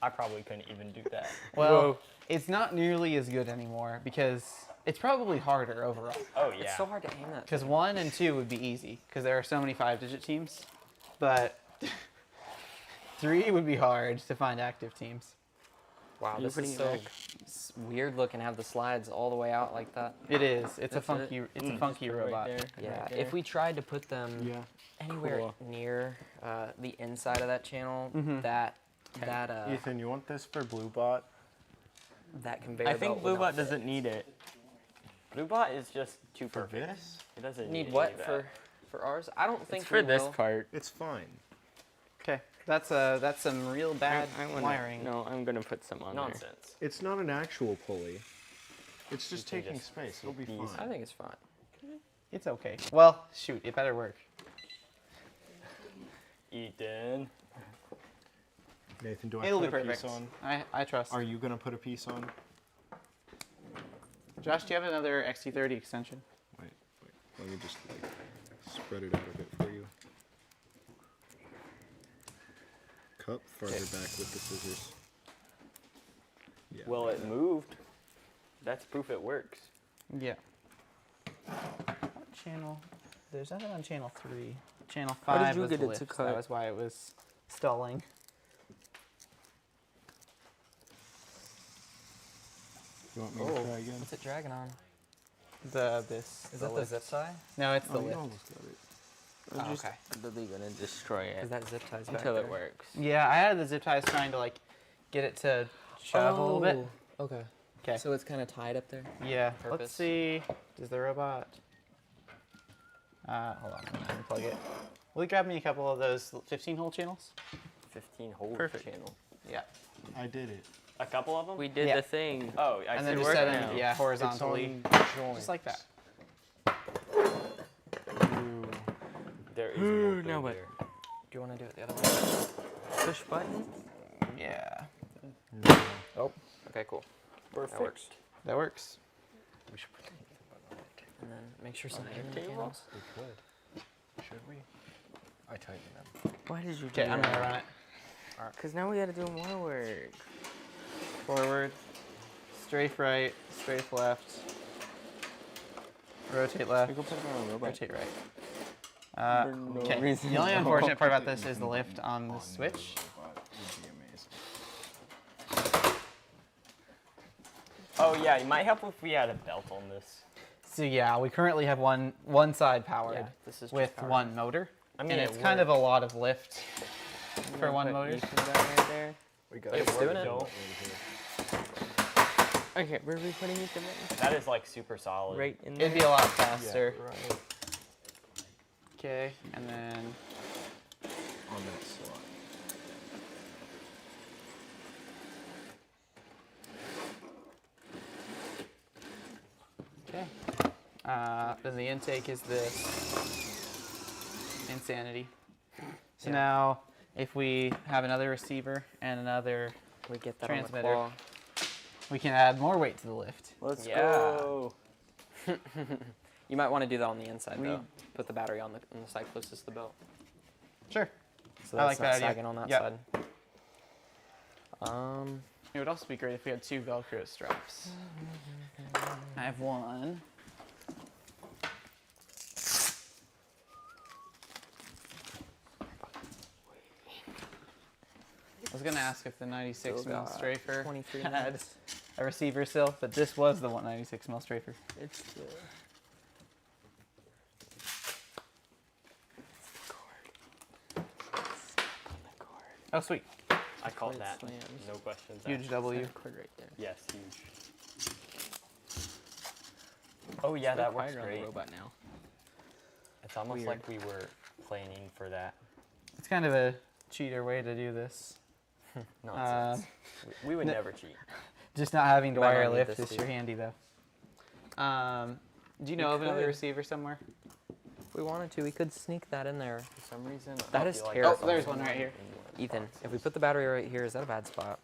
I probably couldn't even do that. Well, Whoa. it's not nearly as good anymore because it's probably harder overall. Oh yeah. It's so hard to aim that. Because 1 and 2 would be easy because there are so many 5-digit teams, but 3 would be hard to find active teams. Wow, You this putting is it so back? weird looking. Have the slides all the way out like that. It is. It's That's a funky. It's a Mm. funky Put it right robot. there, Yeah, right if there. we tried to put them Yeah. anywhere Cool. near the inside of that channel, Mhm. that Ethan, you want this for Bluebot? that conveyor I think belt would not Bluebot fit. doesn't need it. Bluebot is just too For perfect. this? It doesn't Need any what of that. for ours? I don't think It's for we this will. part. It's fine. Okay, that's some real bad I wanna, wiring. No, I'm gonna put some on there. Nonsense. It's not an actual pulley. It's just can taking just space. It'll be use fine. I think it's fine. It's okay. Well, shoot, it better work. Ethan. Nathan, do I It'll put be a piece perfect. on? I trust. Are you gonna put a piece on? Josh, do you have another XT30 extension? Wait. Let me just like spread it out a bit for you. Cup farther back with the scissors. Yeah. Well, it moved. That's proof it works. Yeah. What channel? There's nothing on channel 3. Channel How 5 did you was get it to lift. cut? That was why it was stalling. You want me to try again? What's it dragging on? This. Is the that the lift. zip tie? No, it's the Oh, you lift. almost got it. Oh, just okay. literally gonna destroy it Is that zip ties back until there? it works. Yeah, I had the zip ties trying to like get it to shove a little bit. Okay. Okay. So it's kind of tied up there. Yeah. Purpose. Let's see. Does the robot? Hold on. I'm gonna unplug it. Will you grab me a couple of those 15-hole channels? 15 hole Perfect. channel. Yeah. I did it. A couple of them? We did Yeah. the thing. Oh, I And see then it just work set now. them, yeah, It's horizontally, on joint. just like that. Ooh. There is Ooh, one no, thing but- there. Do you want to do it the other way? Push button. Yeah. No. Oh, Okay, cool. Perfect. That works. that works. We should put it And then make sure some the air table? channels. We could. Should we? I tightened them. Why did you do Okay, I'm that? gonna run it. Because now we gotta do more work. Forward, strafe right, strafe left, rotate left, We can put it on a robot. rotate right. For no Okay. reason. The only unfortunate part about this is the lift on the switch. Robot would be amazing. Oh yeah, it might help if we had a belt on this. So yeah, we currently have one side powered Yeah, this is just with powered. one motor, I mean, and it it's kind of a lot of lift You for wanna one put motor. Ethan down right there? We got It's doing it. Okay, where are we putting Ethan? That is like super solid. Right in there. It'd be a lot faster. right Okay, and then on that slot. okay. Then the intake is this insanity. So Yeah. now, if we have another receiver and another, We get that Transmitter. on we can add more weight to the lift. Let's Yeah. go. the claw. You might want to do that on the inside We- though. Put the battery on the side closest to the belt. Sure. So I that's like not that idea. sagging on that Yep. side. It would also be great if we had two Velcro straps. I have one. I was gonna ask if the 96 Still mil got strafer 23 had minutes. a receiver sill, but this was the 196 mil strafer. It's the Oh, sweet. I caught Cord that. slams. No questions Huge asked. W. cord right there. Yes, huge. Oh yeah, that works Quieter on the great. robot now. It's almost Weird. like we were planning for that It's kind of a cheater way to do this. nonsense. We would no- never cheat. Just not having to You might wire not need lift this, is sure dude. handy though. Do you know of another could. receiver somewhere? If we wanted to, we could sneak that in there. For some reason, I That is feel like terrifying. Oh, there's one right here. Ethan, if we put the battery right here, is that a bad spot?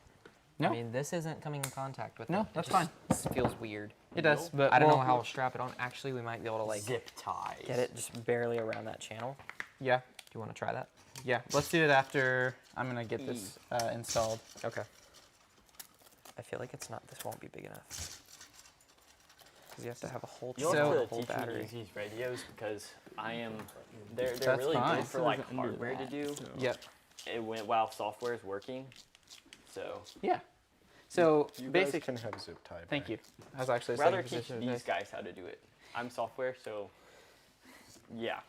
No. I mean, this isn't coming in contact with No, it. that's It fine. just feels weird. It does, but I don't know we'll- how I'll strap it on. Actually, we might be able to like Zip ties. get it just barely around that channel. Yeah, Do you want to try that? yeah. Let's do it after I'm gonna get this installed. Okay. I feel like it's not. This won't be big enough. Because you have to have a whole You'll So- have the to whole teach me to battery. use these radios because I am. They're That's really fine. good for like hardware to do. Yep. It went while software is working. So Yeah. So You guys basic. can have zip tie. Thank back. you. I was actually rather saying teach position of these this. guys how to do it. I'm software, so yeah.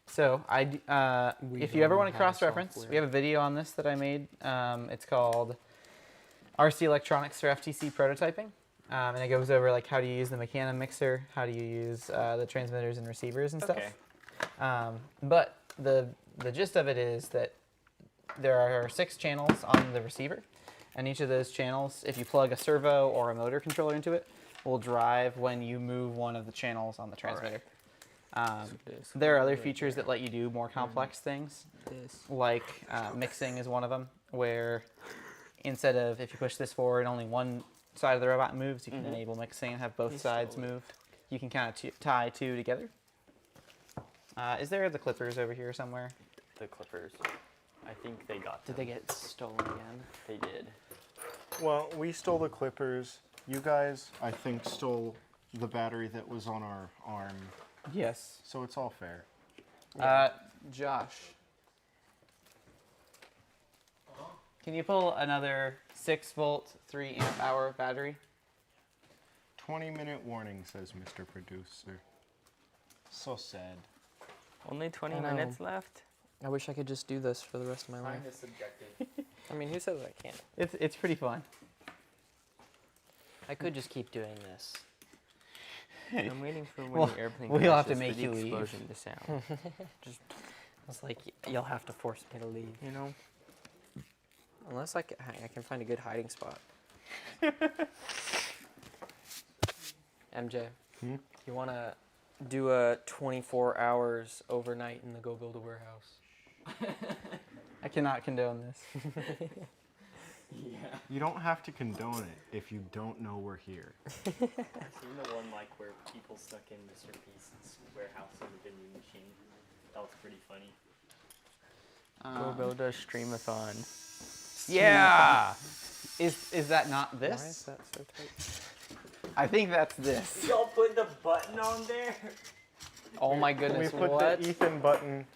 So We if you ever don't want to have cross-reference, we software. have a video on this that I made. It's called RC Electronics for FTC Prototyping, and it goes over like how do you use the Mecanum mixer, how do you use the transmitters and receivers and stuff. Okay. But the gist of it is that there are 6 channels on the receiver, and each of those channels, if you plug a servo or a motor controller into it, will drive when you move one of the channels on the transmitter. This There are one other right features there. that let you do more complex things, This. like mixing is one of them, where instead of if you push this forward, only one side of the robot moves, you can enable mixing and have both sides move. You can kind of tie 2 together. Is there the clippers over here somewhere? The clippers. I think they got Did them. they get stolen again? They did. Well, we stole the clippers. You guys, I think, stole the battery that was on our arm. Yes. So it's all fair. Josh, can you pull another 6 volt, 3 amp hour battery? 20-minute warning, says Mr. Producer. So sad. Only 20 I know. minutes left? I wish I could just do this for the rest of my life. Time is subjective. I mean, who says I can't? It's pretty fun. I could just keep doing this. I'm waiting for when Well, the airplane we'll have to crashes make for you the leave. explosion to sound. It's like you'll have to force me to leave. You know? Unless I can find a good hiding spot. MJ, you want to do a 24 hours overnight in the Go Build a Warehouse? I cannot condone this. You don't have to condone it if you don't know we're here. I've seen the one like where people stuck in Mr. Beast's warehouse in the vending machine. That was pretty funny. Go build a streamathon. Yeah. Is that not Why is this? that so tight? I think that's this. Y'all put the button on there? Oh my goodness, We put what? the Ethan button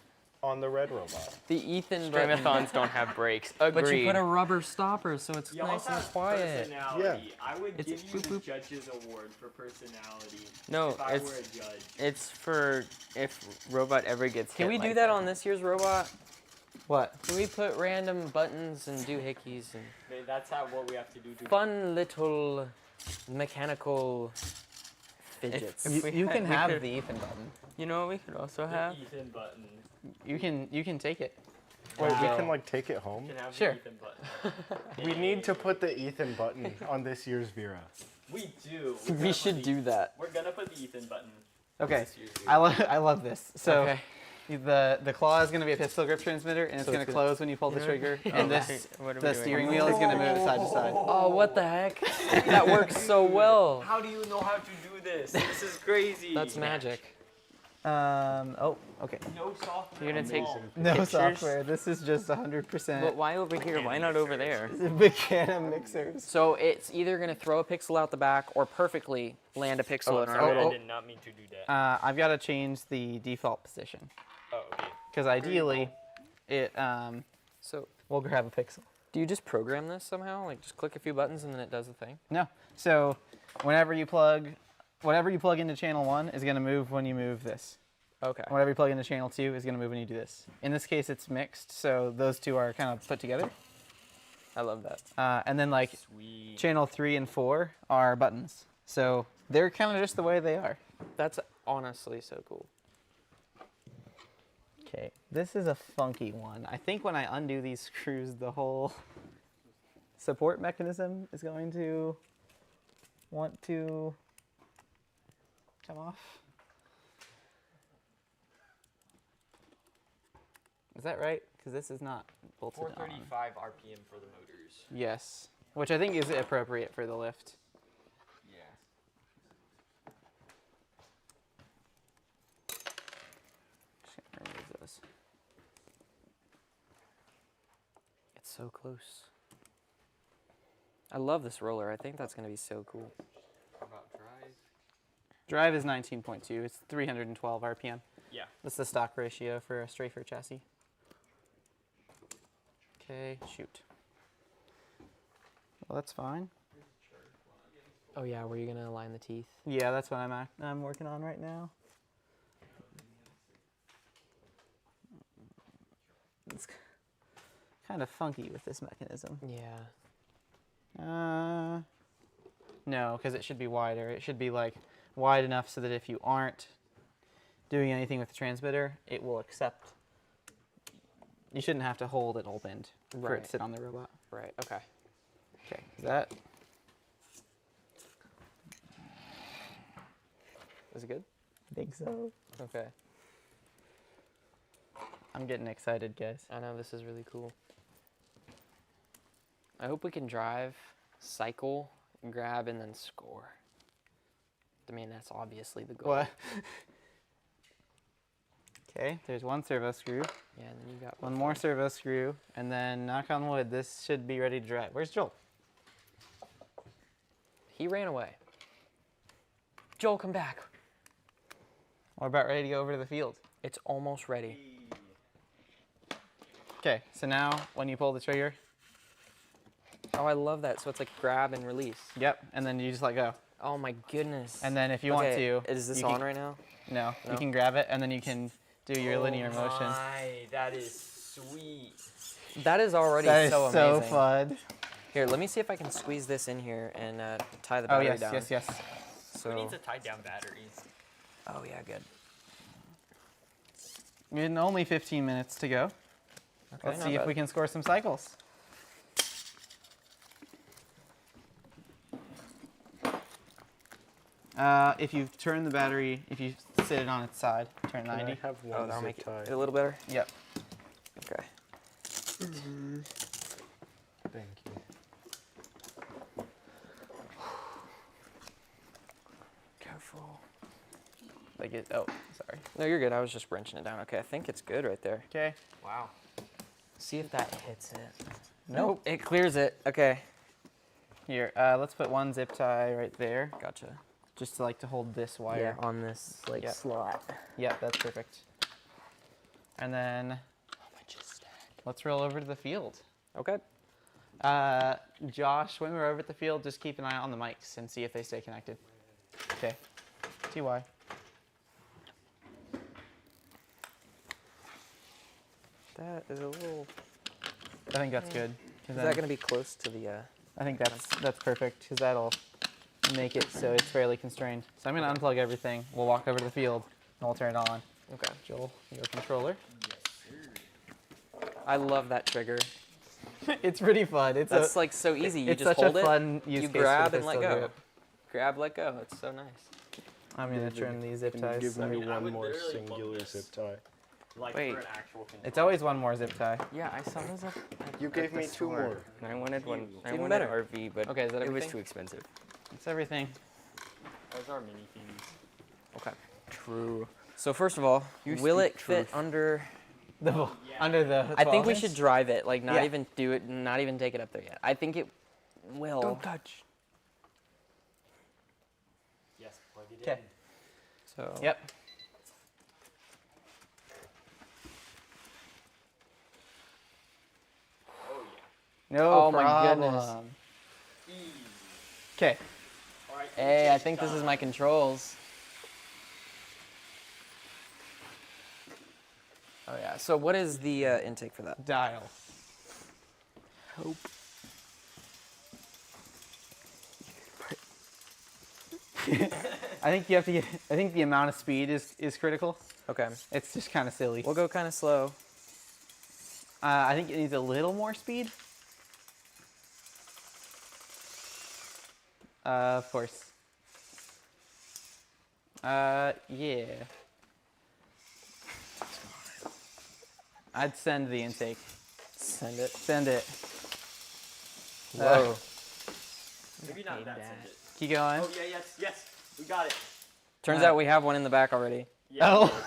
on the red robot. The Ethan button. Streamathons don't have brakes. Agreed. But you put a rubber stopper so it's Y'all nice and have quiet. personality. I would It's give you boop, the boop. judge's award for personality No, if I it's were a judge. it's for if robot ever gets Can hit we do like that on this year's robot? What? Can we put random buttons and do hickeys and That's how what we have to do to fun little mechanical fidgets? If we You had- can we have could- the Ethan button. You know what we could also have? the Ethan button. You can take it. Wait, we Wow. can like take it home? You can have Sure. the Ethan button. We need to put the Ethan button on this year's Vera. We do. We should do that. We're gonna put the Ethan button. Okay. This year's I love this. So Okay. the claw is going to be a pistol grip transmitter, and it's So going it's to gonna- close when you pull the trigger. Oh, And okay. this What are we the doing? steering wheel is going to move side to side. Oh, what the heck? That works so well. How do you know how to do this? This is crazy. That's magic. Oh, okay. No software. You're gonna take involved. No Pictures? software. This is just But 100% why over here? Why not over there? mechanic mixers. So it's either going to throw a pixel out the back or perfectly land a pixel in our Sorry, Oh, I oh. did not mean to do that. I've got to change the default position Oh, okay. because ideally, it So will grab a pixel. do you just program this somehow? Like just click a few buttons and then it does the thing? No. So whatever you plug into channel 1 is going to move when you move this. Okay. Whatever you plug into channel 2 is going to move when you do this. In this case, it's mixed, so those two are kind of put together. I love that. And then like Sweet. channel 3 and 4 are buttons. So they're kind of just the way they are. That's honestly so cool. Okay, this is a funky one. I think when I undo these screws, the whole support mechanism is going to want to come off. Is that right? Because this is not bolted on. 435 RPM for the motors. Yes, which I think is appropriate for the lift. Yeah. Just gonna remove those. It's so close. I love this roller. I think that's going to be so cool. How about drive? Drive is 19.2. It's 312 RPM. Yeah. That's the stock ratio for a strafer chassis. Okay, shoot. Well, that's fine. Oh yeah, were you going to align the teeth? Yeah, that's what I'm working on right now. It's kind of funky with this mechanism. Yeah. No, because it should be wider. It should be like wide enough so that if you aren't doing anything with the transmitter, it will accept. You shouldn't have to hold it opened for it Right. to sit on the robot. Right. Okay. Okay, is that Is it good? I think so. Okay. I'm getting excited, guys. I know this is really cool. I hope we can drive, cycle, grab, and then score. I mean, that's obviously the goal. What? Okay, there's one servo screw, Yeah, and then you got one more servo screw, and then knock on wood, this should be ready to drive. Where's Joel? He ran away. Joel, come back. We're about ready to go over to the field. It's almost ready. Okay, so now when you pull the trigger, Oh, I love that. So it's like grab and release. yep, and then you just let go. Oh my goodness. And then if you want to, is this you on can, right now? No, No? you can grab it and then you can do your linear motion. That is sweet. That is already That is so so amazing. fun. Here, let me see if I can squeeze this in here and tie the Oh battery yes, down. yes. So, Who needs a tied down battery? oh yeah, good. In only 15 minutes to go. Okay, Let's not see if bad. we can score some cycles. If you turn the battery, if you sit it on its side, turn Can 90. I have Oh, one that'll zip make tie? it a little better. Yep. Okay. Thank you. Careful. Like it. Oh, sorry. No, you're good. I was just wrenching it down. Okay, I think it's good right there. Okay. Wow. See if that hits it. Nope. It clears it. Okay. Here, let's put one zip tie right there, Gotcha. just to like to hold this wire. Yeah, on this like Yep. slot. Yep, that's perfect. And then let's roll over to the field. Okay. Josh, when we're over at the field, just keep an eye on the mics and see if they stay connected. Okay. TY. That is a little. I think that's good. 'Cause Is then that going to be close to the? I think that's perfect because that'll make it so it's fairly constrained. So I'm gonna unplug everything. We'll walk over to the field and we'll turn it on. Okay. Joel, your controller. I love that trigger. It's pretty fun. It's That's like so easy. You it's just such hold a it. fun use You case for grab the and let pistol go. grip. Grab, let go. It's so nice. I'm gonna trim these zip Can you ties. give so- me mean, I one would more literally love singular this. zip tie? Like Wait. for an actual controller. It's always one more zip tie. Yeah, I saw those up. You gave me two more. I wanted one. I even wanted better. RV, but Okay, is that it was everything? too expensive. It's everything. Those are mini things. Okay. True. So first of all, You will speak it fit truth. under? The under the. I think 12 we inch? should drive it. Like not Yeah. even do it. Not even take it up there yet. I think it will. Don't touch. Yes, plug it Okay. in. So. Yep. Oh No Oh my problem. goodness. yeah. Easy. Okay. All right. Hey, I think this is my controls. Oh yeah. So what is the intake for that? Dial. Hope. I think you have to get. I think the amount of speed is critical. Okay. It's just kind of silly. We'll go kind of slow. I think it needs a little more speed. Of course. Yeah. I'd send the intake. Send it. Send it. Whoa. Maybe not that. Send it. Keep going. Oh yeah, yes. We got it. Turns out we have one in the back already. Yeah. Oh.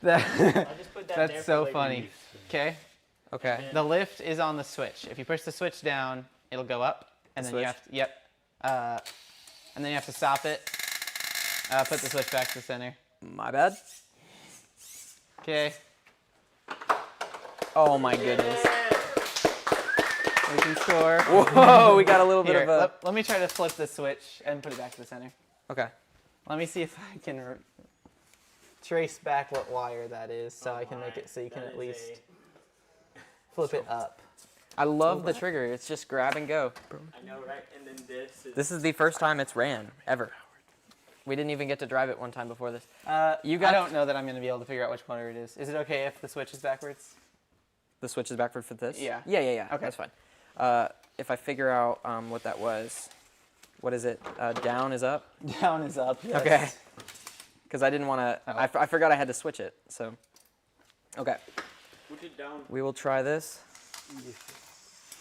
That, I just put that there that's for so later funny. use. Okay. Okay. The lift is on the switch. If you push the switch down, it'll go up, and The then you switch? have to, yep. And then you have to stop it. Put the switch back to the center. My bad. Okay. Oh my goodness. We can score. Whoa, we got a little bit Here, of a. let me try to flip the switch and put it back to the center. Okay. Let me see if I can trace back what wire that is, so I can make it so you can That at is least flip it up. I love the trigger. It's just grab and go. I know, right? And then this is. This is the first time it's ran ever. We didn't even get to drive it one time before this. You I got don't know that I'm going to be able to figure out which motor it is. Is it okay if the switch is backwards? the switch is backward for this? Yeah. Yeah. Okay. That's fine. If I figure out what that was, what is it? Down is up? Down is up. Yes. Okay. Because I didn't want to. Oh. I forgot I had to switch it. So. Okay. Put it down. We will try this.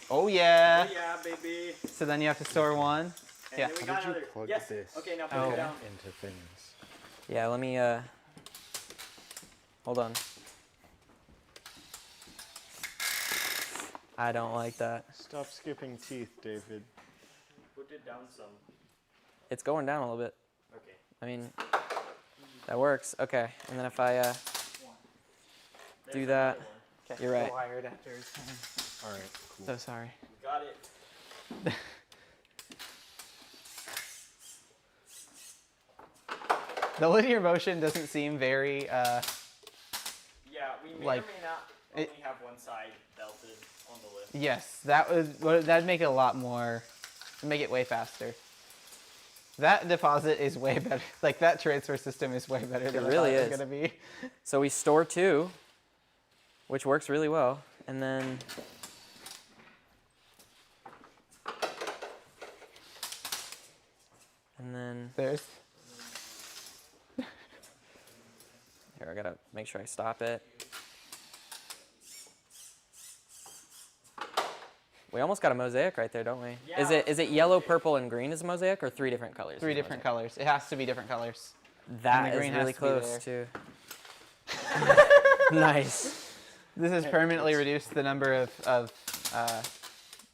Oh yeah. Oh yeah, baby. So then you have to store one. And Yeah. then we How got did you another. plug Yes. this Okay, now put Oh. it down. into things? Yeah. Let me. Hold on. I don't like that. Stop skipping teeth, David. Put it down some. It's going down a little bit. Okay. I mean, that works. Okay. And then if I There's do that. another one. Okay. You're right. The wire adapter is All right, cool. so sorry. We got it. The linear motion doesn't seem very. Yeah, we may Like, or may not it- only have one side belted on the lift. Yes, that'd make it a lot more. Make it way faster. That deposit is way better. Like that transfer system is way better than It really I thought is. it was gonna be. So we store 2, which works really well, and then There's. here I gotta make sure I stop it. We almost got a mosaic right there, don't we? Yeah. Is it yellow, purple, and green as a mosaic, or 3 different colors? Three as a different mosaic? colors. It has to be different colors. That And the is green has really to be close there. too. Nice. This has permanently reduced the number of It's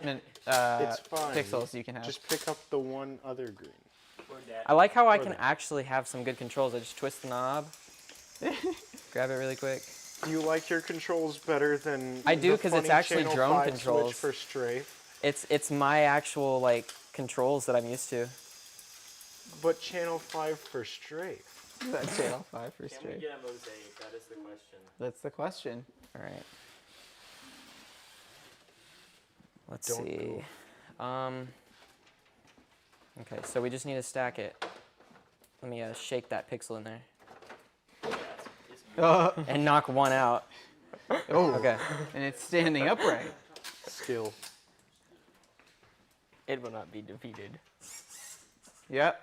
fine. pixels you can have. Just pick up the one other green. I like how I can actually have some good controls. I just twist the knob, grab it really quick. Do you like your controls better than I do, the 'cause it's funny actually Channel drone 5 controls. Switch for strafe? It's my actual like controls that I'm used to. But Channel 5 for strafe. That channel 5 for Can we straight. get a mosaic? That is the question. That's the question. All right. Let's Don't see. Okay, so we just need to stack it. Let me shake that pixel in there Oh, and knock one out. Okay. and it's standing upright. Skill. It will not be defeated. Yep.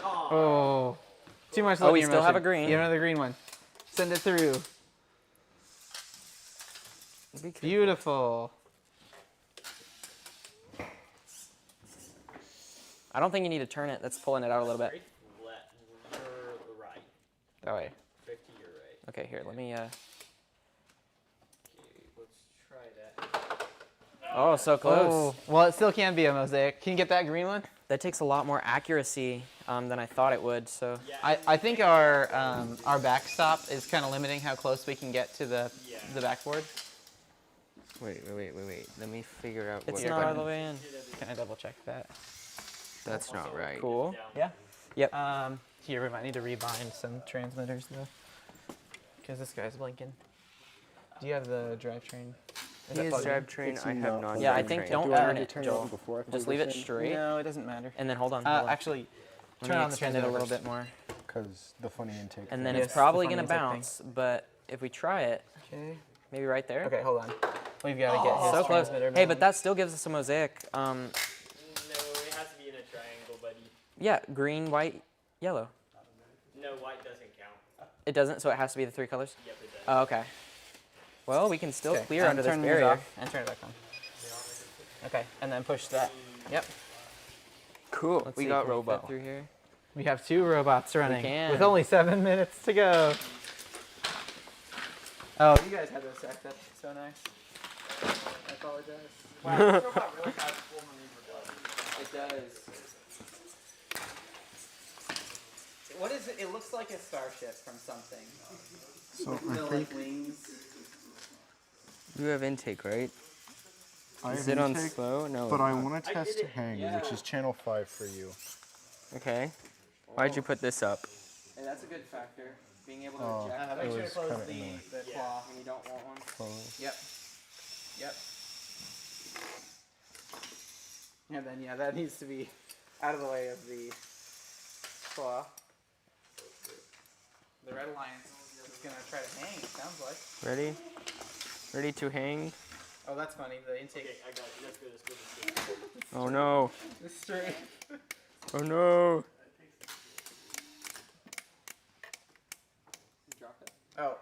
Oh. Too much Oh, we linear still have motion. a green. Get another green one. Send it through. Beautiful. I don't think you need to turn it. That's pulling it out a little bit. Strafe your right. That way. Strafe to your right. Okay, here, let me. Okay, let's try that. Oh, so close. Oh, well, it still can be a mosaic. Can you get that green one? That takes a lot more accuracy than I thought it would. So I think our backstop is kind of limiting how close we can get to the backboard. Wait. Let me figure out it's what. not all the way in. Can I double check that? That's not right. Cool. Yeah. Yep. Here we might need to rebind some transmitters though, because this guy's blinking. Do you have the drivetrain? Is He that is plugged in? drivetrain. I have not. Yeah, I think don't Do I turn need it, to turn it Joel. on before I plug Just leave this it in? straight, No, it doesn't matter. and then hold on. Hold on. Actually, Let turn me on the extend it a transmitter little first. bit more, Because the funny intake. and then Yes, it's probably the gonna funny intake bounce. But if we try it, Okay. maybe right there. Okay, hold on. We've got to get his So close. transmitter Hey, bound. but that still gives us a mosaic. No, it has to be in a triangle, buddy. Yeah, green, white, yellow. No, white doesn't count. It doesn't, so it has to be the 3 colors. Yep, it does. Oh, okay. Well, we can still Okay, clear under this turn these barrier. off and turn it back on. Okay, and then push that. Yep. Cool. Let's we see, got can fit Robo. through here. We have 2 robots running can. with only 7 minutes to go. Oh, you guys had this stacked up so nice. I apologize. Wow, this robot really has full maneuverability. It does. What is it? It looks like a starship from something. So The I like think wings. You have intake, right? I Is have it on intake, slow? No. but I it's not. want to test hang, which is channel 5 for you. Okay. Why'd you put this up? Hey, that's a good factor. Being able to Oh. eject. Make It sure to was close kinda the annoying. claw. You don't want one. Close. Yep. Yep. And then yeah, that needs to be out of the way of the claw. The Red Alliance is gonna try to hang. It sounds like. Ready? Ready to hang? Oh, that's funny. The intake. Okay, I got it. Let's go, let's go, let's go. Oh no. is straight. Oh no. Drop it. Oh.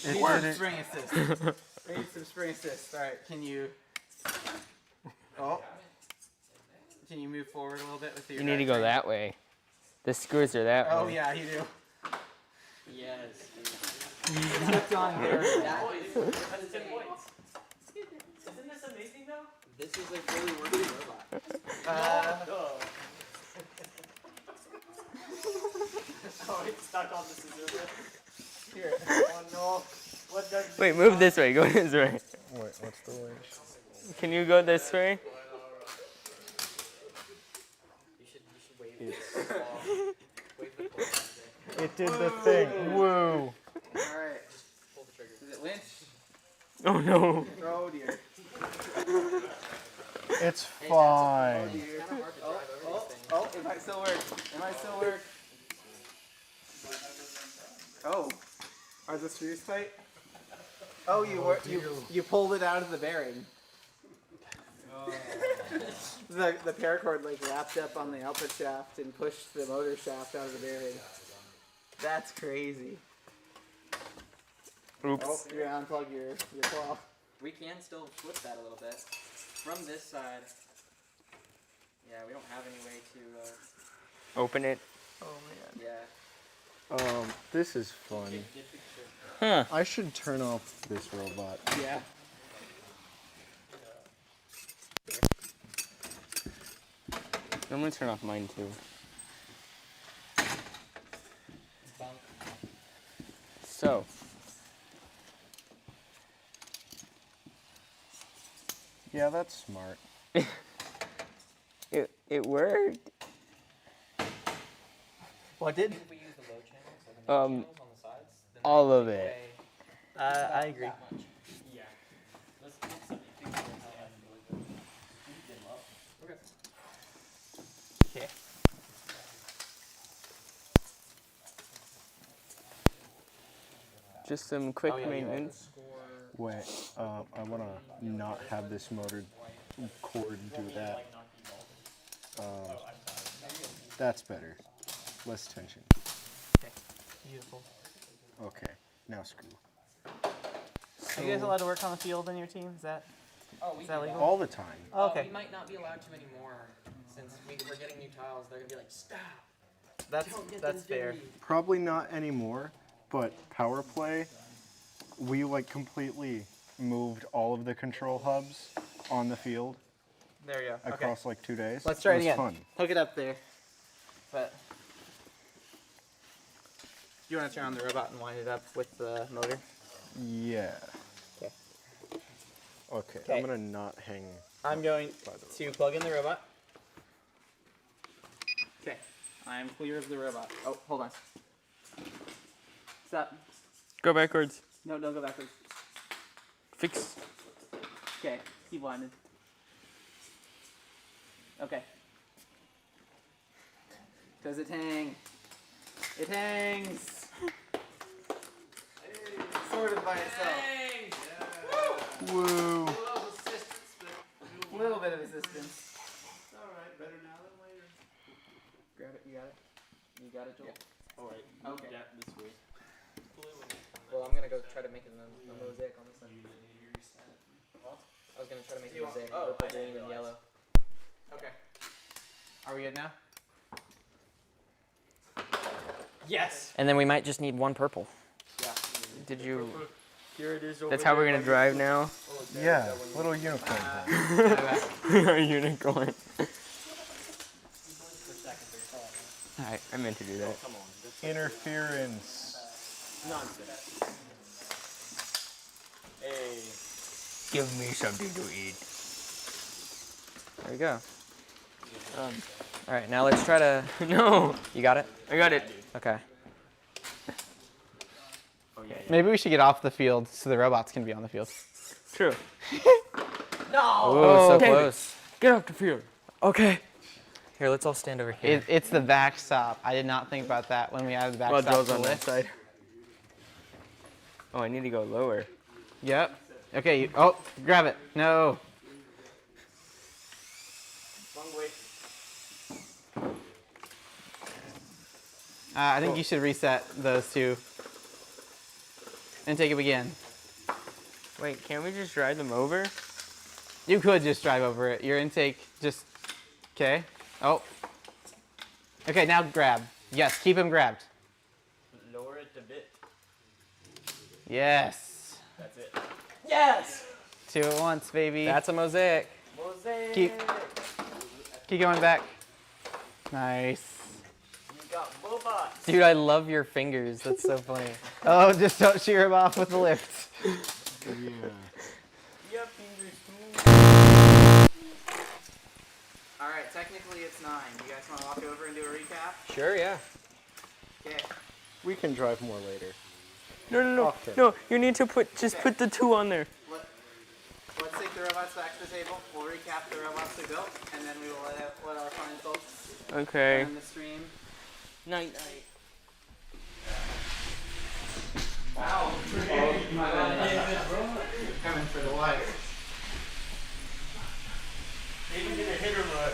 Need some spring assist. We need some spring assist. All right, can you? Oh. Can you move forward a little bit with your? You need to go drivetrain? that way. The screws are that Oh way. yeah, you do. Yes. It's on there. That's 10 points. Isn't this amazing though? This is a fully working robot. Oh, it's stuck on the scissors. Here. Oh no. Wait, move this way. Go this way. Wait, what's the winch? Can you go this way? It did the thing. Woo! All right. Is it winch? Oh no. Oh dear. It's fine. Oh, it might still work. It might still work. Oh, are the screws tight? Oh, you pulled it out of the bearing. The paracord like wrapped up on the output shaft and pushed the motor shaft out of the bearing. That's crazy. Oops. Oh, you're gonna unplug your claw. We can still flip that a little bit. From this side, yeah, we don't have any way to, Open it. Oh man. yeah. This is fun. Huh. I should turn off this robot. Yeah. I'm gonna turn off mine too. So. Yeah, that's smart. It worked. What did? If we use the low channels, like the main channels on the sides, then All of it. I agree. that much. Yeah. Let's get something fixed how that Okay. Okay. Just some quick maintenance. Wait, I want to not have this motor cord do that. That's better. Less tension. Beautiful. Okay, now screw. Are you guys allowed to work on the field in your team? Is that We is that do legal? All the time. Oh, okay. We might not be allowed to anymore since we're getting new tiles. They're gonna be like, stop. That's Don't get them fair. dirty." Probably not anymore, but power play, we like completely moved all of the control hubs on the field There you go. Okay. across like 2 days. Let's try it was again. Fun. Hook it up there. But you want to turn on the robot and wind it up with the motor? Yeah. Okay. Okay, Okay. I'm gonna not hang. I'm going by the to plug in the robot. Okay. I'm clear of the robot. Oh, hold on. Stop. Go backwards. No, don't go backwards. Fix. Okay. Keep winding. Okay. Does it hang? It hangs. Sort of by itself. Woo! A little bit of assistance. Alright, better now than later. Grab it, you got it? You got it, Joel? Alright. Okay. Yeah, this way. Well, I'm gonna go try to make a mosaic on this one. I was gonna try to make a mosaic purple, green, and yellow. Okay. Are we good now? Yes! And then we might just need one purple. Did you? Here it is over That's how we're gonna drive now. Yeah, little unicorn thing. Our unicorn. I meant to do that. Interference. Nonsense. Hey. Give me something to eat. There you go. All right, now let's try to. No, You got it? I got it. Okay. Maybe we should get off the field so the robots can be on the field. True. Oh, so damn it. close. Get off the field. Okay. Here, let's all stand over here. It's the backstop. I did not think about that when we added the Well, backstop Joel's to the on that list. side. Oh, I need to go lower. Yep. Okay. Oh, grab it. No. I think you should reset those two and take them again. Wait, can't we just drive them over? You could just drive over it. Your intake just. Okay. Oh. Okay, now grab. Yes, keep him grabbed. Lower it a bit. Yes. That's it. Yes. Two at once, baby. That's a mosaic. Keep going back. Nice. Dude, I love your fingers. That's so funny. Oh, just don't shear him off with the lift. Yeah. All right, technically it's 9. Do you guys want to walk over and do a recap? Sure, yeah. Okay. We can drive more later. No. Okay. No, you need to put the 2 on there. Let's take the robots back to the table. We'll recap the robots we built, and then we will let our fine folks Okay. on the stream. Night. Wow. My bad. Coming for the wire. Even did a hitter run.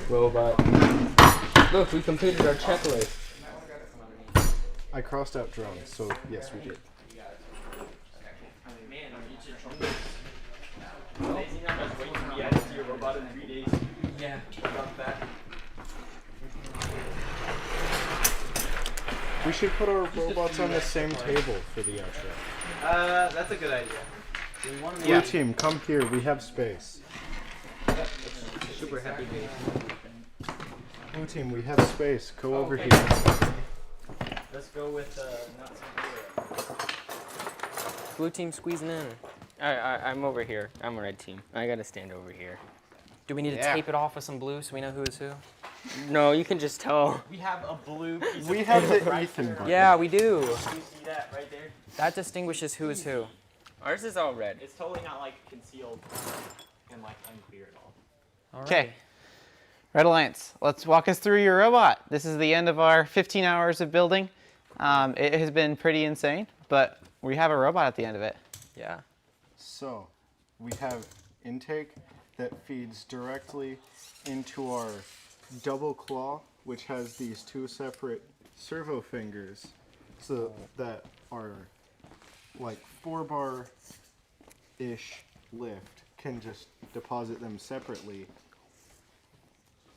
Robot. Look, we completed our checklist. I crossed out drones, so yes, we did. Yeah. We should put our robots on the same table for the outro. That's a good idea. Blue team, come here. We have space. Super happy base. Blue team, we have space. Go over here. Let's go with not Blue team squeezing in. I'm over here. I'm red team. I gotta stand over here. Do we need to tape it off with some blue so we know who is who? No, you can just tell. We have a blue piece We have the Ethan button. Yeah, we do. You see that right there? That distinguishes who is who. Ours is all red. It's totally not like concealed and like unclear at all. Okay. Red Alliance, let's walk us through your robot. This is the end of our 15 hours of building. It has been pretty insane, but we have a robot at the end of it. Yeah. So, we have intake that feeds directly into our double claw, which has these 2 separate servo fingers, so that our like 4-bar-ish lift can just deposit them separately.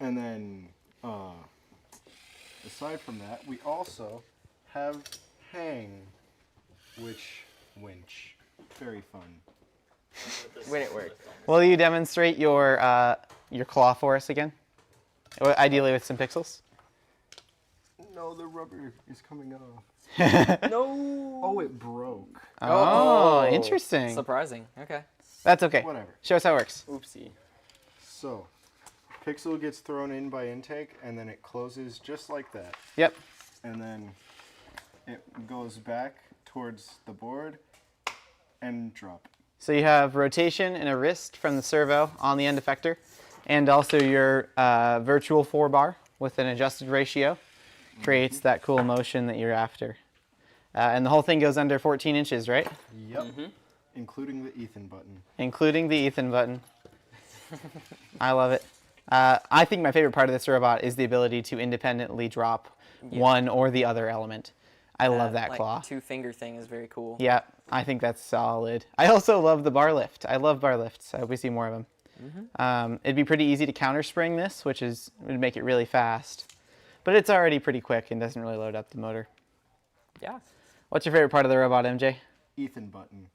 And then, aside from that, we also have hang, which winch. Very fun. When it works. Will you demonstrate your claw for us again? Ideally with some pixels. No, the rubber is coming off. No. Oh, it broke. Oh, interesting. Surprising. Okay. That's okay. Whatever. Show us how it works. Oopsie. So, pixel gets thrown in by intake, and then it closes just like that. Yep. And then it goes back towards the board and drop. So you have rotation and a wrist from the servo on the end effector, and also your virtual 4-bar with an adjusted ratio creates that cool motion that you're after. And the whole thing goes under 14 inches, right? Yep. Including the Ethan button. Including the Ethan button. I love it. I think my favorite part of this robot is the ability to independently drop one or the other element. I love that like, claw. 2-finger thing is very cool. Yeah, I think that's solid. I also love the bar lift. I love bar lifts. I hope we see more of them. It'd be pretty easy to counter spring this, which would make it really fast. But it's already pretty quick and doesn't really load up the motor. Yeah. What's your favorite part of the robot, MJ? Ethan button.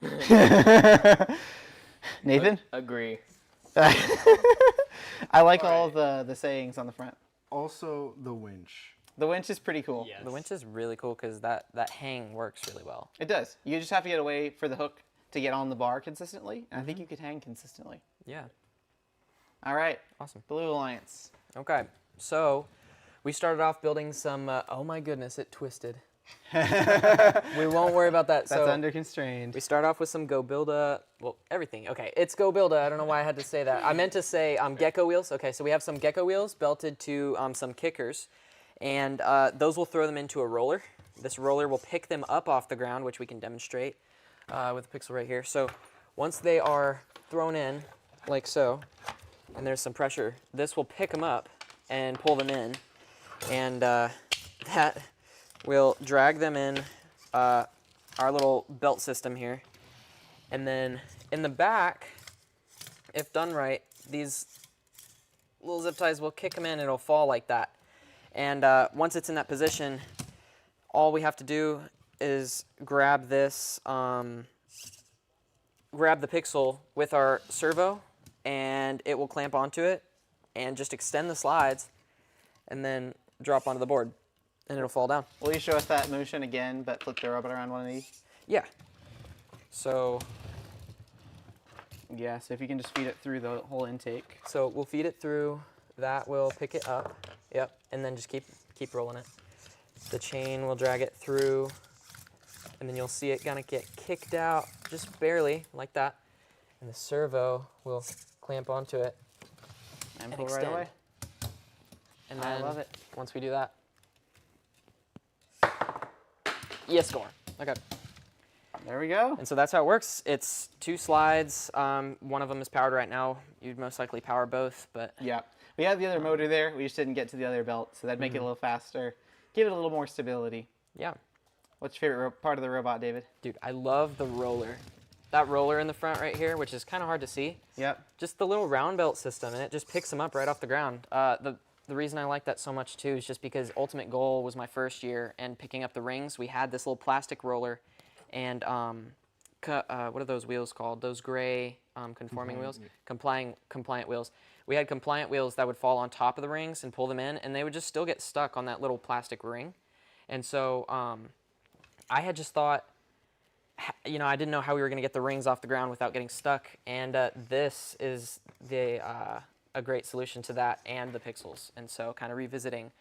Nathan? Agree. I like all the sayings on the front. Also, the winch. The winch is pretty cool. Yes. The winch is really cool because that hang works really well. It does. You just have to get away for the hook to get on the bar consistently. And I think you could hang consistently. Yeah. All right. Awesome. Blue Alliance. Okay. So we started off building some, oh my goodness, it twisted. We won't worry about that. That's So under constrained. we start off with some Go Builda, well, everything. Okay, it's Go Builda. I don't know why I had to say that. I meant to say gecko wheels. Okay, so we have some gecko wheels belted to some kickers, and those will throw them into a roller. This roller will pick them up off the ground, which we can demonstrate with a pixel right here. So once they are thrown in, like so, and there's some pressure, this will pick them up and pull them in, and that will drag them in our little belt system here. And then in the back, if done right, these little zip ties will kick them in and it'll fall like that. And once it's in that position, all we have to do is grab this, grab the pixel with our servo, and it will clamp onto it, and just extend the slides, and then drop onto the board, and it'll fall down. Will you show us that motion again, but flip the robot around one of these? Yeah. So Yeah, so if you can just feed it through the whole intake. So we'll feed it through, that will pick it up, yep, and then just keep rolling it. The chain will drag it through, and then you'll see it gonna get kicked out just barely, like that. And the servo will clamp onto it And and pull right extend. away. And I then love it. once we do that, yes, score. Okay. There we go. And so that's how it works. It's 2 slides. One of them is powered right now. You'd most likely power both, but Yeah. We had the other motor there. We just didn't get to the other belt, so that'd make it a little faster. Give it a little more stability. yeah. What's your favorite part of the robot, David? Dude, I love the roller. That roller in the front right here, which is kind of hard to see. Yep. Just the little round belt system, and it just picks them up right off the ground. The reason I like that so much too is just because Ultimate Goal was my first year, and picking up the rings, we had this little plastic roller, and what are those wheels called? Those gray conforming wheels? Compliant wheels. We had compliant wheels that would fall on top of the rings and pull them in, and they would just still get stuck on that little plastic ring. And so I had just thought, you know, I didn't know how we were going to get the rings off the ground without getting stuck, and this is a great solution to that and the pixels. And so kind of revisiting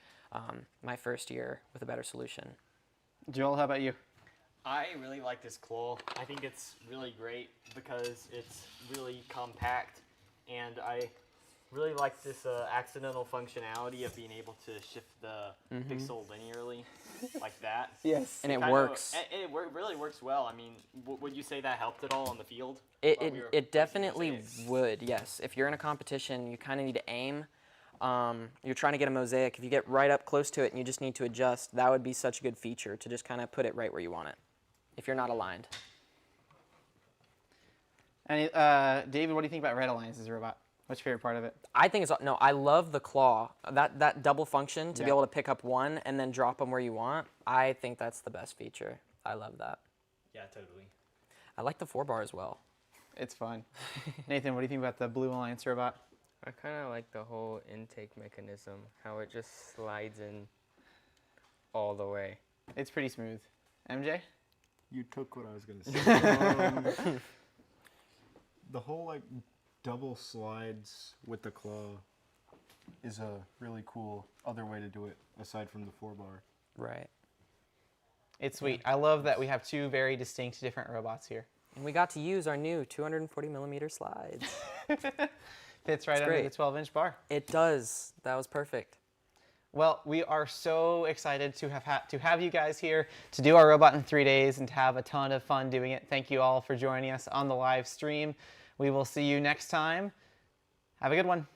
my first year with a better solution. Joel, how about you? I really like this claw. I think it's really great because it's really compact, and I really like this accidental functionality of being able to shift the pixel linearly like that. Yes. And it Kind of- works. really works well. I mean, would you say that helped at all on the field? It, while it, we were it placing definitely mosaics? would, yes. If you're in a competition, you kind of need to aim. You're trying to get a mosaic. If you get right up close to it and you just need to adjust, that would be such a good feature to just kind of put it right where you want it, if you're not aligned. And David, what do you think about Red Alliance as a robot? What's your favorite part of it? I think it's, no, I love the claw. That double function to be Yeah. able to pick up one and then drop them where you want, I think that's the best feature. I love that. Yeah, totally. I like the 4-bar as well. It's fun. Nathan, what do you think about the Blue Alliance robot? I kind of like the whole intake mechanism, how it just slides in all the way. It's pretty smooth. MJ? You took what I was gonna say. The whole like double slides with the claw is a really cool other way to do it aside from the 4-bar. Right. It's sweet. I love that we have 2 very distinct different robots here. And we got to use our new 240 millimeter slides. Fits right under great. the 12-inch bar. It does. That was perfect. Well, we are so excited to have you guys here to do our robot in 3 days and to have a ton of fun doing it. Thank you all for joining us on the live stream. We will see you next time. Have a good one.